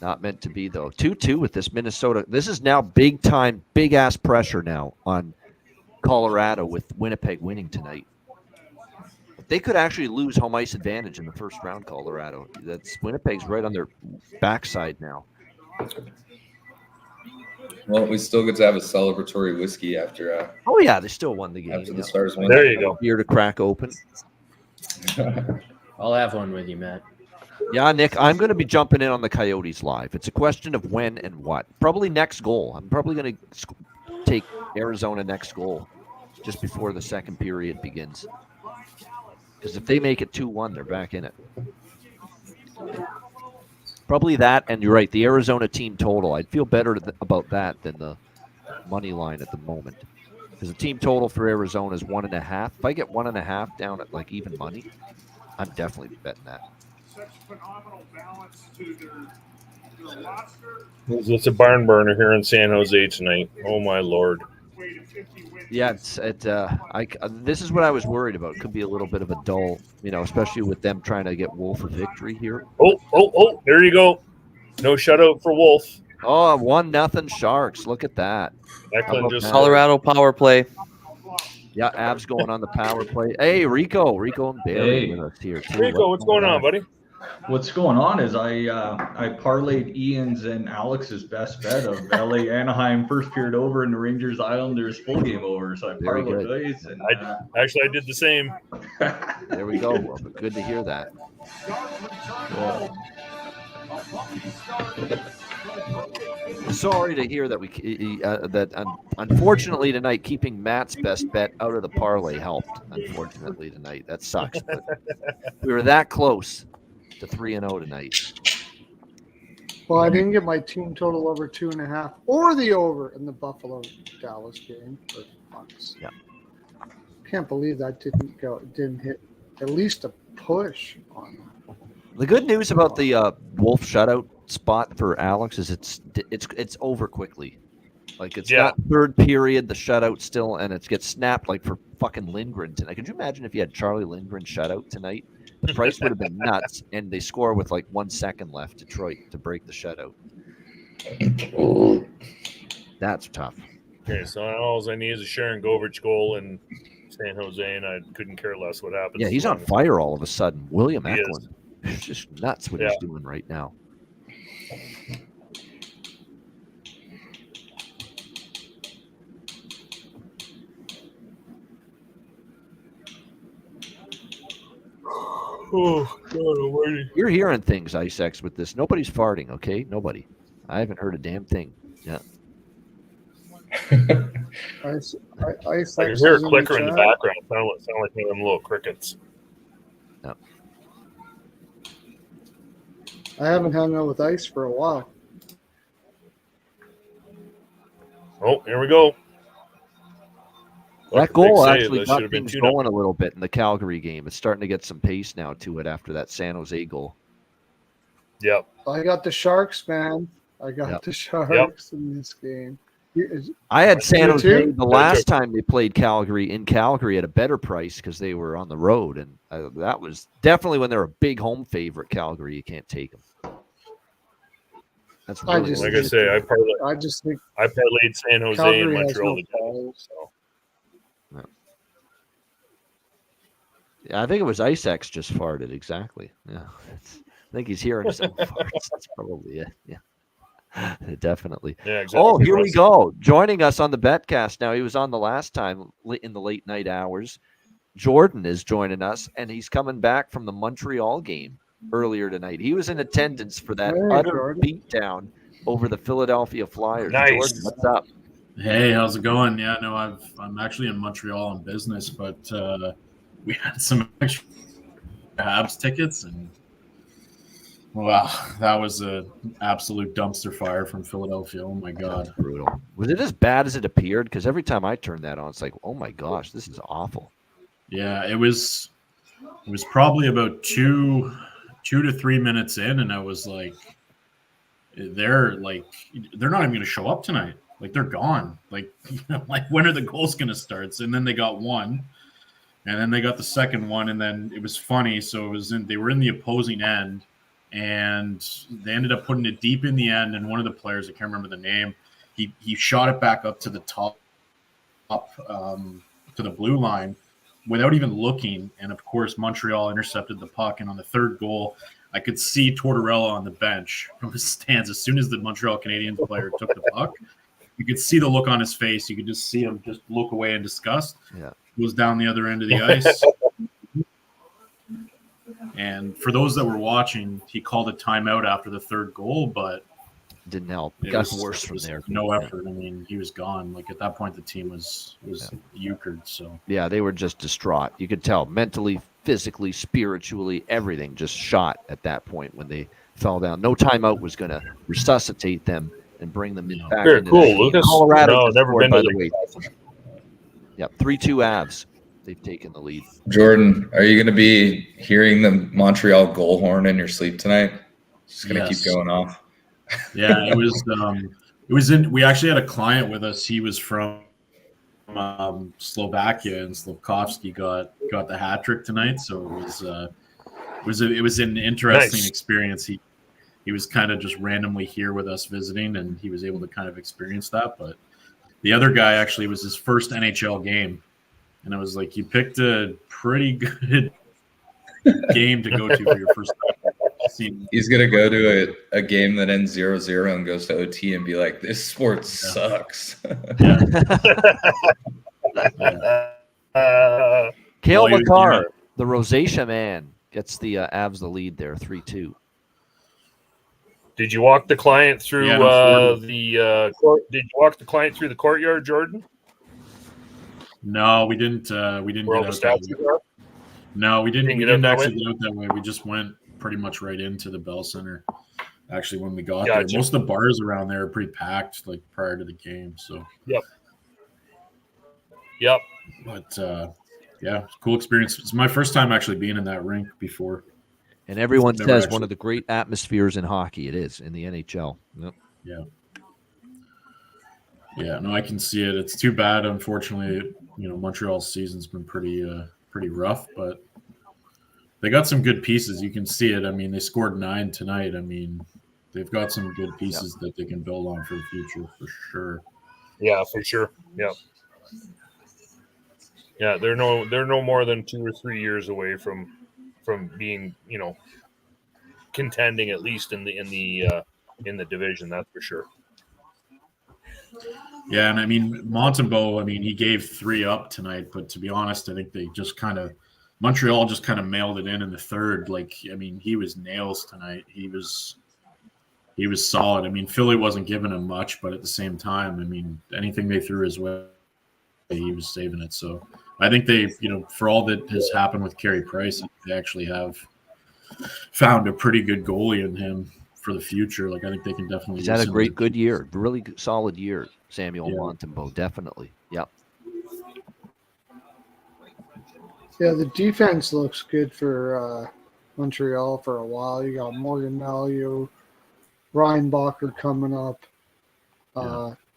Not meant to be, though. 2-2 with this Minnesota. This is now big time, big ass pressure now on Colorado with Winnipeg winning tonight. They could actually lose home ice advantage in the first round, Colorado. That's Winnipeg's right on their backside now. Well, we still get to have a celebratory whiskey after. Oh yeah, they still won the game. After the Stars win. There you go. Beer to crack open. I'll have one with you, Matt. Yeah, Nick, I'm going to be jumping in on the Coyotes live. It's a question of when and what. Probably next goal. I'm probably going to take Arizona next goal just before the second period begins. Because if they make it 2-1, they're back in it. Probably that, and you're right, the Arizona team total. I'd feel better about that than the money line at the moment. Because the team total for Arizona is 1.5. If I get 1.5 down at like even money, I'm definitely betting that. It's a barn burner here in San Jose tonight. Oh my Lord! Yeah, this is what I was worried about. It could be a little bit of a dull, especially with them trying to get Wolf a victory here. Oh! There you go. No shutout for Wolf. Oh, 1-0 Sharks. Look at that. Colorado power play. Yeah, Avs going on the power play. Hey, Rico and Barry with us here too. Rico, what's going on, buddy? What's going on is I parlayed Ian's and Alex's best bet of LA Anaheim first period over and the Rangers Islanders full game over. So I parlayed those. And, I did the same. There we go. Well, good to hear that. Sorry to hear that unfortunately tonight keeping Matt's best bet out of the parlay helped. Unfortunately tonight, that sucks. But we were that close to 3-0 tonight. Well, I didn't get my team total over 2.5 or the over in the Buffalo Dallas game. Yeah. Can't believe that didn't hit at least a push on. The good news about the Wolf shutout spot for Alex is it's over quickly. Like it's not third period, the shutout still, and it gets snapped like for fucking Lindgren tonight. Could you imagine if you had Charlie Lindgren shutout tonight? The price would have been nuts, and they score with like 1 second left, Detroit, to break the shutout. That's tough. Okay, so all I need is a Sharon Govich goal in San Jose, and I couldn't care less what happens. Yeah, he's on fire all of a sudden. William He Eklund. It's just nuts what he's doing right now. Oh, God, you're hearing things, IceX, with this. Nobody's farting, okay? Nobody. I haven't heard a damn thing. Yeah. I can hear a clicker in the background. Sound like one of them little crickets. No. I haven't hung out with Ice for a while. Oh, here we go. That goal actually got things going a little bit in the Calgary game. It's starting to get some pace now to it after that San Jose goal. Yep. I got the Sharks, man. I got the Sharks in this game. I had San Jose too? the last time they played Calgary in Calgary at a better price because they were on the road, and that was definitely when they're a big home favorite. Calgary, you can't take them. That's really like I say, I just think parlayed San Jose Calgary and has Montreal no together. balls. So. Yeah, I think it was IceX just farted. Exactly. Yeah, I think he's hearing his own farts. That's probably it. Yeah. Definitely. Yeah, exactly. Oh, here we go. Joining us on the Betcast now. He was on the last time in the late night hours. Jordan is joining us, and he's coming back from the Montreal game earlier tonight. He was in attendance for that utter beatdown over the Philadelphia Flyers. Nice. Jordan, what's up? Hey, how's it going? Yeah, no, I'm actually in Montreal on business, but we had some extra Habs tickets, and wow, that was an absolute dumpster fire from Philadelphia. Oh my God, that's brutal. Was it as bad as it appeared? Because every time I turn that on, it's like, oh my gosh, this is awful. Yeah, it was probably about two to 3 minutes in, and I was like, they're not even going to show up tonight. Like, they're gone. Like, like when are the goals going to start? And then they got one, and then they got the second one, and then it was funny. So they were in the opposing end, and they ended up putting it deep in the end. And one of the players, I can't remember the name, he shot it back up to the top, to the blue line without even looking. And of course, Montreal intercepted the puck. And on the third goal, I could see Tortorella on the bench from his stands. As soon as the Montreal Canadiens player took the puck, you could see the look on his face. You could just see him just look away in disgust. Yeah. Goes down the other end of the ice. And for those that were watching, he called a timeout after the third goal, but didn't help. It got worse from there. No effort. I mean, he was gone. Like, at that point, the team was euchred. So yeah, they were just distraught. You could tell mentally, physically, spiritually, everything just shot at that point when they fell down. No timeout was going to resuscitate them and bring them back. Very into cool. that. Lucas, Colorado, never been by to the way. Yep, 3-2 Avs. They've taken the lead. Jordan, are you going to be hearing the Montreal goal horn in your sleep tonight? Just going to keep going off. Yeah, it was in. We actually had a client with us. He was from Slovakia, and Slavkovsky got the hat trick tonight. So it was an interesting experience. He was kind of just randomly here with us visiting, and he was able to kind of experience that. But the other guy actually was his first NHL game, and I was like, you picked a pretty good game to go to for your first time. He's gonna go to a game that ends 0-0 and goes to OT and be like, "This sport sucks." Kale McCarr, the rosacea man, gets the Avs the lead there, 3-2. Did you walk the client through the court? Did you walk the client through the courtyard, Jordan? No, we didn't. We didn't Where all get the out statues that way. are? No, we didn't. Didn't We get out didn't that actually way? get out that way. We just went pretty much right into the Bell Center. Actually, when we got Gotcha. there, most of the bars around there are pretty packed, like prior to the game. So Yep. But yeah, cool experience. It's my first time actually being in that rink before. And everyone Never says actually- one of the great atmospheres in hockey. It is in the NHL. Yep. Yeah. Yeah, no, I can see it. It's too bad, unfortunately. Montreal's season's been pretty rough, but they got some good pieces. You can see it. I mean, they scored 9 tonight. I mean, they've got some good pieces that they can build on for the future, for sure. Yeah, for sure. Yeah. Yeah, they're no more than 2 or 3 years away from being, contending at least in the division. That's for sure. Yeah, and I mean, Montembeault, he gave 3 up tonight, but to be honest, I think they just Montreal just kind of mailed it in the third. Like, he was nails tonight. He was solid. Philly wasn't giving him much, but at the same time, anything they threw his way, he was saving it. So I think they, for all that has happened with Carey Price, they actually have found a pretty good goalie in him for the future. Like, I think they can definitely. He's had a good year, really good, solid year. Samuel Montembeault, definitely. Yep. Yeah, the defense looks good for Montreal for a while. You got Morgan Malleau, Ryan Bacher coming up.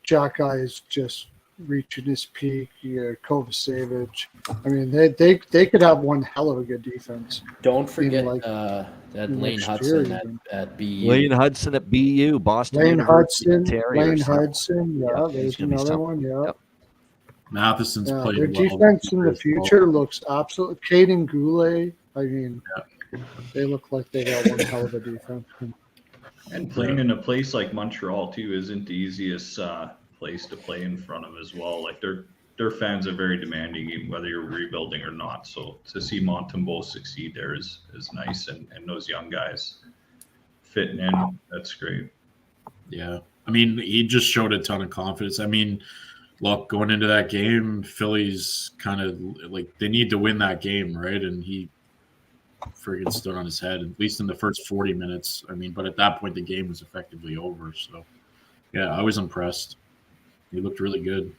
Jack is just reaching his peak. Kovacevic. I mean, they could have one hell of a good defense. Don't forget Like, that Lane next Hudson year, at BU. Lane Hudson at BU, Boston Lane University, Hudson, Terriers. Lane Hudson. Yeah, he's there's gonna be another something. one. Yeah. Yep. Matheson's Yeah, played their well. defense in the future looks absolutely. Caden Goulet. I mean, they look like they got one hell of a defense. And playing in a place like Montreal too isn't the easiest place to play in front of as well. Like their fans are very demanding, whether you're rebuilding or not. So to see Montembeault succeed there is nice, and those young guys fitting in, that's great. Yeah, I mean, he just showed a ton of confidence. I mean, look, going into that game, Philly's kind of like they need to win that game, right? And he friggin' stood on his head, at least in the first 40 minutes. I mean, but at that point, the game was effectively over. So, yeah, I was impressed. He looked really good.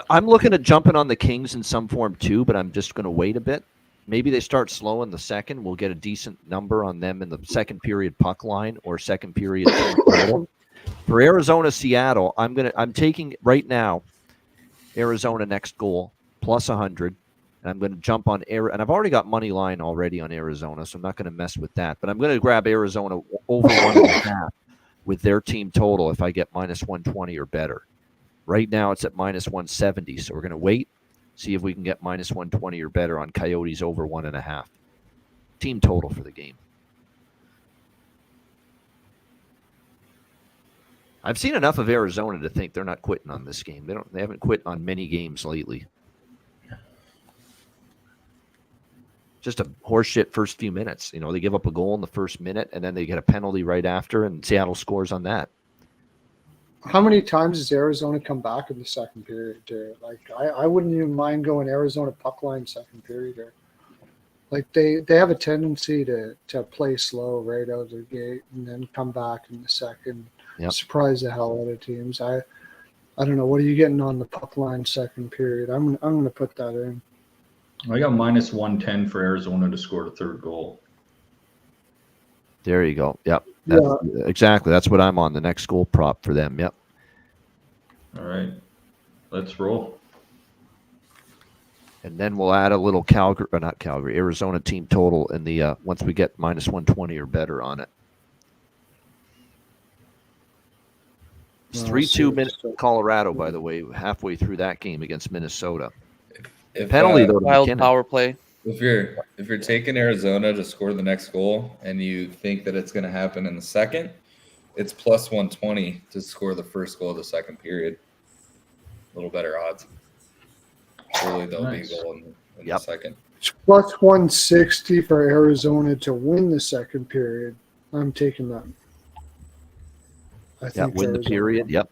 I'm looking at jumping on the Kings in some form too, but I'm just going to wait a bit. Maybe they start slow in the second. We'll get a decent number on them in the second period puck line or second period. For Arizona, Seattle, I'm taking right now Arizona next goal plus 100. And I'm going to jump on and I've already got money line already on Arizona, so I'm not going to mess with that. But I'm going to grab Arizona over 1.5 with their team total if I get minus 120 or better. Right now it's at minus 170, so we're going to wait, see if we can get minus 120 or better on Coyotes over 1.5. Team total for the game. I've seen enough of Arizona to think they're not quitting on this game. They haven't quit on many games lately. Just a horseshit first few minutes. They give up a goal in the first minute, and then they get a penalty right after, and Seattle scores on that. How many times does Arizona come back in the second period? Like, I wouldn't even mind going Arizona puck line second period. Like, they have a tendency to play slow right out of the gate and then come back in the second. Yep. Surprise the hell out of teams. I don't know. What are you getting on the puck line second period? I'm going to put that in. I got minus 110 for Arizona to score the third goal. There you go. Yep. Exactly. That's what I'm on. The next goal prop for them. Yep. All right. Let's roll. And then we'll add a little Arizona team total in the once we get minus 120 or better on it. It's 3-2 Minnesota, Colorado, by the way, halfway through that game against Minnesota. If, penalty though, wild power play. If you're taking Arizona to score the next goal and you think that it's going to happen in the second, it's plus 120 to score the first goal of the second period. A little better odds. Surely there'll be a goal in the second. It's plus 160 for Arizona to win the second period. I'm taking that. I think win the period. Yep.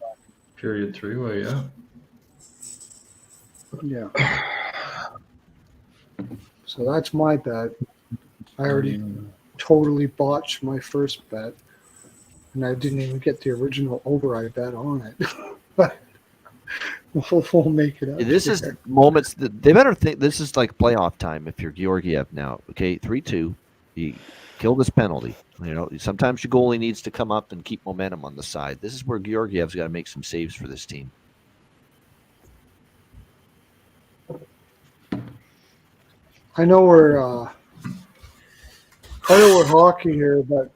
Period 3-way, yeah. Yeah. So that's my bet. I already totally botched my first bet, and I didn't even get the original over I bet on it. But we'll make it up. This is moments that they better think. This is like playoff time if you're Georgiev now. Okay, 3-2. You kill this penalty. Sometimes your goalie needs to come up and keep momentum on the side. This is where Georgiev's got to make some saves for this team. I know we're hockey here, but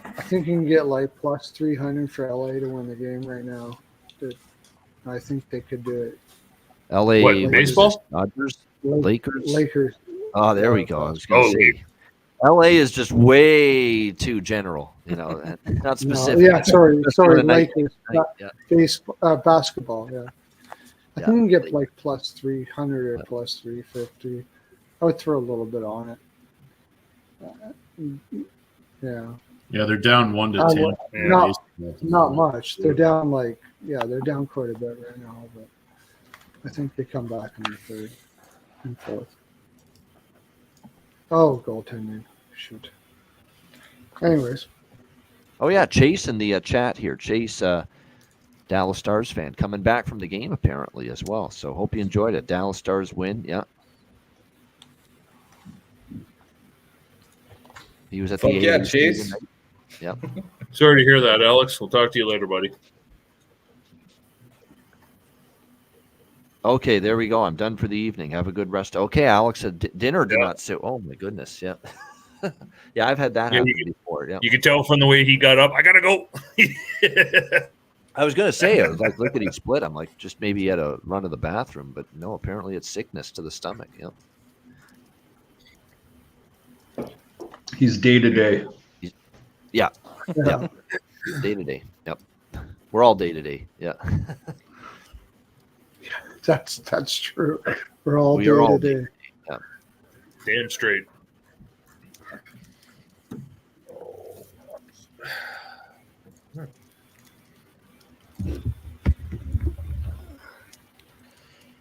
I think you can get like plus 300 for LA to win the game right now. I think they could do it. LA baseball? Dodgers, Lakers. Oh, there we go. I was going to say. LA is just way too general, not specific. Yeah, sorry, Lakers. Basketball, yeah. I think you can get like plus 300 or plus 350. I would throw a little bit on it. Yeah. Yeah, they're down 1-10. Not much. They're down they're down quite a bit right now, but I think they come back in the third and fourth. Oh, goaltending. Shoot. Anyways. Oh, yeah, Chase in the chat here. Chase, Dallas Stars fan, coming back from the game apparently as well. So hope you enjoyed it. Dallas Stars win. Yeah. He was at the Chase. Yep. Sorry to hear that, Alex. We'll talk to you later, buddy. Okay, there we go. I'm done for the evening. Have a good rest. Okay, Alex, dinner did not sit. Oh my goodness, yeah. Yeah, I've had that happen before. Yeah, You could tell from the way he got up. I gotta go. I was gonna say, I was like, look at he split. I'm like, just maybe he had a run to the bathroom, but no, apparently it's sickness to the stomach. Yeah. He's day to day. Yeah. Yeah. Day to day. Yep. We're all day to day. Yeah. That's true. We're all We day are all to day. day. Yeah. Damn straight.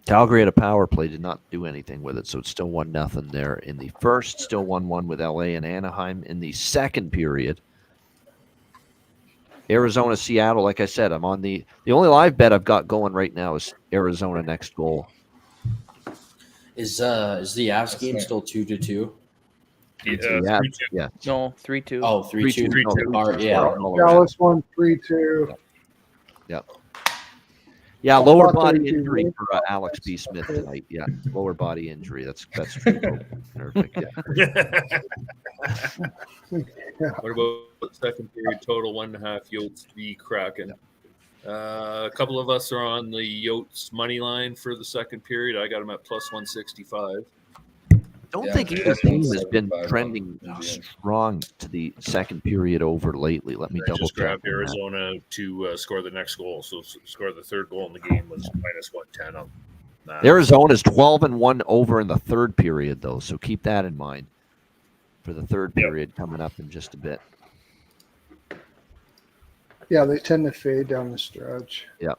Calgary had a power play, did not do anything with it, so it's still 1-0 there in the first, still 1-1 with LA and Anaheim in the second period. Arizona, Seattle, like I said, I'm on the only live bet I've got going right now is Arizona next goal. Is the Avs game still 2-2? Yeah. No, 3-2. Oh, 3-2. 3-2. Yeah. Dallas won 3-2. Yeah. Yeah, lower body injury for Alex B. Smith tonight. Yeah, lower body injury. That's true. Perfect. Yeah. What about the second period total? 1.5 Yotes, 3 Kraken. A couple of us are on the Yotes money line for the second period. I got them at plus 165. Don't think either team has been trending strong to the second period over lately. Let me I double just check. grabbed Arizona to score the next goal. So score the third goal in the game was minus 110 on that. Arizona's 12-1 over in the third period, though, so keep that in mind for the third period coming up in just a bit. Yeah, they tend to fade down the stretch. Yeah.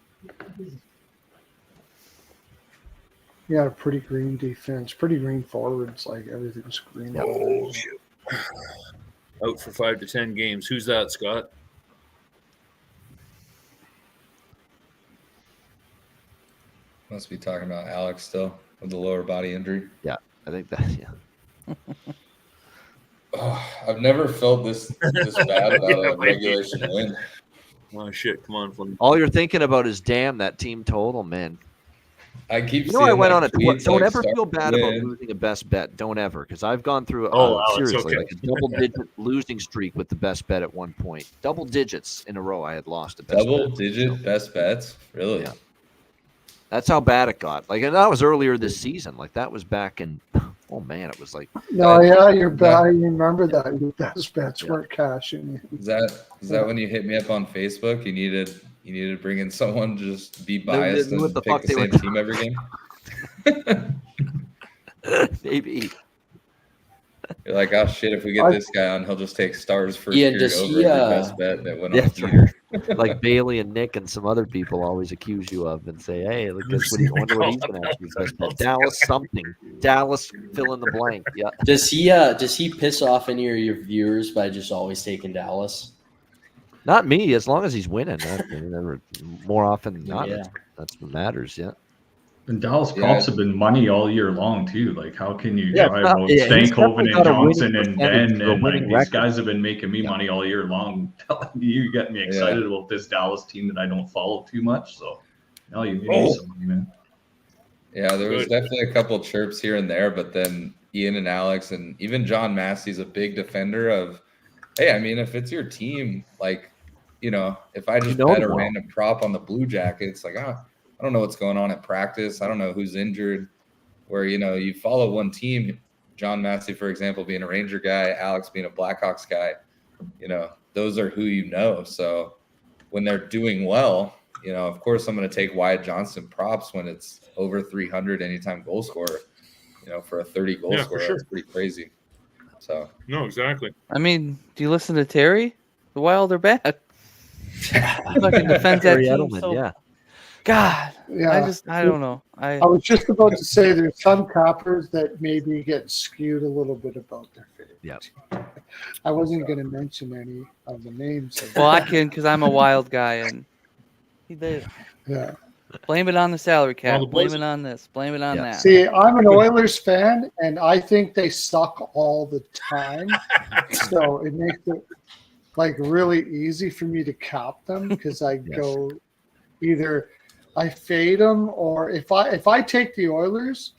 Yeah, pretty green defense, pretty green forwards. Like everything's green. Oh, out for 5 to 10 games. Who's that, Scott? Must be talking about Alex still with the lower body injury. Yeah, I think that. Yeah. Oh, I've never felt this bad about a regulation win. Oh shit! Come on, Flynn. All you're thinking about is, damn, that team total, man. I keep. You know, I went on a tweet. Don't ever feel bad about losing a best bet. Don't ever, because I've gone through seriously like a double-digit losing streak with the best bet at one point. Double digits in a row, I had lost a best double-digit best bets. Really? Yeah. That's how bad it got. Like, and that was earlier this season. Like, that was back in. Oh man, it was like. No, yeah, you're bad. You remember that your best bets weren't cashing. Is that when you hit me up on Facebook? You needed to bring in someone to just be biased and pick the same team every game? Maybe. You're like, oh shit, if we get this guy on, he'll just take Stars first period over every best bet that went on Twitter. Like Bailey and Nick and some other people always accuse you of and say, hey, look, guess what wonder what he's going to ask you best bet. Dallas something. Dallas fill in the blank. Yeah. Does he piss off any of your viewers by just always taking Dallas? Not me, as long as he's winning. More often than not, Yeah. that's what matters. Yeah. And Dallas comps have been money all year long too. Like, how can you Yeah, drive out he's Stankoven definitely got and a winning Johnson and percentage Ben for a and like winning these record. guys have been making me money all year long. You get me excited about this Dallas team that I don't follow too much. So now you made me some money, man. Yeah, there was definitely a couple chirps here and there, but then Ian and Alex and even John Massey's a big defender of, hey, I mean, if it's your team, like, you know, if I just bet a random prop on the Blue Jackets, like, I don't know what's going on at practice. I don't know who's injured. Where, you know, you follow one team, John Massey, for example, being a Ranger guy, Alex being a Blackhawks guy, you know, those are who you know. So when they're doing well, you know, of course, I'm going to take Wyatt Johnston props when it's over 300 anytime goal scorer. You know, for a 30 goal scorer, that's pretty crazy. So no, exactly. I mean, do you listen to Terry? The Wild are bad. Fucking defends that team. So, yeah. God, Yeah. I don't know. I was just about to say there's some cappers that maybe get skewed a little bit about their favorite. Yeah. I wasn't going to mention any of the names. Well, I can because I'm a Wild guy and he did. Yeah. Blame it on the salary cap. the Blame boys- it on this. Blame it on that. See, I'm an Oilers fan, and I think they suck all the time. So it makes it like really easy for me to cap them because I go either I fade them, or if I take the Oilers,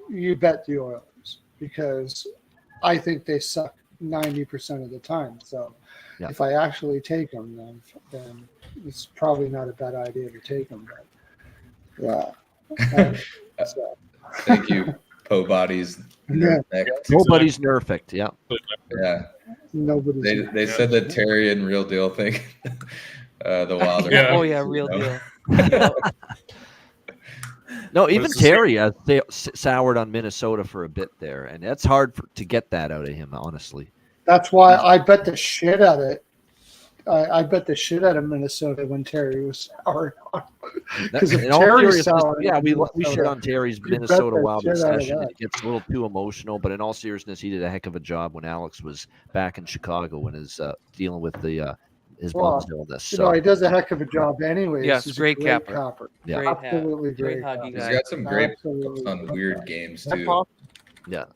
you bet the Oilers because I think they suck 90% of the time. So if I actually take them, then it's probably not a bad idea to take them. But Thank you, Po Bodies. Nobody's nerfed. Yeah. Yeah. Nobody's. They said that Terry and Real Deal think the Wild are. Oh yeah, Real Deal. No, even Terry soured on Minnesota for a bit there, and that's hard to get that out of him, honestly. That's why I bet the shit out of it. I bet the shit out of Minnesota when Terry was sour. Because if Terry's sour, we shit on Terry's Minnesota Wild obsession. It gets a little too emotional, but in all seriousness, he did a heck of a job when Alex was back in Chicago when his dealing with his mom's illness. So. He does a heck of a job anyways. Yes, He's great a capper. Yeah, great absolutely great. He's got some great on weird games too. Yeah,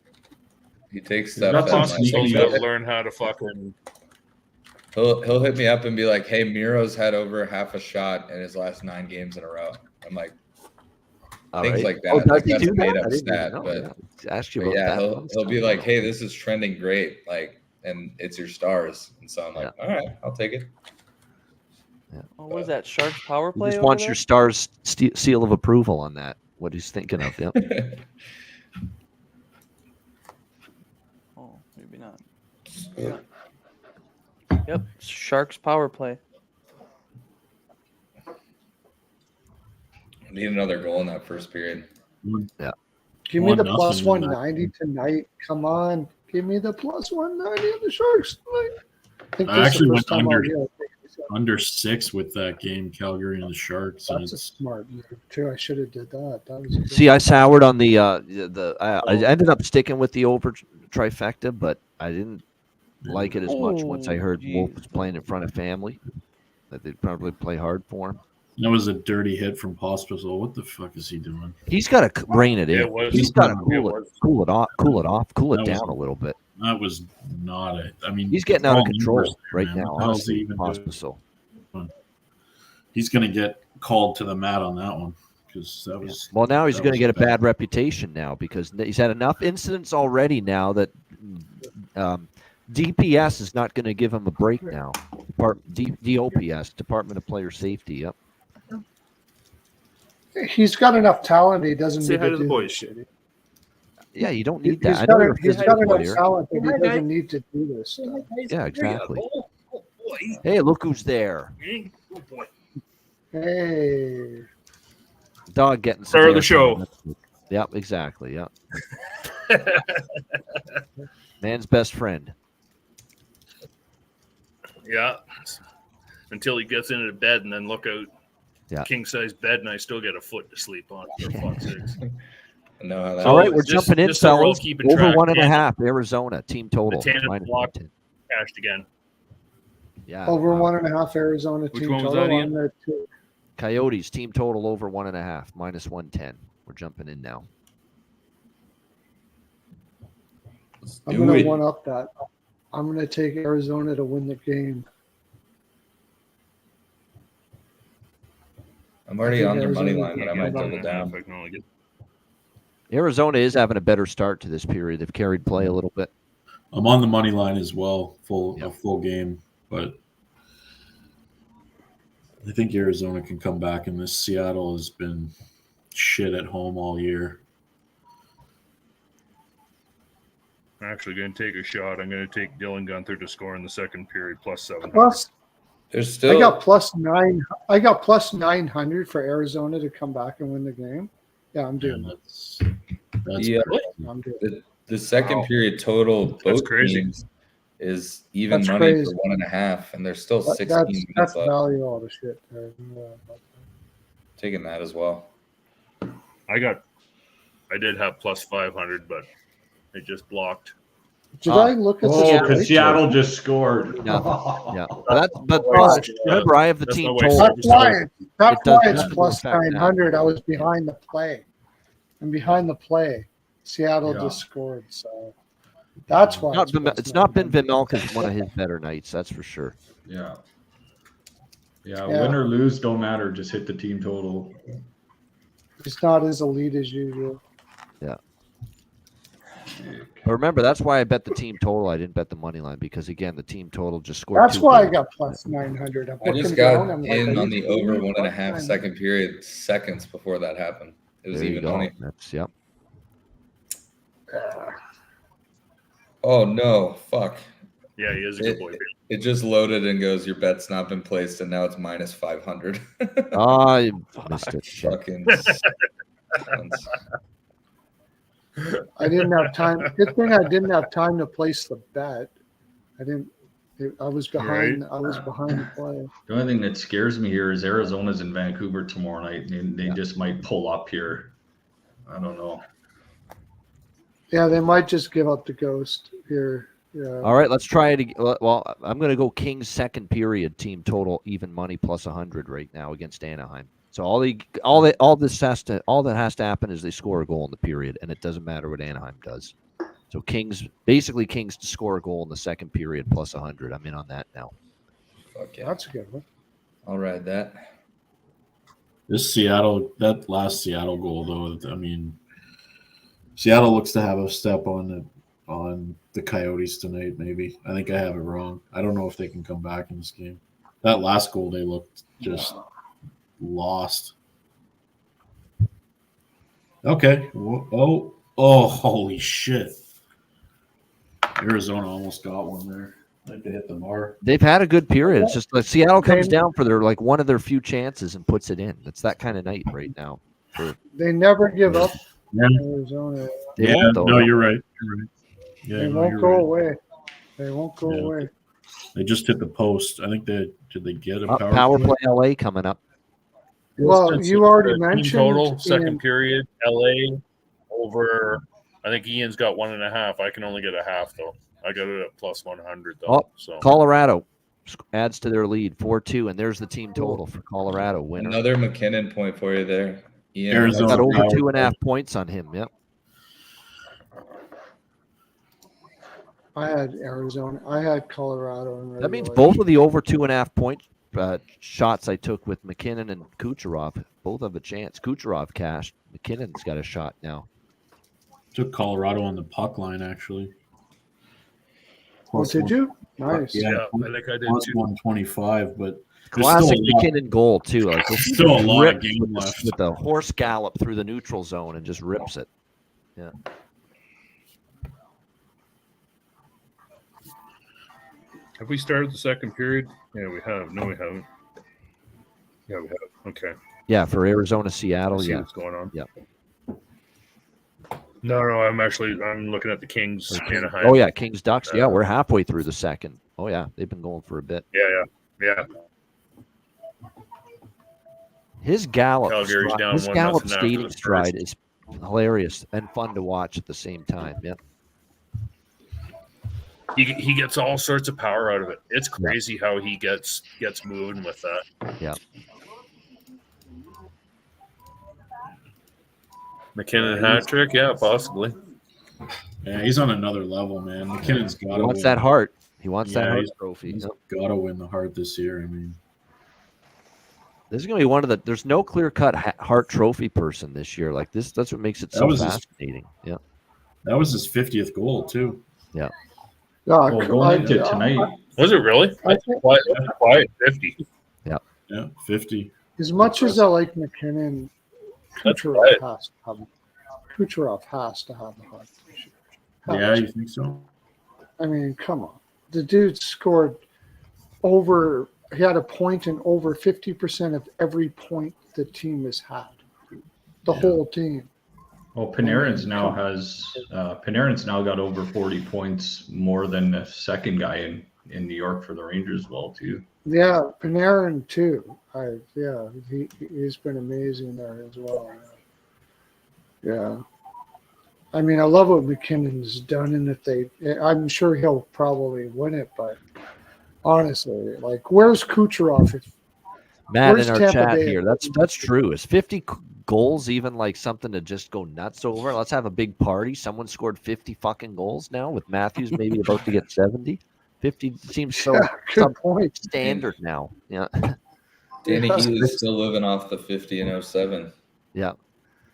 he takes stuff. That's awesome. He's got to learn how to fucking. He'll hit me up and be like, "Hey, Miro's had over half a shot in his last 9 games in a row." I'm like, things like that. Does he that's do a made that? up stat, but ask you about that. He'll be like, "Hey, this is trending great," like, and it's your stars, and so I'm like, "All right, I'll take it." Yeah. What was that? Sharks power play? He just wants your stars seal of approval on that. What he's thinking of. Yep. Oh, maybe not. Yep, Sharks power play. Need another goal in that first period. Yeah. Give me the plus 190 tonight. Come on. Give me the plus 190 on the Sharks tonight. I actually went under 6 with that game, Calgary and the Sharks. That's a smart move too. I should have did that. That was good. See, I soured on I ended up sticking with the over trifecta, but I didn't like it as much once I heard Wolf was playing in front of family. That they'd probably play hard for him. That was a dirty hit from Pospisil. What the fuck is he doing? He's got to rein it in. He's got to cool it down a little bit. That was not it. I mean, he's getting out of control right now. Honestly, Pospisil. He's going to get called to the mat on that one because that was. Well, now he's going to get a bad reputation now because he's had enough incidents already. Now that DPS is not going to give him a break now. DOPS, Department of Player Safety. Yep. He's got enough talent. He doesn't Say need hi to to the do boys. this. Yeah, you don't need He's that. got enough talent, but he doesn't need to do this stuff. Yeah, exactly. Hey, look who's there. Hey. Dog getting Start of the show. Yep, exactly. Yep. Man's best friend. Yeah. Until he gets into bed and then look out. Yeah. King size bed and I still get a foot to sleep on. For fuck's sakes. know how that All right, works. we're jumping in, so we're all fellas. keeping Over track. 1.5, Arizona team total. The tandem Minus block 110. cashed again. Yeah. Over 1.5 Arizona Which team one was total that on again? the two. Coyotes team total over 1.5, minus 110. We're jumping in now. I'm going to one up that. I'm going to take Arizona to win the game. I'm already on their money line, but I might double down. Arizona is having a better start to this period. They've carried play a little bit. I'm on the money line as well, a full game, but I think Arizona can come back, and this Seattle has been shit at home all year. I'm actually going to take a shot. I'm going to take Dylan Gunther to score in the second period plus 7. Plus, there's still. I got plus 9. I got plus 900 for Arizona to come back and win the game. Yeah, I'm doing that. I'm doing it. The second period total both teams is even That's money crazy. for 1.5, and there's still 16 That's minutes left. value all the shit there. Taking that as well. I did have plus 500, but it just blocked. Did I look at Oh, the because Seattle just scored. Yeah. But remember, I have the team total. That's why It does it's not plus affect that. 900. I was behind the play. I'm behind the play. Seattle Yeah. just scored, so that's why It's not been Vimelka's one of his better nights, that's for sure. Yeah. Yeah, win or lose don't matter. Just hit the team total. He's not as elite as usual. Yeah. But remember, that's why I bet the team total. I didn't bet the money line because, again, the team total just scored. That's 2 why goals. I got plus 900. I just got in on the over 1.5 second period seconds before that happened. It was There you even go. money. That's, yep. Oh, no. Fuck. Yeah, he is a good boy. It just loaded and goes, your bet's not been placed, and now it's minus 500. I missed it. Fucking I didn't have time. Good thing I didn't have time to place the bet. I was behind. Right. I was behind the play. The only thing that scares me here is Arizona's in Vancouver tomorrow night, and they just might pull up here. I don't know. Yeah, they might just give up the ghost here. Yeah. All right, let's try it again. Well, I'm going to go Kings second period team total even money plus 100 right now against Anaheim. So all that has to happen is they score a goal in the period, and it doesn't matter what Anaheim does. So Kings to score a goal in the second period plus 100. I'm in on that now. Fuck yeah. That's a good one. I'll ride that. That last Seattle goal, though, I mean, Seattle looks to have a step on the Coyotes tonight, maybe. I think I have it wrong. I don't know if they can come back in this game. That last goal, they looked just lost. Okay. Oh, holy shit. Arizona almost got one there. Like they hit the bar. They've had a good period. It's just like Seattle comes down for one of their few chances and puts it in. It's that kind of night right now. They never give up. Yeah. Arizona. They won't, though. No, you're right. You're right. Yeah, They won't go away. They won't go away. They just hit the post. I think did they get a power play LA coming up? Well, you already Team mentioned total second Ian. period. LA over. I think Ian's got 1.5. I can only get a half though. I got it at plus 100 though. Oh, so Colorado adds to their lead 4-2, and there's the team total for Colorado winner. Another McKinnon point for you there. Ian. Arizona got over 2.5 points on him. Yep. I had Arizona. I had Colorado. That means both of the over 2.5 point shots I took with McKinnon and Kucherov both have a chance. Kucherov cashed. McKinnon's got a shot now. Took Colorado on the puck line, actually. Oh, did you? Nice. Yeah, I think I did plus too. 125, but Classic McKinnon goal too. Like still a lot of game left with a horse gallop through the neutral zone and just rips it. Yeah. have we started the second period? Yeah, we have. No, we haven't. Yeah, we have. Okay. Yeah, for Arizona, Seattle. See Yeah. what's going on. Yeah. No, I'm looking at the Kings. Anaheim. Oh yeah, Kings Ducks. Yeah, we're halfway through the second. Oh yeah, they've been going for a bit. Yeah. His gallop, Calgary's down his 1-0 gallop after skating the stride first. is hilarious and fun to watch at the same time. Yeah. He gets all sorts of power out of it. It's crazy how he gets moving with that. Yeah. McKinnon hat trick, yeah, possibly. Yeah, he's on another level, man. McKinnon's got. He wants that heart. He wants that heart he's trophy. He's Yep. got to win the heart this year. I mean, This is going to be one of the. There's no clear-cut Hart Trophy person this year. Like this, that's what makes it so fascinating. Yeah. That was his 50th goal too. Yeah. Well, going into tonight. Was it really? Quiet 50. Yeah. Yeah, 50. As much as I like McKinnon, Kucherov has to have a heart. Yeah, you think so? I mean, come on. The dude scored over. He had a point in over 50% of every point the team has had. The whole team. Well, Panarin's now got over 40 points more than the second guy in New York for the Rangers as well too. Yeah, Panarin too. He's been amazing there as well. Yeah. I mean, I love what McKinnon's done, and I'm sure he'll probably win it, but honestly, like, where's Kucherov? Matt in our chat here. That's true. Is 50 goals even like something to just go nuts over? Let's have a big party. Someone scored 50 fucking goals now with Matthews maybe about to get 70. 50 seems so Good point. standard now. Yeah. Danny Healy's still living off the 50 and 07. Yeah.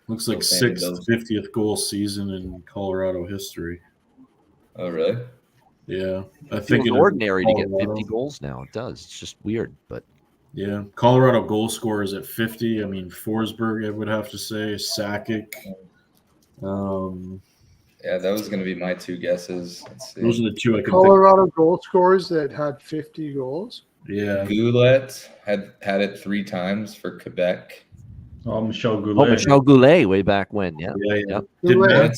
Looks like Still paying sixth those. 50th goal season in Colorado history. Oh, really? Yeah. I It think feels in ordinary to get Colorado. 50 goals now. It does. It's just weird, but Yeah. Colorado goal scorer is at 50. I mean, Forsberg, I would have to say. Sakic. Yeah, that was going to be my two guesses. Let's see. Those are the two I could Colorado goal scorers that had 50 goals. think. Yeah. Goulet had it 3 times for Quebec. Oh, Michel Goulet. Oh, Michel Goulet way back when. Yeah. Yeah. Yep. Goulet,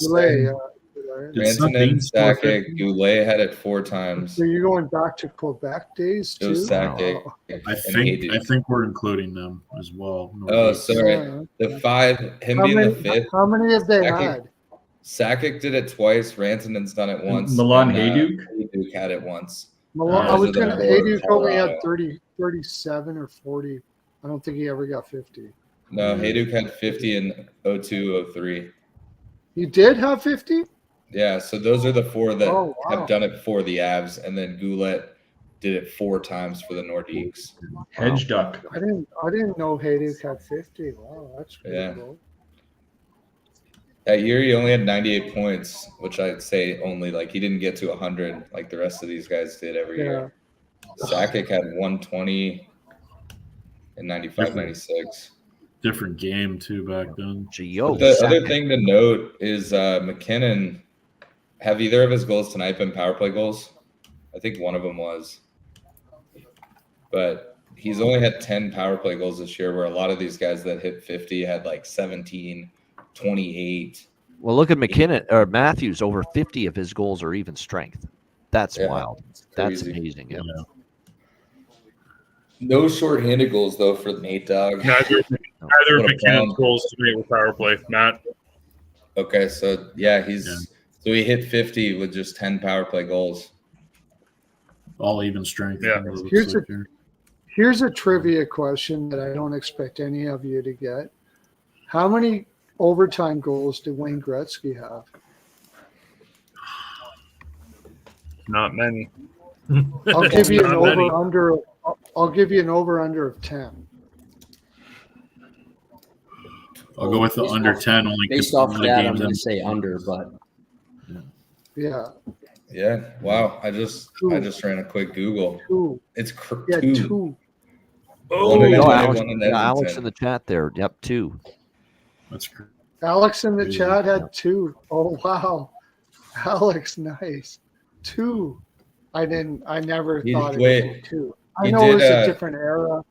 Rantanen, Sakic, Goulet had it 4 times. So you're going back to Quebec days It too? was Sakic. I think we're including them as well. Oh, sorry. The 5, him being the 5th. How many have they had? Sakic did it twice. Rantanen's done it once. Milan and, Hajduk? Hajduk had it once. I was going to Hajduk only had Colorado. 37 or 40. I don't think he ever got 50. No, Hajduk had 50 in 02, 03. He did have 50? Yeah, so those are the 4 that Oh, wow. have done it for the Avs, and then Goulet did it 4 times for the Nordiques. Hedge duck. I didn't know Hajduk had 50. Wow, that's pretty Yeah. cool. That year he only had 98 points, which I'd say only like he didn't get to 100 like the rest of these guys did every year. Sakic had 120 in 95, 96. Different game too back then. But the other thing to note is McKinnon. Have either of his goals tonight been power play goals? I think one of them was. But he's only had 10 power play goals this year, where a lot of these guys that hit 50 had like 17, 28. Well, look at McKinnon or Matthews. Over 50 of his goals are even strength. That's wild. That's crazy. amazing. Yeah. No shorthanded goals though for Nate Dogg. Neither of What a McKinnon's bomb. goals tonight were power play. Matt. Okay, so yeah, so he hit 50 with just 10 power play goals. All even strength. Yeah. Here's a trivia question that I don't expect any of you to get. How many overtime goals did Wayne Gretzky have? Not many. I'll give you an Not many. over-under. I'll give you an over-under of 10. I'll go with the under 10 only. Based off of that, I'm going to say under, but Yeah. Yeah. Wow. I just ran a quick Google. 2. It's Yeah, 2. 2. One in Oh, Atlanta, Alex, one in yeah, Alex Edmonton. in the chat there. Yep, 2. That's great. Alex in the chat had 2. Oh, wow. Alex, nice. 2. I never thought it wait, would be 2. he I know it was did, a different era.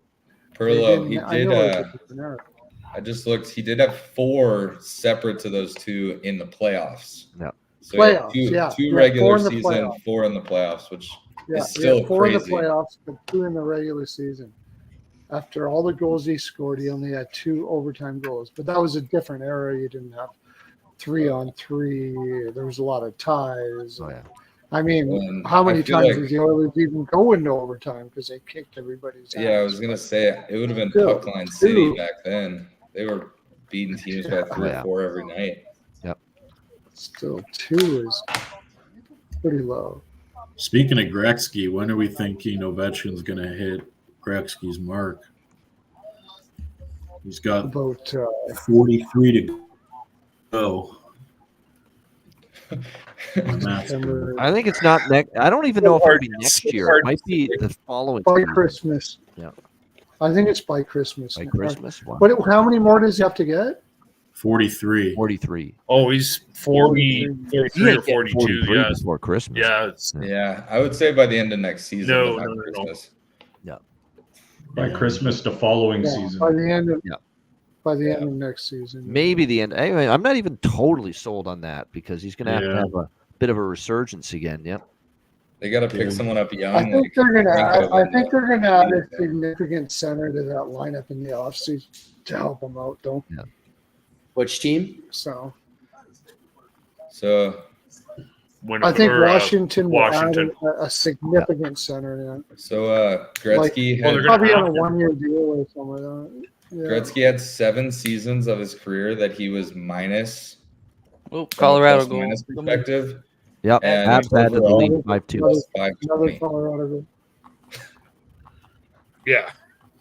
Perlo, he I did. know it was a different era. I just looked. He did have 4 separate to those 2 in the playoffs. Yeah. So he had Playoffs, 2, yeah. 2 Yeah, 4 regular in the season, playoffs. 4 in the playoffs, which Yeah, is still 4 in crazy. the playoffs, but 2 in the regular season. After all the goals he scored, he only had 2 overtime goals. But that was a different era. You didn't have 3-on-3. There was a lot of ties. Oh, yeah. I mean, And how I many feel times like- did the Oilers even go into overtime because they kicked everybody's ass? Yeah, I was gonna say it would have been Still, Puckline City 2. back then. They were beating teams by 3 Yeah. or 4 every night. Yep. Still, 2 is pretty low. Speaking of Gretzky, when are we thinking Ovechkin's going to hit Gretzky's mark? He's got About 43 to go. I think it's not next. I don't even know if it'll be next year. It might be the following by year. Christmas. Yeah. I think it's by Christmas. By Christmas. Wow. But how many more does he have to get? 43. 43. Oh, he's 40, 43 or 42. 43 Yeah. before Christmas. Yeah. It's, Yeah, I would say by the end of next season. No, but not no, no, no. Christmas. Yeah. By Christmas the following Yeah, season. by the end of Yeah. end of next season. Maybe the end. Anyway, I'm not even totally sold on that because he's going to Yeah. have a bit of a resurgence again. Yep. They got to pick someone up young. I think like they're gonna. Franco I think they're gonna add a Yeah. significant center to that lineup in the offseason to help them out. Don't. Yeah. which team? So So, I think or, Washington will Washington. add a significant center. Yeah. so Gretzky well, had they're gonna Probably on a have to. 1-year deal or something like that. Yeah. Gretzky had 7 seasons of his career that he was minus. Oh, from a Colorado plus goal. minus perspective. Yep. And Abs added the overall, league 5-2. Plus Another 520. Colorado goal. Yeah.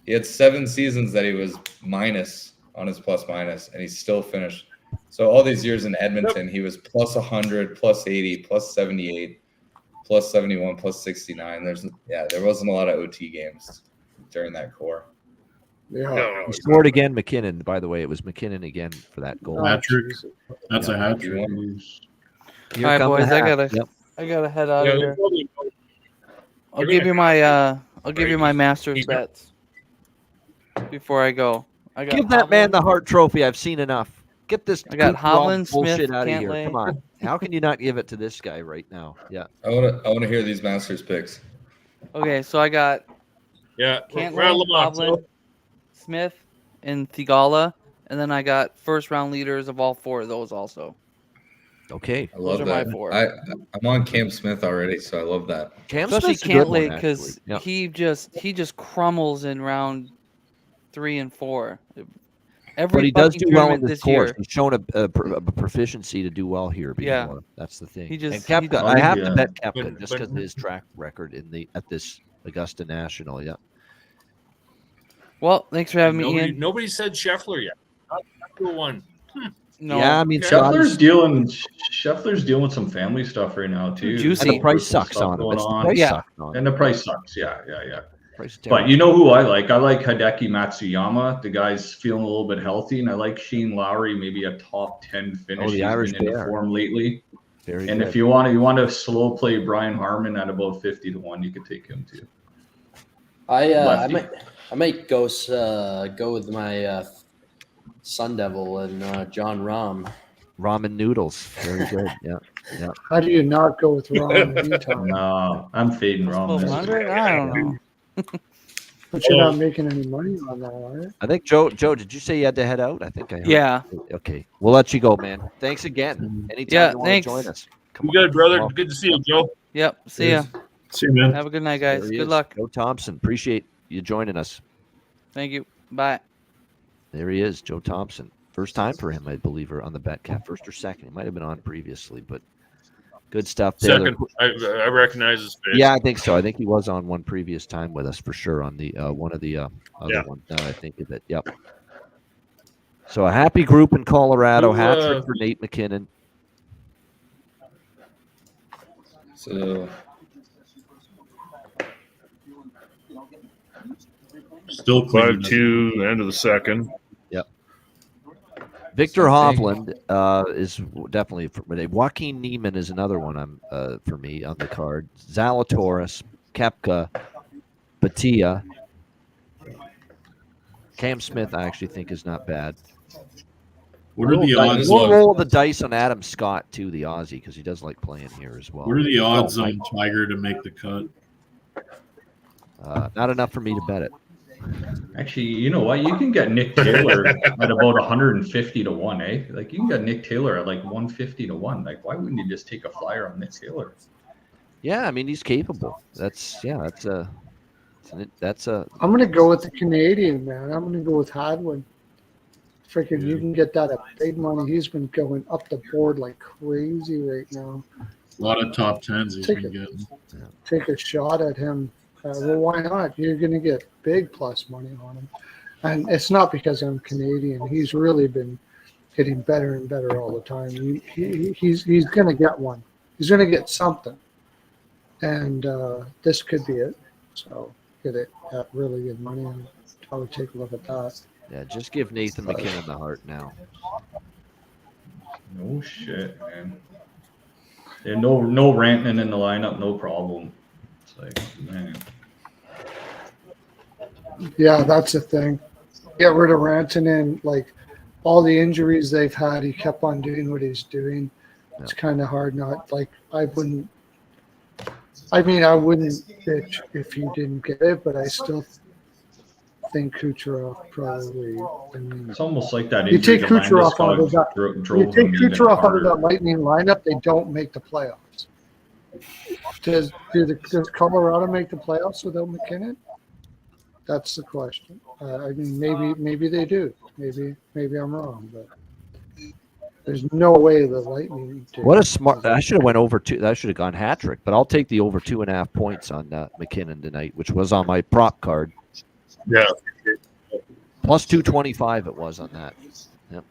He had 7 seasons that he was minus on his plus minus, and he still finished. So all these years in Edmonton, he was plus 100, plus 80, plus 78, plus 71, plus 69. There wasn't a lot of OT games during that core. Yeah. He scored again, McKinnon. By the way, it was McKinnon again for that goal. Hat trick. That's a hat trick. All right, boys, I gotta head out of here. I'll give you my Masters bets before I go. Give that man the Hart Trophy. I've seen enough. Get this. I got Hovland, bullshit Smith, out of here. Cantlay. Come on. How can you not give it to this guy right now? Yeah. I want to hear these Masters picks. Okay, so I got Cantlay, Hovland, Smith, and Thigala, and then I got first round leaders of all 4 of those also. Okay, I love Those that. are my 4. I'm on Cam Smith already, so I love that. Especially Cantlay because he just crumbles in round 3 and 4. But he does do well in this course. year. He's shown a proficiency to do well here before. Yeah. That's the thing. He just- and Koepka, he- I have to bet Koepka But- just but- because of his track record at this Augusta National. Yeah. Well, thanks for having me, Ian. Nobody said Scheffler yet. Not one. No. Yeah, I mean, Scheffler's dealing with some family stuff right now too. Juicy. And the price Personal sucks stuff on him. going It's the on. price Yeah. sucks on him. And the price sucks. Yeah. Price is But terrible. you know who I like? I like Hideki Matsuyama. The guy's feeling a little bit healthy, and I like Shane Lowry, maybe a top 10 finish. the He's Irish been into Bear. form lately. Very And good. if you want to slow play Brian Harmon at about 50-1, you could take him too. I Lefty. might go with my Sun Devil and John Rahm. Ramen noodles. Very good. Yeah. How do you not go with Ron? No, I'm fading Rahm. 1200? I don't know. But you're not making any money on that, are you? I think Joe, did you say you had to head out? I think I heard. Yeah. Okay. We'll let you go, man. Thanks again. Anytime Yeah, you want thanks. to join us. You good, brother? Good to see you, Joe. Yep. See ya. See you, man. Have a good night, guys. There he Good is, luck. Joe Thompson. Appreciate you joining us. Thank you. Bye. There he is, Joe Thompson. First time for him, I believe, on the Betcast. First or second. He might have been on previously, but good stuff there. Second, I recognize his face. Yeah, I think so. I think he was on one previous time with us for sure on the one of the other ones. Now I think of it. Yep. So a happy group in Colorado. Hat trick for Nate McKinnon. So Still 5-2, end of the second. Yep. Victor Hovland is definitely for me. Joaquin Neiman is another one for me on the card. Zalatoris, Koepka, Batia. Cam Smith, I actually think is not bad. What are the odds? We'll roll the dice on Adam Scott too, the Aussie, because he does like playing here as well. What are the odds on Tiger to make the cut? Not enough for me to bet it. Actually, you know what? You can get Nick Taylor at about 150-1, eh? Like you can get Nick Taylor at like 150-1. Like, why wouldn't you just take a flyer on Nick Taylor? Yeah, I mean he's capable. That's a. I'm gonna go with the Canadian, man. I'm gonna go with Hadwin. Freaking, you can get that at big money. He's been going up the board like crazy right now. A lot of top tens he's been getting. Take a shot at him. Well, why not? You're going to get big plus money on him. And it's not because I'm Canadian. He's really been getting better and better all the time. He's going to get one. He's going to get something. And this could be it. So get it at really good money. And I would take a look at that. Yeah, just give Nathan McKinnon the heart now. No shit, man. Yeah, no Rantanen in the lineup, no problem. It's like, man. Yeah, that's the thing. Get rid of Rantanen. Like all the injuries they've had, he kept on doing what he's doing. It's kind of hard not like I wouldn't bitch if he didn't get it, but I still think Kucherov probably. I mean, It's almost like that. you take injury to Kucherov out of Landeskog that. drove You take him even Kucherov out of harder. that Lightning lineup, they don't make the playoffs. Does Colorado make the playoffs without McKinnon? That's the question. I mean, maybe they do. Maybe I'm wrong, but there's no way the Lightning. What a smart! I should have went over two. I should have gone hat trick, but I'll take the over 2.5 points on McKinnon tonight, which was on my prop card. Yeah. Plus 225 it was on that. Yep.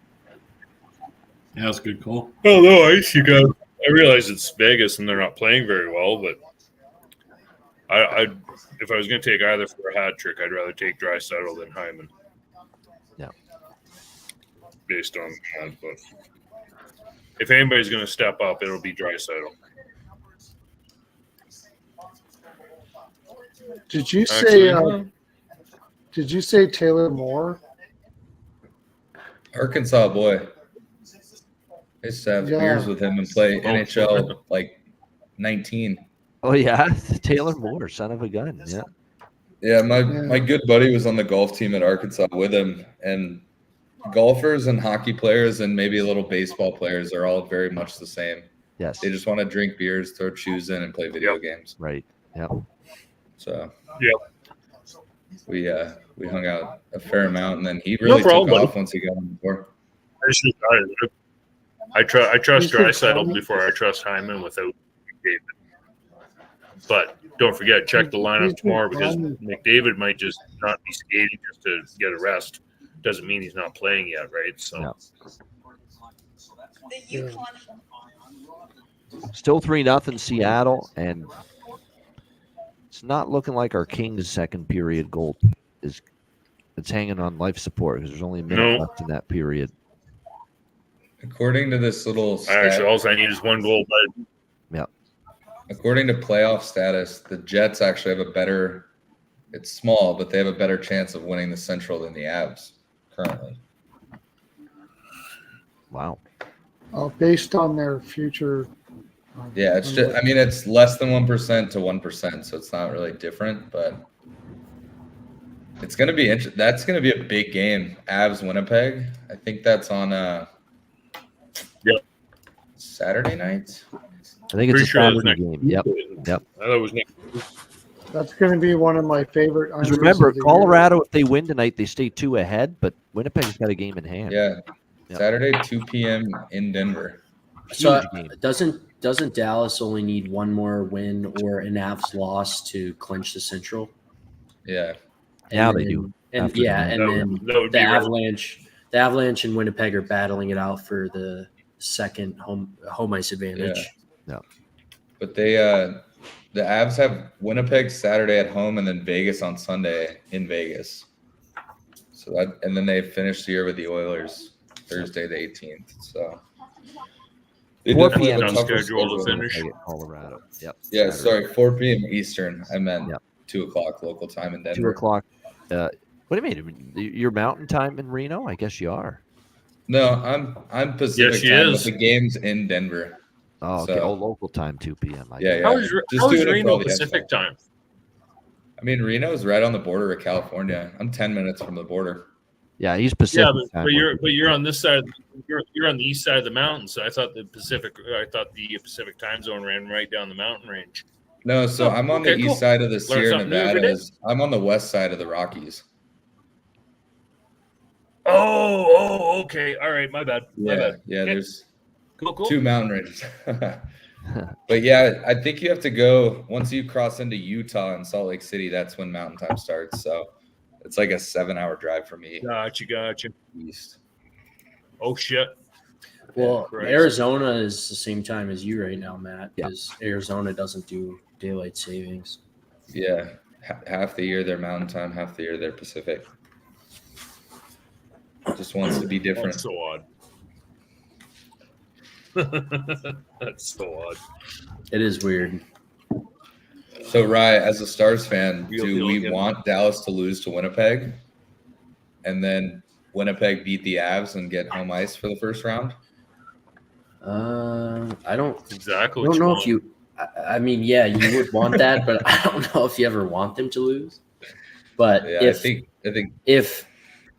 Yeah, that's a good call. Well, no ice, you got. I realize it's Vegas and they're not playing very well, but I if I was going to take either for a hat trick, I'd rather take Draisaitl than Hyman. Yeah. Based on that, but if anybody's going to step up, it'll be Draisaitl. Did you say Taylor Moore? Arkansas boy. I used to have beers with him and play NHL like 19. Oh yeah, Taylor Moore, son of a gun. Yeah. Yeah, my good buddy was on the golf team at Arkansas with him, and golfers and hockey players and maybe a little baseball players are all very much the same. Yes. They just want to drink beers, throw shoes in, and play video games. Right. Yep. So we hung out a fair amount, and then he really took off once he got on the board. I trust Draisaitl before I trust Hyman without David. But don't forget, check the lineup tomorrow because McDavid might just not be skating just to get a rest. Doesn't mean he's not playing yet, right? So. Still 3-0 Seattle, and it's not looking like our Kings' second period goal it's hanging on life support because there's only a minute left in that period. According to this little actually, all I need is one goal, but yeah. According to playoff status, the Jets actually have a better. It's small, but they have a better chance of winning the Central than the Avs currently. Wow. Based on their future. Yeah, it's just. I mean, it's less than 1% to 1%, so it's not really different, but it's going to be interesting. That's going to be a big game. Avs Winnipeg. I think that's on Saturday night. I think it's a Saturday game. Yep. I thought it was next. That's going to be one of my favorite. Because remember, Colorado, if they win tonight, they stay 2 ahead, but Winnipeg's got a game in hand. Yeah. Saturday, 2 p.m. in Denver. So doesn't Dallas only need one more win or an Avs loss to clinch the Central? Yeah. Yeah, they do. And then the Avalanche and Winnipeg are battling it out for the second home ice advantage. Yeah. But the Avs have Winnipeg Saturday at home and then Vegas on Sunday in Vegas. And then they finish the year with the Oilers Thursday the 18th. So 4 p.m. schedule to finish. Colorado. Yep. Yeah, Saturday. sorry, 4 p.m. Eastern. I meant 2 o'clock local time in Denver. 2 o'clock. What do you mean? You're Mountain Time in Reno? I guess you are. No, I'm Pacific time, but the game's in Denver. Oh, okay. Local time, 2 p.m. How is Reno Pacific time? I mean, Reno is right on the border of California. I'm 10 minutes from the border. Yeah, he's Pacific. Yeah, but you're on this side. You're on the east side of the mountain. So I thought the Pacific time zone ran right down the mountain range. No, so I'm on the east side of the Sierra Nevadas. I'm on the west side of the Rockies. Oh, okay. All right, my bad. Yeah, there's cool. 2 mountain ranges. But yeah, I think you have to go once you cross into Utah and Salt Lake City. That's when Mountain Time starts. So it's like a 7-hour drive for me. Gotcha. East. Oh shit. Well, Arizona is the same time as you right now, Matt, because Arizona doesn't do daylight savings. Yeah, half the year they're Mountain Time, half the year they're Pacific. Just wants to be different. That's so odd. That's so odd. It is weird. So, Rye, as a Stars fan, do we want Dallas to lose to Winnipeg and then Winnipeg beat the Avs and get home ice for the first round? I don't exactly. I don't know if you. I mean, yeah, you would want that, but I don't know if you ever want them to lose. But yeah, if I think if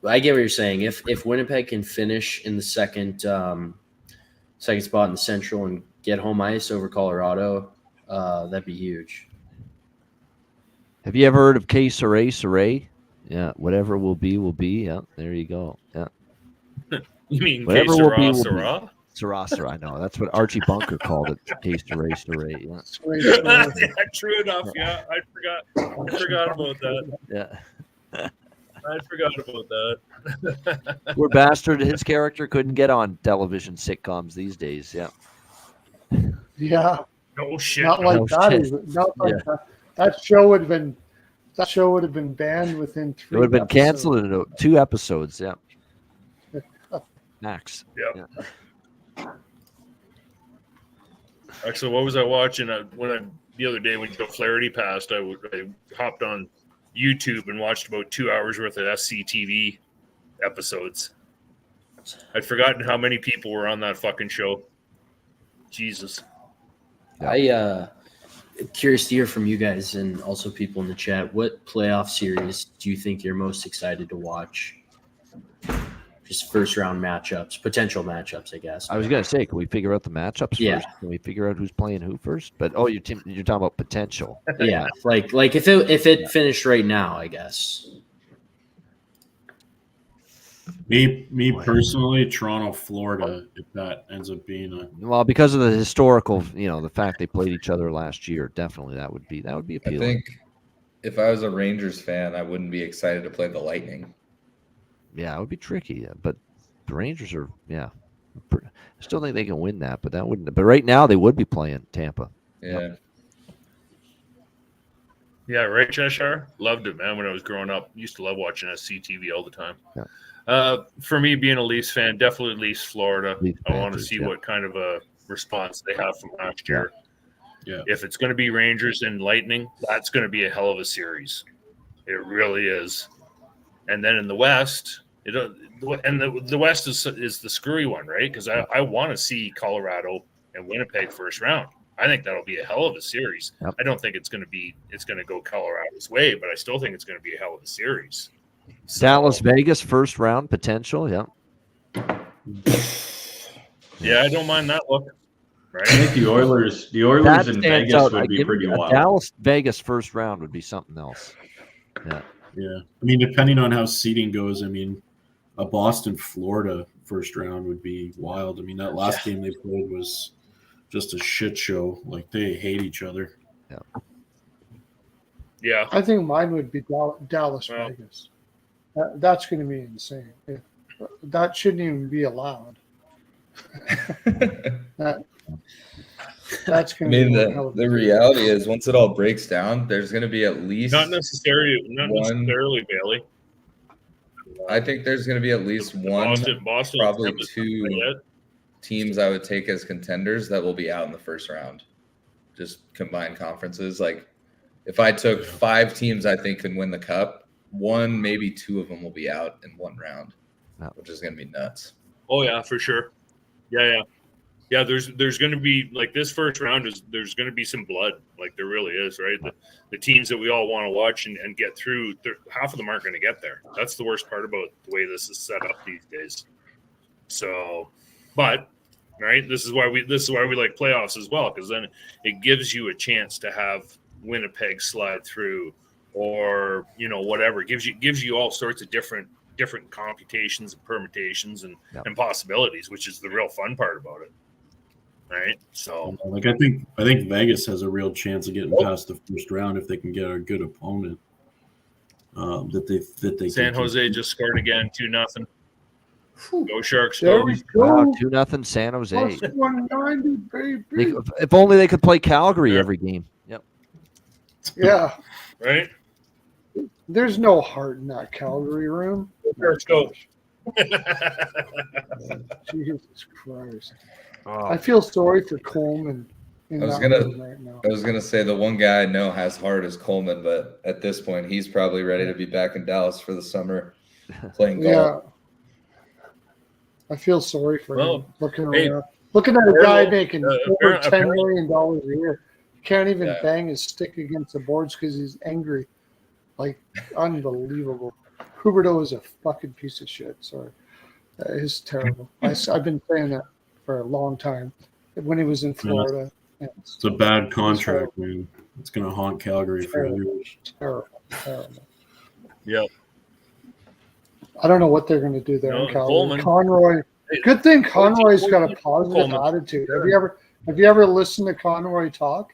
I get what you're saying, if Winnipeg can finish in the second spot in the Central and get home ice over Colorado, that'd be huge. Have you ever heard of K Saray? Yeah, whatever will be, will be. Yeah, there you go. Yeah. You mean whatever K will be, Sarah? will be. Sarah, I know. That's what Archie Bunker called it. K Saray. Yeah. Yeah, true enough. Yeah, I forgot about that. Yeah. I forgot about that. Poor bastard. His character couldn't get on television sitcoms these days. Yeah. Yeah. No shit. Not like No that. shit. Even. Not like Yeah. that. That show would have been banned within 3 It would have been episodes. canceled in 2 episodes. Yeah. Max. Yep. Yeah. Actually, what was I watching? The other day when Joe Flaherty passed, I hopped on YouTube and watched about 2 hours worth of SCTV episodes. I'd forgotten how many people were on that fucking show. Jesus. Curious to hear from you guys and also people in the chat. What playoff series do you think you're most excited to watch? Just first round matchups, potential matchups, I guess. I was gonna say, can we figure out the matchups Yeah. first? Can we figure out who's playing who first? But you're talking about potential. Yeah, like if it finished right now, I guess. Me personally, Toronto, Florida, if that ends up being a Well, because of the historical, the fact they played each other last year, definitely that would be I appealing. think if I was a Rangers fan, I wouldn't be excited to play the Lightning. Yeah, it would be tricky. But the Rangers are, I still think they can win that, but that wouldn't. But right now they would be playing Tampa. Yeah. Yeah, right, Cheshire? Loved it, man, when I was growing up. Used to love watching SCTV all the time. Yeah. For me, being a Leafs fan, definitely Leafs, Florida. Leafs, I want to Panthers, see yeah. what kind of a response they have from last year. Yeah. If it's going to be Rangers and Lightning, that's going to be a hell of a series. It really is. And then in the West, the West is the screwy one, right? Because I want to see Colorado and Winnipeg first round. I think that'll be a hell of a series. Yep. I don't think it's going to go Colorado's way, but I still think it's going to be a hell of a series. Dallas, Vegas, first round potential. Yeah. Yeah, I don't mind that look. Right? I think the Oilers That in stands Vegas out. would be pretty wild. Dallas, Vegas, first round would be something else. Yeah. Yeah. I mean, depending on how seeding goes, I mean, a Boston, Florida first round would be wild. I mean, that last game they played was just a shit show. Like, they hate each other. Yeah. Yeah. I think mine would be Dallas, Well. Vegas. That's going to be insane. That shouldn't even be allowed. That's I going to mean, be the reality is once it all breaks down, there's going to be at least Not necessarily, Bailey. I think there's going to be at least one, Boston, probably Tampa, two teams I would take as contenders that will be out in the first round. Just combined conferences. Like if I took 5 teams I think can win the cup, one, maybe 2 of them will be out in one round, which is going to be nuts. Oh yeah, for sure. Yeah. There's going to be like this first round there's going to be some blood, like there really is, right? The teams that we all want to watch and get through, half of them aren't going to get there. That's the worst part about the way this is set up these days. So, but right, this is why we like playoffs as well, because then it gives you a chance to have Winnipeg slide through, or whatever. Gives you all sorts of different computations and permutations and possibilities, which is the real fun part about it. Right. So like I think Vegas has a real chance of getting past the first round if they can get a good opponent. That they San Jose just scored again, 2-0. Go Sharks! There Go. we go. 2-0 San Jose. Plus 190, baby. If only they could play Calgary every game. Yep. Yeah. Right. There's no heart in that Calgary room. Sharks go. Jesus Christ. I feel sorry for Coleman. I was gonna say the one guy I know has heart is Coleman, but at this point he's probably ready to be back in Dallas for the summer playing golf. Yeah. I feel sorry for him. Looking at a Earl, guy making over $10 apparently- million a year. Can't even bang his stick against the boards because he's angry. Like, unbelievable. Huberdeau is a fucking piece of shit. Sorry. He's terrible. I've been saying that for a long time when he was in Florida. It's a bad contract, man. It's going to haunt Calgary for years. Terrible. Yep. I don't know what they're going to do there No, in Calgary. Coleman. Conroy. Good thing Conroy's got a positive attitude. Have you ever listened to Conroy talk?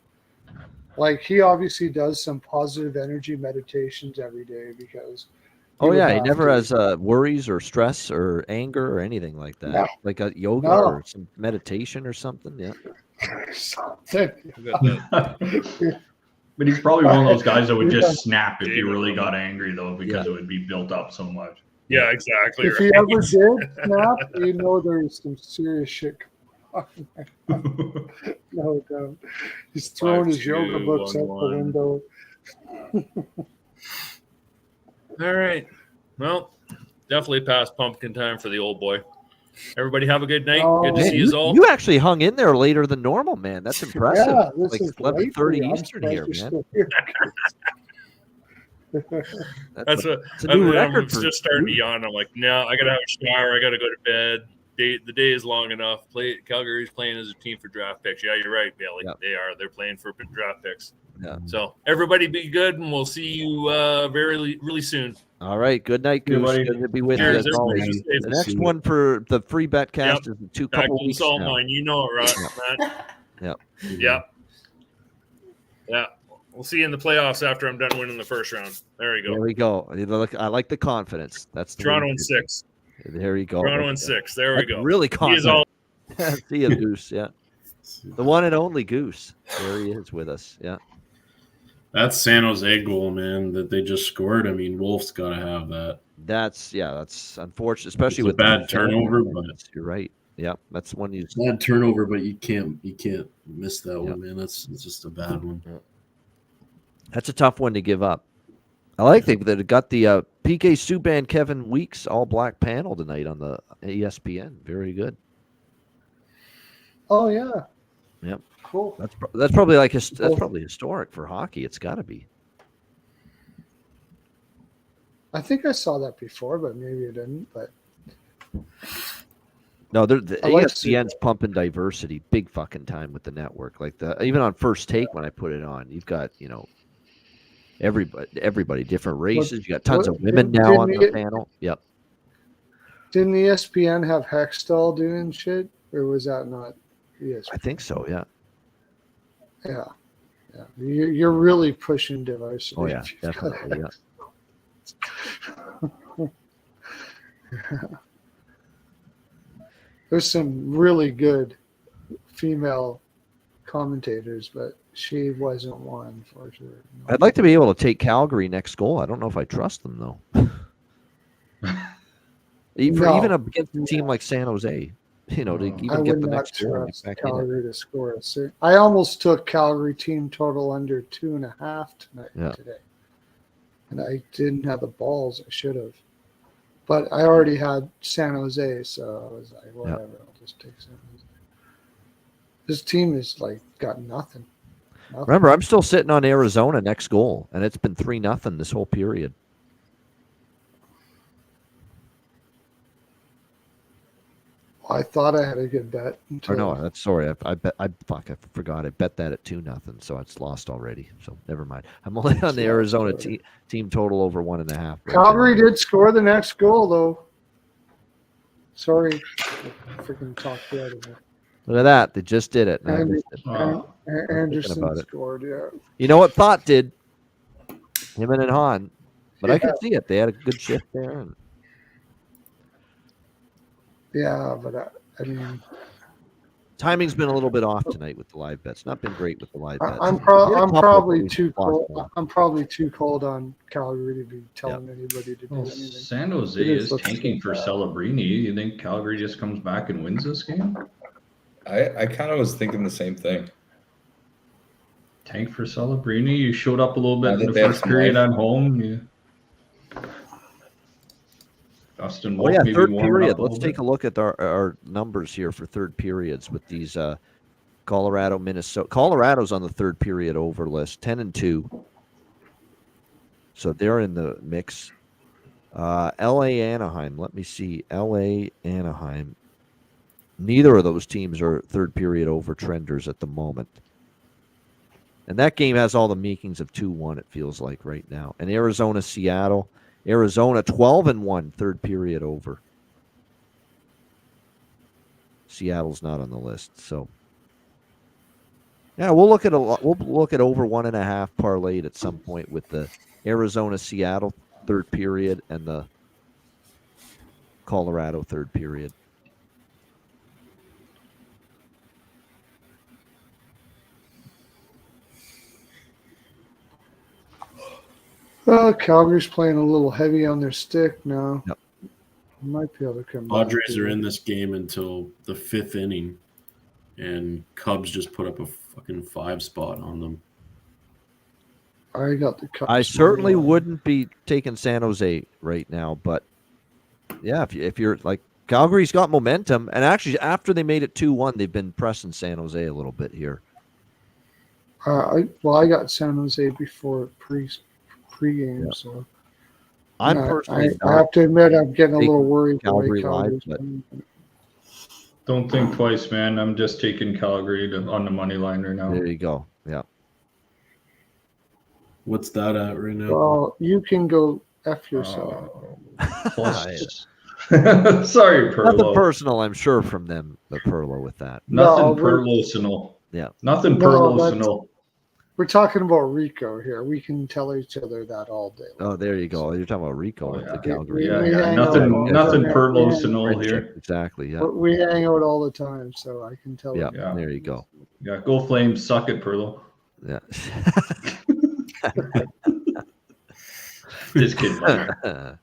Like, he obviously does some positive energy meditations every day because Oh yeah, he have never to. has worries or stress or anger or anything like that. No. Like a yoga No. or some meditation or something. Yeah. Something. But he's probably one of those guys that would Yeah. just snap if he really got angry, though, because it would be built up so much. Yeah, exactly. If he ever did snap, you know there's some serious shit going on. No doubt. He's throwing his yoga books out the window. All right. Well, definitely past pumpkin time for the old boy. Everybody have a good night. Good to see you all. You actually hung in there later than normal, man. That's impressive. Yeah, this like is 11:30 late. Eastern here, man. That's a new I'm record for just starting to you. yawn. I'm like, no, I gotta have a shower. I gotta go to bed. The day is long enough. Calgary's playing as a team for draft picks. Yeah, you're right, Bailey. Yep. They are. They're playing for draft picks. Yeah. So everybody be good, and we'll see you really soon. All right. Good night, Good Goose. buddy. Good to be with Cheers, you as always. everybody be safe. The next one for the free Betcast is in Back couple to the weeks salt now. mine. You know it, right, Matt? Yep. Yeah. We'll see you in the playoffs after I'm done winning the first round. There you go. There we go. I like the confidence. That's the Toronto way in to do it. 6. There you go. Toronto in 6. There we That's go. Really He is confident. all See you, Goose. Yeah. The one and only Goose. There he is with us. Yeah. That San Jose goal, man, that they just scored. I mean, Wolf's got to have that. That's unfortunate, especially It's a with bad the turnover, but you're right. Yeah, that's one you. It's not a turnover, but you can't miss that one, man. It's just a bad one. That's a tough one to give up. I like that it got the PK Subban Kevin Weeks all black panel tonight on the ESPN. Very good. Oh yeah. Yep. Cool. That's probably that's probably historic for hockey. It's got to be. I think I saw that before, but maybe I didn't. But No, the I like ESPN's pumping diversity big fucking time with the network. Like even on First Take when I put it on, you've got everybody different races. You got tons of women now on the panel. Yep. Didn't ESPN have Hextall doing shit, or was that not ESPN? I think so. Yeah. Yeah. Yeah. You're really pushing diversity. Oh yeah, definitely. Yeah. There's some really good female commentators, but she wasn't one for sure. I'd like to be able to take Calgary next goal. I don't know if I trust them though. Even against a team like San Jose, to even I get would the not next goal. trust Calgary to score a certain. I almost took Calgary team total under 2.5 tonight today, and I didn't have the balls. I should have, but I already had San Jose, so I was like, whatever. I'll just take San Jose. This team is got nothing. Remember, I'm still sitting on Arizona next goal, and it's been 3-0 this whole period. I thought I had a good bet. Or no, that's sorry. I forgot. I bet that at 2-0, so it's lost already. So never mind. I'm only on the Arizona team total over 1.5. Right Calgary did score the next goal, though. Sorry, I freaking talked you out of it. Look at that. They just did it. Anderson scored, yeah. You know what Thought did? Him and Hahn. But I could see it. They had a good shift there. Yeah, but I mean, timing's been a little bit off tonight with the live bets. Not been great with the live bets. I'm probably too cold. I'm probably too cold on Calgary to be telling anybody to do anything. San Jose is tanking for Celebrini. You think Calgary just comes back and wins this game? I kind of was thinking the same thing. Tank for Celebrini. You showed up a little bit in the first period at home. Dustin Wolf maybe third warming period. up a Let's little take a look at our numbers here for third periods with these Colorado, Minnesota. Colorado's on the third period over list, 10-2. So they're in the mix. L.A. Anaheim. Let me see. L.A. Anaheim. Neither of those teams are third period over trenders at the moment. And that game has all the makings of 2-1, it feels like right now. And Arizona, Seattle. Arizona 12-1, third period over. Seattle's not on the list, so yeah, we'll look at over 1.5 parlayed at some point with the Arizona Seattle third period and the Colorado third period. Calgary's playing a little heavy on their stick now. Yep. Might be able to come back. Padres are in this game until the 5th inning, and Cubs just put up a fucking 5 spot on them. I got the Cubs. I certainly wouldn't be taking San Jose right now, but yeah, if you're like Calgary's got momentum, and actually after they made it 2-1, they've been pressing San Jose a little bit here. I got San Jose before pregame, Yeah. so I'm personally I have to admit I'm getting a taking little worried. Calgary live, but Don't think twice, man. I'm just taking Calgary on the money line right now. there you go. Yeah. What's that at right now? Well, you can go F yourself. Plus, sorry, Nothing Perlo. personal, I'm sure, from them, the Perlo with that. Nothing No, personal. Yeah. Nothing No, personal. We're talking about Rico here. We can tell each other that all day. Oh, there you go. You're talking about Rico with the Calgary. Yeah, We yeah. hang out all Nothing the time. personal here. Exactly. Yeah. We hang out all the time, so I can tell. Yeah. Yeah. There you go. Yeah, go Flames. Suck it, Perlo. Yeah. Just kidding. At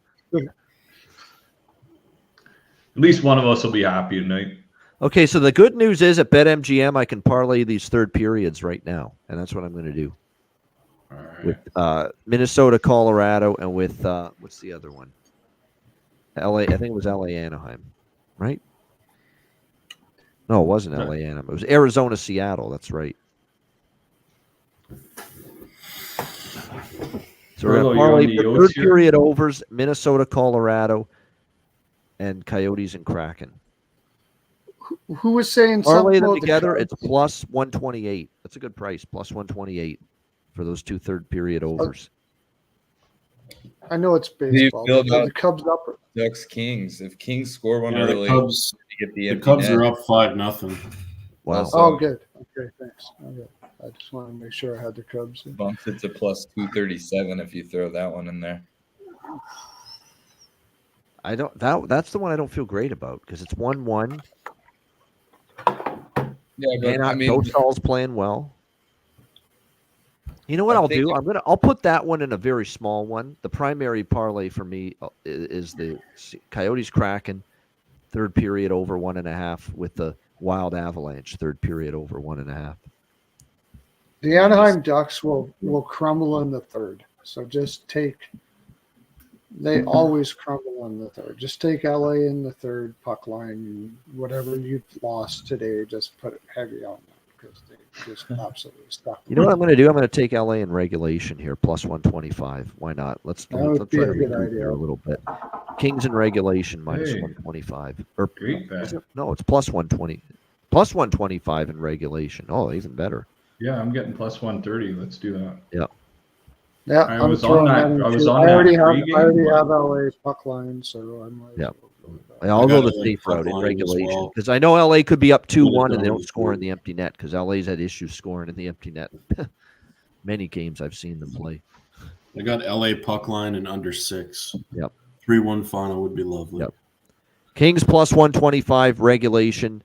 least one of us will be happy tonight. Okay, so the good news is at BetMGM, I can parlay these third periods right now, and that's what I'm going to do. All right. With Minnesota, Colorado, and with what's the other one? LA. I think it was LA Anaheim, right? No, it wasn't LA Anaheim. It was Arizona, Seattle. That's right. So we're going to parlay the third period overs: Minnesota, Colorado, and Coyotes and Kraken. Who was saying Parlay something them about together, the it's plus 128. That's a good price, plus 128 for those two third period overs. I know it's How do you baseball. feel But about the Cubs up. Ducks Kings? If Kings score one Yeah, the early, Cubs- you get the The empty Cubs net. are up 5-0. Wow. Oh, good. Okay, thanks. Okay. I just want to make sure I had the Cubs. Bumps it to plus 237 if you throw that one in there. I don't. That's the one I don't feel great about because it's 1-1. Yeah, but And I mean, Dotal's playing well. You know what I'll do? I'll put that one in a very small one. The primary parlay for me is the Coyotes Kraken third period over 1.5 with the Wild Avalanche third period over 1.5. The Anaheim Ducks will crumble in the third. So just take. They always crumble in the third. Just take LA in the third puck line. Whatever you've lost today, just put it heavy on them because they just absolutely stuck. You know what I'm going to do? I'm going to take LA in regulation here, plus 125. Why not? Let's try to recoup here a little bit. Kings in regulation, minus 125. Or Great bet. no, it's plus 120. Plus 125 in regulation. Oh, even better. Yeah, I'm getting plus 130. Let's do that. Yeah. Yeah, I was on that. I was on I already that. have LA puck line, so I'm like. Yeah. I'll go the safe route in regulation because I know LA could be up 2-1 and they don't score in the empty net because LA's had issues scoring in the empty net. Many games I've seen them play. I got LA puck line and under 6. Yep. 3-1 final would be lovely. Yep. Kings plus 125 regulation,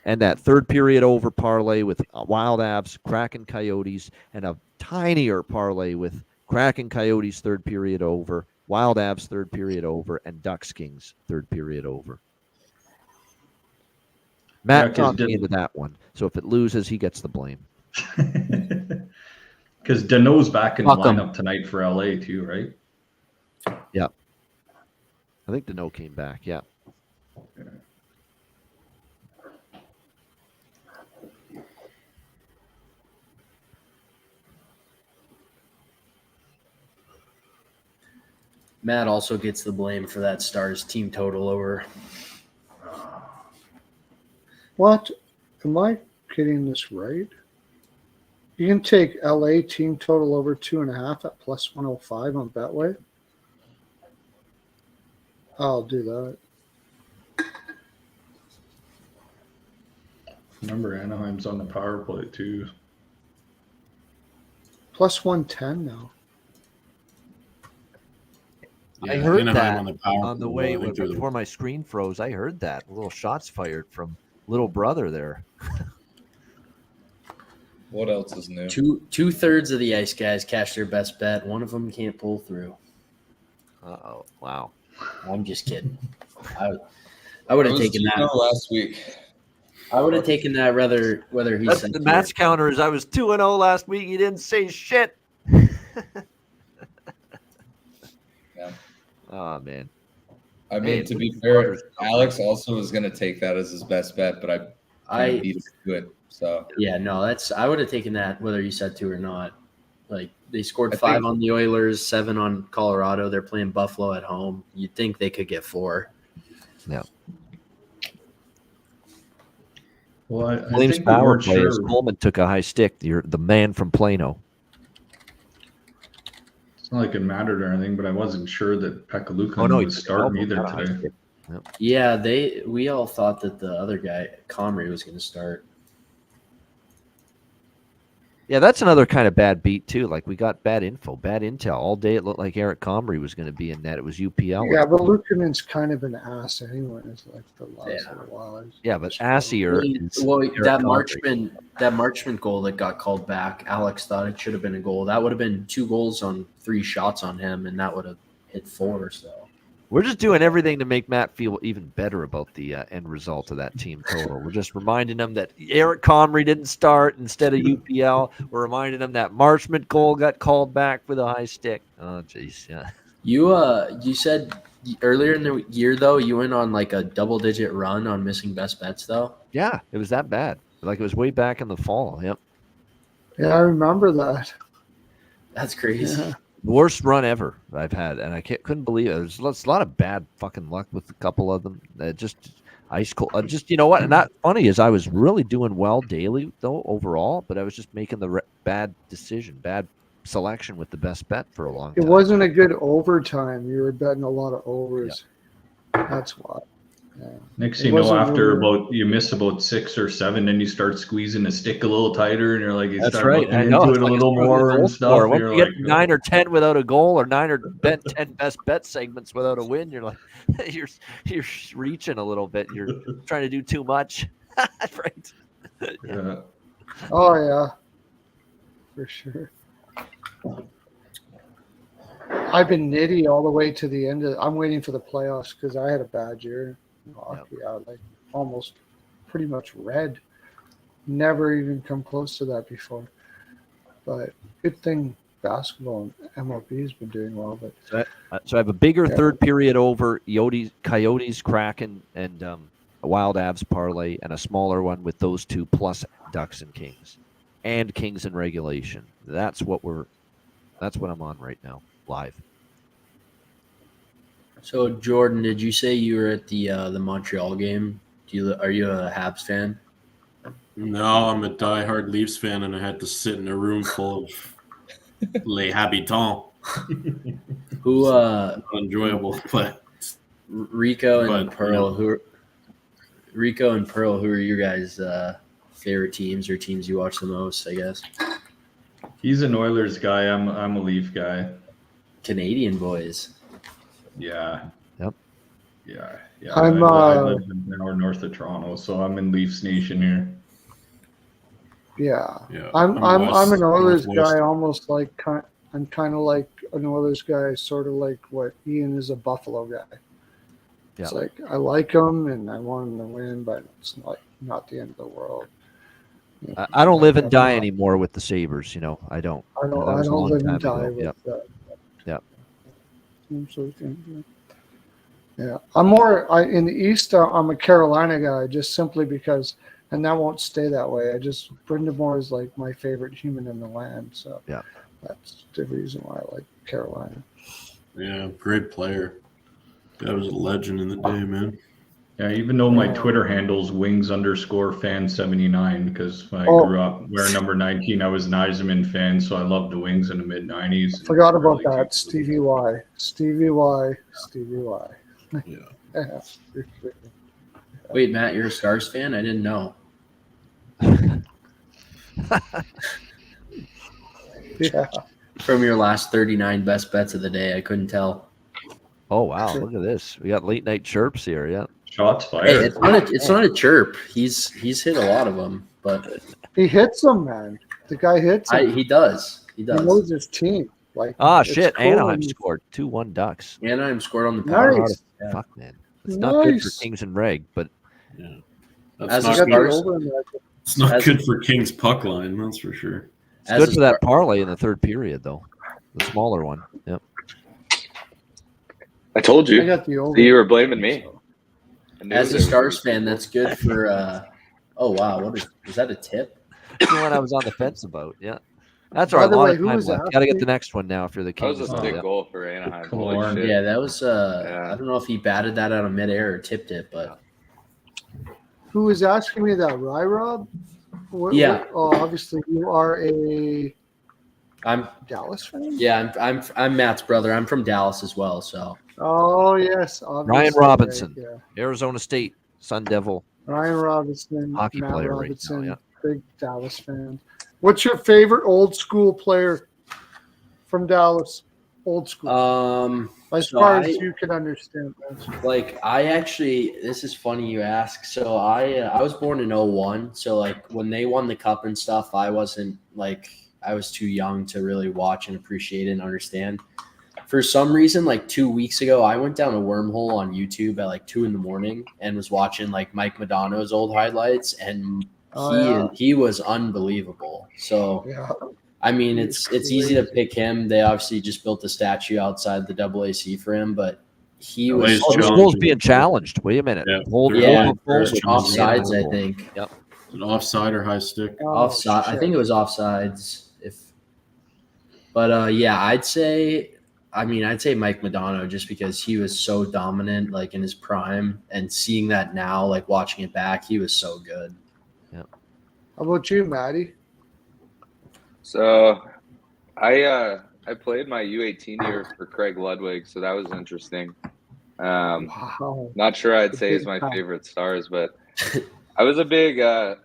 and that third period over parlay with Wild Avs, Kraken Coyotes, and a tinier parlay with Kraken Coyotes third period over, Wild Avs third period over, and Ducks Kings third period over. Matt talked me into that one, so if it loses, he gets the blame. Because Dano's back in the lineup tonight for LA too, right? Yeah. I think Dano came back, yeah. Matt also gets the blame for that Stars team total over. What? Am I getting this right? You can take LA team total over 2.5 at plus 105 on Betway. I'll do that. Remember, Anaheim's on the power play too. Plus 110 now. I heard Anaheim that on the power on the play, way I think they're the- before my screen froze. I heard that little shots fired from little brother there. What else is new? Two-thirds of the ice guys cash their best bet. One of them can't pull through. Uh-oh. Wow. I'm just kidding. I would have taken that last week. I would have taken that whether he That's said the to match or- counter is I was 2-0 last week. You didn't say shit. Yeah. Oh man. I mean, Hey, to be Lucas fair, Brothers- Alex also was going to take that as his best bet, but I kind of beat him to it. So Yeah, no, I would have taken that whether you said to or not. Like they scored I 5 think- on the Oilers, 7 on Colorado. They're playing Buffalo at home. You'd think they could get 4. Yeah. Well, I Flames think we power weren't play as sure. Coleman took a high stick. You're the man from Plano. It's not like it mattered or anything, but I wasn't sure that Pekalukin Oh, no, he was took starting elbow, either not a high today. stick. Yep. Yeah, we all thought that the other guy, Comrie, was going to start. Yeah, that's another kind of bad beat too. Like we got bad intel all day. It looked like Eric Comrie was going to be in net. It was UPL. Yeah, but Luukkonen's kind of an ass anyways, like the last little while. Yeah, but assier. Well, that Marchment goal that got called back, Alex thought it should have been a goal. That would have been 2 goals on 3 shots on him, and that would have hit 4. So We're just doing everything to make Matt feel even better about the end result of that team total. We're just reminding him that Eric Comrie didn't start instead of UPL. We're reminding him that Marchment goal got called back with a high stick. Oh, jeez. Yeah. you said earlier in the year though you went on like a double-digit run on missing best bets though. Yeah, it was that bad. Like it was way back in the fall. Yep. Yeah, I remember that. That's crazy. Yeah. Worst run ever I've had, and I couldn't believe it. There's a lot of bad fucking luck with a couple of them. Just ice cold. Just you know what? And that funny is I was really doing well daily though overall, but I was just making the bad decision, bad selection with the best bet for a long It time. wasn't a good overtime. You were betting a lot of overs. That's why. Yeah. Next It thing you know, wasn't after really- you miss about 6 or 7, then you start squeezing the stick a little tighter, and you're like, you That's start right. looking I into know. it It's a like little it's really more goal and stuff. scorer. And Once you're you like, get 9 or 10 without a goal, or 9 or 10 best bet segments without a win, you're like, you're reaching a little bit. You're trying to do too much. Right. yeah. Oh yeah, for sure. I've been nitty all the way to the end of. I'm waiting for the playoffs because I had a bad year in hockey. I like almost pretty much red. Never even come close to that before. But good thing basketball and MLB has been doing well. But So I have a bigger third period over Coyotes, Kraken, and a Wild Avs parlay, and a smaller one with those 2 plus Ducks and Kings, and Kings in regulation. That's what I'm on right now, live. So Jordan, did you say you were at the Montreal game? Are you a Habs fan? No, I'm a diehard Leafs fan, and I had to sit in a room full of les habitants. Who Not enjoyable, but Rico and But, Pearl, you know. Rico and Pearl, who are your guys' favorite teams or teams you watch the most? I guess He's an Oilers guy. I'm a Leaf guy. Canadian boys. Yeah. Yep. Yeah. Yeah. I'm, I live in north of Toronto, so I'm in Leafs Nation here. yeah, Yeah, I'm west, an Oilers northwest. guy. Almost like I'm kind of like an Oilers guy, sort of like what Ian is a Buffalo guy. It's Yeah. like I like them and I want them to win, but it's not the end of the world. I don't live and I'm die not- anymore with the Sabres. I don't. I don't. That I was a don't long live time and die ago. with Yep. that. Yep. So, yeah, I'm more in the East. I'm a Carolina guy, just simply because, and that won't stay that way. Brendan Moore is like my favorite human in the land, so yeah, that's the reason why I like Carolina. Yeah, great player. That was a legend in the day, man. Yeah, even though my Twitter handle's wings_fan79, because when I grew up wearing number 19, I was an Yzerman fan, so I loved the Wings in the mid-90s. Forgot about that. Stevie Y. Yeah. Wait, Matt, you're a Stars fan? I didn't know. Yeah. From your last 39 best bets of the day, I couldn't tell. Oh wow, look at this. We got late night chirps here. Yeah. Shots fired. Hey, it's not a chirp. He's hit a lot of them, but He hits them, man. The guy hits them. he does. He He does. knows his team. Like, it's Shit. cool Anaheim when you- scored 2-1 Ducks. Anaheim scored on the power. Nice. Yeah. Fuck man. It's not good for Nice. Kings and Reg, but As That's a not, Got the good. over in there. It's not as- good for King's puck line, that's for sure. it's As good a for that star- parlay in the third period though. The smaller one. Yep. I told I you. got the over. You were blaming me. As a Stars fan, that's good for. Oh wow, what is that? A tip? That's the one I was on the fence about. Yeah. That's By all right. the A lot way, of who time was left. Got to get asking- the next one now if you're the That was Kings. a as big well. goal for Anaheim. Lorne. Holy shit. Yeah, that was. Yeah. I don't know if he batted that out of midair or tipped it, but Who was asking me that? Rob? Yeah. Oh, obviously you are a I'm. Dallas fan. Yeah, I'm Matt's brother. I'm from Dallas as well, so. Oh yes, obviously, Ryan Robinson, right, yeah. Arizona State, Sun Devil. Ryan Robinson, Hockey Matt player right now, Robinson, yeah. big Dallas fan. What's your favorite old school player from Dallas? Old school, as so far as you can understand. Like this is funny you ask. So I was born in 01. So like when they won the cup and stuff, I wasn't like I was too young to really watch and appreciate it and understand. For some reason, like 2 weeks ago, I went down a wormhole on YouTube at like 2 a.m. and was watching like Mike Madonna's old highlights, and he was unbelievable. So Yeah. I mean, it's easy to pick him. They obviously just built a statue outside the AAC for him, but he was Oh, this goal's being challenged. Wait a minute. Yeah. Hold offsides, I think. Yep. An offside or high stick? Offside. I think it was offsides. But yeah, I'd say Mike Madonna just because he was so dominant, like in his prime, and seeing that now, like watching it back, he was so good. Yeah. How about you, Maddie? So, I played my U18 year for Craig Ludwig, so that was interesting. Wow. Not sure I'd The say big he's my time. favorite Stars, but I was a big I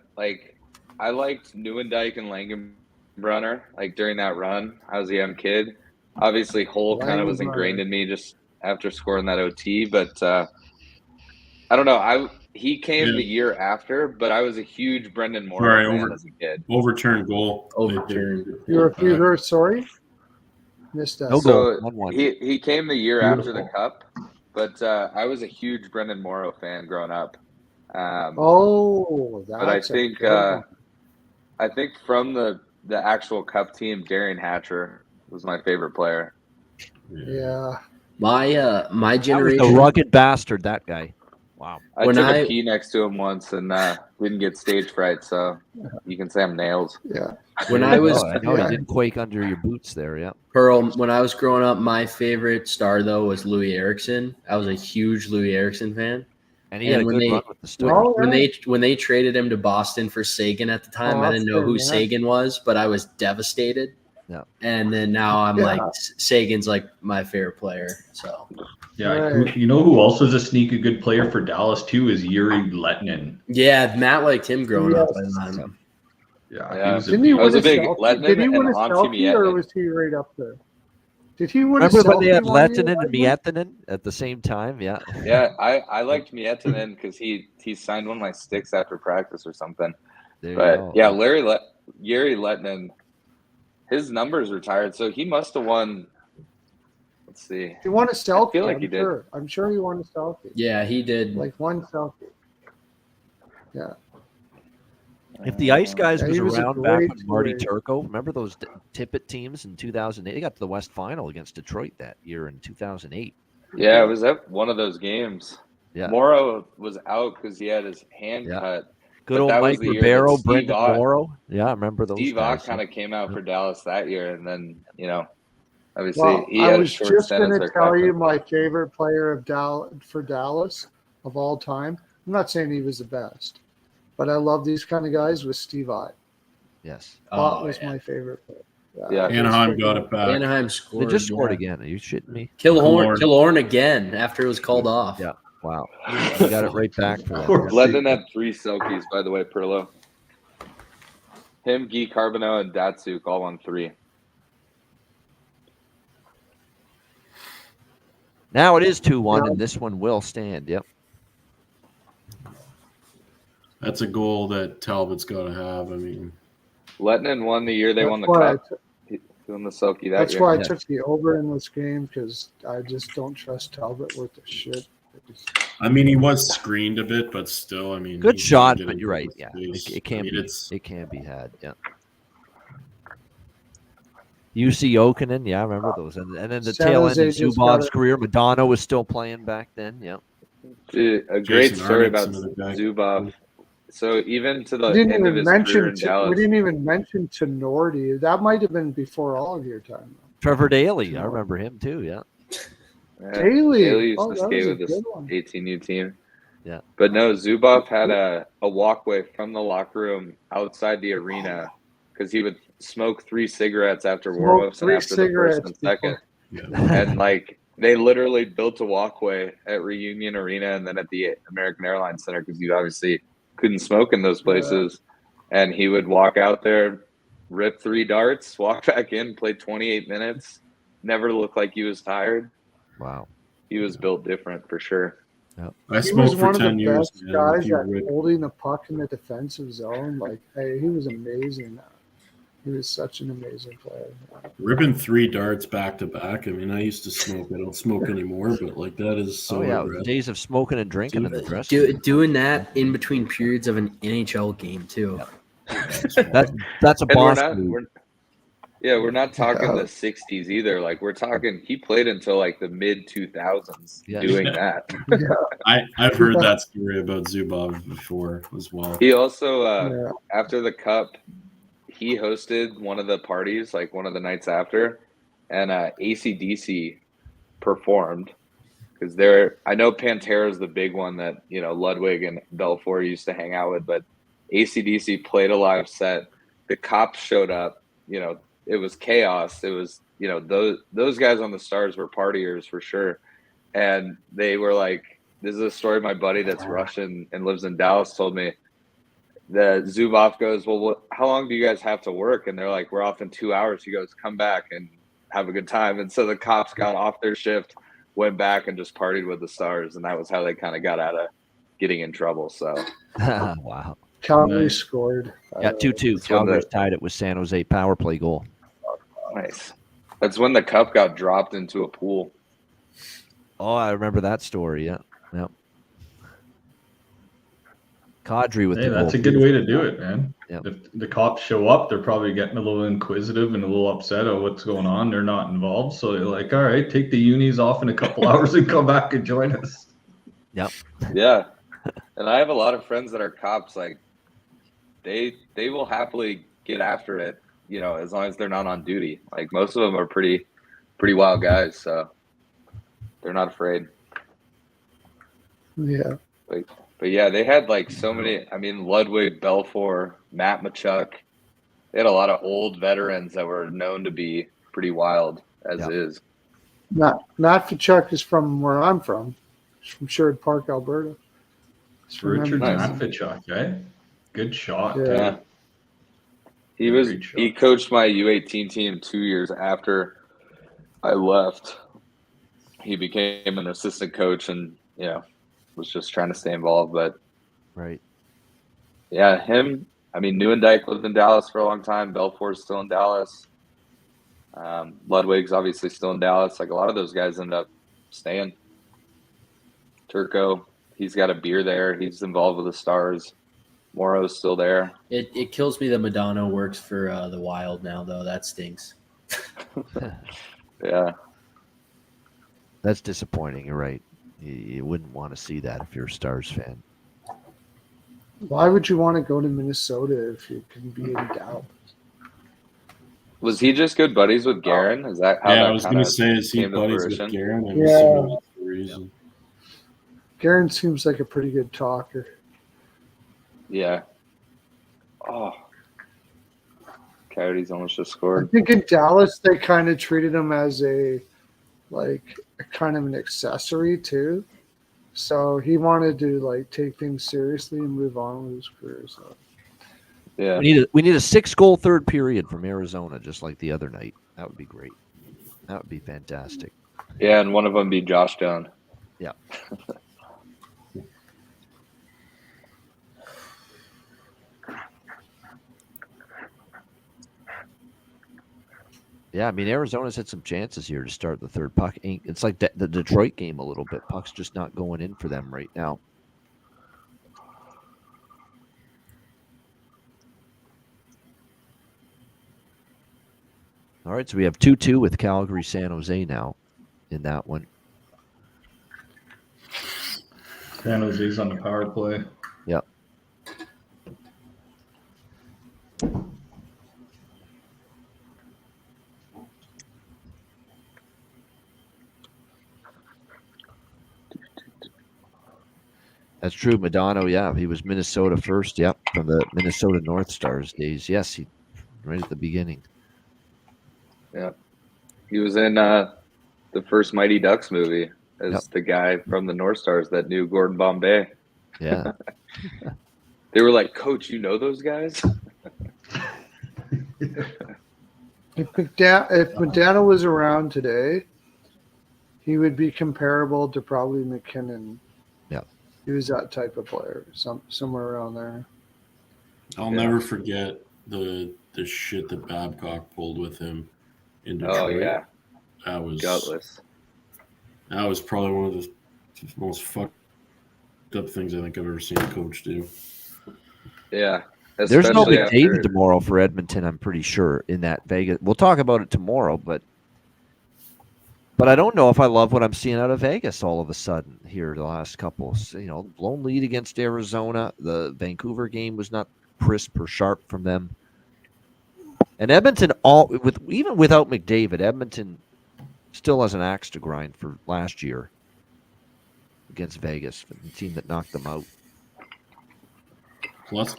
liked Neuendijk and Langenbrunner. Like during that run, I was a young kid. Obviously, Hull kind of was ingrained in me just after scoring that OT, but I don't know. He came the year after, but I was a huge Brendan Morrow fan as a kid. Overturned goal. You're sorry? Missed that. So he came the year after the cup, but I was a huge Brendan Morrow fan growing up. That's but I a think good one. I think from the actual cup team, Darian Hatcher was my favorite player. Yeah. My That generation. was a rugged bastard, that guy. Wow. I took a pee next to him once and didn't get stage fright, so you can say I'm nails. Yeah. When I was, I know you didn't quake under your boots there. Yeah. Pearl, when I was growing up, my favorite star though was Louis Eriksson. I was a huge Louis Eriksson fan. And he had a when good they, run with the Stars. when they traded him to Boston for Sagan at the time, I didn't know who Sagan was, but I was devastated. Yeah. And then now I'm like, Sagan's like my favorite player. So yeah, you know who else was a sneaky good player for Dallas too is Yuri Lettinen. yeah, Matt liked him growing up. Yeah, Didn't he I was win a big Selkie? Lettinen Did he and win a Antti Selkie, or Miettinen. was he right up there? Did he win Remember a when they had Selkie one year, Lettinen and Lettinen? Miettinen at the same time? Yeah. Yeah, I liked Miettinen because he signed one of my sticks after practice or something. There you But go. yeah, Yuri Lettinen, his numbers retired, so he must have won. Let's see. He won a Selkie. feel like he did. I'm sure he won a Selkie. Yeah, he did. Like one Selkie. Yeah. If the Ice Guys Yeah, was he was a around back great when Marty player. Turco, remember those Tippett teams in 2008? They got to the West Final against Detroit that year in 2008. Yeah, it was at one of those games. Yeah. Morrow was out because he had his hand cut. Good But old that was Mike the year that Ribeiro, Steve Brendan Ott- Morrow. Yeah, I remember those Steve guys. Ott kind of came out for Dallas that year, and then obviously Well, he I had a was short just stint going as to their tell you captain. my favorite player of Dallas of all time. I'm not saying he was the best, but I love these kind of guys with Steve Ott. Yes. Ott was my favorite player. Yeah. Anaheim got it back. Anaheim They scored. just scored yeah. again. Are you shitting me? Killorn again after it was called off. Yeah. Wow. You got it right back for that. Lennon had 3 Selkies, by the way, Perlo. Him, Guy Carbonneau, and Datsuk all won 3. Now it is 2-1, and this one will stand. Yep. That's a goal that Talbot's got to have. I mean, Lettinen won the year they won the why cup. Doing the Selkie that That's year. why I took the over in this game, because I just don't trust Talbot with the shit. I mean, he was screened a bit, but still, I mean, Good he shot, did but it you're right. with Yeah, pace. it can I mean, be. it's It can be had. Yeah. UC Okinen, yeah, I remember those, and then the San tail end of Jose just got Zubov's it. career. Madonna was still playing back then. Yeah. Dude, a great Jason story Arnott's about another guy. Zubov. So even to the We didn't end of even his career mention. in Dallas, We didn't even mention Tenorti. That might have been before all of your time. Trevor Daly, I remember him too. Yeah. Daly. Daly used Oh, to that skate was a with this good one. 18U team. Yeah. But no, Zubov had a walkway from the locker room outside the arena because he would smoke 3 cigarettes after warm-ups and 3 after the first and second. And like they literally built a walkway at Reunion Arena and then at the American Airlines Center because you obviously couldn't smoke in those places. And he would walk out there, rip 3 darts, walk back in, play 28 minutes, never looked like he was tired. Wow. He was built different for sure. Yep. I He was smoked for one of 10 the years. best man. guys If you at rip- holding the puck in the defensive zone. Like, hey, he was amazing. He was such an amazing player. Ripping 3 darts back to back. I mean, I used to smoke. I don't smoke anymore, but like that is so. Oh yeah, it was aggressive. days of smoking and drinking in the dressing room. Doing that in between periods of an NHL game too. That's a And we're boss not, move. we're not talking the 60s either. Like we're talking, he played until like the mid 2000s doing that. I've heard that story about Zubov before as well. He also, after the cup, he hosted one of the parties, like one of the nights after, and AC/DC performed because I know Pantera is the big one that Ludwig and Belfour used to hang out with, but AC/DC played a live set. The cops showed up. It was chaos. It was those guys on the Stars were partiers for sure, and they were like, "This is a story my buddy that's Russian and lives in Dallas told me." The Zubov goes, well, how long do you guys have to work? And they're like, we're off in 2 hours. He goes, come back and have a good time. And so the cops got off their shift, went back and just partied with the Stars. And that was how they kind of got out of getting in trouble. So, wow. Calgary scored. Yeah, 2-2. Calgary's tied it with San Jose power play goal. Nice. That's when the cup got dropped into a pool. Oh, I remember that story. Yeah. Yep. Kadri with Hey, the that's goal. a good way to do it, man. Yep. If the cops show up, they're probably getting a little inquisitive and a little upset at what's going on. They're not involved, so they're like, "All right, take the unis off in a couple hours and come back and join us." Yep. Yeah, and I have a lot of friends that are cops. Like, they will happily get after it, as long as they're not on duty. Like most of them are pretty wild guys, so they're not afraid. Yeah. But yeah, they had like so many. I mean, Ludwig, Belfour, Matt Machuk. They had a lot of old veterans that were known to be pretty wild as is. Matt Tkachuk is from where I'm from. He's from Sherwood Park, Alberta. Richard Matvichuk, eh? Good shot. Yeah. He coached my U18 team 2 years after I left. He became an assistant coach and was just trying to stay involved. But right. Yeah, him. I mean, Nieuwendyk lived in Dallas for a long time. Belfour's still in Dallas. Ludwig's obviously still in Dallas. Like a lot of those guys end up staying. Turco, he's got a beer there. He's involved with the Stars. Moro's still there. It kills me that Madonna works for the Wild now, though. That stinks. Yeah. That's disappointing. You're right. You wouldn't want to see that if you're a Stars fan. Why would you want to go to Minnesota if you can be in Dallas? Was he just good buddies with Guerin? Is that how Yeah, that I was going to say, is he buddies with Guerin? I'm Yeah. assuming that's the reason. Guerin seems like a pretty good talker. Yeah. Oh. Coyotes almost just I scored. think in Dallas they kind of treated him as a kind of an accessory too. So he wanted to take things seriously and move on with his career. So yeah, we need a 6-goal third period from Arizona, just like the other night. That would be great. That would be fantastic. Yeah, and one of them be Josh Doan. Yeah. Yeah, I mean, Arizona's had some chances here to start the third. Puck ain't. It's like the Detroit game a little bit. Puck's just not going in for them right now. All right, so we have 2-2 with Calgary, San Jose now in that one. San Jose's on the power play. Yep. That's true. Madonna, yeah, he was Minnesota first. Yep, from the Minnesota North Stars days. Yes, he right at the beginning. Yeah, he was in the first Mighty Ducks movie as the guy from the North Stars that knew Gordon Bombay. Yeah, they were like, "Coach, you know those guys?" If McDonough was around today, he would be comparable to probably McKinnon. Yeah. He was that type of player, somewhere around there. I'll never forget the shit that Babcock pulled with him in Detroit. Oh yeah, that was gutless. That was probably one of the most fucked up things I think I've ever seen a coach do. Yeah. There's no McDavid tomorrow for Edmonton, I'm pretty sure, in that Vegas. We'll talk about it tomorrow, but I don't know if I love what I'm seeing out of Vegas all of a sudden here the last couple. Blown lead against Arizona. The Vancouver game was not crisp or sharp from them. And Edmonton, even without McDavid, Edmonton still has an axe to grind for last year against Vegas, the team that knocked them out.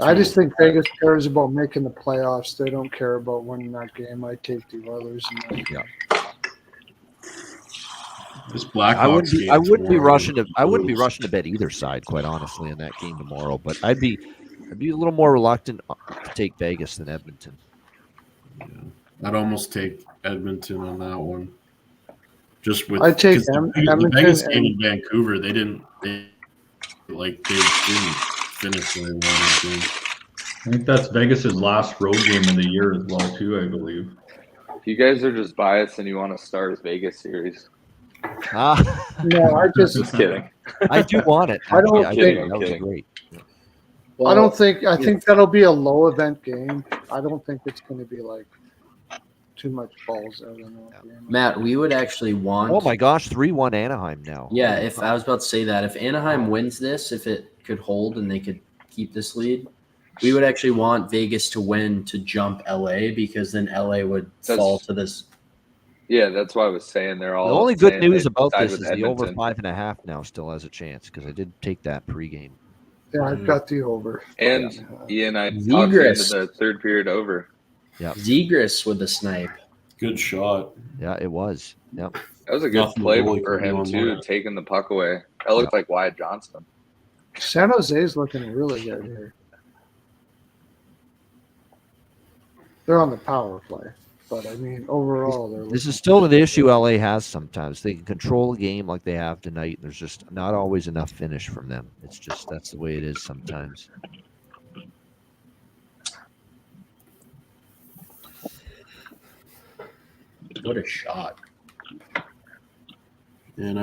I just think Vegas cares about making the playoffs. They don't care about winning that game. I take the Oilers. Yeah. This Blackhawks I wouldn't be rushing to bet either side, quite honestly, in that game tomorrow. But I'd be a little more reluctant to take Vegas than Edmonton. Yeah. I'd almost take Edmonton on that one. Just with I take the Vegas game in Vancouver, they didn't finish very well. I think that's Vegas's last road game of the year as well, too. I believe. You guys are just biased and you want to start a Vegas series. No, I just kidding. I do want it. I don't think that would be great. Well, I think that'll be a low event game. I don't think it's going to be like too much balls out in that game. Matt, we would actually want. Oh my gosh, 3-1 Anaheim now. Yeah, if I was about to say that, if Anaheim wins this, if it could hold and they could keep this lead, we would actually want Vegas to win to jump LA, because then LA would fall to this. Yeah, that's why I was saying they're all. The only good news about side this with is the over Edmonton. 5.5 now still has a chance, because I did take that pregame. Yeah, I've got the over. And Ian, I talked Zegras. into the third period over. Yeah, Zegras with the snipe. Good shot. Yeah, it was. Yep. That was a good play for him too, taking the puck away. That looked like Wyatt Johnston. San Jose's looking really good here. They're on the power play, but I mean, overall, This is still the issue LA has sometimes. They can control a game like they have tonight, and there's just not always enough finish from them. It's just that's the way it is sometimes. What a shot. And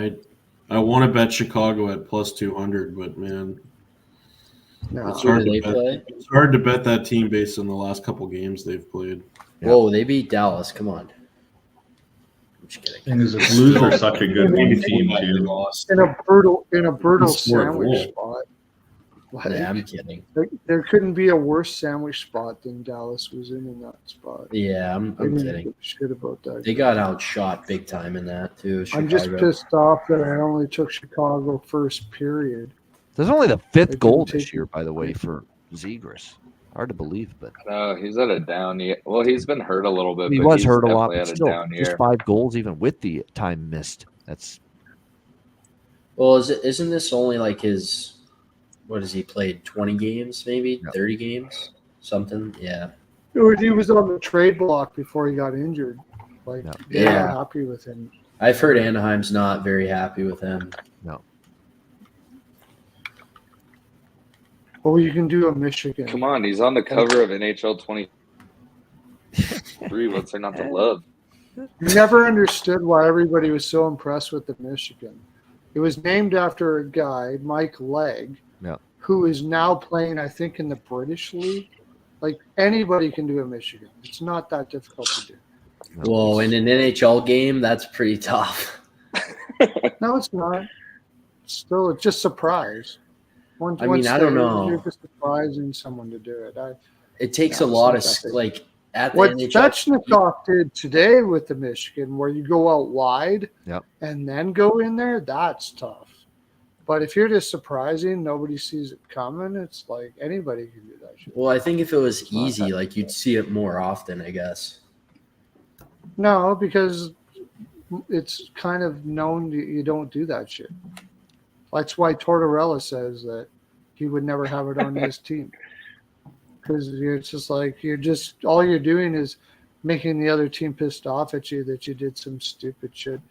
I want to bet Chicago at plus 200, but man, it's hard to bet that team based on the last couple games they've played. Whoa, they beat Dallas. Come on. I'm just kidding. And the Blues are such a good team too. in a brutal sandwich spot. Yeah, I'm kidding. There couldn't be a worse sandwich spot than Dallas was in that spot. Yeah, I'm kidding. Shit about that. They got outshot big time in that too. I'm just pissed off that I only took Chicago first period. There's only the 5th goal this year, by the way, for Zegras. Hard to believe, but He's at a down year. Well, he's been hurt a little bit. he but was he's hurt a lot. definitely But at still, down just year. 5 goals, even with the time missed. That's Well, isn't this only like his? What has he played? 20 games, maybe 30 games, something. Yeah. He was on the trade block before he got injured. Like, Yeah. happy with him. I've heard Anaheim's not very happy with him. No. Well, you can do a Michigan. Come on, he's on the cover of NHL 23. What's there not to love? Never understood why everybody was so impressed with the Michigan. It was named after a guy, Mike Legg, who is now playing, I think, in the British League. Like, anybody can do a Michigan. It's not that difficult to do. Well, in an NHL game, that's pretty tough. No, it's not. Still, it's just surprise. I don't know. You're just surprising someone to do it. It takes a lot of, like, at the what NHL. Svechnikov did today with the Michigan, where you go out wide and then go in there, that's tough. But if you're just surprising, nobody sees it coming, it's like anybody can do that shit. Well, I think if it was easy, like, you'd see it more often, I guess. No, because it's kind of known you don't do that shit. That's why Tortorella says that he would never have it on his team. Because it's just like all you're doing is making the other team pissed off at you that you did some stupid shit.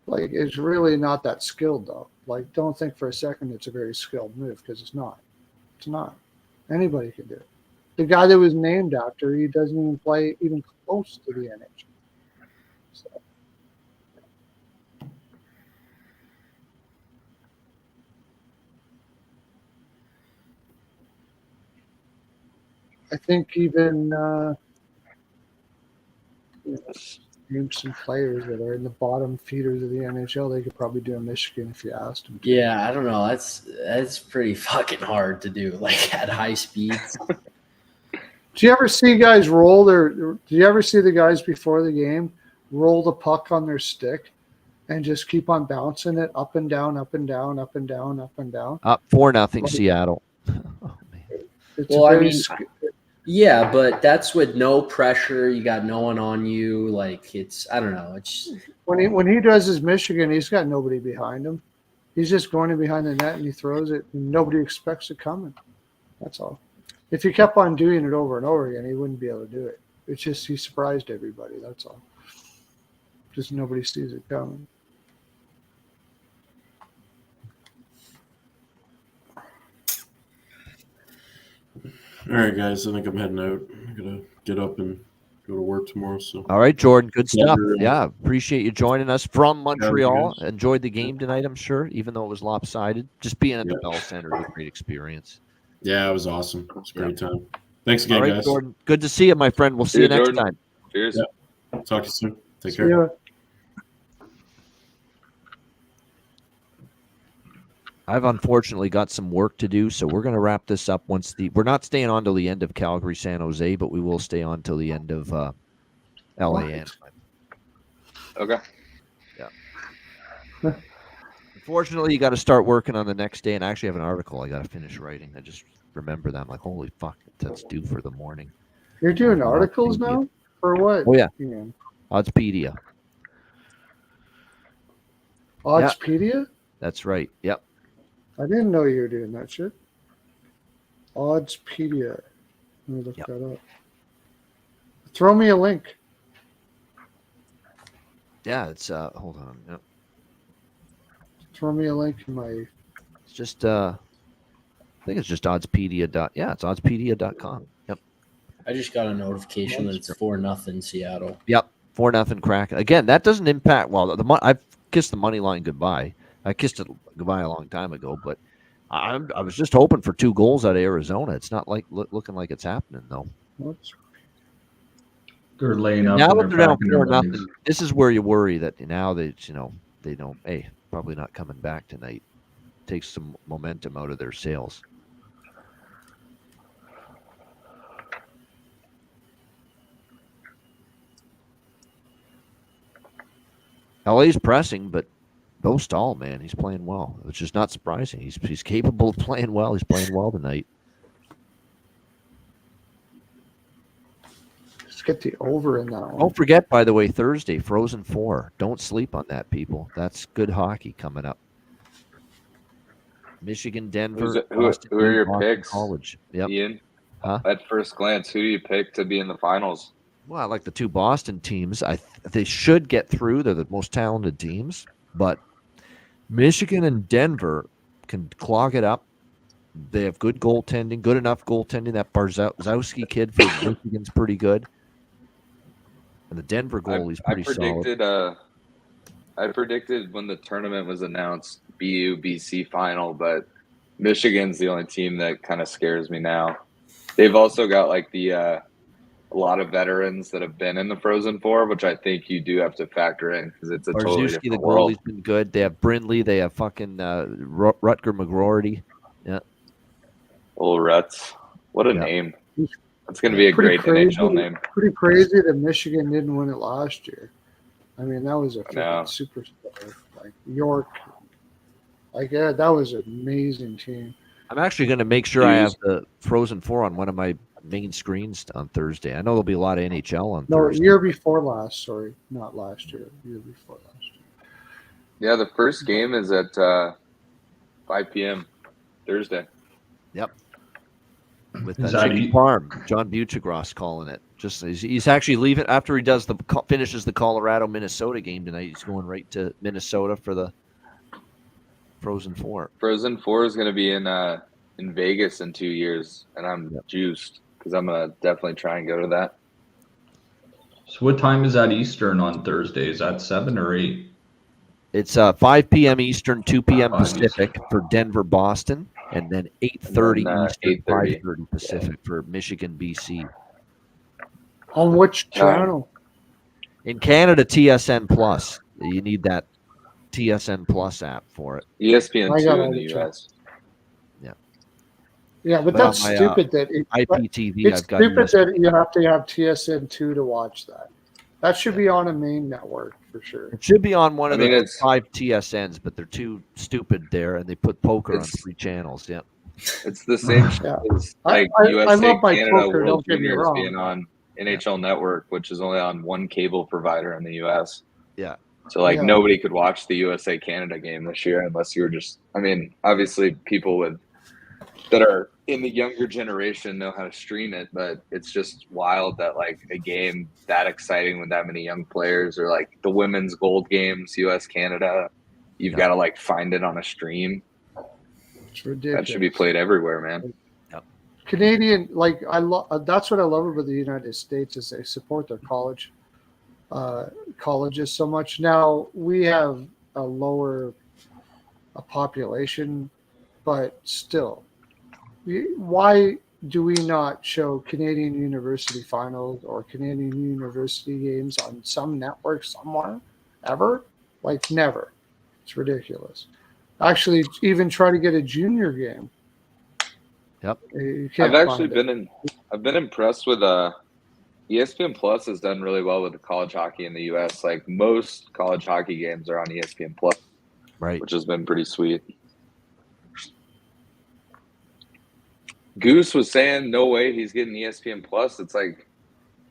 Like, it's really not that skilled, though. Like, don't think for a second it's a very skilled move, because it's not. It's not. Anybody can do it. The guy that was named after, he doesn't even play even close to the NHL. So. I think even name some players that are in the bottom feeders of the NHL. They could probably do a Michigan if you asked them to. Yeah, I don't know. That's pretty fucking hard to do, like, at high speeds. Do you ever see guys roll do you ever see the guys before the game roll the puck on their stick and just keep on bouncing it up and down, up and down, up and down, up and down? Up 4-0 Seattle. Well, I mean, yeah, but that's with no pressure. You got no one on you. Like, it's, I don't know. It's when he does his Michigan, he's got nobody behind him. He's just going in behind the net and he throws it, and nobody expects it coming. That's all. If he kept on doing it over and over again, he wouldn't be able to do it. It's just he surprised everybody. That's all. Just nobody sees it coming. All right, guys. I think I'm heading out. I'm gonna get up and go to work tomorrow. So. All right, Jordan. Good stuff. Yeah, appreciate you joining us from Montreal. Enjoyed the game tonight, I'm sure, even though it was lopsided. Just being at the Bell Center was a great experience. Yeah, it was awesome. It was a great time. Thanks again, guys. Jordan. Good to see you, my friend. We'll see you next time. Cheers. Yeah. Talk to you soon. Take care. I've unfortunately got some work to do, so we're going to wrap this up we're not staying on till the end of Calgary, San Jose, but we will stay on till the end of LA. Okay. Yeah. Unfortunately, you got to start working on the next day, and I actually have an article I got to finish writing. I just remember that. I'm like, holy fuck, that's due for the morning. You're doing articles now? For what? Oh, yeah. Oddspedia. Oddspedia? Yeah. That's right. Yep. I didn't know you were doing that shit. Oddspedia. Let me look that up. Throw me a link. Yeah, it's hold on. Yep. Throw me a link in my. It's just I think it's just Oddspedia. Yeah, it's oddspedia.com. Yep. I just got a notification that it's 4-0 Seattle. Yep, 4-0 Kraken. Again, that doesn't impact. Well, I've kissed the money line goodbye. I kissed it goodbye a long time ago, but I was just hoping for 2 goals out of Arizona. It's not like looking like it's happening though. They're laying up. Now that they're down 4-0, this is where you worry that now they don't. Hey, probably not coming back tonight. Takes some momentum out of their sails. LA's pressing, but Bo Stahl, man, he's playing well, which is not surprising. He's capable of playing well. He's playing well tonight. Just get the over in that one. Don't forget, by the way, Thursday, Frozen 4. Don't sleep on that, people. That's good hockey coming up. Michigan, Denver. Who are your Boston picks? College. Yep. Ian, huh? At first glance, who do you pick to be in the finals? Well, I like the two Boston teams. They should get through. They're the most talented teams, but Michigan and Denver can clog it up. They have good goaltending, good enough goaltending. That Barzowski kid for Michigan's pretty good, and the Denver goalie's pretty solid. I predicted when the tournament was announced, BC final, but Michigan's the only team that kind of scares me now. They've also got like a lot of veterans that have been in the Frozen Four, which I think you do have to factor in because it's a totally different the world. goalie's been good. They have Brindley. They have fucking Rutger McGroarty. Yeah. Old Ruts. What a name. That's going to be a great NHL name. Pretty crazy that Michigan didn't win it last year. I mean, that was a superstar. Like York. Like, yeah, that was an amazing team. I'm actually going to make sure I have the Frozen Four on one of my main screens on Thursday. I know there'll be a lot of NHL on Thursday. Year before last. Sorry, not last year. Year before last year. Yeah, the first game is at 5 p.m. Thursday. Yep. With Chicken Farm, John Buchagros calling it. Just he's actually leaving after he does finishes the Colorado-Minnesota game tonight. He's going right to Minnesota for the Frozen Four. Frozen Four is going to be in Vegas in 2 years, and I'm juiced because I'm gonna definitely try and go to that. So what time is that Eastern on Thursday? Is that 7 or 8? It's 5 p.m. Eastern, 2 p.m. Pacific for Denver, Boston, and then 8:30 Eastern, 5:30 Pacific for Michigan, BC. On which channel? In Canada, TSN Plus. You need that TSN Plus app for it. ESPN2 in the U.S. Yeah. Yeah, but that's stupid that IPTV. It's stupid that you have to have TSN2 to watch that. That should be on a main network for sure. It should be on one of the 5 TSNs, but they're too stupid there, and they put poker on 3 channels. Yeah, it's the same. Like USA Canada World Juniors being on NHL Network, which is only on one cable provider in the U.S. Yeah. So nobody could watch the USA Canada game this year unless you were just. I mean, obviously people that are in the younger generation know how to stream it, but it's just wild that a game that exciting with that many young players, or like the women's gold games, US Canada, you've got to find it on a stream. It's ridiculous. That should be played everywhere, man. Yep. Canadian, that's what I love about the United States is they support their colleges so much. Now we have a lower population, but still. Why do we not show Canadian University finals or Canadian University games on some network somewhere ever? Never. It's ridiculous. Actually, even try to get a junior game. Yep. I've been impressed with ESPN Plus has done really well with the college hockey in the US. Most college hockey games are on ESPN Plus. Right. Which has been pretty sweet. Goose was saying no way he's getting ESPN Plus. It's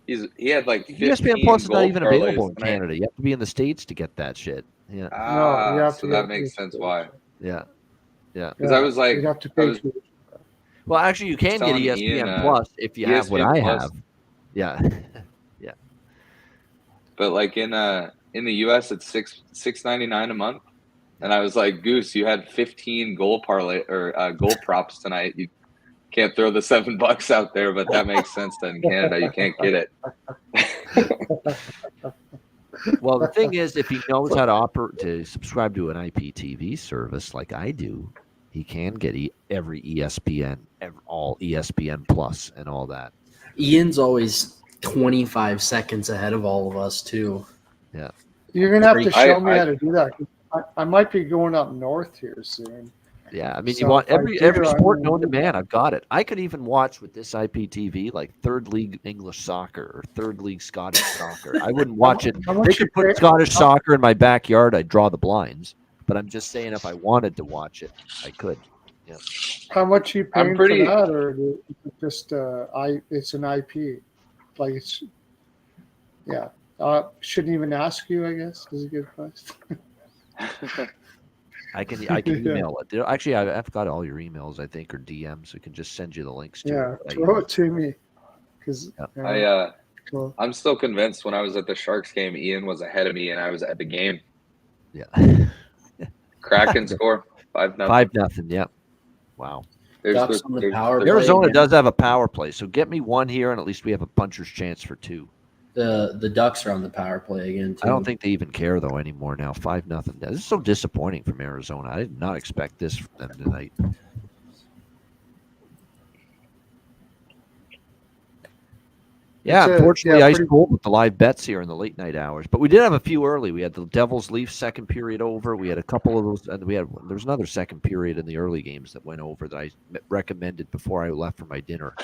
he had 15 ESPN Plus is not even available in tonight. Canada. You have to be in the States to get that shit. Yeah. So that makes sense why. Yeah. Yeah. Because I was like, you have to pay well, actually, you can get ESPN Plus if you have what I have. Yeah. Yeah. But in the US, it's $6.99 a month, and I was like, Goose, you had 15 goal parlay or goal props tonight. You can't throw the $7 out there, but that makes sense that in Canada you can't get it. Well, the thing is, if he knows how to subscribe to an IPTV service like I do, he can get every ESPN, all ESPN Plus and all that. Ian's always 25 seconds ahead of all of us, too. Yeah. You're going to have to show me how to do that. I might be going up north here soon. Yeah, I mean, you want every sport known to man. I've got it. I could even watch with this IPTV third league English soccer or third league Scottish soccer. I wouldn't watch it. They could put Scottish soccer in my backyard. I'd draw the blinds. But I'm just saying, if I wanted to watch it, I could. Yeah. How much are you paying for that, or is it just it's an IP? It's shouldn't even ask you. I guess is a good question. I can email it. Actually, I've got all your emails, I think, or DMs. I can just send you the links to it. Throw it to me, because I I'm still convinced when I was at the Sharks game, Ian was ahead of me and I was at the game. Yeah. Kraken score 5-0. 5-0. Yep. Wow. Ducks on the power play Arizona again. does have a power play, so get me one here, and at least we have a puncher's chance for two. The Ducks are on the power play again too. I don't think they even care though anymore now. 5-0. This is so disappointing from Arizona. I did not expect this from them tonight. Yeah, unfortunately, ice cold with the live bets here in the late night hours. But we did have a few early. We had the Devils Leafs second period over. We had a couple of those, and there was another second period in the early games that went over that I recommended before I left for my dinner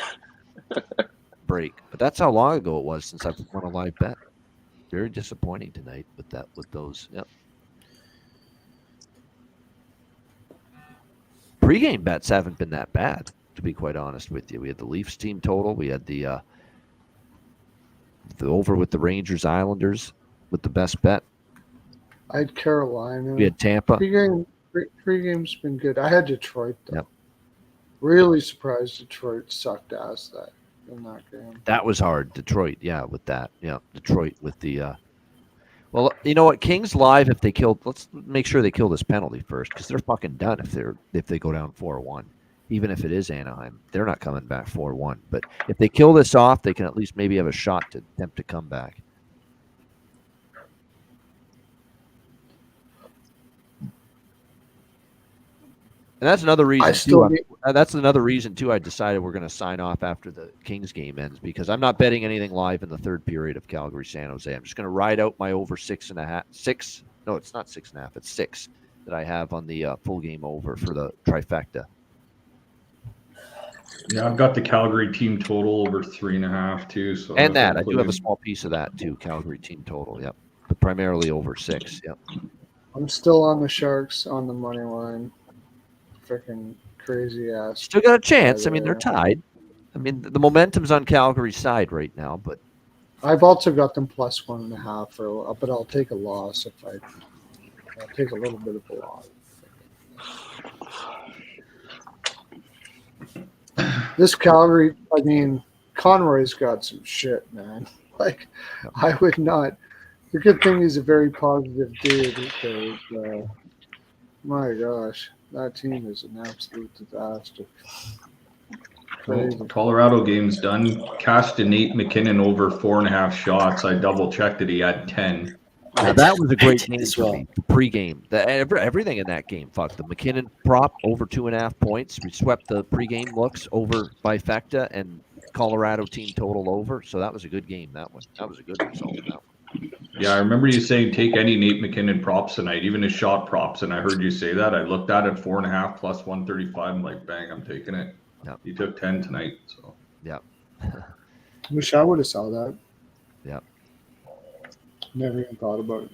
break. But that's how long ago it was since I've won a live bet. Very disappointing tonight with those. Yep. Pre-game bets haven't been that bad, to be quite honest with you. We had the Leafs team total. We had the over with the Rangers Islanders with the best bet. I had Carolina. We had Tampa. Pre-game's been good. I had Detroit though. Yep. Really surprised Detroit sucked ass in that game. That was hard. Detroit, yeah, with that. Yeah, Detroit with the well, you know what? Kings live if they kill. Let's make sure they kill this penalty first because they're fucking done if they go down 4-1. Even if it is Anaheim, they're not coming back 4-1. But if they kill this off, they can at least maybe have a shot to attempt to come back. And that's another reason. That's another reason too. I decided we're going to sign off after the Kings game ends because I'm not betting anything live in the third period of Calgary San Jose. I'm just going to ride out my over 6.5. 6? No, it's not 6.5. It's 6 that I have on the full game over for the trifecta. Yeah, I've got the Calgary team total over 3.5 too. So and that I do have a small piece of that too. Calgary team total. Yep, but primarily over 6. Yep. I'm still on the Sharks on the money line. Freaking crazy ass. Still got a chance. I mean, they're tied. I mean, the momentum's on Calgary's side right now, but I've also got them plus 1.5 but I'll take a loss if I'll take a little bit of a loss. This Calgary, I mean, Conroy's got some shit, man. Like, I would not. The good thing he's a very positive dude because, my gosh, that team is an absolute disaster. Well, Colorado game's done. Cashed to Nate McKinnon over 4.5 shots. I double checked it. He had 10. That was a great game for me. Pre-game, everything in that game. Fuck the McKinnon prop over 2.5 points. We swept the pre-game looks over by Fecta and Colorado team total over. So that was a good game. That one. That was a good result. That one. Yeah, I remember you saying take any Nate McKinnon props tonight, even his shot props, and I heard you say that. I looked at it 4.5 plus 135. I'm like, bang, I'm taking it. Yep. He took 10 tonight. So yeah. Wish I would have saw that. Yeah. Never even thought about it.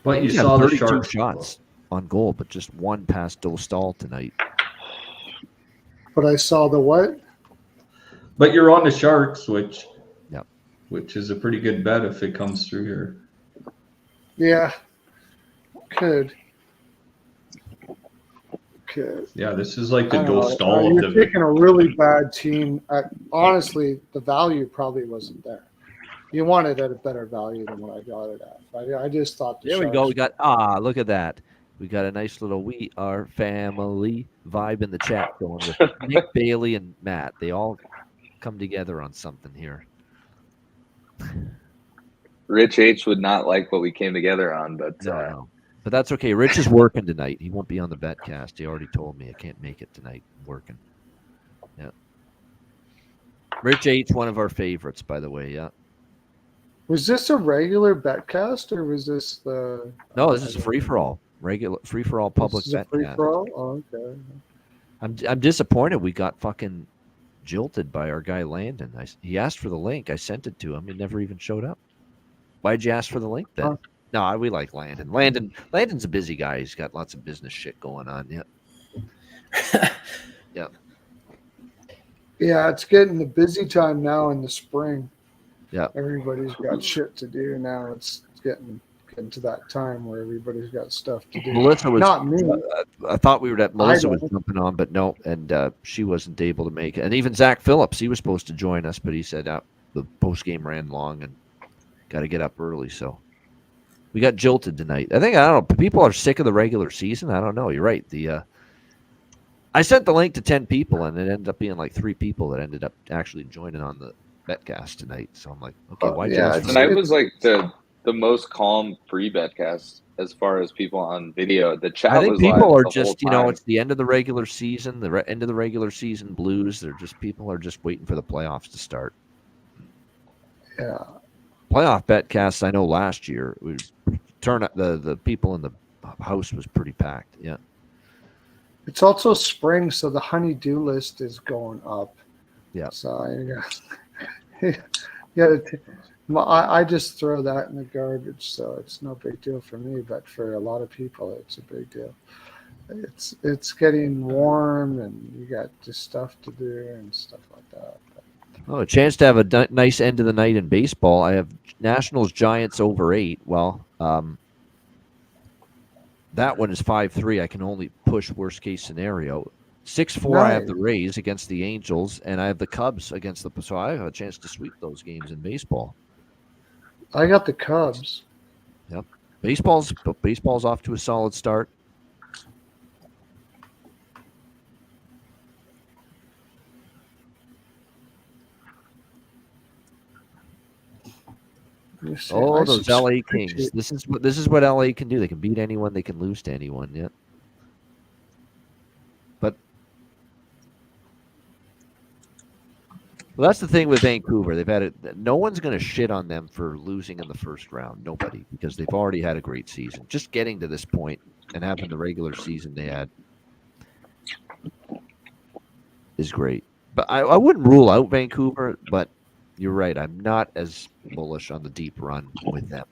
But you saw the Sharks shots on goal, but just one past Dostal tonight. But I saw the what? But you're on the Sharks, which is a pretty good bet if it comes through here. Yeah. Could. Yeah, this is like the Dostal. You're picking a really bad team. Honestly, the value probably wasn't there. You wanted at a better value than what I got it at. I just thought there we go. We got look at that. We got a nice little "We Are Family" vibe in the chat going with Nick, Bailey, and Matt. They all come together on something here. Rich H would not like what we came together on, but no. But that's okay. Rich is working tonight. He won't be on the Betcast. He already told me I can't make it tonight. I'm working. Yeah. Rich H, one of our favorites, by the way. Yeah. Was this a regular Betcast or was this the? No, this is a free for all. Regular free for all public Betcast. Free for all. Oh, okay. I'm disappointed. We got fucking jilted by our guy Landon. He asked for the link. I sent it to him. He never even showed up. Why'd you ask for the link then? Huh? No, we like Landon. Landon's a busy guy. He's got lots of business shit going on. Yeah. Yeah. Yeah, it's getting the busy time now in the spring. Yeah. Everybody's got shit to do now. It's getting getting to that time where everybody's got stuff to do. Melissa was not me. I thought we were at Melissa was don't. jumping on, but no, and she wasn't able to make it. And even Zach Phillips, he was supposed to join us, but he said the post game ran long and got to get up early. So we got jilted tonight. I don't know. People are sick of the regular season. I don't know. You're right. I sent the link to 10 people, and it ended up being like 3 people that ended up actually joining on the Betcast tonight. So I'm like, okay, why? Tonight was like the most calm free Betcast as far as people on video. The chat. I think was people live are the just, whole time. it's the end of the regular season, end of the regular season blues. People are just waiting for the playoffs to start. Yeah. Playoff Betcasts, I know last year the people in the house was pretty packed. Yeah. It's also spring, so the honey-do list is going up. Yeah. So I just throw that in the garbage, so it's no big deal for me. But for a lot of people, it's a big deal. It's getting warm, and you got just stuff to do and stuff like that. Oh, a chance to have a nice end of the night in baseball. I have Nationals Giants over 8. Well, that one is 5-3. I can only push worst case scenario. 6-4. I have the Rays against the Angels, and I have the Cubs against the. So I have a chance to sweep those games in baseball. I got the Cubs. Yep. Baseball's off to a solid start. Oh, those LA Kings. This is what LA can do. They can beat anyone, they can lose to anyone, yeah. But that's the thing with Vancouver. They've had it. No one's going to shit on them for losing in the first round. Nobody, because they've already had a great season. Just getting to this point and having the regular season they had is great. But I wouldn't rule out Vancouver, but you're right. I'm not as bullish on the deep run with them.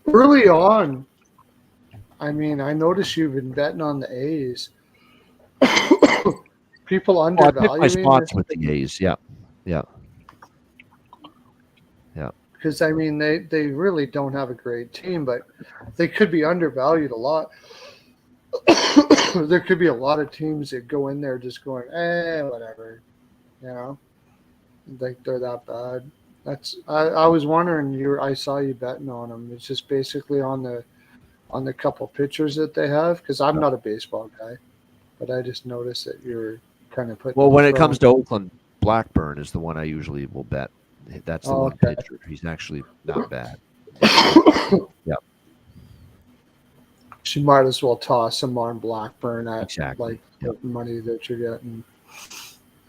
Early on, I mean, I noticed you've been betting on the A's. People undervaluing. I picked my spots with the A's. Yeah. Because I mean, they really don't have a great team, but they could be undervalued a lot. There could be a lot of teams that go in there just going, whatever, think they're that bad. I was wondering. I saw you betting on them. It's just basically on the couple pitchers that they have. Because I'm not a baseball guy, but I just noticed that you're kind of putting. Well, when it comes to Oakland, Blackburn is the one I usually will bet. That's the one pitcher. He's actually not bad. Yep. She might as well toss some on Blackburn at exactly. The money that you're getting.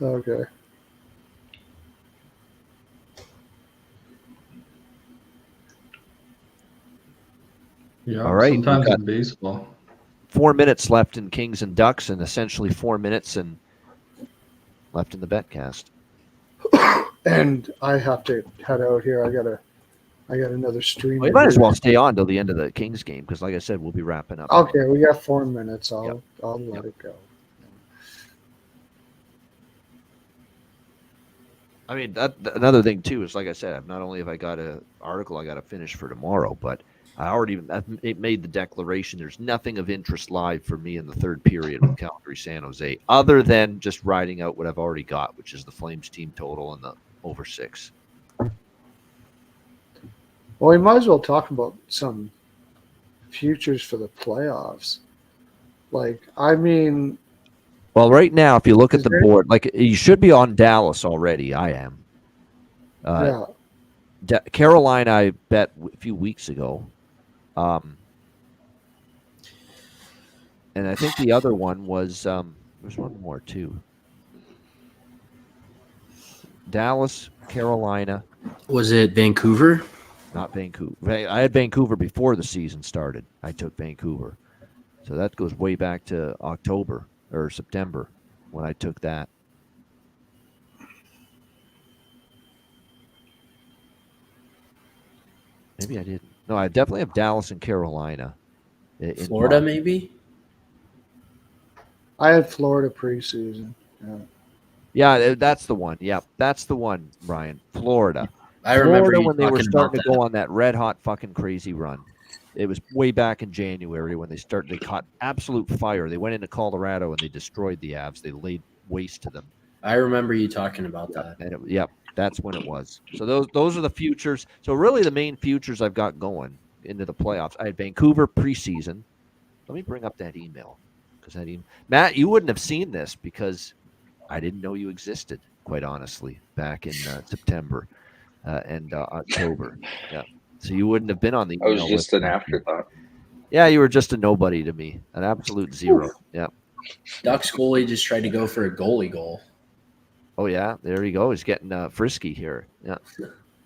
Okay. Yeah. All right. Sometimes in baseball. 4 minutes left in Kings and Ducks, and essentially 4 minutes and left in the Betcast. And I have to head out here. I got another stream. Well, you might as well stay on till the end of the Kings game because, like I said, we'll be wrapping up. Okay, we got 4 minutes. I'll let it go. I mean, another thing too is, like I said, not only have I got an article I got to finish for tomorrow, but it made the declaration. There's nothing of interest live for me in the third period with Calgary San Jose, other than just riding out what I've already got, which is the Flames team total and the over 6. Well, we might as well talk about some futures for the playoffs. Well, right now, if you look at the board, you should be on Dallas already. I am. Yeah. Carolina, I bet a few weeks ago. And I think the other one was there's one more too. Dallas, Carolina. Was it Vancouver? Not Vancouver. I had Vancouver before the season started. I took Vancouver. So that goes way back to October or September when I took that. Maybe I didn't. No, I definitely have Dallas and Carolina. Florida, maybe? I had Florida preseason. Yeah, that's the one. Yeah, that's the one, Ryan. Florida. I remember Florida you when they were talking starting about to go on that red hot fucking crazy run. It was way back in January when they caught absolute fire. They went into Colorado and they destroyed the Avs. They laid waste to them. I remember you talking about that. And that's when it was. So those are the futures. So really the main futures I've got going into the playoffs. I had Vancouver preseason. Let me bring up that email because Matt, you wouldn't have seen this because I didn't know you existed, quite honestly, back in September and October. Yeah. So you wouldn't have been on the email I was just list. an afterthought. Yeah, you were just a nobody to me, an absolute zero. Yeah. Ducks goalie just tried to go for a goalie goal. Oh yeah, there you go. He's getting frisky here. Yeah.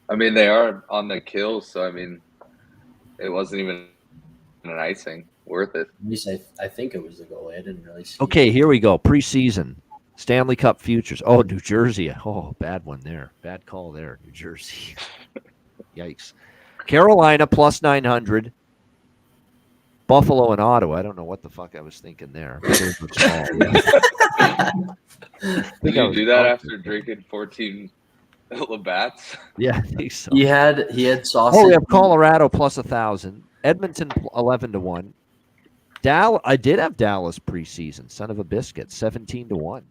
I mean, they are on the kill, so I mean, it wasn't even an icing. Worth it. At least I think it was the goalie. I didn't really see. Okay, here we go. Preseason. Stanley Cup futures. Oh, New Jersey. Oh, bad one there. Bad call there, New Jersey. Yikes. Carolina plus 900. Buffalo and Ottawa. I don't know what the fuck I was thinking there. Those were small. Did you do that after drinking 14 Labatt's? Yeah, I think so. He had sausage. Oh, we have Colorado plus 1,000. Edmonton 11-1. I did have Dallas preseason. Son of a biscuit, 17-1.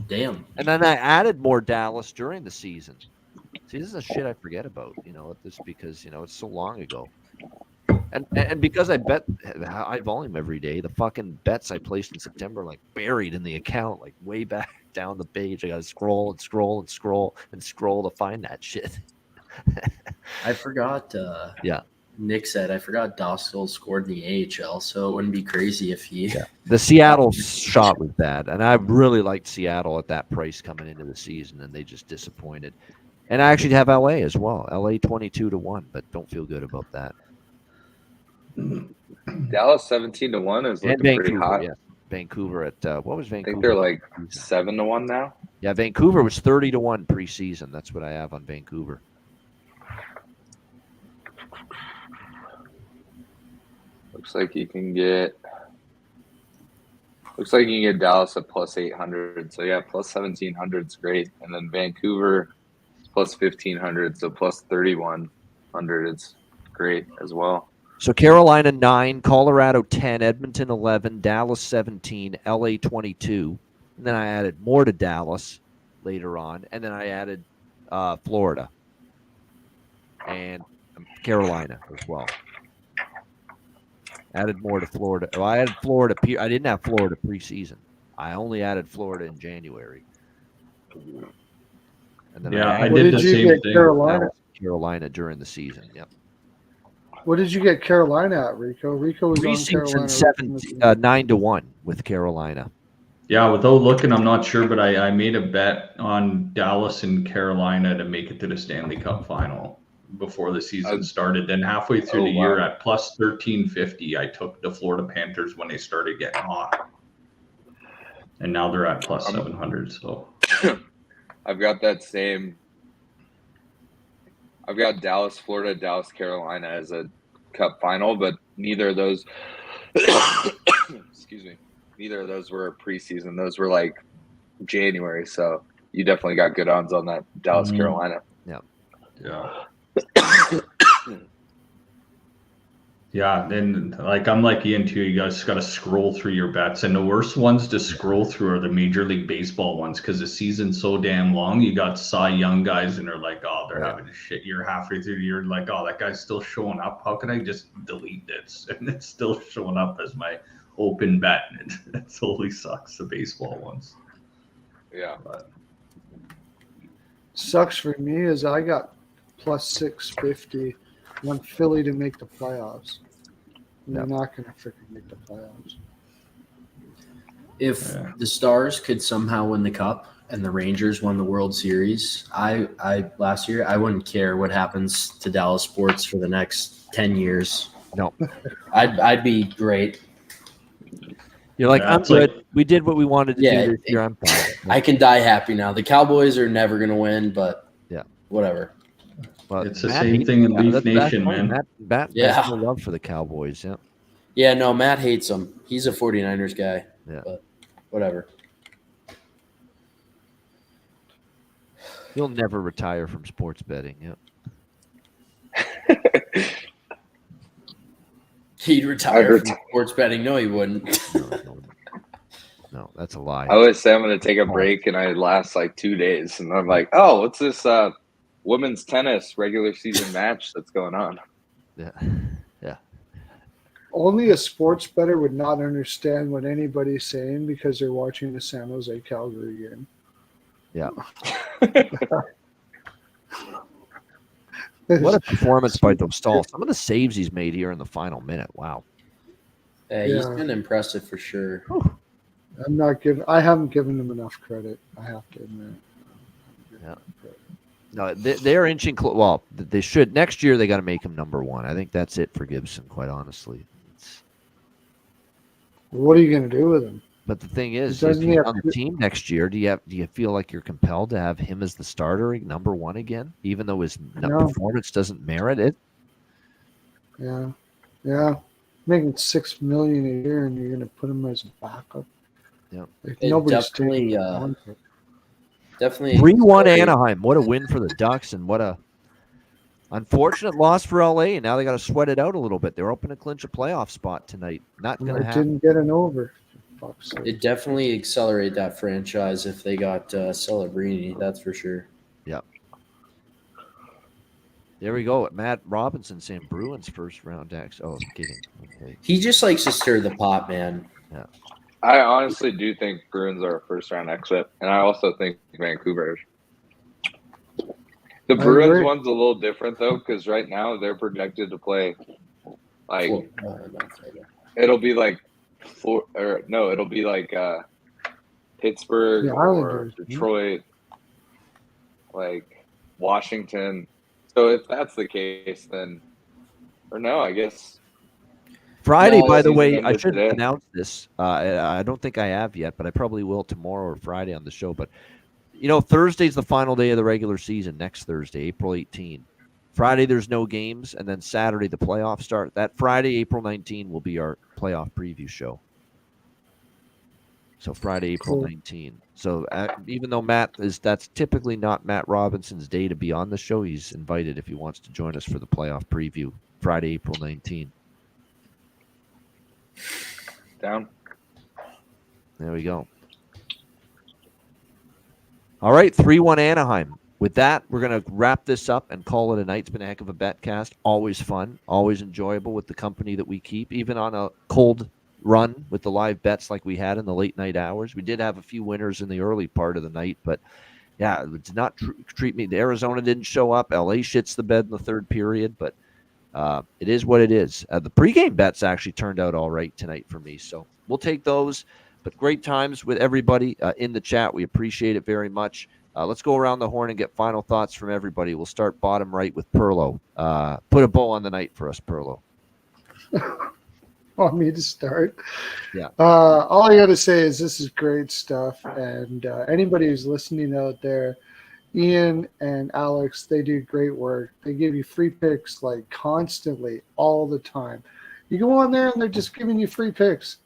Damn. And then I added more Dallas during the season. See, this is a shit I forget about. This because it's so long ago. And because I bet high volume every day, the fucking bets I placed in September like buried in the account, like way back down the page. I got to scroll and scroll and scroll and scroll to find that shit. I forgot. Yeah. Nick said I forgot Dostal scored in the AHL, so it wouldn't be crazy if he. Yeah. The Seattle shot was bad, and I really liked Seattle at that price coming into the season, and they just disappointed. And I actually have LA as well. LA 22-1, but don't feel good about that. Dallas 17-1 is looking pretty hot. Yeah. Vancouver at what was Vancouver? I think they're like 7-1 now. Yeah, Vancouver was 30-1 preseason. That's what I have on Vancouver. Looks like you can get Dallas at plus 800. So yeah, plus 1,700 is great. And then Vancouver plus 1,500, so plus 3,100 is great as well. So Carolina 9, Colorado 10, Edmonton 11, Dallas 17, LA 22. And then I added more to Dallas later on. And then I added Florida and Carolina as well. Added more to Florida. Oh, I added Florida. I didn't have Florida preseason. I only added Florida in January. And then I did the same thing. Carolina during the season. Yep. What did you get Carolina at, Rico? Rico was on Carolina. 9-1 with Carolina. Yeah, without looking, I'm not sure, but I made a bet on Dallas and Carolina to make it to the Stanley Cup final before the season started. Then halfway through the year at plus 1350, I took the Florida Panthers when they started getting hot. And now they're at plus 700. So I've got that same. I've got Dallas, Florida, Dallas, Carolina as a cup final, but neither of those excuse me. Neither of those were preseason. Those were like January. So you definitely got good odds on that Dallas, Carolina. Yeah. Yeah. Yeah, and like I'm like Ian too. You guys got to scroll through your bets, and the worst ones to scroll through are the Major League Baseball ones because the season's so damn long. You got Cy Young guys, and they're like, oh, they're having a shit year halfway through the year. Like, oh, that guy's still showing up. How can I just delete this? And it's still showing up as my open bet. And it totally sucks. The baseball ones. Yeah. But sucks for me is I got plus 650 on Philly to make the playoffs. They're not going to freaking make the playoffs. If the Stars could somehow win the Cup and the Rangers won the World Series, I last year I wouldn't care what happens to Dallas sports for the next 10 years. No, I'd be great. You're like, I'm good. We did what we wanted to do this year. I'm fine. I can die happy now. The Cowboys are never going to win, but whatever. But it's the same thing in Leaf Nation, man. Matt has no love for the Cowboys. Yeah. Yeah, no, Matt hates them. He's a 49ers guy. Yeah. But whatever. You'll never retire from sports betting. Yep. He'd retire from sports betting. No, he wouldn't. No, that's a lie. I always say I'm going to take a break, and I last like 2 days, and I'm like, oh, what's this women's tennis regular season match that's going on? Yeah. Only a sports bettor would not understand what anybody's saying because they're watching the San Jose Calgary game. Yeah. What a performance by Dostal. Some of the saves he's made here in the final minute. Wow. He's been impressive for sure. I haven't given him enough credit, I have to admit. Yeah. No, they're inching close. Well, they should. Next year, they got to make him number one. I think that's it for Gibson, quite honestly. What are you going to do with him? But the thing is, if he's on the team next year, do you feel like you're compelled to have him as the starter, number one again, even though his performance doesn't merit it? Yeah. Making $6 million a year, and you're going to put him as a backup. Yeah. Like, nobody's taking definitely 3-1 Anaheim. What a win for the Ducks, and what a unfortunate loss for LA. And now they got to sweat it out a little bit. They're hoping to clinch a playoff spot tonight. Not going to happen. Didn't get an over. It definitely accelerate that franchise if they got Celebrini. That's for sure. Yeah. There we go. Matt Robinson saying Bruins first round decks. Oh, I'm kidding. Okay. He just likes to stir the pot, man. Yeah. I honestly do think Bruins are a first round exit, and I also think Vancouver. The Bruins one's a little different though, because right now they're projected to play like it'll be like Pittsburgh or Detroit, like Washington. So if that's the case, then I guess Friday, by the way, I should announce this. I don't think I have yet, but I probably will tomorrow or Friday on the show. But, Thursday's the final day of the regular season, next Thursday, April 18. Friday, there's no games, and then Saturday, the playoffs start. That Friday, April 19, will be our playoff preview show. So Friday, April 19. So even though that's typically not Matt Robinson's day to be on the show, he's invited if he wants to join us for the playoff preview, Friday, April 19. Down. There we go. All right, 3-1 Anaheim. With that, we're going to wrap this up and call it a night. It's been a heck of a Betcast. Always fun, always enjoyable with the company that we keep, even on a cold run with the live bets like we had in the late night hours. We did have a few winners in the early part of the night, but yeah, it did not treat me. The Arizona didn't show up. LA shits the bed in the third period, but it is what it is. The pregame bets actually turned out all right tonight for me, so we'll take those. But great times with everybody in the chat. We appreciate it very much. Let's go around the horn and get final thoughts from everybody. We'll start bottom right with Perlo. Put a bow on the night for us, Perlo. Want me to start? Yeah. All I got to say is this is great stuff. And anybody who's listening out there, Ian and Alex, they do great work. They give you free picks like constantly, all the time. You go on there and they're just giving you free picks.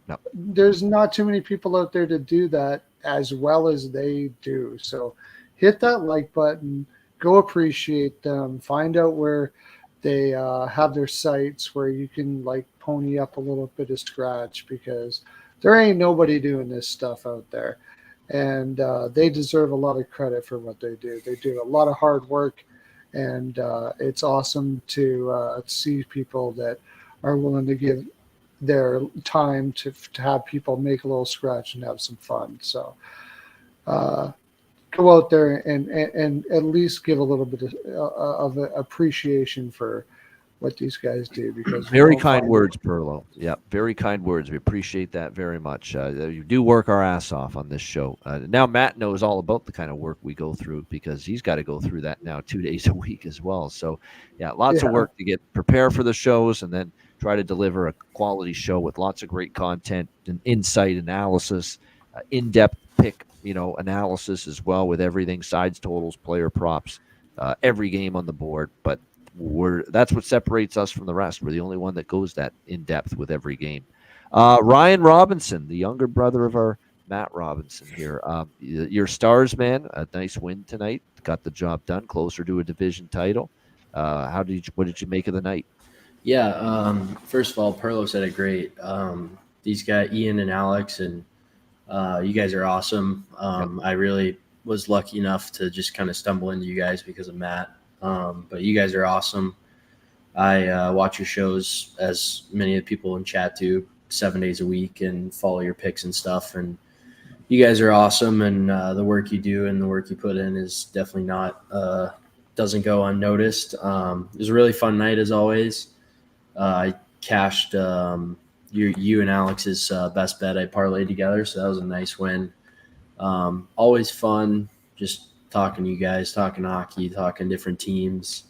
No. There's not too many people out there to do that as well as they do. So hit that like button, go appreciate them, find out where they have their sites where you can like pony up a little bit of scratch, because there ain't nobody doing this stuff out there. And they deserve a lot of credit for what they do. They do a lot of hard work, and it's awesome to see people that are willing to give their time to have people make a little scratch and have some fun. So go out there and at least give a little bit of appreciation for what these guys do, because very kind words, Perlo. Yeah, very kind words. We appreciate that very much. You do work our ass off on this show. Now Matt knows all about the kind of work we go through, because he's got to go through that now 2 days a week as well. So yeah, lots of work to prepare for the shows, and then try to deliver a quality show with lots of great content and insight, analysis, in-depth pick, analysis as well, with everything, sides, totals, player props, every game on the board. But that's what separates us from the rest. We're the only one that goes that in-depth with every game. Ryan Robinson, the younger brother of our Matt Robinson here. Your Stars, man, a nice win tonight. got the job done, closer to a division title. What did you make of the night? Yeah, first of all, Perlo said it great. These guys, Ian and Alex, and you guys are awesome. I really was lucky enough to just kind of stumble into you guys because of Matt. But you guys are awesome. I watch your shows, as many of the people in chat do, 7 days a week, and follow your picks and stuff. And you guys are awesome, and the work you do and the work you put in is definitely not doesn't go unnoticed. It was a really fun night as always. I cashed you and Alex's best bet I parlayed together, so that was a nice win. Always fun just talking to you guys, talking hockey, talking different teams,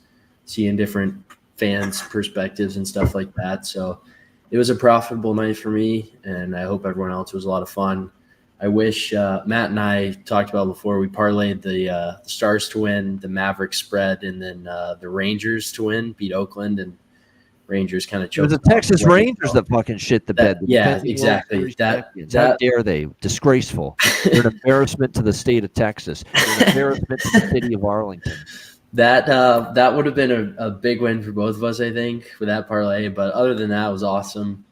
seeing different fans' perspectives and stuff like that. So it was a profitable night for me, and I hope everyone else was a lot of fun. I wish Matt and I talked about before, we parlayed the Stars to win, the Mavericks spread, and then the Rangers to win, beat Oakland, and Rangers kind of choked. It was the Texas Rangers that fucking shit the bed. Yeah, exactly. How dare they? Disgraceful. They're an embarrassment to the state of Texas. They're an embarrassment to the city of Arlington. That would have been a big win for both of us, I think, with that parlay. But other than that, it was awesome.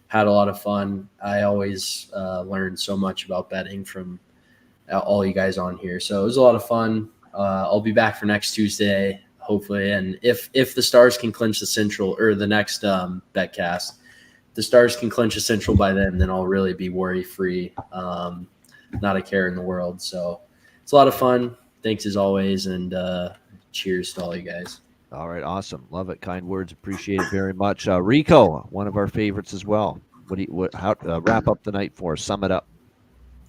Had a lot of fun. I always learn so much about betting from all you guys on here. So it was a lot of fun. I'll be back for next Tuesday, hopefully. And if the Stars can clinch the Central, or the next Betcast, the Stars can clinch the Central by then I'll really be worry-free. Not a care in the world. So it's a lot of fun. Thanks as always, and cheers to all you guys. All right, awesome. Love it. Kind words. Appreciate it very much. Rico, one of our favorites as well. How wrap up the night for us? Sum it up.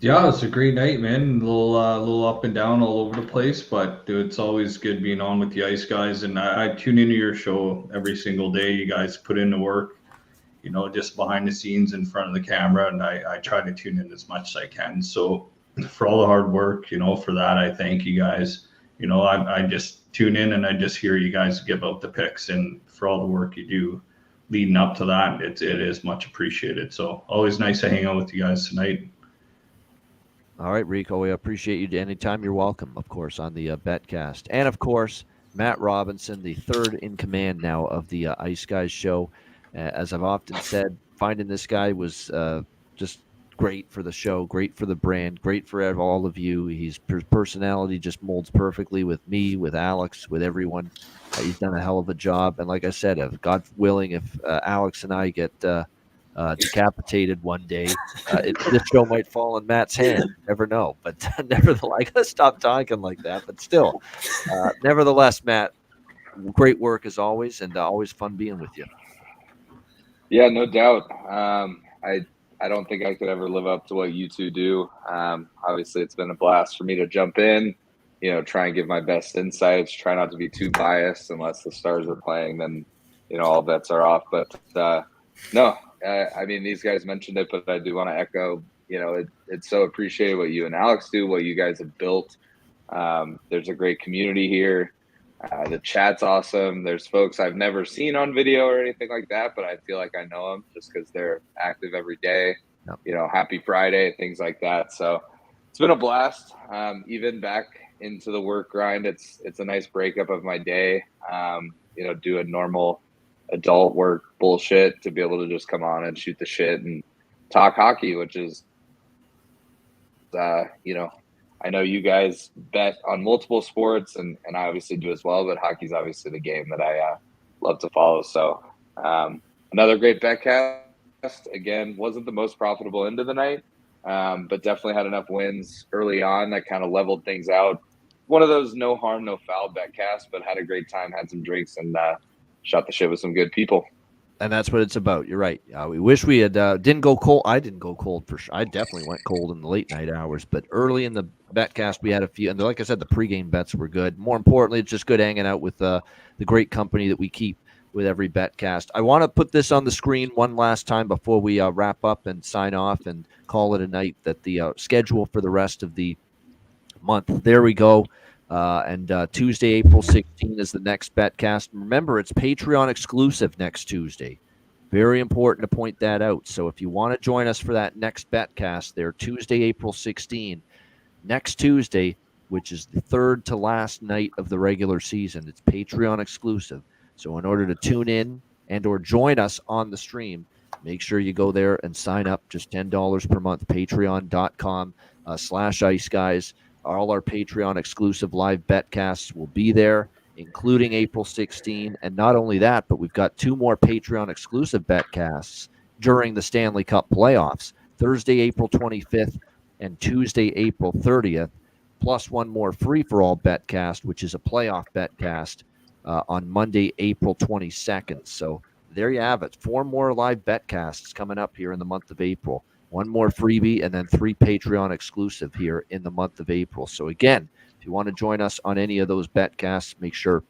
Yeah, it's a great night, man. A little up and down all over the place, but it's always good being on with the Ice Guys. And I tune into your show every single day. You guys put in the work, just behind the scenes in front of the camera, and I try to tune in as much as I can. So for all the hard work, for that, I thank you guys. I just tune in and I just hear you guys give out the picks, and for all the work you do leading up to that, it is much appreciated. So always nice to hang out with you guys tonight. All right, Rico, we appreciate you anytime. You're welcome, of course, on the Betcast. And, of course, Matt Robinson, the third in command now of the Ice Guys show. As I've often said, finding this guy was just great for the show, great for the brand, great for all of you. His personality just molds perfectly with me, with Alex, with everyone. He's done a hell of a job. And like I said, if God willing, if Alex and I get decapitated one day, this show might fall in Matt's hand. You never know. But nevertheless, I gotta stop talking like that. But still, nevertheless, Matt, great work as always, and always fun being with you. Yeah, no doubt. I don't think I could ever live up to what you two do. Obviously, it's been a blast for me to jump in, try and give my best insights, try not to be too biased unless the Stars are playing, then, all bets are off. But no, I mean, these guys mentioned it, but I do want to echo, it's so appreciated what you and Alex do, what you guys have built. There's a great community here. The chat's awesome. There's folks I've never seen on video or anything like that, but I feel like I know them just because they're active every day. Happy Friday, things like that. So it's been a blast. Even back into the work grind, it's a nice breakup of my day. Doing normal adult work bullshit to be able to just come on and shoot the shit and talk hockey, which is, I know you guys bet on multiple sports, and I obviously do as well, but hockey's obviously the game that I love to follow. So another great Betcast. Again, wasn't the most profitable end of the night, but definitely had enough wins early on that kind of leveled things out. One of those no harm, no foul Betcast, but had a great time, had some drinks, and shot the shit with some good people. And that's what it's about. You're right. We wish we had didn't go cold. I didn't go cold for sure. I definitely went cold in the late night hours, but early in the Betcast, we had a few. And like I said, the pregame bets were good. More importantly, it's just good hanging out with the great company that we keep with every Betcast. I want to put this on the screen one last time before we wrap up and sign off and call it a night, that the schedule for the rest of the month. There we go. And Tuesday, April 16 is the next Betcast. Remember, it's Patreon exclusive next Tuesday. Very important to point that out. So if you want to join us for that next Betcast there, Tuesday, April 16, next Tuesday, which is the third to last night of the regular season. It's Patreon exclusive. So in order to tune in and or join us on the stream, make sure you go there and sign up. Just $10 per month. Patreon.com/Ice Guys. All our Patreon exclusive live betcasts will be there, including April 16. And not only that, but we've got 2 more Patreon exclusive betcasts during the Stanley Cup playoffs. Thursday, April 25th and Tuesday, April 30th, plus 1 more free-for-all betcast, which is a playoff betcast on Monday, April 22nd. So there you have it. 4 more live betcasts coming up here in the month of April. 1 more freebie and then 3 Patreon exclusive here in the month of April. So again, if you want to join us on any of those betcasts, make sure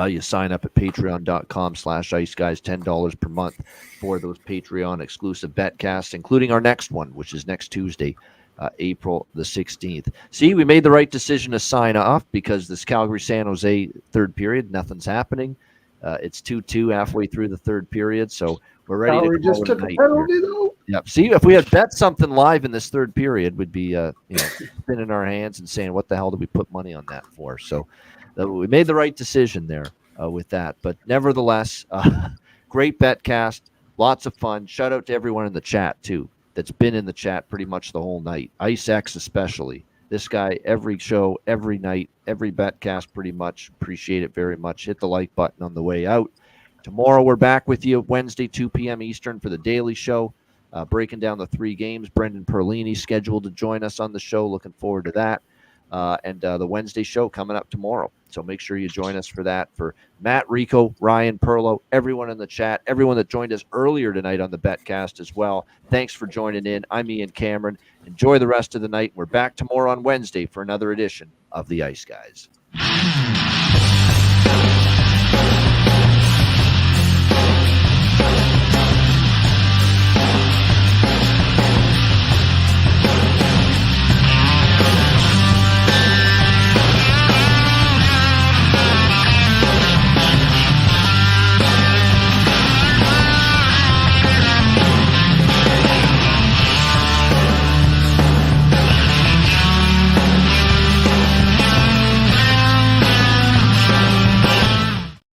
you sign up at patreon.com/Ice Guys, $10 per month for those Patreon exclusive betcasts, including our next one, which is next Tuesday, April the 16th. See, we made the right decision to sign off because this Calgary-San Jose third period, nothing's happening. It's 2-2 halfway through the third period, so we're ready Calgary to call just it took a a night penalty, here. though. Yep. See, if we had bet something live in this third period, we'd be spinning our hands and saying, what the hell did we put money on that for? So we made the right decision there with that. But nevertheless, great betcast, lots of fun. Shout out to everyone in the chat, too, that's been in the chat pretty much the whole night. IceX especially. This guy, every show, every night, every betcast pretty much. Appreciate it very much. Hit the like button on the way out. Tomorrow we're back with you Wednesday, 2 p.m. Eastern for the Daily Show, breaking down the 3 games. Brendan Perlini scheduled to join us on the show. Looking forward to that. And the Wednesday show coming up tomorrow. So make sure you join us for that. For Matt, Rico, Ryan, Perlo, everyone in the chat, everyone that joined us earlier tonight on the Betcast as well. Thanks for joining in. I'm Ian Cameron. Enjoy the rest of the night. We're back tomorrow on Wednesday for another edition of the Ice Guys.